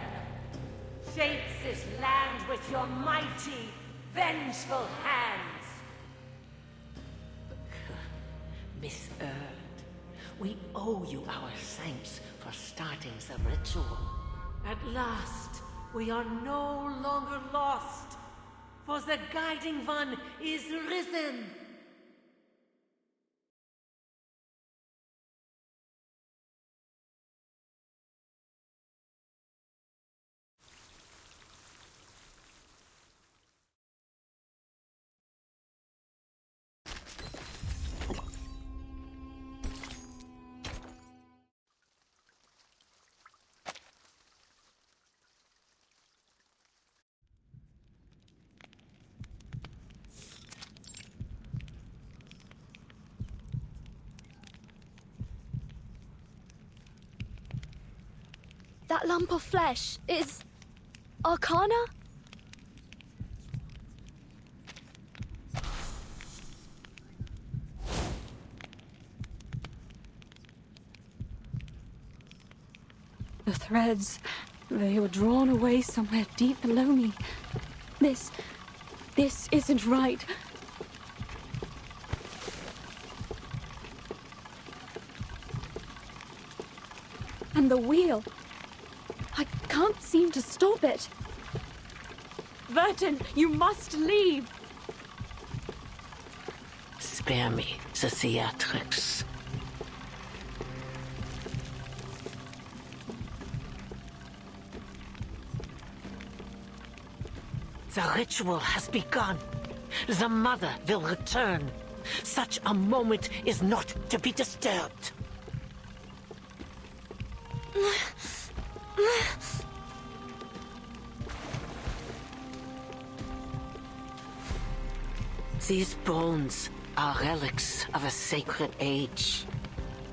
Shapes this land with your mighty, vengeful hands. Miss Erd, we owe you our thanks for starting the ritual. At last, we are no longer lost, for the Guiding One is risen. That lump of flesh is... Arcana? The threads, they were drawn away somewhere deep below me. This isn't right. And the wheel, I can't seem to stop it. Vertin, you must leave. Spare me the theatrics. The ritual has begun. The mother will return. Such a moment is not to be disturbed. These bones are relics of a sacred age.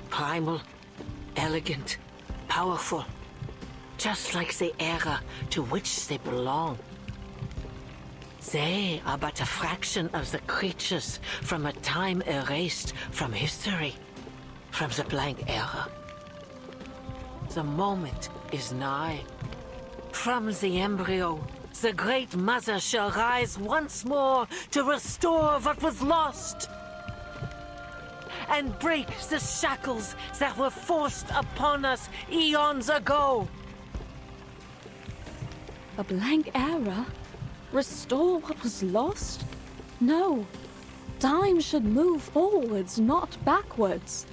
Primal, elegant, powerful. Just like the era to which they belong. They are but a fraction of the creatures from a time erased from history, from the blank era. The moment is nigh. From the embryo, the Great Mother shall rise once more to restore what was lost. And break the shackles that were forced upon us eons ago. A blank era? Restore what was lost? No. Time should move forwards, not backwards.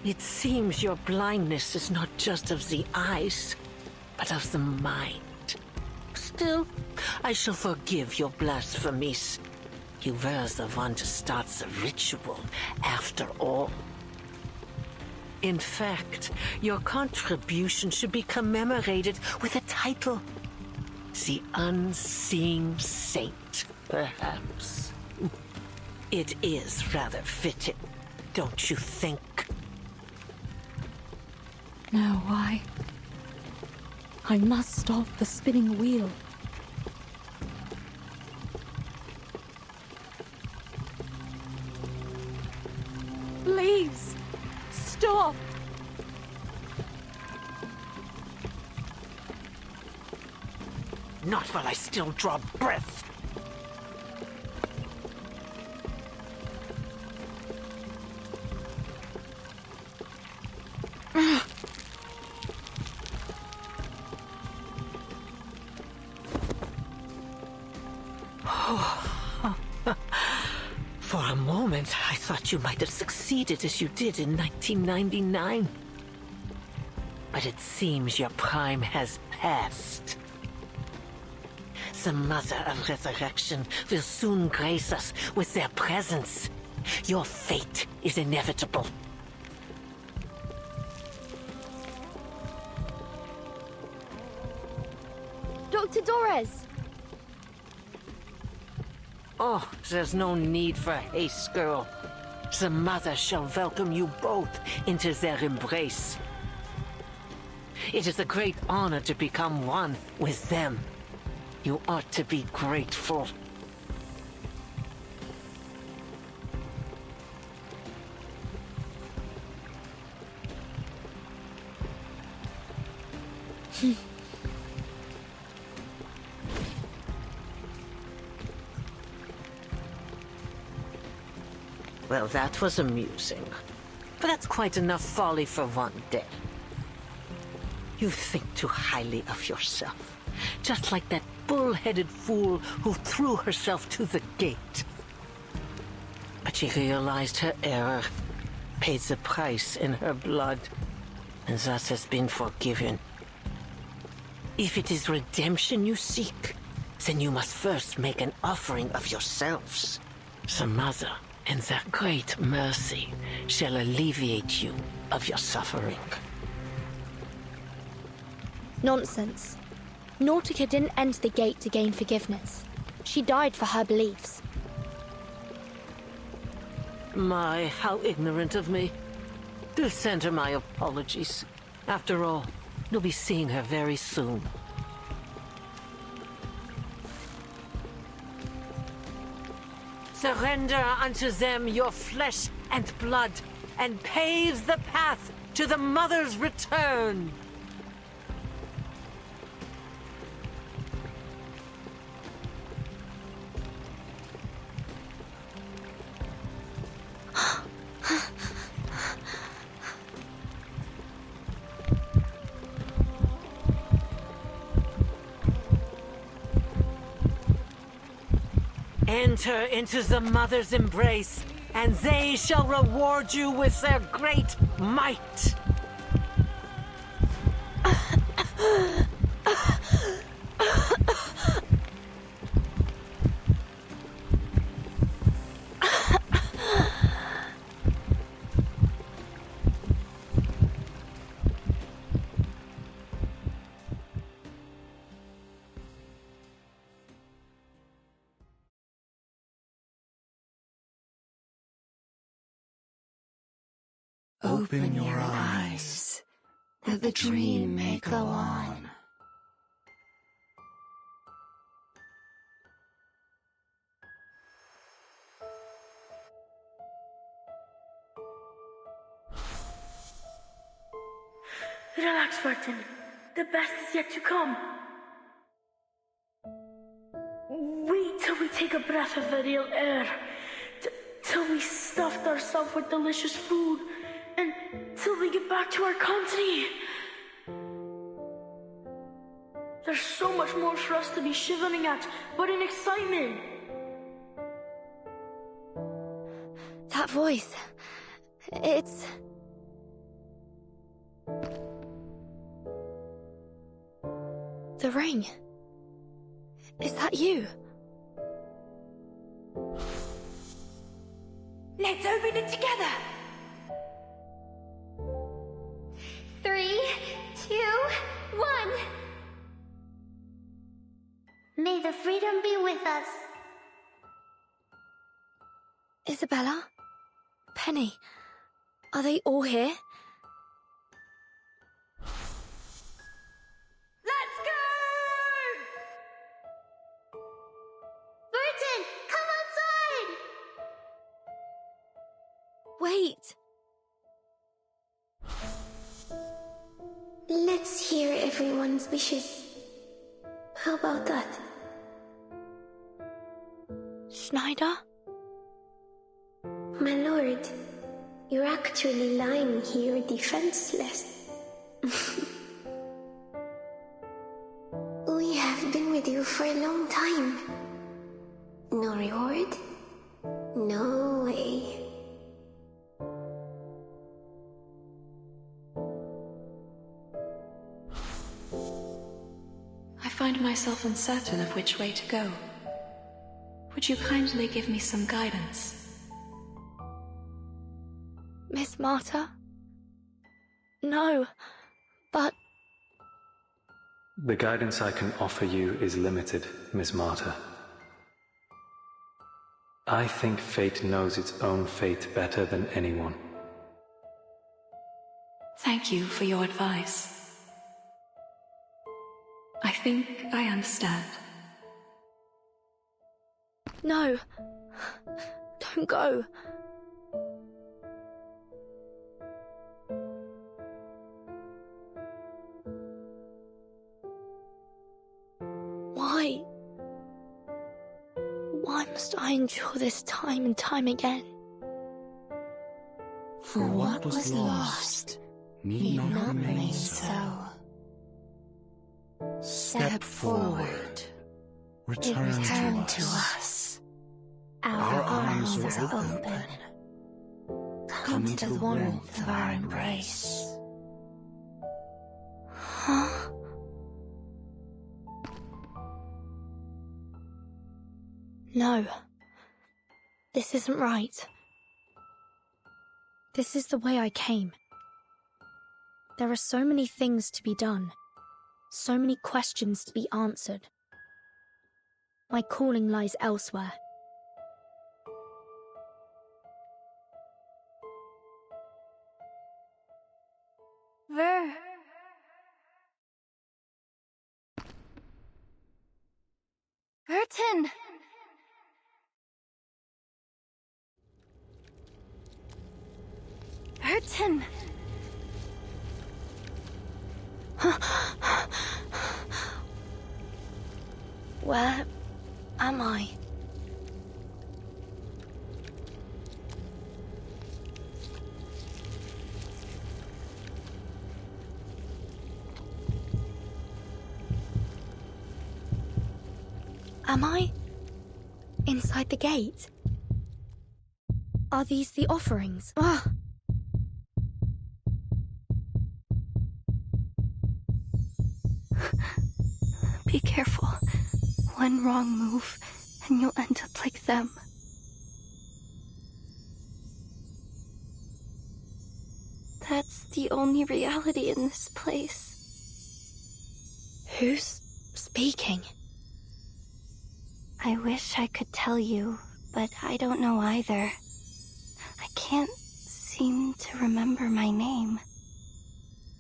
It seems your blindness is not just of the eyes, but of the mind. Still, I shall forgive your blasphemies. You were the one to start the ritual, after all. In fact, your contribution should be commemorated with a title. The Unseen Saint, perhaps. It is rather fitting, don't you think? No, I must stop the spinning wheel. Please, stop! Not while I still draw breath. For a moment, I thought you might have succeeded as you did in 1999. But it seems your prime has passed. The Mother of Resurrection will soon grace us with their presence. Your fate is inevitable. Dr. Torres! Oh, there's no need for haste, girl. The Mother shall welcome you both into their embrace. It is a great honor to become one with them. You ought to be grateful. Well, that was amusing. But that's quite enough folly for one day. You think too highly of yourself. Just like that bull-headed fool who threw herself to the gate. But she realized her error, paid the price in her blood, and thus has been forgiven. If it is redemption you seek, then you must first make an offering of yourselves. The Mother, in their great mercy, shall alleviate you of your suffering. Nonsense. Nautica didn't enter the gate to gain forgiveness. She died for her beliefs. My, how ignorant of me. Do send her my apologies. After all, you'll be seeing her very soon. Surrender unto them your flesh and blood, and pave the path to the Mother's return. Enter into the Mother's embrace, and they shall reward you with their great might. Open your eyes, that the dream may go on. Relax, Martin. The best is yet to come. Wait till we take a breath of the real air. Till we stuffed ourselves with delicious food. And till we get back to our country. There's so much more for us to be shivering at, but in excitement. That voice. It's... The ring. Is that you? Let's open it together. 3, 2, 1. May the freedom be with us. Isabella? Penny? Are they all here? Let's go! Burton, come outside! Wait! Let's hear everyone's wishes. How about that? Schneider? My lord, you're actually lying here defenseless. We have been with you for a long time. No reward? No way. I find myself uncertain of which way to go. Would you kindly give me some guidance? Miss Marta? No, but... The guidance I can offer you is limited, Miss Marta. I think fate knows its own fate better than anyone. Thank you for your advice. I think I understand. No. Don't go. Why? Why must I endure this time and time again? For what was lost need not remain so. Step forward. Return to us. Our arms are open. Come to the warmth of our embrace. Huh? No. This isn't right. This is the way I came. There are so many things to be done. So many questions to be answered. My calling lies elsewhere. Burton! Burton! Where am I? Am I inside the gate? Are these the offerings? Ah! Be careful. One wrong move, and you'll end up like them. That's the only reality in this place. Who's speaking? I wish I could tell you, but I don't know either. I can't seem to remember my name.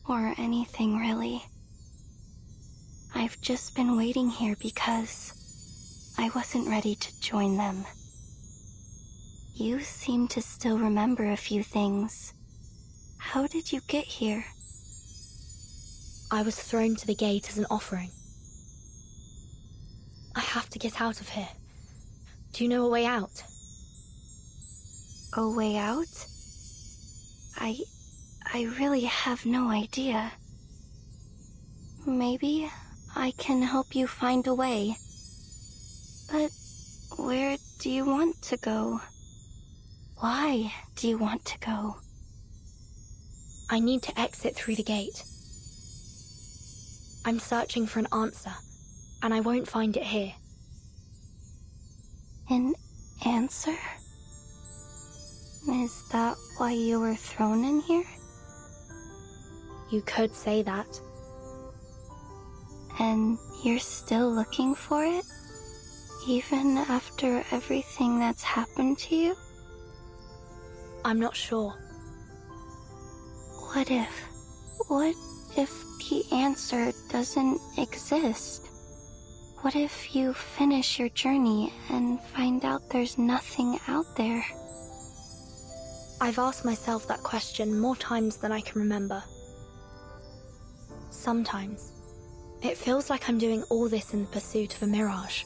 Or anything, really. I've just been waiting here because I wasn't ready to join them. You seem to still remember a few things. How did you get here? I was thrown to the gate as an offering. I have to get out of here. Do you know a way out? A way out? I really have no idea. Maybe I can help you find a way. But where do you want to go? Why do you want to go? I need to exit through the gate. I'm searching for an answer, and I won't find it here. An answer? Is that why you were thrown in here? You could say that. And you're still looking for it? Even after everything that's happened to you? I'm not sure. What if the answer doesn't exist? What if you finish your journey and find out there's nothing out there? I've asked myself that question more times than I can remember. Sometimes, it feels like I'm doing all this in the pursuit of a mirage.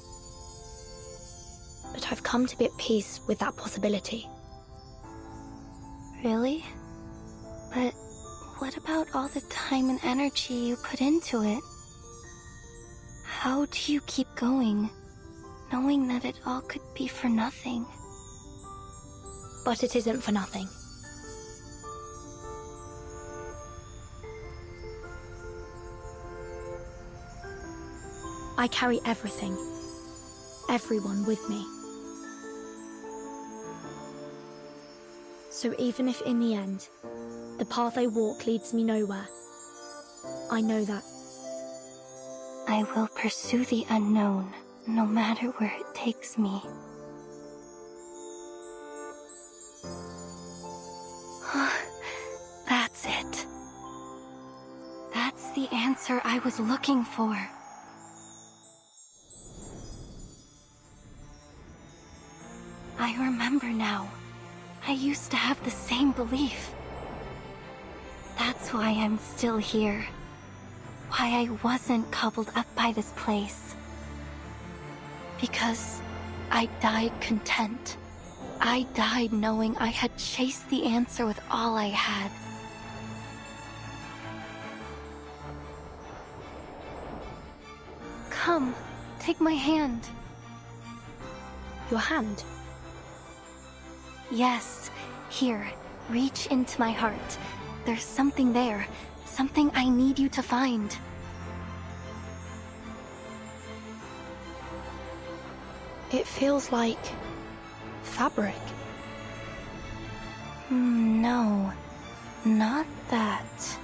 But I've come to be at peace with that possibility. Really? But what about all the time and energy you put into it? How do you keep going, knowing that it all could be for nothing? But it isn't for nothing. I carry everything, everyone with me. So even if in the end, the path I walk leads me nowhere, I know that. I will pursue the unknown, no matter where it takes me. That's it. That's the answer I was looking for. I remember now. I used to have the same belief. That's why I'm still here. Why I wasn't cobbled up by this place. Because I died content, I died knowing I had chased the answer with all I had. Come, take my hand. Your hand? Yes, here, reach into my heart. There's something there, something I need you to find. It feels like fabric. No, not that.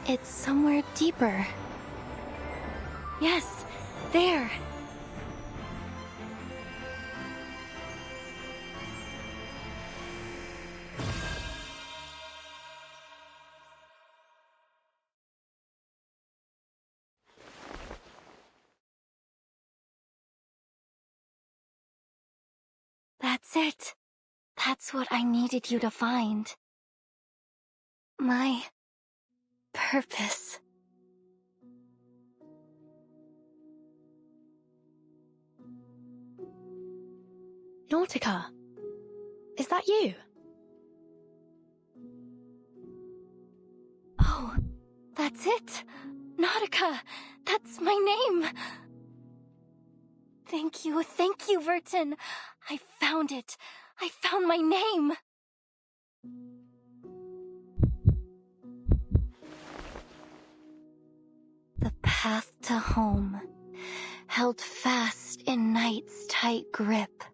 It's somewhere deeper. Yes, there. That's it. That's what I needed you to find. My purpose. Nautica, is that you? Oh, that's it. Nautica, that's my name. Thank you, Vertin. I found it. I found my name. The path to home, held fast in night's tight grip,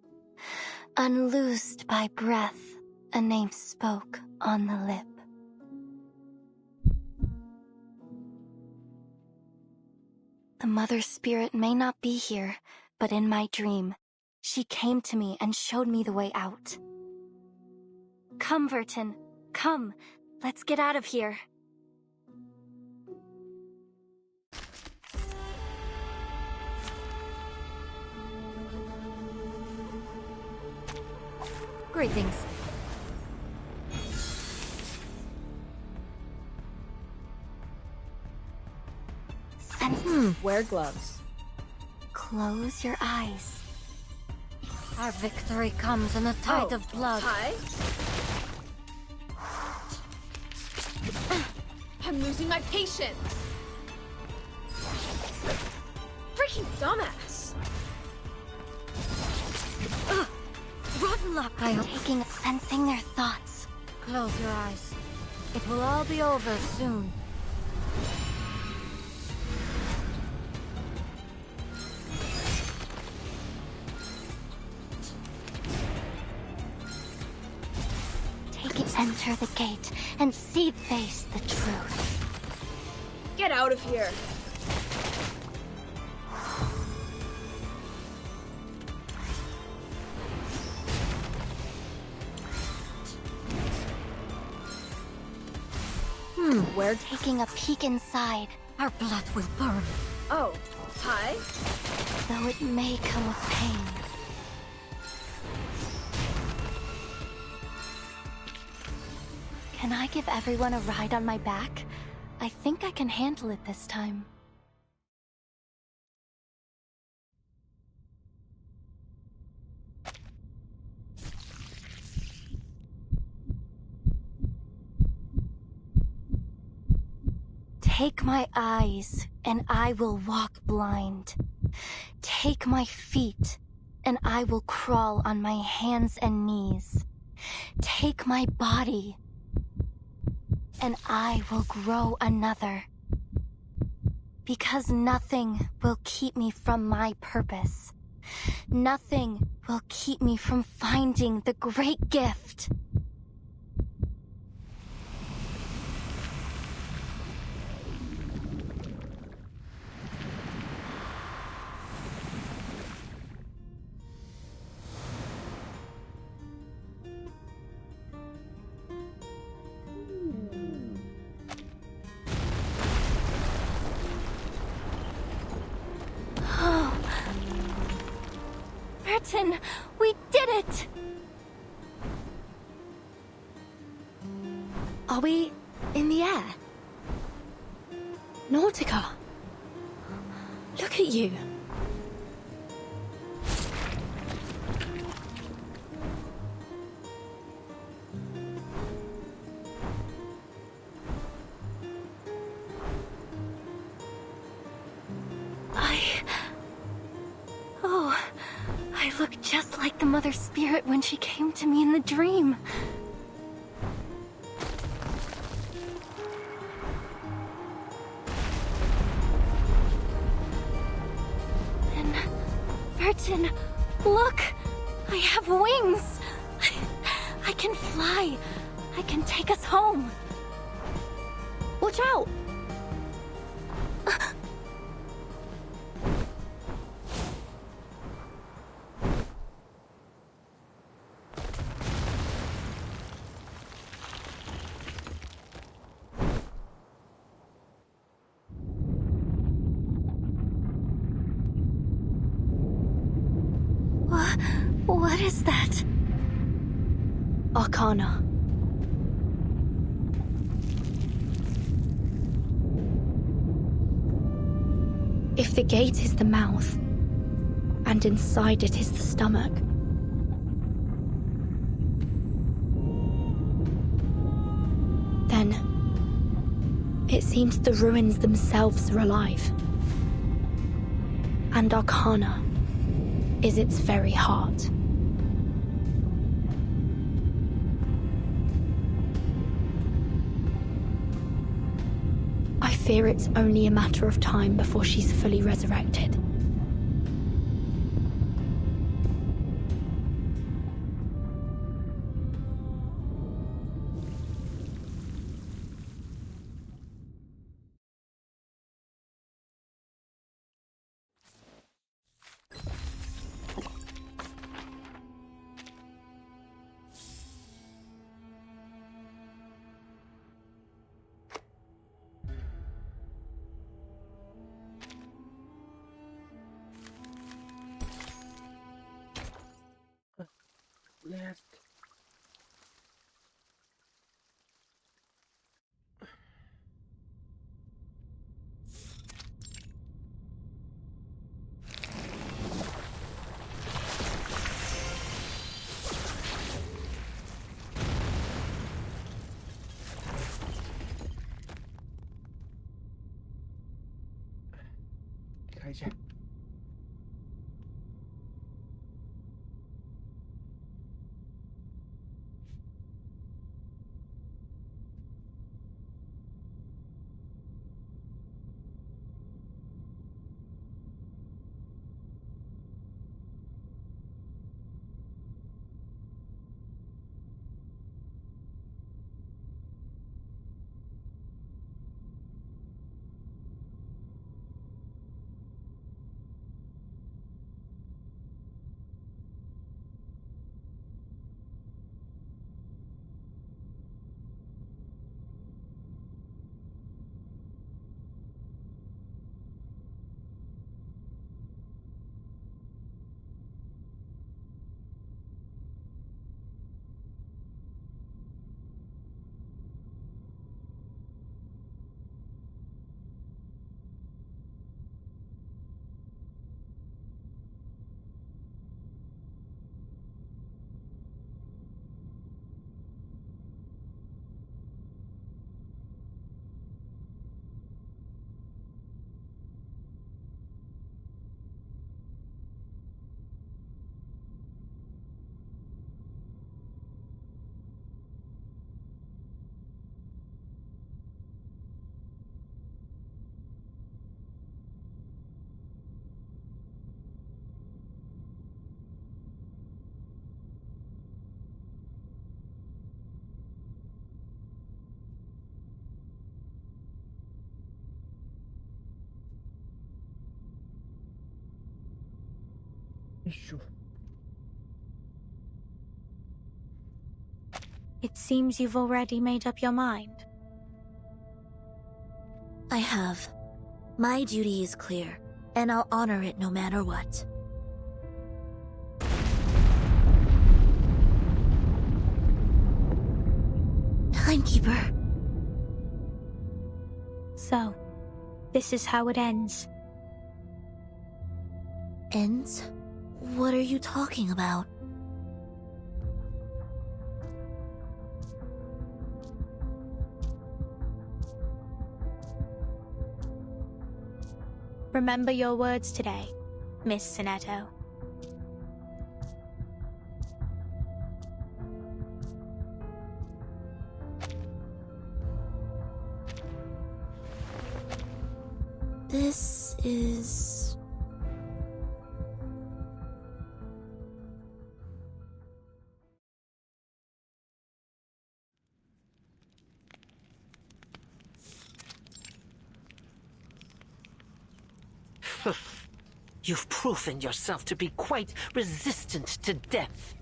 unloosed by breath, a name spoke on the lip. The mother spirit may not be here, but in my dream, she came to me and showed me the way out. Come, Vertin, come. Let's get out of here. Greetings. Wear gloves. Close your eyes. Our victory comes in a tide of blood. Hi. I'm losing my patience. Freaking dumbass. Rotten luck. I'm sensing their thoughts. Close your eyes. It will all be over soon. Enter the gate and face the truth. Get out of here. We're taking a peek inside. Our blood will burn. Oh, hi. Though it may come with pain. Can I give everyone a ride on my back? I think I can handle it this time. Take my eyes, and I will walk blind. Take my feet, and I will crawl on my hands and knees. Take my body, and I will grow another. Because nothing will keep me from my purpose. Nothing will keep me from finding the great gift. Vertin, we did it! Are we in the air? Nautica! Look at you! look just like the Mother Spirit when she came to me in the dream. And Burton, look! I have wings! I can fly! I can take us home! Watch out! What is that? Arcana. If the gate is the mouth, and inside it is the stomach, then it seems the ruins themselves are alive. And Arcana is its very heart. I fear it's only a matter of time before she's fully resurrected. Left. Kaj się. It seems you've already made up your mind. I have. My duty is clear, and I'll honor it no matter what. Timekeeper. So, this is how it ends. Ends? What are you talking about? Remember your words today, Miss Sinetto. This is... You've proven yourself to be quite resistant to death.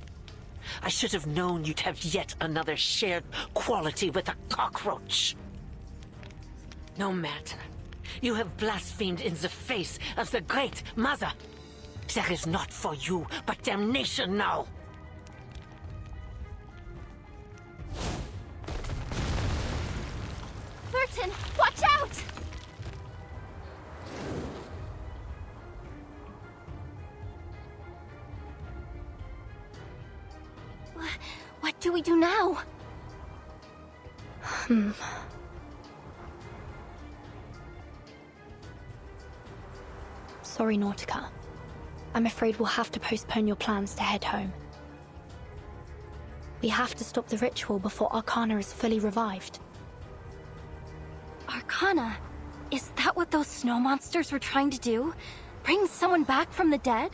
I should have known you'd have yet another shared quality with a cockroach. No matter. You have blasphemed in the face of the Great Mother. There is not for you but damnation now. Burton, watch out! What do we do now? Sorry, Nautica. I'm afraid we'll have to postpone your plans to head home. We have to stop the ritual before Arcana is fully revived. Arcana? Is that what those snow monsters were trying to do? Bring someone back from the dead?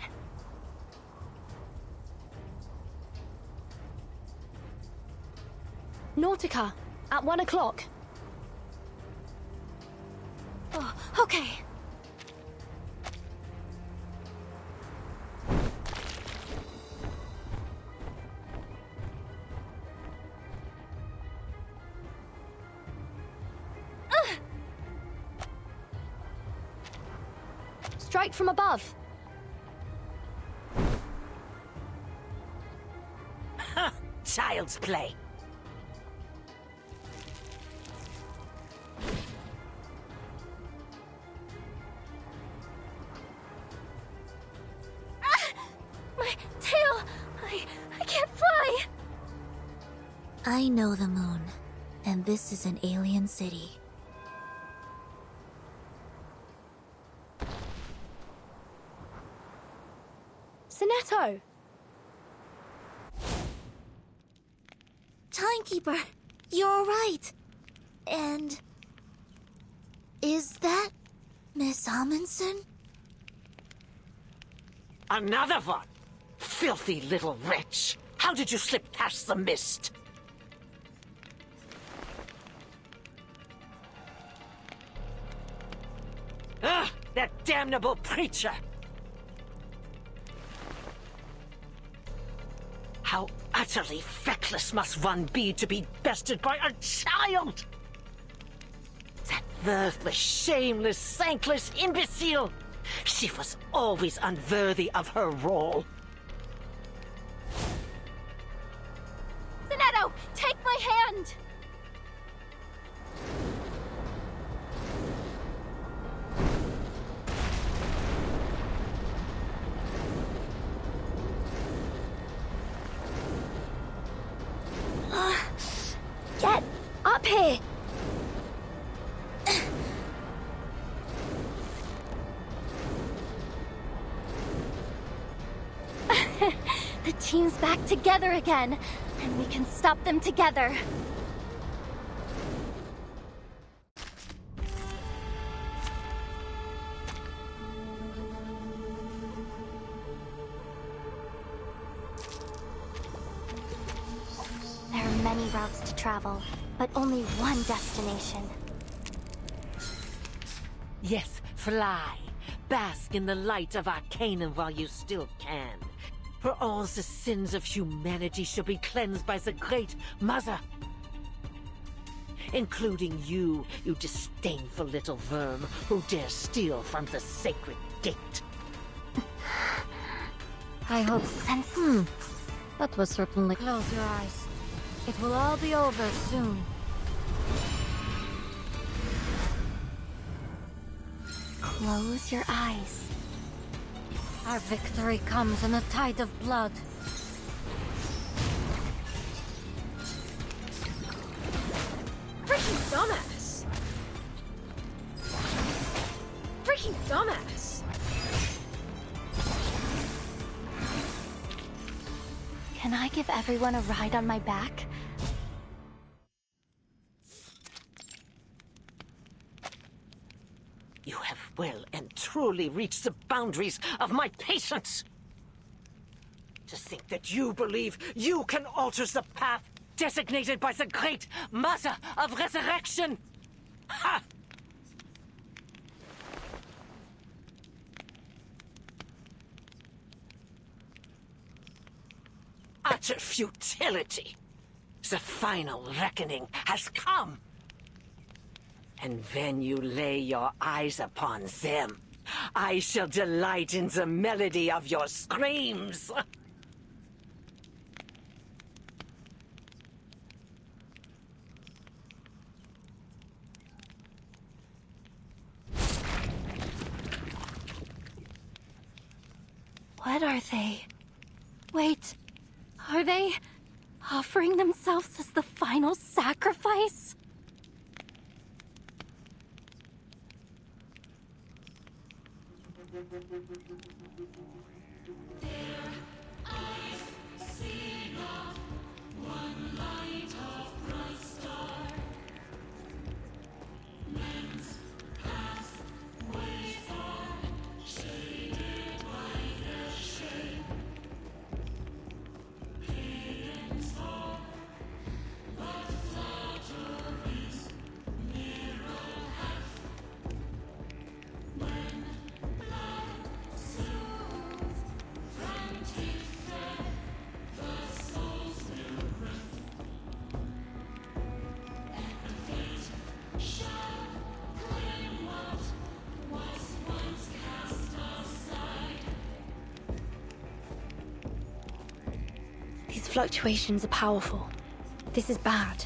Nautica, at 1 o'clock. Oh, okay. Strike from above. Child's play. My tail! I can't fly! I know the moon, and this is an alien city. Sonetto! Timekeeper, you're right. And... is that Miss Amundsen? Another one? Filthy little wretch! How did you slip past the mist? Ugh! That damnable preacher! How utterly feckless must one be to be bested by a child? That worthless, shameless, thankless imbecile! She was always unworthy of her role. Sonetto, take my hand! Get up here! The team's back together again, and we can stop them together. There are many routes to travel, but only one destination. Yes, fly. Bask in the light of Arcanum while you still can. For all the sins of humanity shall be cleansed by the Great Mother. Including you, you disdainful little worm who dare steal from the sacred gate. I hope sense. That was certainly. Close your eyes. It will all be over soon. Close your eyes. Our victory comes in a tide of blood. Freaking dumbass! Freaking dumbass! Can I give everyone a ride on my back? You have well and truly reached the boundaries of my patience. To think that you believe you can alter the path designated by the great Mother of Resurrection! Ha! Utter futility! The final reckoning has come! And when you lay your eyes upon them, I shall delight in the melody of your screams! What are they? Wait, are they offering themselves as the final sacrifice? These fluctuations are powerful. This is bad.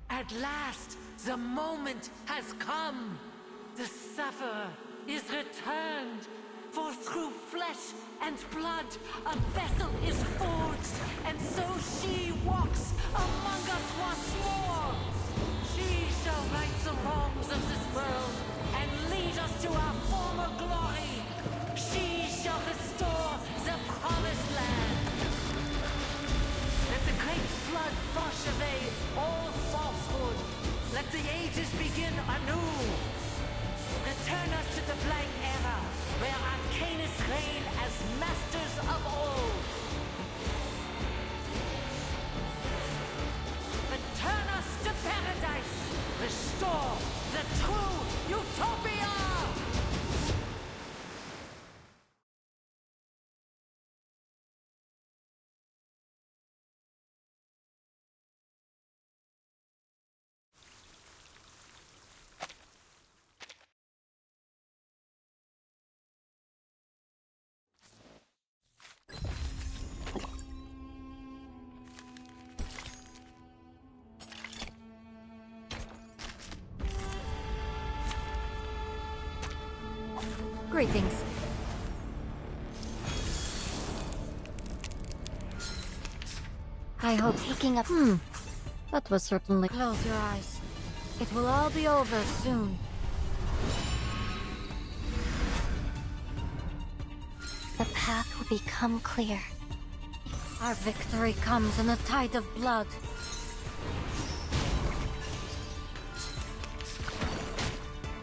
At last, the moment has come. The sufferer is returned. For through flesh and blood, a vessel is forged, and so she walks among us once more. She shall right the wrongs of this world and lead us to our former glory. She shall restore the promised land. Let the great flood wash away all falsehood. Let the ages begin anew. Return us to the blank era, where Arcanus reign as masters of all. Return us to paradise. Restore the true utopia! Greetings. I hope taking up. That was certainly. Close your eyes. It will all be over soon. The path will become clear. Our victory comes in a tide of blood.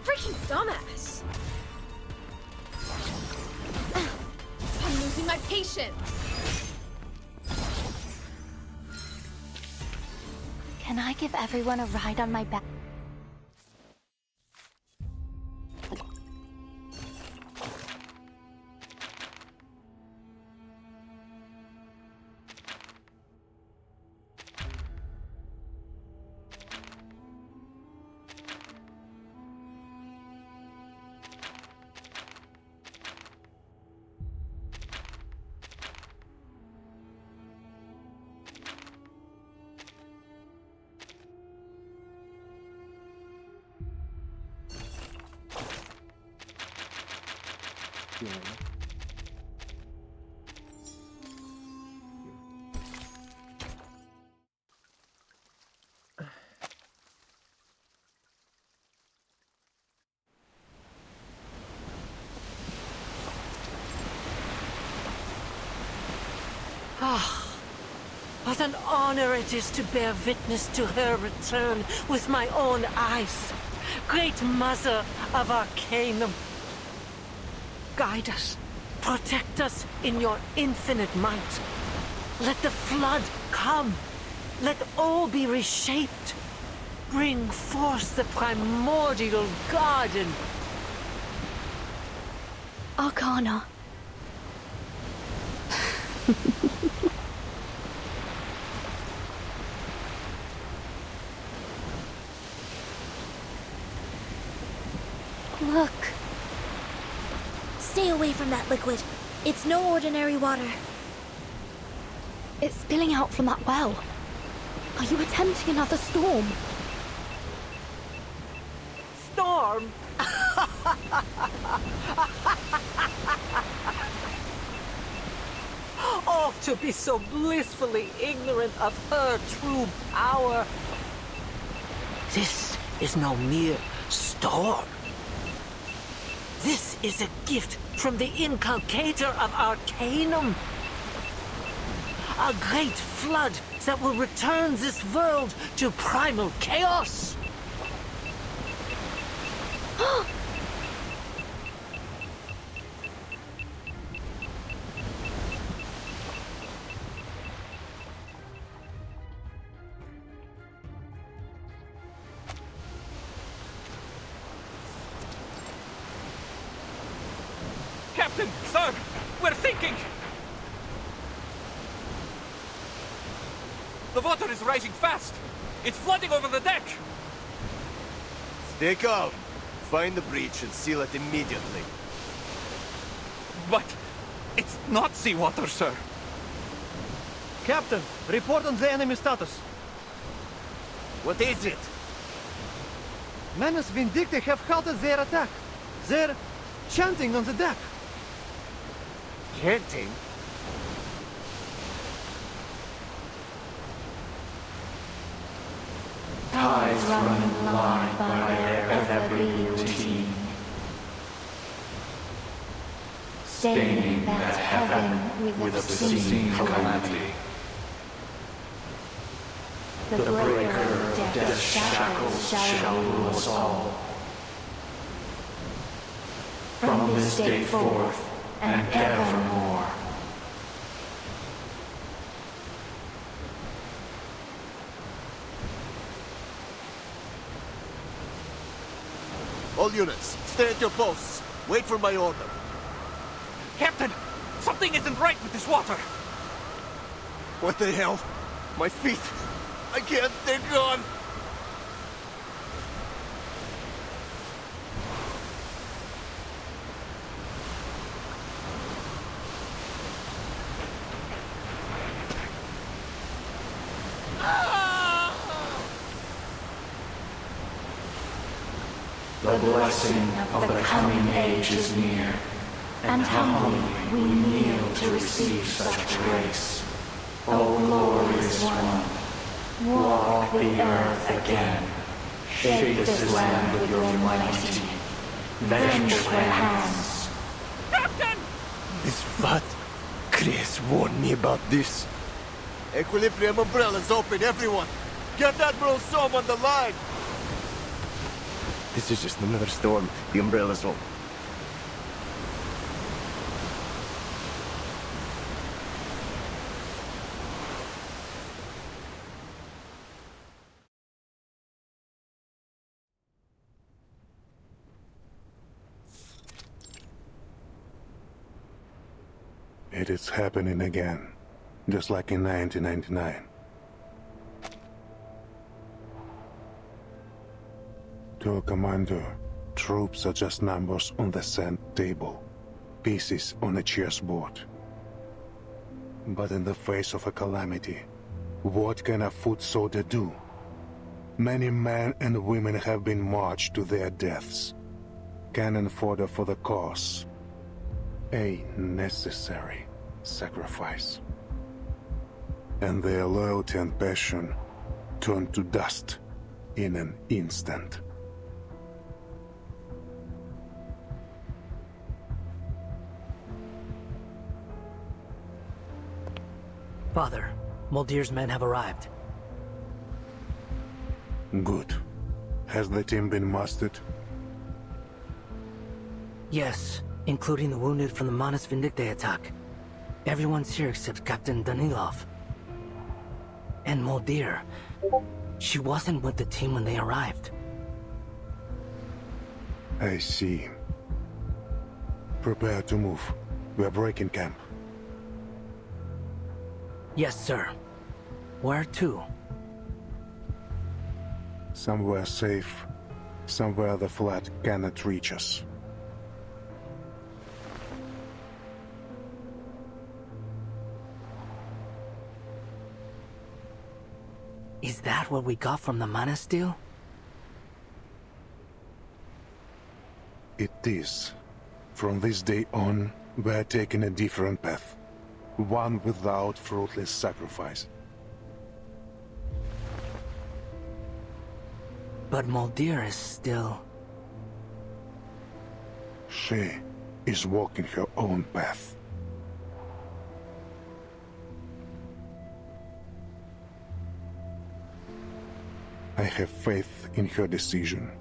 Freaking dumbass! I'm losing my patience! Can I give everyone a ride on my back? Ah, what an honor it is to bear witness to her return with my own eyes. great mother of Arcanum. Guide us, protect us in your infinite might. Let the flood come. Let all be reshaped. Bring forth the primordial garden. Arcana. Look. Stay away from that liquid. It's no ordinary water. It's spilling out from that well. Are you attempting another storm? Storm? Oh, to be so blissfully ignorant of her true power. This is no mere storm. This is a gift from the inculcator of Arcanum. A great flood that will return this world to primal chaos. Captain, sir, we're sinking! The water is rising fast! It's flooding over the deck! Stay calm. Find the breach and seal it immediately. But it's not seawater, sir. Captain, report on the enemy status. What is it? Menace Vindicti have halted their attack. They're chanting on the deck. Chanting? Tides run in line by their every routine, staining that heaven with obscene calamity. The breaker of death's shackles shall rule us all. From this day forth and evermore. All units, stay at your posts. Wait for my order. Captain, something isn't right with this water. What the hell? My feet. I can't. They're gone. The blessing of the coming age is near, and humbly we kneel to receive such grace. O glorious one, walk the earth again. Shape this land with your mighty, vengeful hands. Captain! This fat Chris warned me about this. Equilibrium umbrellas open, everyone! Get Admiral Som on the line! This is just another storm. The umbrellas will... It is happening again, just like in 1999. To Commander, troops are just numbers on the sand table, pieces on a chessboard. But in the face of a calamity, what can a foot soldier do? Many men and women have been marched to their deaths. Cannon fodder for the cause. A necessary sacrifice. And their loyalty and passion turned to dust in an instant. Father, Muldir's men have arrived. Good. Has the team been mustered? Yes, including the wounded from the Manus Vindictae attack. Everyone's here except Captain Danilov. And Moldir. She wasn't with the team when they arrived. I see. Prepare to move. We're breaking camp. Yes, sir. Where to? Somewhere safe. Somewhere the Flood cannot reach us. Is that what we got from the Manus deal? It is. From this day on, we're taking a different path. One without fruitless sacrifice. But Moldir is still... She is walking her own path. I have faith in her decision.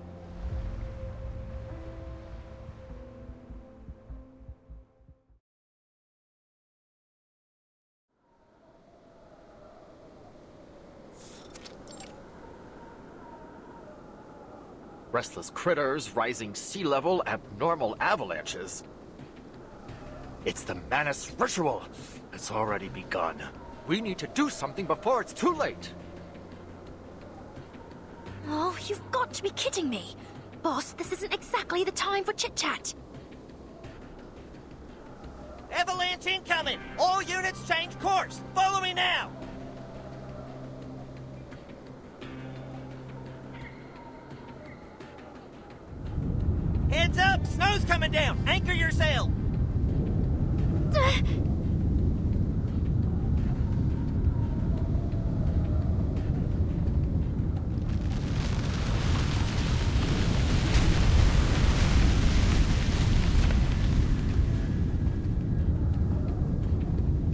Restless critters, rising sea level, abnormal avalanches. It's the Manus ritual. It's already begun. We need to do something before it's too late. Oh, you've got to be kidding me. Boss, this isn't exactly the time for chit-chat. Avalanche incoming! All units change course! Follow me now! Heads up! Snow's coming down! Anchor your sail!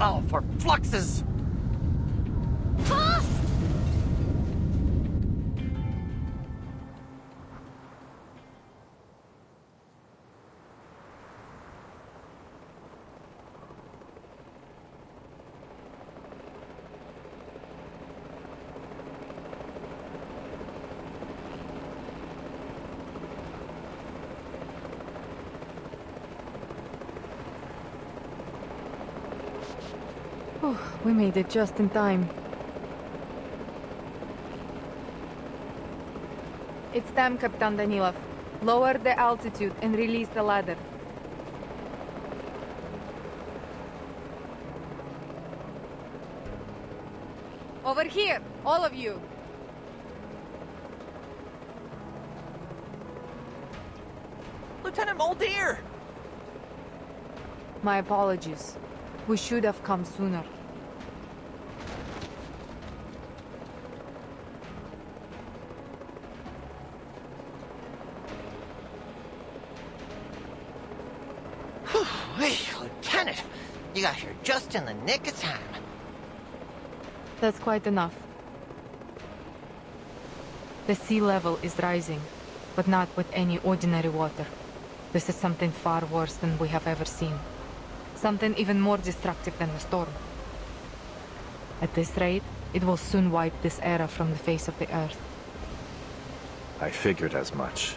Oh, for fluxes! Fast! Oh, we made it just in time. It's time, Captain Danilov. Lower the altitude and release the ladder. Over here, all of you! Lieutenant Moldir! My apologies. We should have come sooner. Hey, Lieutenant! You got here just in the nick of time. That's quite enough. The sea level is rising, but not with any ordinary water. This is something far worse than we have ever seen. Something even more destructive than the storm. At this rate, it will soon wipe this era from the face of the Earth. I figured as much.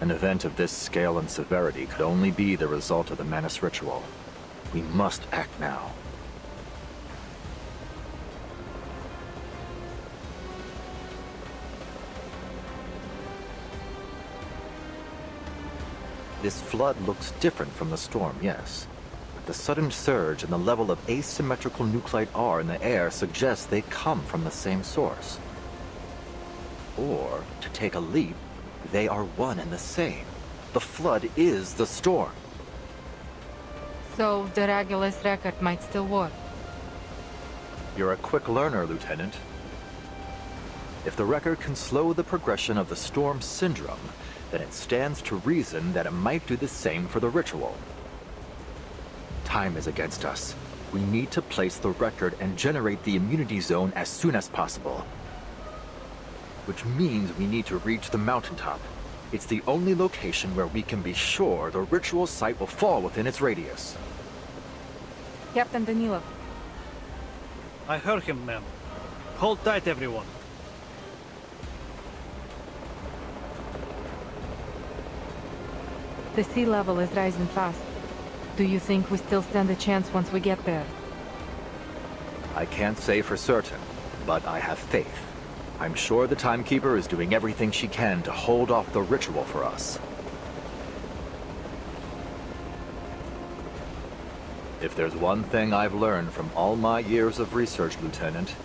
An event of this scale and severity could only be the result of the Manus ritual. We must act now. This flood looks different from the storm, yes. But the sudden surge and the level of asymmetrical nuclide R in the air suggests they come from the same source. Or, to take a leap, they are one and the same. The flood is the storm. So, the Regulus record might still work. You're a quick learner, Lieutenant. If the record can slow the progression of the storm syndrome, then it stands to reason that it might do the same for the ritual. Time is against us. We need to place the record and generate the immunity zone as soon as possible. which means we need to reach the mountaintop. It's the only location where we can be sure the ritual site will fall within its radius. Captain Danilov. I heard him, ma'am. Hold tight, everyone. The sea level is rising fast. Do you think we still stand a chance once we get there? I can't say for certain, but I have faith. I'm sure the Timekeeper is doing everything she can to hold off the ritual for us. If there's one thing I've learned from all my years of research, Lieutenant,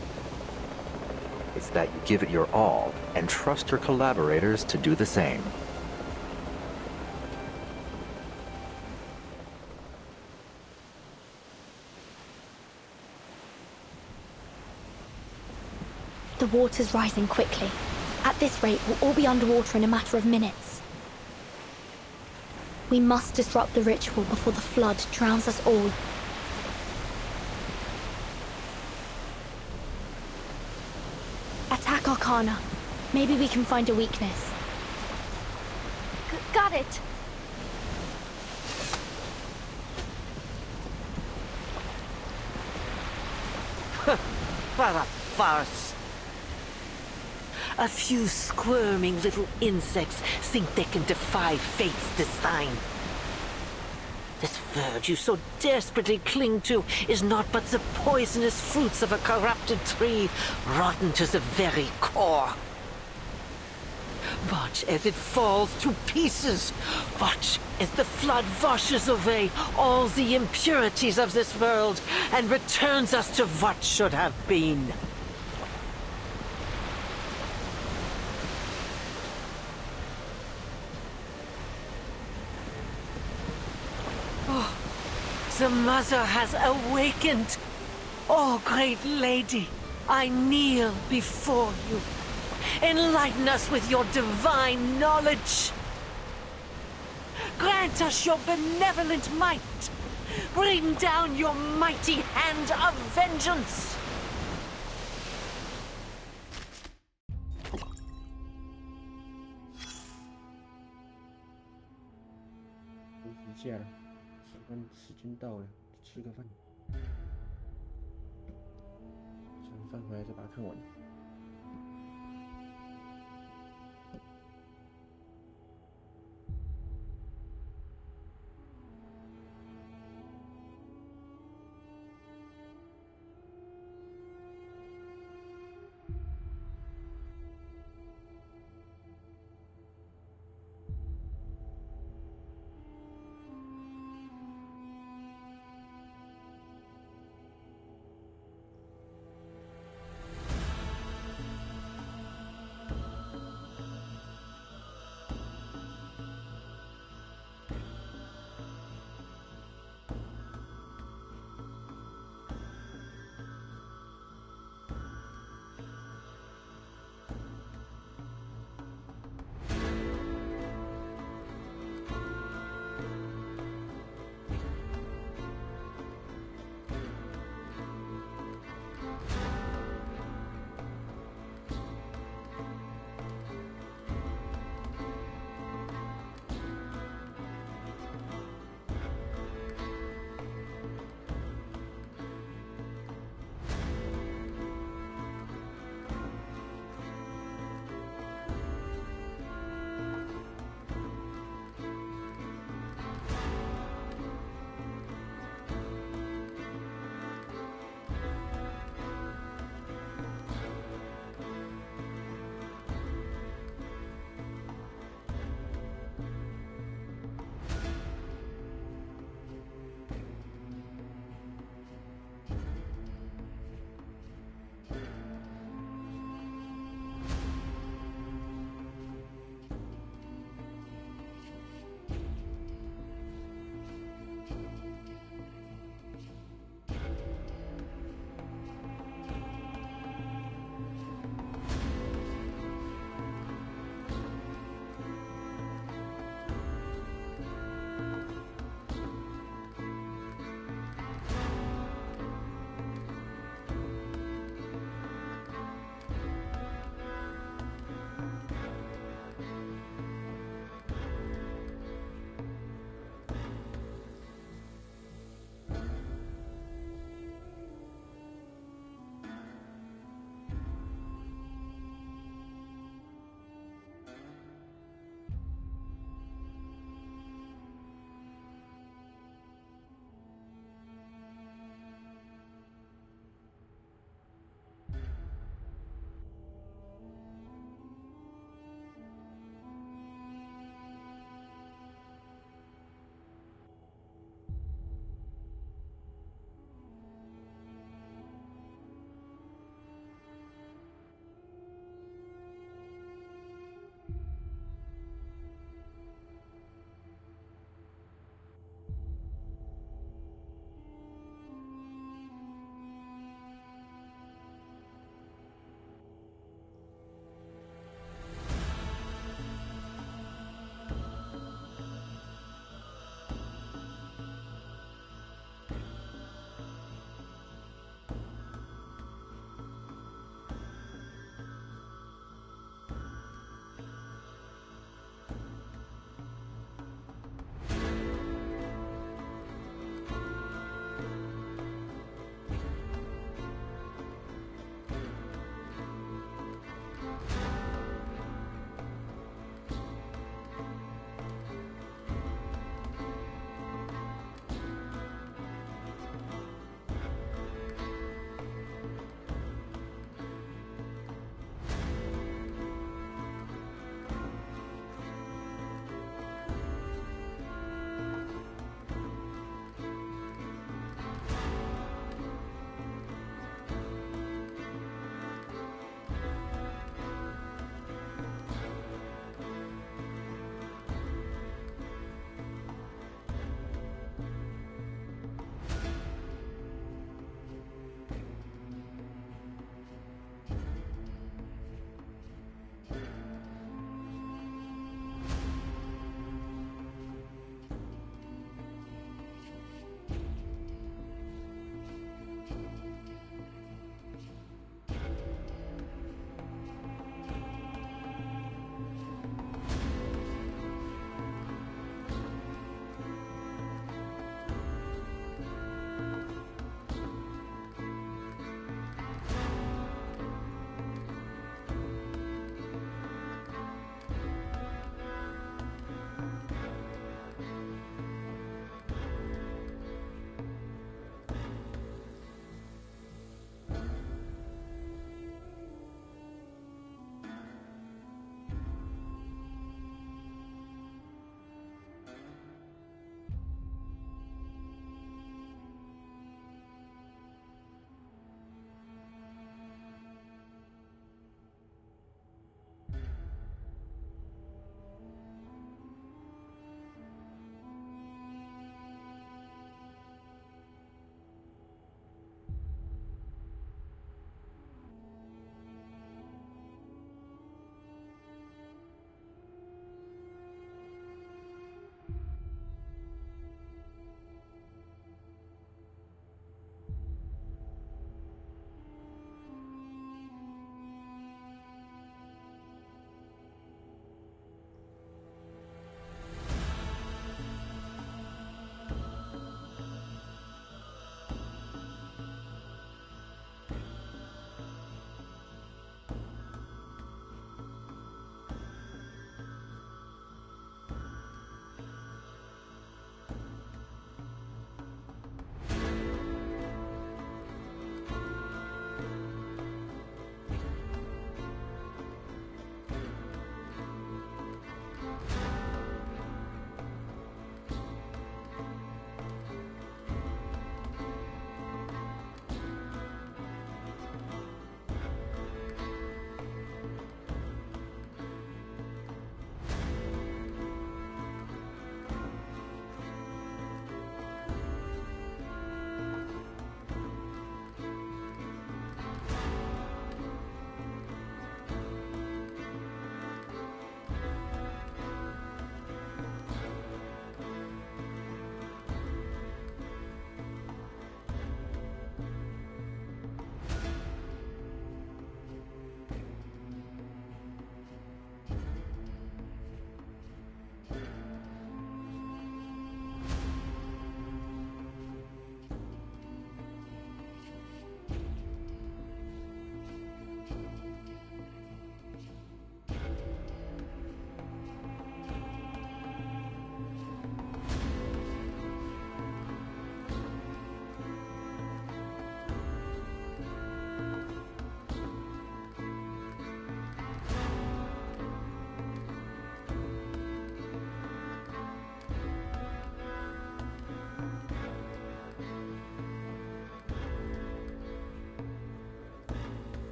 it's that you give it your all and trust your collaborators to do the same. The water's rising quickly. At this rate, we'll all be underwater in a matter of minutes. We must disrupt the ritual before the flood drowns us all. Attack Arcana. Maybe we can find a weakness. Got it! What a farce! A few squirming little insects think they can defy fate's design. This verge you so desperately cling to is naught but the poisonous fruits of a corrupted tree, rotten to the very core. Watch as it falls to pieces. Watch as the flood washes away all the impurities of this world and returns us to what should have been. Oh, the Mother has awakened. Oh, great lady, I kneel before you. Enlighten us with your divine knowledge. Grant us your benevolent might. Bring down your mighty hand of vengeance.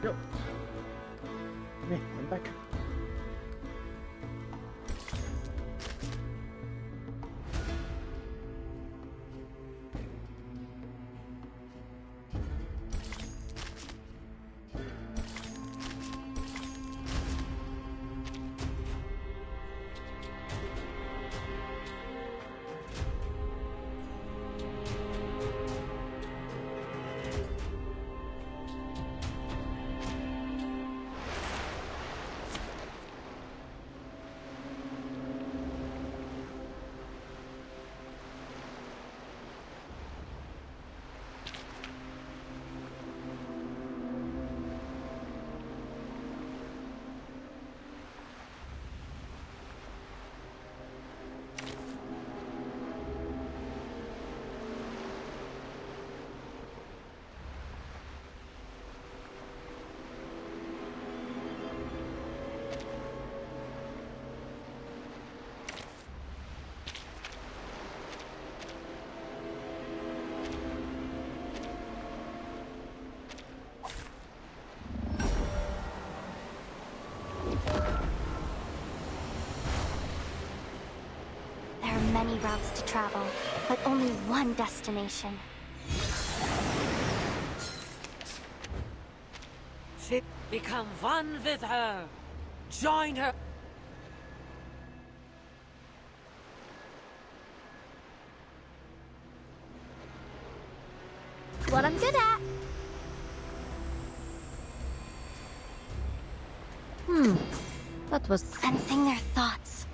Yo. Hey, I'm back. Many routes to travel, but only one destination. Become one with her. Join her. It's what I'm good at. That was sensing their thoughts.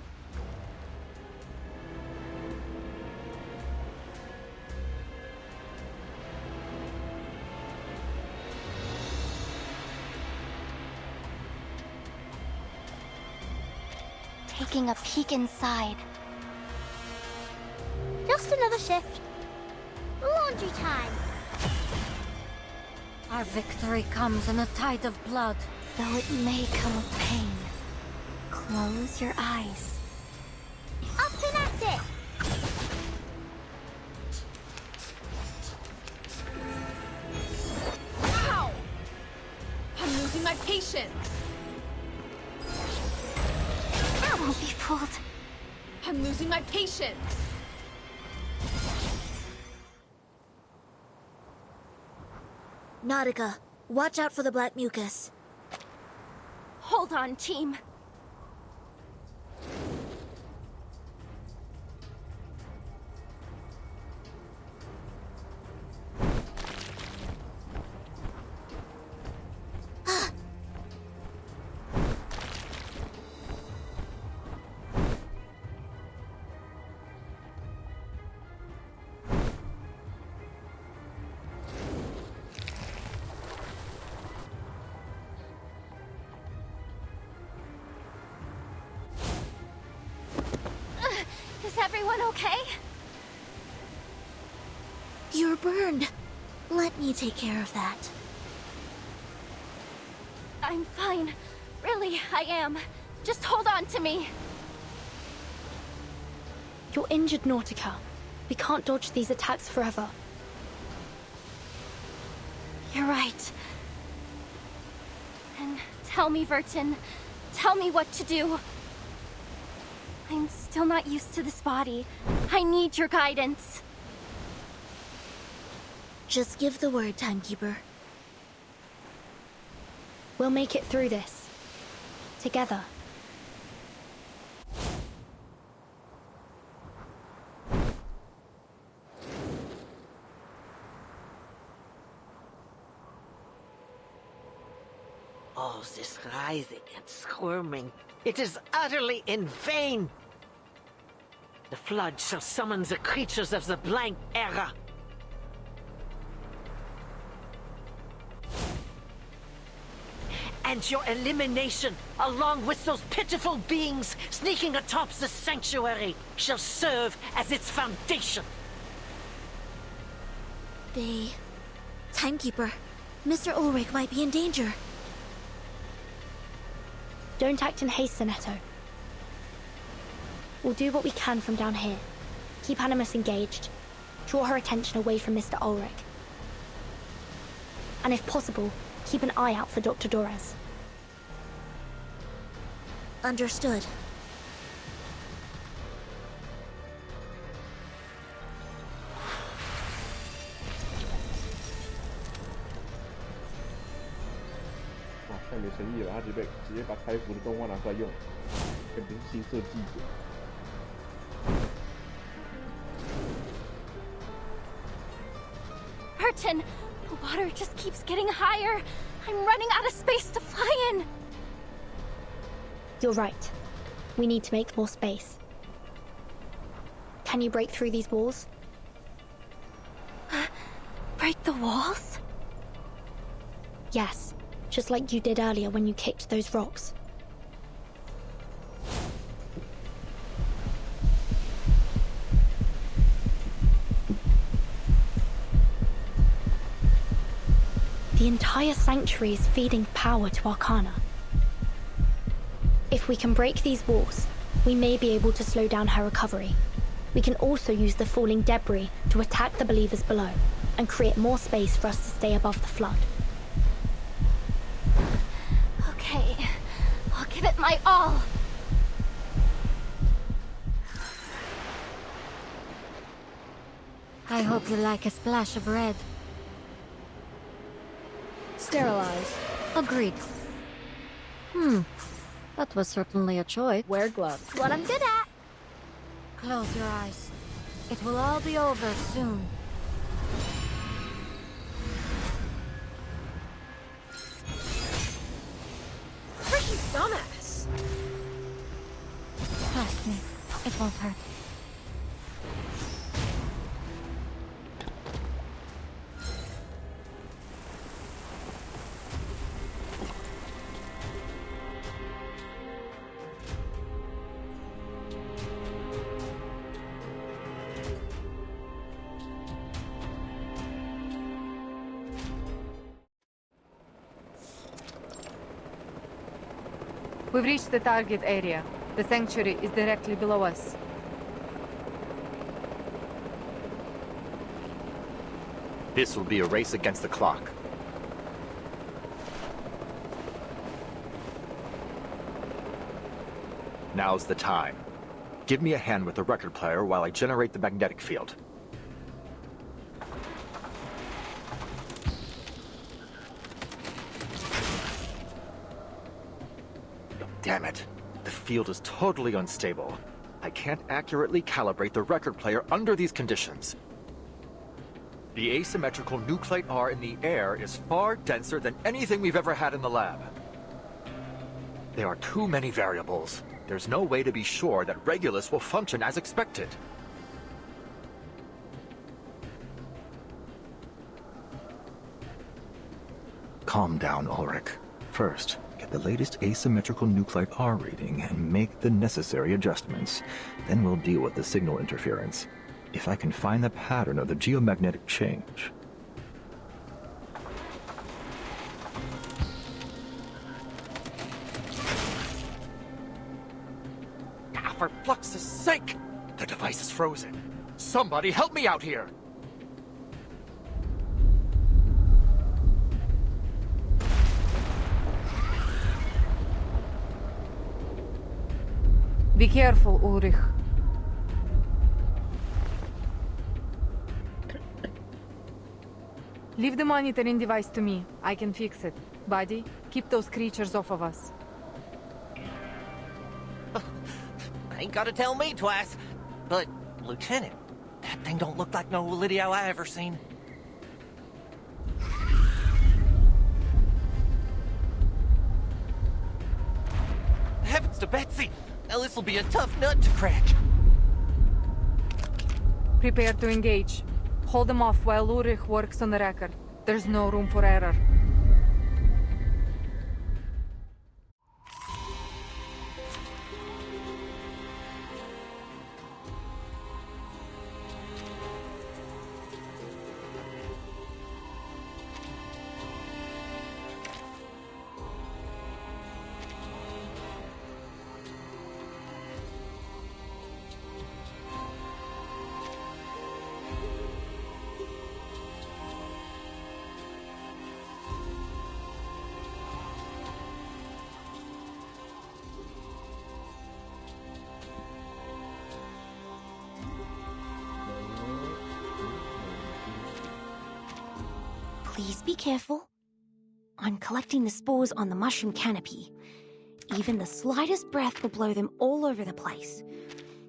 Taking a peek inside. Just another shift. Laundry time. Our victory comes in a tide of blood. Though it may come with pain, close your eyes. Up and at it! Ow! I'm losing my patience. I won't be fooled. I'm losing my patience. Nautica, watch out for the black mucus. Hold on, team. Is everyone okay? You're burned. Let me take care of that. I'm fine. Really, I am. Just hold on to me. You're injured, Nautica. We can't dodge these attacks forever. You're right. And tell me, Vertin. Tell me what to do. I'm still not used to this body. I need your guidance. Just give the word, Timekeeper. We'll make it through this. Together. Oh, this writhing and squirming. It is utterly in vain. The flood shall summon the creatures of the blank era. And your elimination, along with those pitiful beings sneaking atop the sanctuary, shall serve as its foundation. Timekeeper, Mr. Ulrich might be in danger. Don't act in haste, Sonetto. We'll do what we can from down here. Keep Animus engaged. Draw her attention away from Mr. Ulrich. And if possible, keep an eye out for Dr. Torres. Understood. Wow, 太没诚意了，他直接把开服的动画拿出来用，肯定是新设计的。Burton, the water just keeps getting higher. I'm running out of space to fly in. You're right. We need to make more space. Can you break through these walls? Break the walls? Yes, just like you did earlier when you kicked those rocks. The entire sanctuary is feeding power to Arcana. If we can break these walls, we may be able to slow down her recovery. We can also use the falling debris to attack the believers below and create more space for us to stay above the flood. Okay, I'll give it my all. I hope you like a splash of red. Sterilize. Agreed. That was certainly a choice. Wear gloves. What I'm good at. Close your eyes. It will all be over soon. Freaking dumbass! Trust me, it won't hurt. We've reached the target area. The sanctuary is directly below us. This will be a race against the clock. Now's the time. Give me a hand with the record player while I generate the magnetic field. Damn it. The field is totally unstable. I can't accurately calibrate the record player under these conditions. The asymmetrical nuclide R in the air is far denser than anything we've ever had in the lab. There are too many variables. There's no way to be sure that Regulus will function as expected. Calm down, Ulrich. First, get the latest asymmetrical nuclide R reading and make the necessary adjustments. Then we'll deal with the signal interference. If I can find the pattern of the geomagnetic change. Ah, for Flux's sake! The device is frozen. Somebody help me out here! Be careful, Ulrich. Leave the monitoring device to me. I can fix it. Buddy, keep those creatures off of us. Ain't gotta tell me twice. But, Lieutenant, that thing don't look like no Lydio I ever seen. Heavens to Betsy! Now this'll be a tough nut to crack. Prepare to engage. Hold them off while Ulrich works on the record. There's no room for error. Please be careful. I'm collecting the spores on the mushroom canopy. Even the slightest breath will blow them all over the place.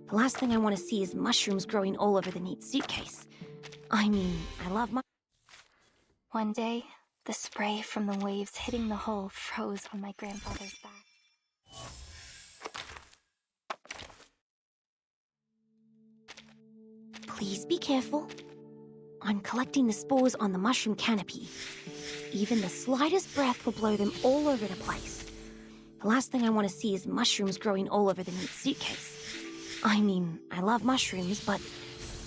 The last thing I want to see is mushrooms growing all over the neat suitcase. I mean, I love my... One day, the spray from the waves hitting the hull froze on my grandfather's back. Please be careful. I'm collecting the spores on the mushroom canopy. Even the slightest breath will blow them all over the place. The last thing I want to see is mushrooms growing all over the neat suitcase. I mean, I love mushrooms, but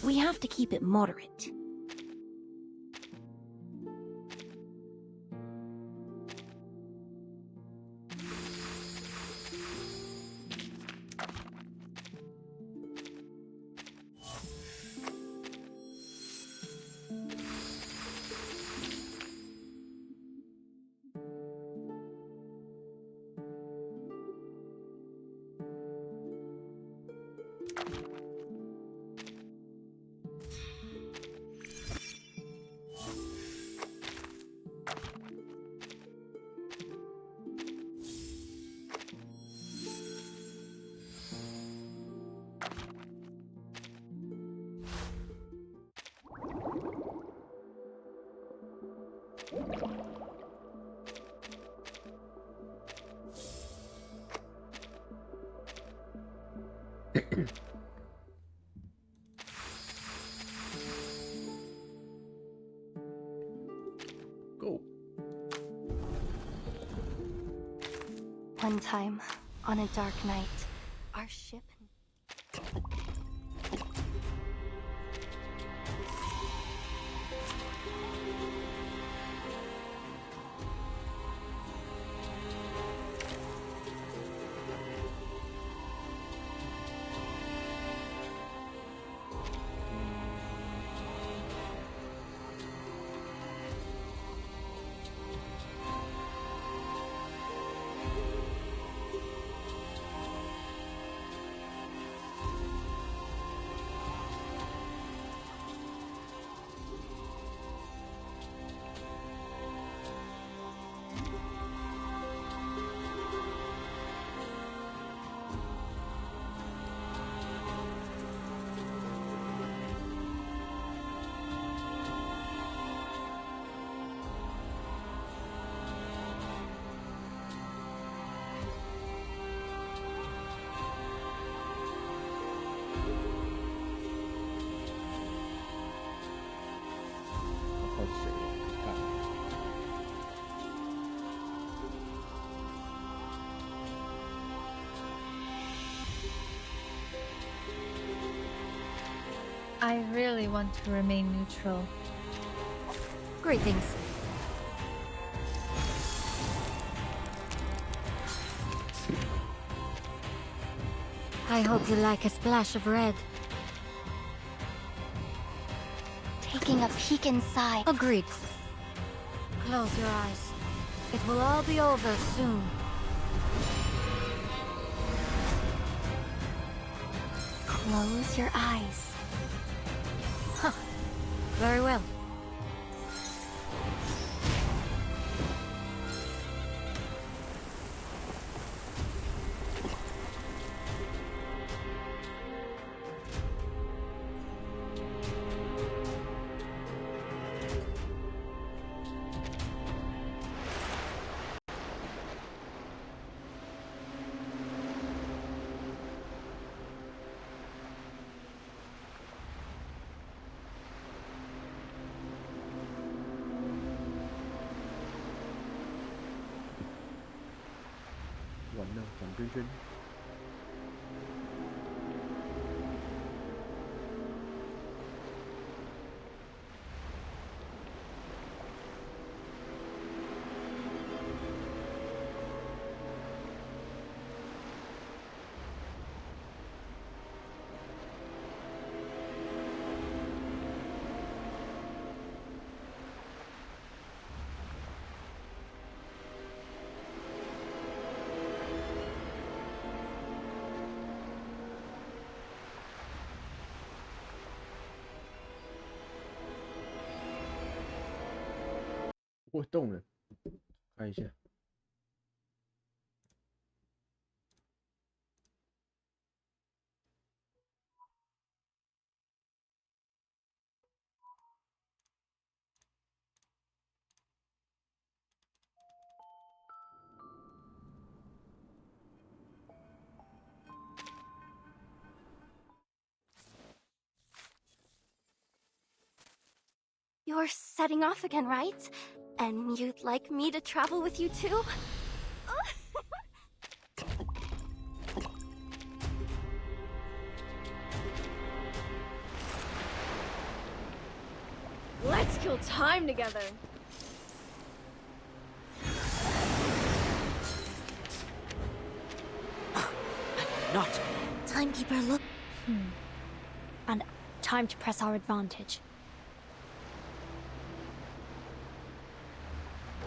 we have to keep it moderate. Go. One time, on a dark night, our ship... I really want to remain neutral. Greetings. I hope you like a splash of red. Taking a peek inside. Agreed. Close your eyes. It will all be over soon. Close your eyes. Huh. Very well. 哦，动了，看一下。You're setting off again, right? And you'd like me to travel with you too? Let's kill time together. Not. Timekeeper, look. And time to press our advantage.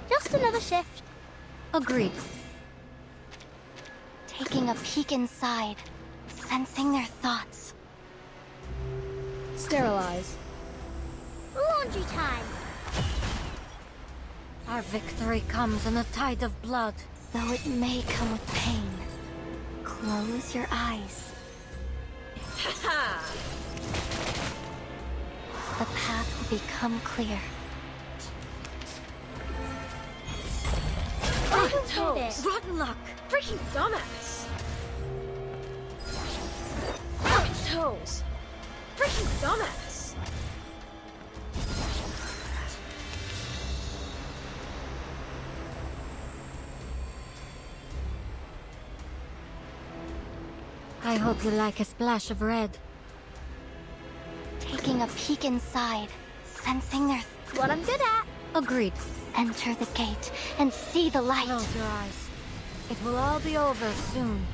Just another shift. Agreed. Taking a peek inside, sensing their thoughts. Sterilize. Laundry time. Our victory comes in a tide of blood. Though it may come with pain, close your eyes. The path will become clear. Rotten toes! Rotten luck! Freaking dumbass! Rotten toes! Freaking dumbass! I hope you like a splash of red. Taking a peek inside, sensing their... What I'm good at. Agreed. Enter the gate and see the light. Close your eyes. It will all be over soon.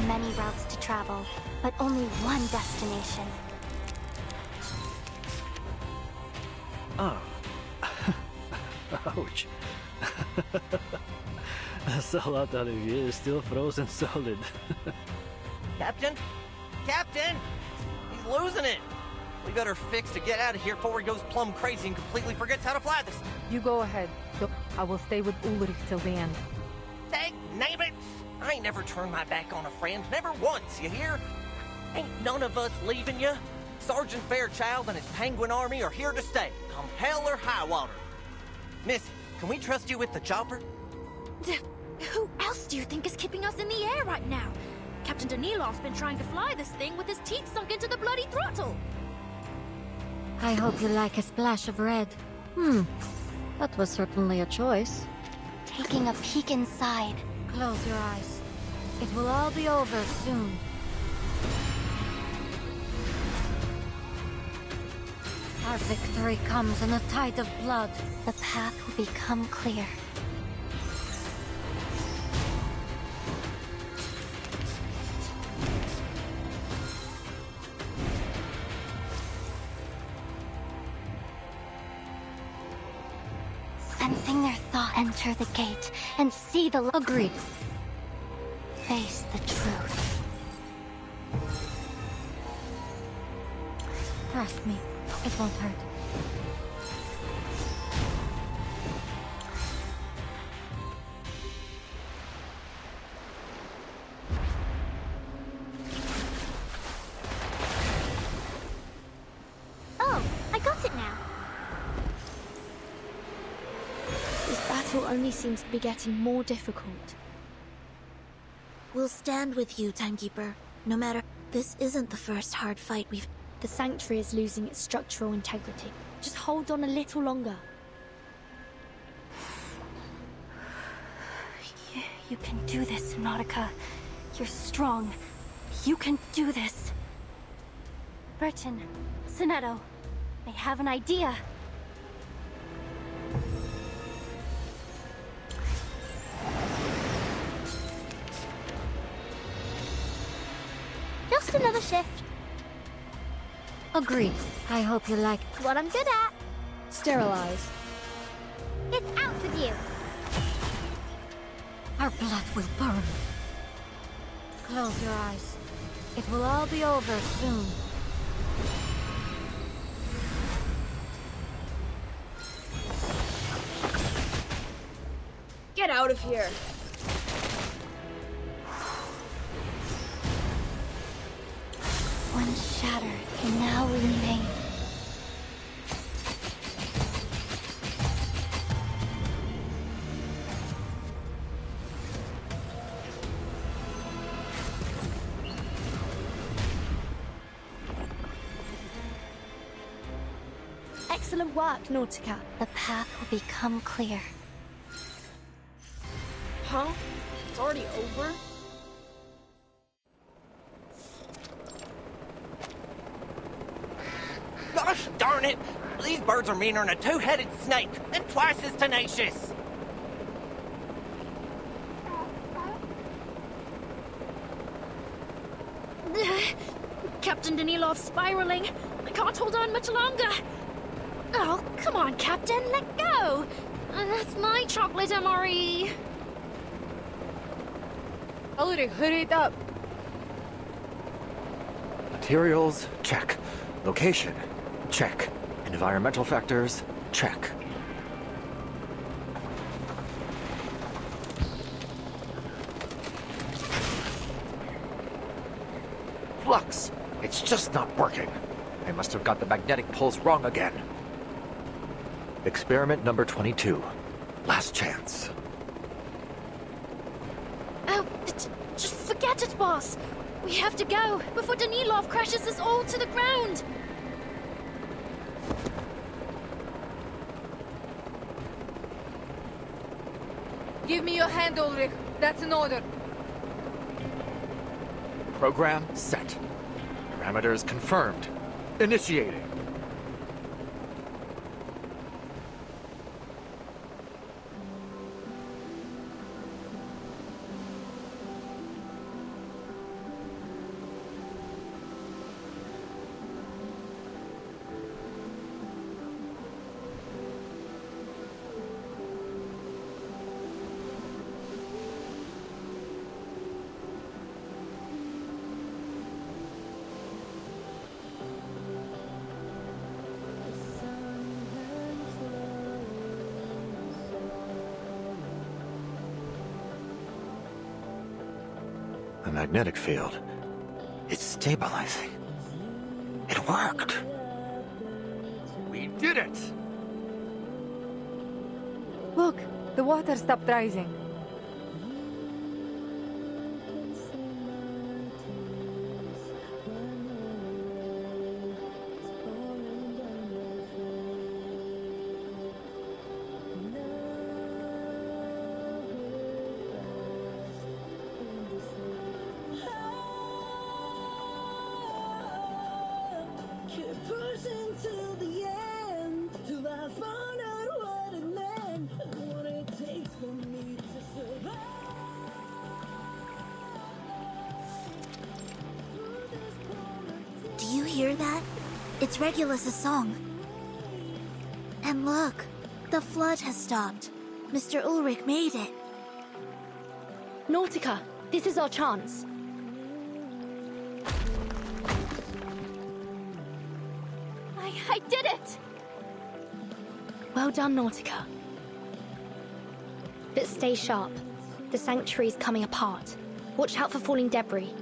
Many routes to travel, but only one destination. Ah. Ouch. Salat Olivier is still frozen solid. Captain? Captain! He's losing it! We got her fixed to get out of here before he goes plumb crazy and completely forgets how to fly this. You go ahead. I will stay with Ulrich till the end. Dang, name it! I ain't never turned my back on a friend, never once, you hear? Ain't none of us leaving you. Sergeant Fairchild and his penguin army are here to stay, come hell or high water. Miss, can we trust you with the chopper? Who else do you think is keeping us in the air right now? Captain Danilov's been trying to fly this thing with his teeth sunk into the bloody throttle. I hope you like a splash of red. That was certainly a choice. Taking a peek inside. Close your eyes. It will all be over soon. Our victory comes in a tide of blood. The path will become clear. Sensing their thought, enter the gate and see the... Agreed. Face the truth. Trust me, it won't hurt. Oh, I got it now. This battle only seems to be getting more difficult. We'll stand with you, Timekeeper. No matter... This isn't the first hard fight we've... The Sanctuary is losing its structural integrity. Just hold on a little longer. You can do this, Nautica. You're strong. You can do this. Burton, Sonetto, they have an idea. shift. Agreed. I hope you like What I'm good at. Sterilize. It's out with you. Our blood will burn. Close your eyes. It will all be over soon. Get out of here. One shattered can now remain. Excellent work, Nautica. The path will become clear. Huh? It's already over? Gosh darn it! These birds are meaner than a two-headed snake, and twice as tenacious! Captain Danilov's spiraling. I can't hold on much longer. Oh, come on, Captain, let go. That's my chocolate MRE. Ulrich, hurry it up. Materials, check. Location, check. Environmental factors, check. Flux! It's just not working. I must have got the magnetic pulse wrong again. Experiment number 22. Last chance. Oh, just forget it, boss. We have to go before Danilov crashes us all to the ground. Give me your hand, Ulrich. That's an order. Program set. Parameters confirmed. Initiating. The magnetic field. It's stabilizing. It worked. We did it! Look, the water stopped rising. Do you hear that? It's Regulus's song. And look, the flood has stopped. Mr. Ulrich made it. Nautica, this is our chance. I did it! Well done, Nautica. But stay sharp. The sanctuary's coming apart. Watch out for falling debris.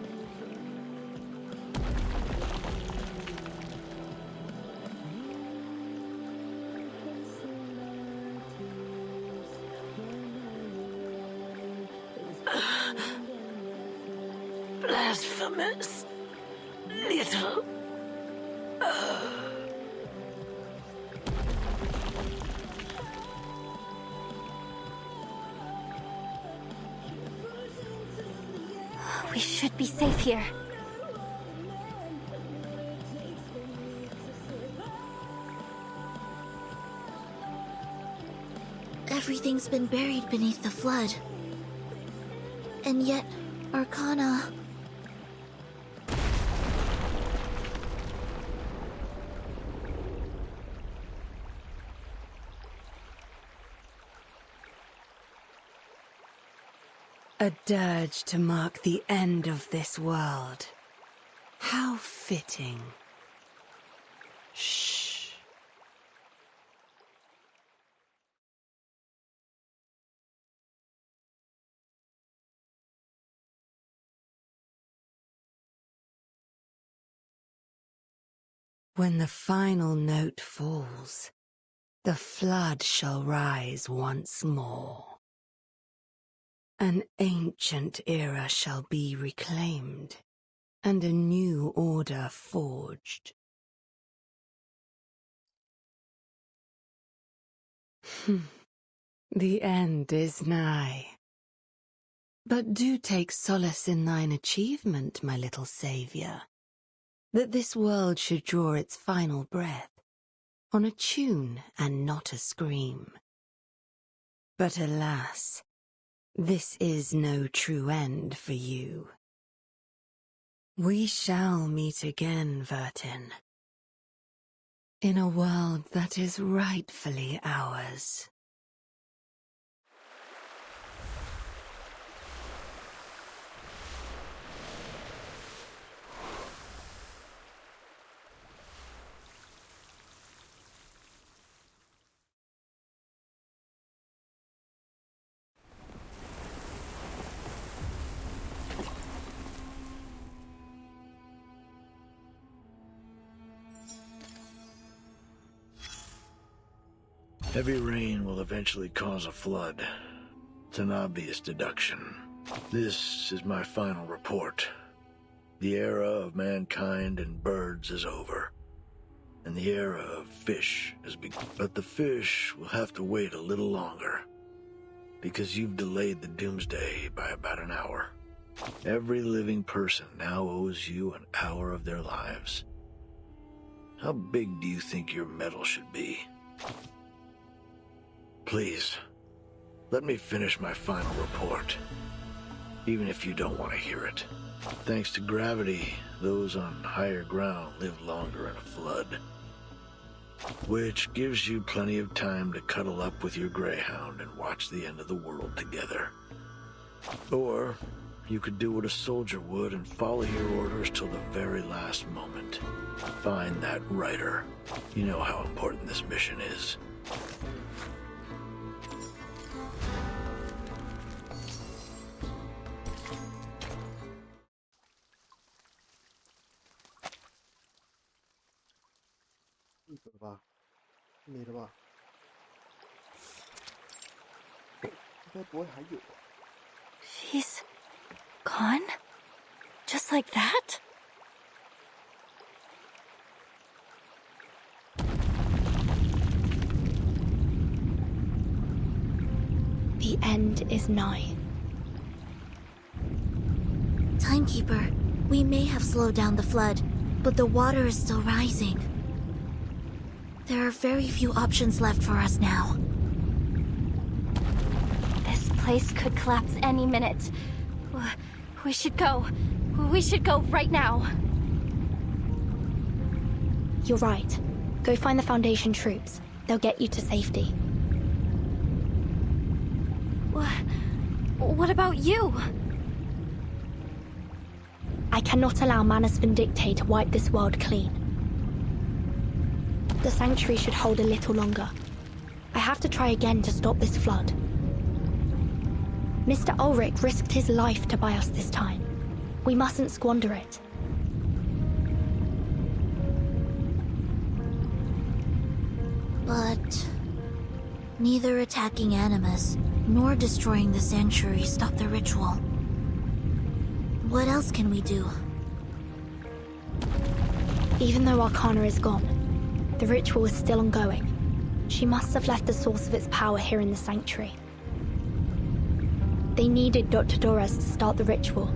Blasphemous. Little. We should be safe here. Everything's been buried beneath the flood. And yet, Arcana... A dirge to mark the end of this world. How fitting. Shh. When the final note falls, the flood shall rise once more. An ancient era shall be reclaimed, and a new order forged. The end is nigh. But do take solace in thine achievement, my little saviour, that this world should draw its final breath on a tune and not a scream. But alas, this is no true end for you. We shall meet again, Vertin, in a world that is rightfully ours. Heavy rain will eventually cause a flood. It's an obvious deduction. This is my final report. The era of mankind and birds is over, and the era of fish has begun. But the fish will have to wait a little longer, because you've delayed the doomsday by about an hour. Every living person now owes you an hour of their lives. How big do you think your medal should be? Please, let me finish my final report, even if you don't want to hear it. Thanks to gravity, those on higher ground live longer in a flood, which gives you plenty of time to cuddle up with your greyhound and watch the end of the world together. Or you could do what a soldier would and follow your orders till the very last moment. Find that writer. You know how important this mission is. She's gone? Just like that? The end is nigh. Timekeeper, we may have slowed down the flood, but the water is still rising. There are very few options left for us now. This place could collapse any minute. We should go. We should go right now. You're right. Go find the Foundation troops. They'll get you to safety. What about you? I cannot allow Manus Vindictae to wipe this world clean. The Sanctuary should hold a little longer. I have to try again to stop this flood. Mr. Ulrich risked his life to buy us this time. We mustn't squander it. But neither attacking Animus nor destroying the Sanctuary stopped the ritual. What else can we do? Even though Arcana is gone, the ritual is still ongoing. She must have left the source of its power here in the Sanctuary. They needed Dr. Doris to start the ritual.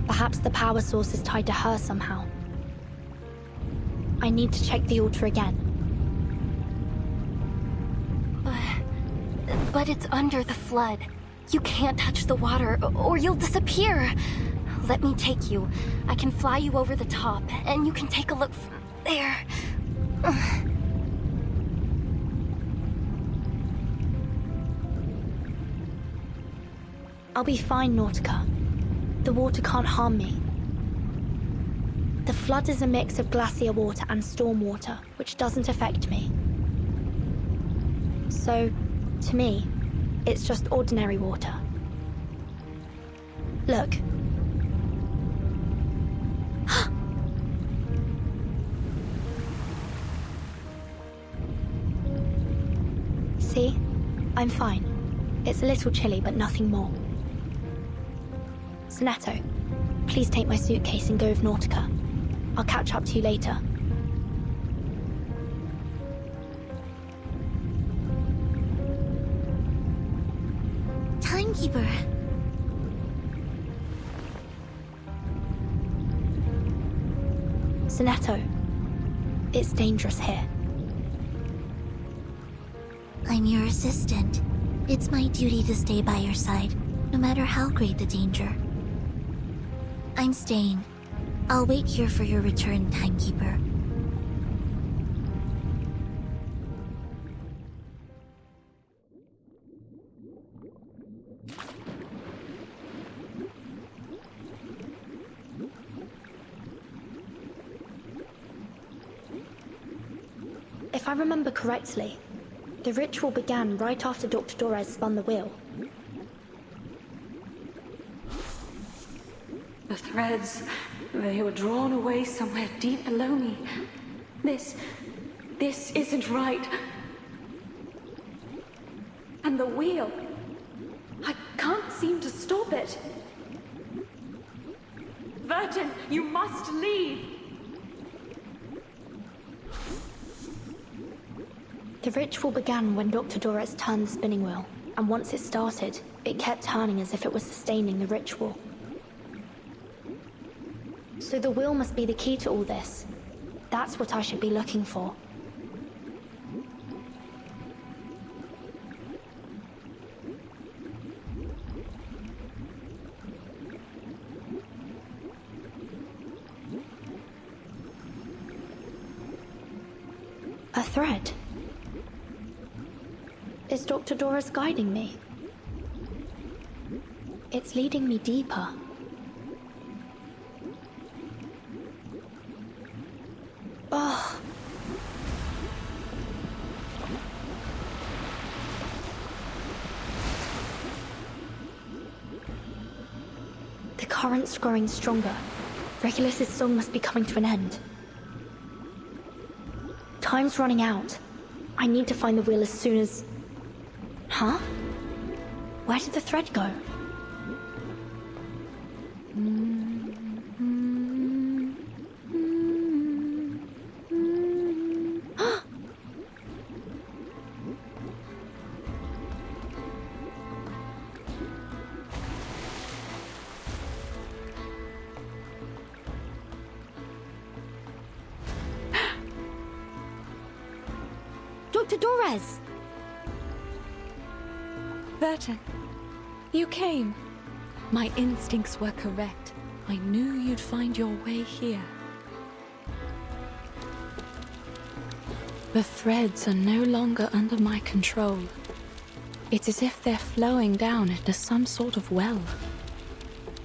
Perhaps the power source is tied to her somehow. I need to check the altar again. But it's under the flood. You can't touch the water, or you'll disappear. Let me take you. I can fly you over the top, and you can take a look from there. I'll be fine, Nautica. The water can't harm me. The flood is a mix of glacier water and storm water, which doesn't affect me. So, to me, it's just ordinary water. Look. See? I'm fine. It's a little chilly, but nothing more. Sonetto, please take my suitcase and go with Nautica. I'll catch up to you later. Timekeeper. Sonetto, it's dangerous here. I'm your assistant. It's my duty to stay by your side, no matter how great the danger. I'm staying. I'll wait here for your return, Timekeeper. If I remember correctly, the ritual began right after Dr. Dorez spun the wheel. The threads, they were drawn away somewhere deep below me. This isn't right. And the wheel, I can't seem to stop it. Vertin, you must leave. The ritual began when Dr. Dorez turned the spinning wheel, and once it started, it kept turning as if it was sustaining the ritual. So the wheel must be the key to all this. That's what I should be looking for. A thread. Is Dr. Dorez guiding me? It's leading me deeper. Oh. The current's growing stronger. Regulus's song must be coming to an end. Time's running out. I need to find the wheel as soon as... Huh? Where did the thread go? Dr. Dorez! Vertin, you came. My instincts were correct. I knew you'd find your way here. The threads are no longer under my control. It's as if they're flowing down into some sort of well.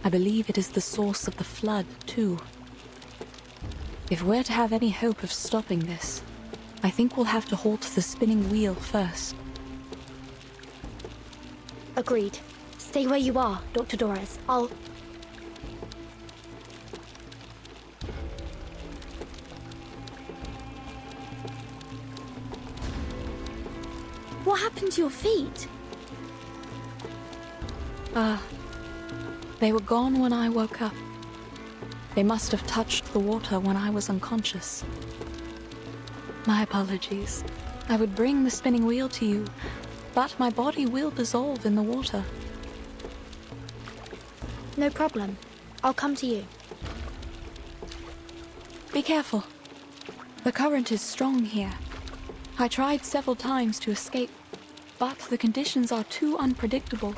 I believe it is the source of the flood, too. If we're to have any hope of stopping this, I think we'll have to halt the spinning wheel first. Agreed. Stay where you are, Dr. Dorez. I'll... What happened to your feet? They were gone when I woke up. They must have touched the water when I was unconscious. My apologies. I would bring the spinning wheel to you, but my body will dissolve in the water. No problem. I'll come to you. Be careful. The current is strong here. I tried several times to escape, but the conditions are too unpredictable.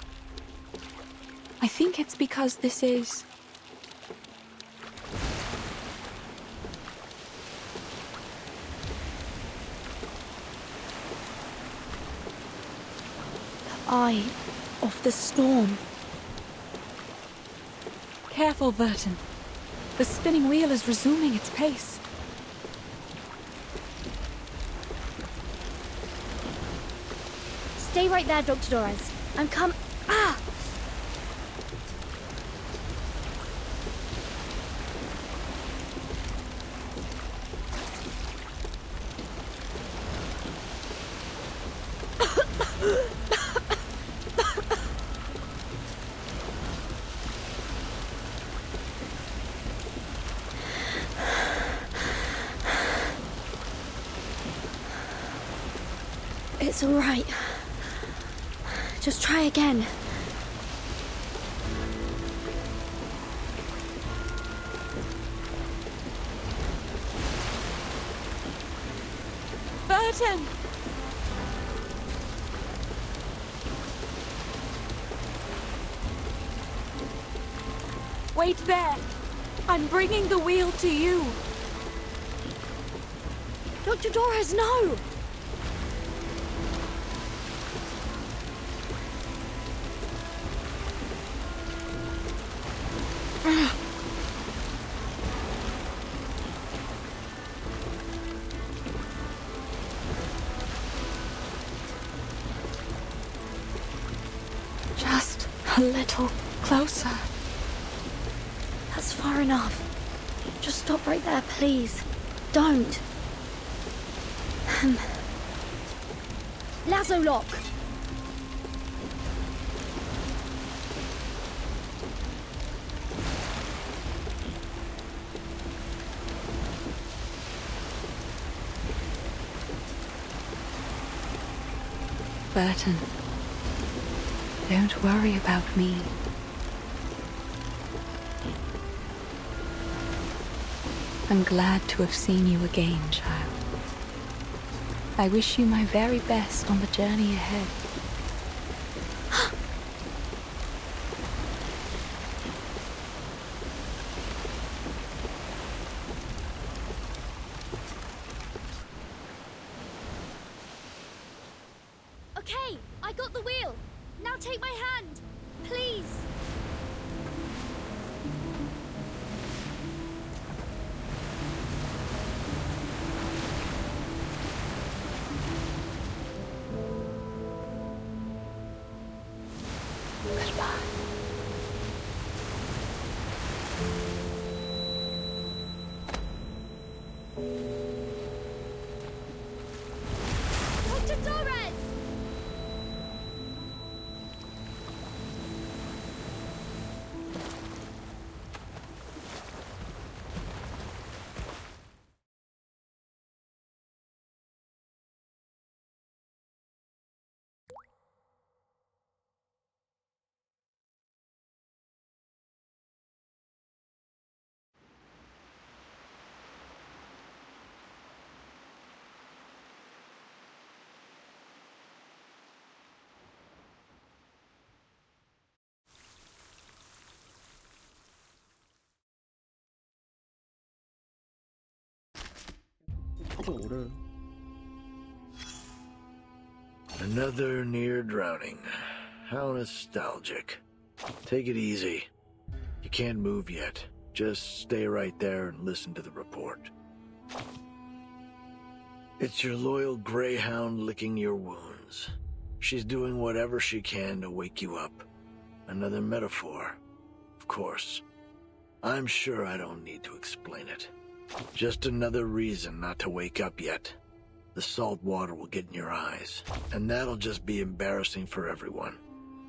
I think it's because this is... Eye of the storm. careful, Verton. The spinning wheel is resuming its pace. Stay right there, Dr. Torres. I'm come. Ah! It's all right. Just try again. Burton! Wait there. I'm bringing the wheel to you. Dr. Torres, no! Just a little closer. That's far enough. Just stop right there, please. Don't. Lasso lock. Burton, don't worry about me. I'm glad to have seen you again, child. I wish you my very best on the journey ahead. Okay, I got the wheel. Now take my hand, please. Dr. Torres! Another near drowning. How nostalgic. Take it easy. You can't move yet. Just stay right there and listen to the report. It's your loyal greyhound licking your wounds. She's doing whatever she can to wake you up. Another metaphor, of course. I'm sure I don't need to explain it. Just another reason not to wake up yet. The salt water will get in your eyes, and that'll just be embarrassing for everyone.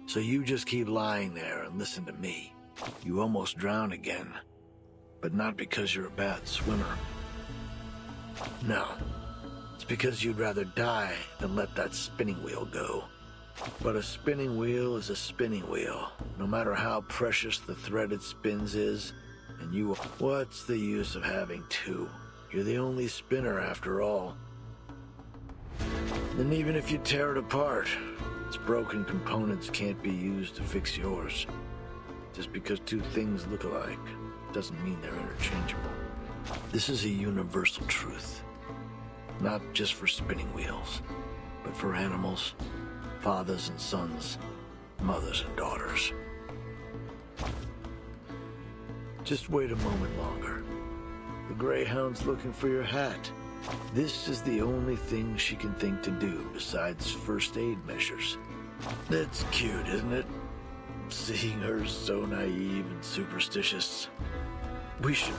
So you just keep lying there and listen to me. You almost drowned again, but not because you're a bad swimmer. No, it's because you'd rather die than let that spinning wheel go. But a spinning wheel is a spinning wheel, no matter how precious the thread it spins is, and you... What's the use of having two? You're the only spinner after all. And even if you tear it apart, its broken components can't be used to fix yours. Just because two things look alike doesn't mean they're interchangeable. This is a universal truth. Not just for spinning wheels, but for animals, fathers and sons, mothers and daughters. Just wait a moment longer. The Greyhound's looking for your hat. This is the only thing she can think to do besides first aid measures. That's cute, isn't it? Seeing her so naive and superstitious. We should...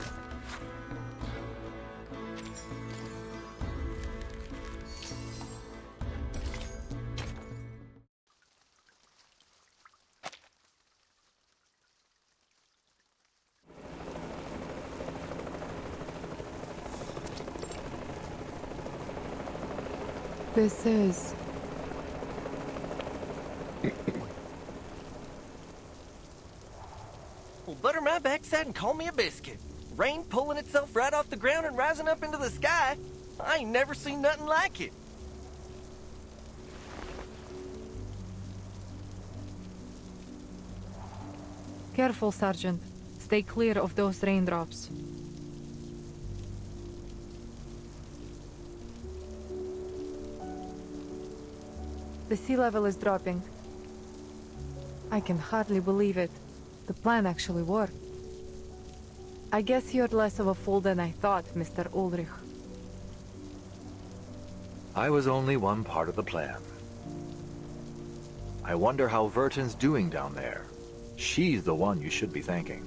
This is... Well, butter my backside and call me a biscuit. Rain pulling itself right off the ground and rising up into the sky. I ain't never seen nothing like it. Careful, Sergeant. Stay clear of those raindrops. The sea level is dropping. I can hardly believe it. The plan actually worked. I guess you're less of a fool than I thought, Mr. Ulrich. I was only one part of the plan. I wonder how Verton's doing down there. She's the one you should be thanking.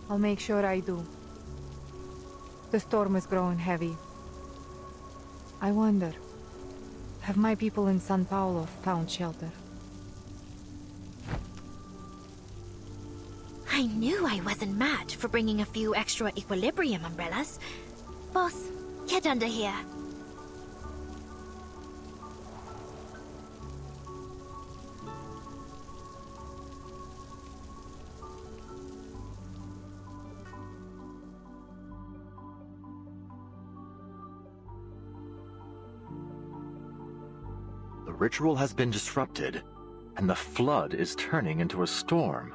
I'll make sure I do. The storm is growing heavy. I wonder, have my people in San Paulo found shelter? I knew I wasn't mad for bringing a few extra equilibrium umbrellas. Boss, get under here. The ritual has been disrupted, and the flood is turning into a storm.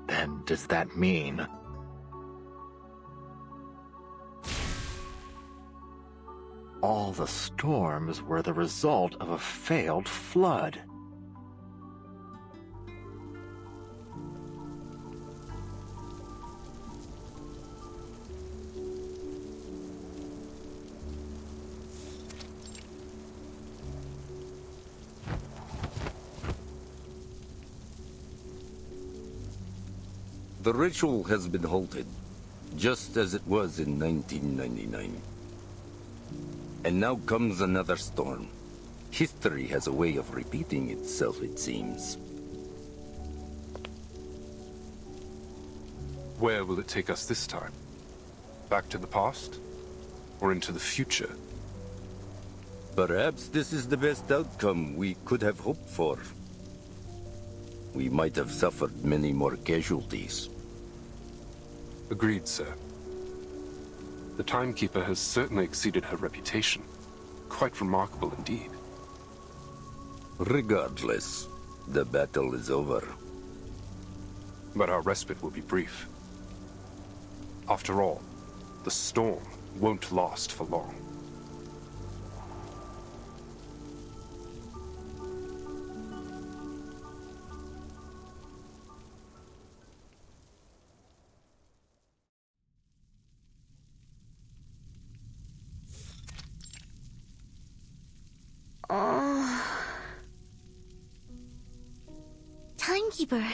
Then does that mean... all the storms were the result of a failed flood? The ritual has been halted, just as it was in 1999. And now comes another storm. History has a way of repeating itself, it seems. Where will it take us this time? Back to the past? Or into the future? Perhaps this is the best outcome we could have hoped for. We might have suffered many more casualties. Agreed, sir. The Timekeeper has certainly exceeded her reputation. Quite remarkable indeed. Regardless, the battle is over. But our respite will be brief. After all, the storm won't last for long. Timekeeper.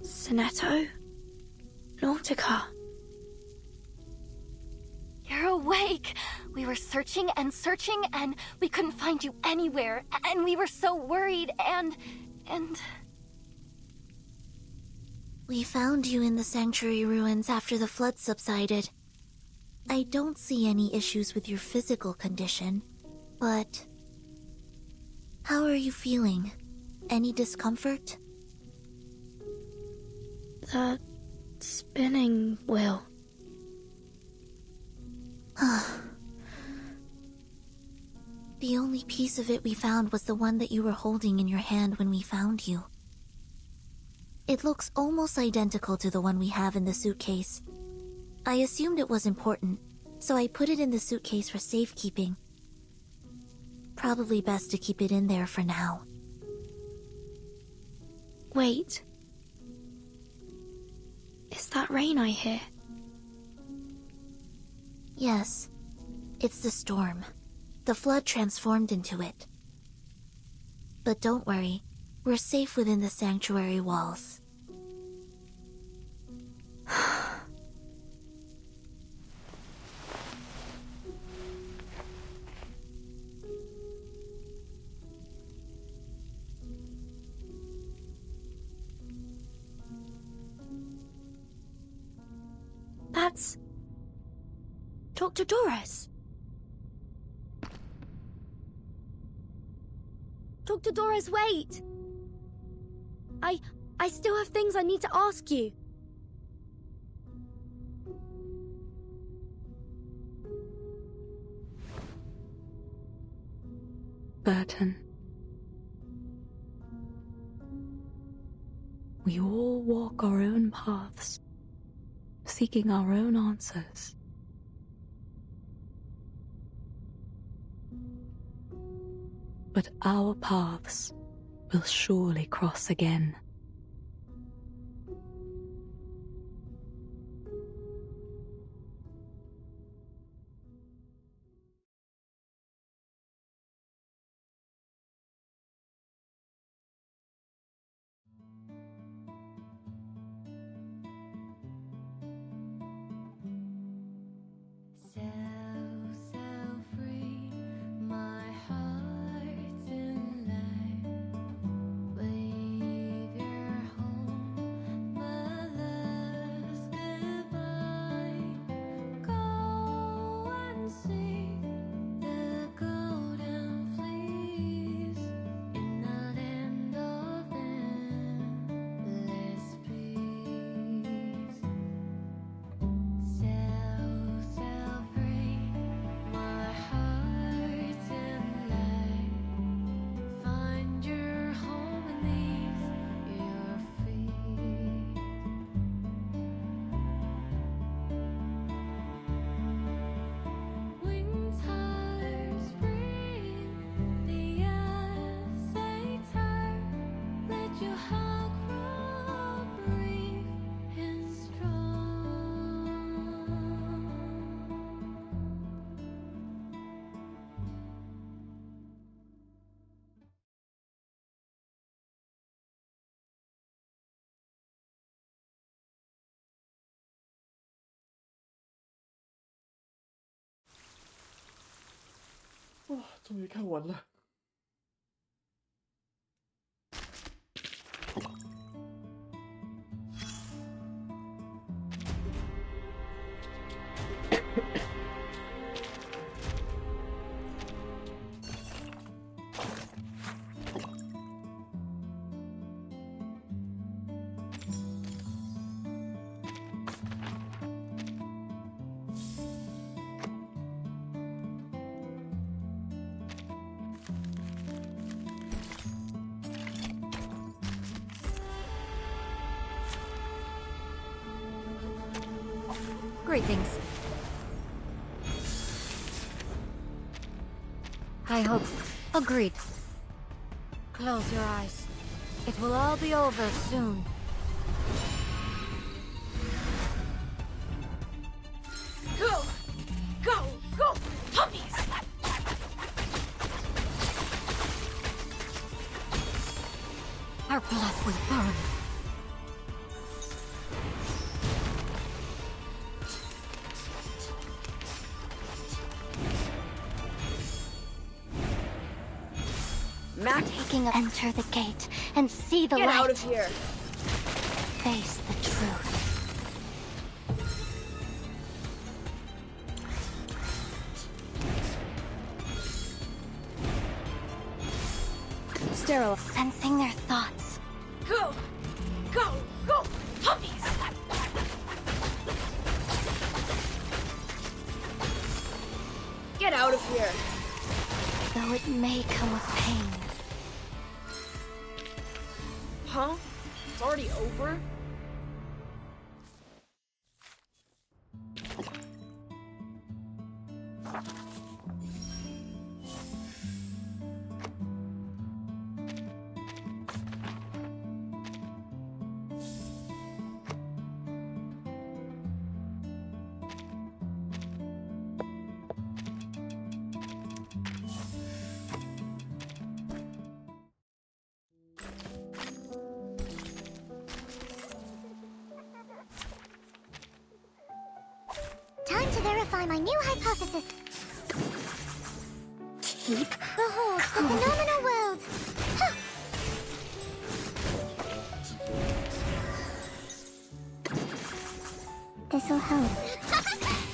Sonetto? Nautica. You're awake! We were searching and searching, and we couldn't find you anywhere, and we were so worried, and... We found you in the sanctuary ruins after the flood subsided. I don't see any issues with your physical condition, but... how are you feeling? Any discomfort? The spinning wheel. The only piece of it we found was the one that you were holding in your hand when we found you. It looks almost identical to the one we have in the suitcase. I assumed it was important, so I put it in the suitcase for safekeeping. Probably best to keep it in there for now. Wait. Is that rain I hear? Yes. It's the storm. The flood transformed into it. But don't worry. We're safe within the sanctuary walls. That's... Dr. Doris. Dr. Doris, wait! I still have things I need to ask you. Burton. We all walk our own paths, seeking our own answers. But our paths will surely cross again. Oh, 终于看完了。Greetings. I hope. Agreed. Close your eyes. It will all be over soon. Go! Go! Go! Puppies! Our blood will burn. Enter the gate and see the light. Get out of here! Face the truth. Sterile. Sensing their thoughts. Go! Go! Go! Puppies! Get out of here! Though it may come with pain. Huh? It's already over? to verify my new hypothesis. Keep behold the phenomenal world. Huh. This'll help.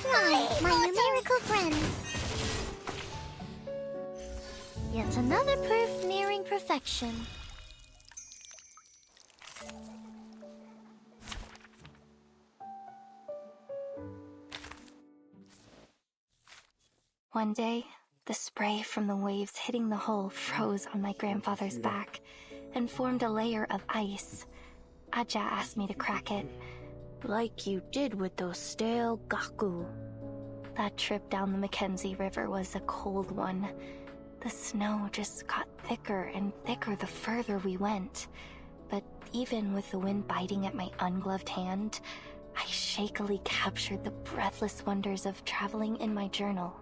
Fly, my numerical friends. Yet another proof nearing perfection. One day, the spray from the waves hitting the hull froze on my grandfather's back and formed a layer of ice. Aja asked me to crack it, like you did with those stale gaku. That trip down the Mackenzie River was a cold one. The snow just got thicker and thicker the further we went. But even with the wind biting at my ungloved hand, I shakily captured the breathless wonders of traveling in my journal.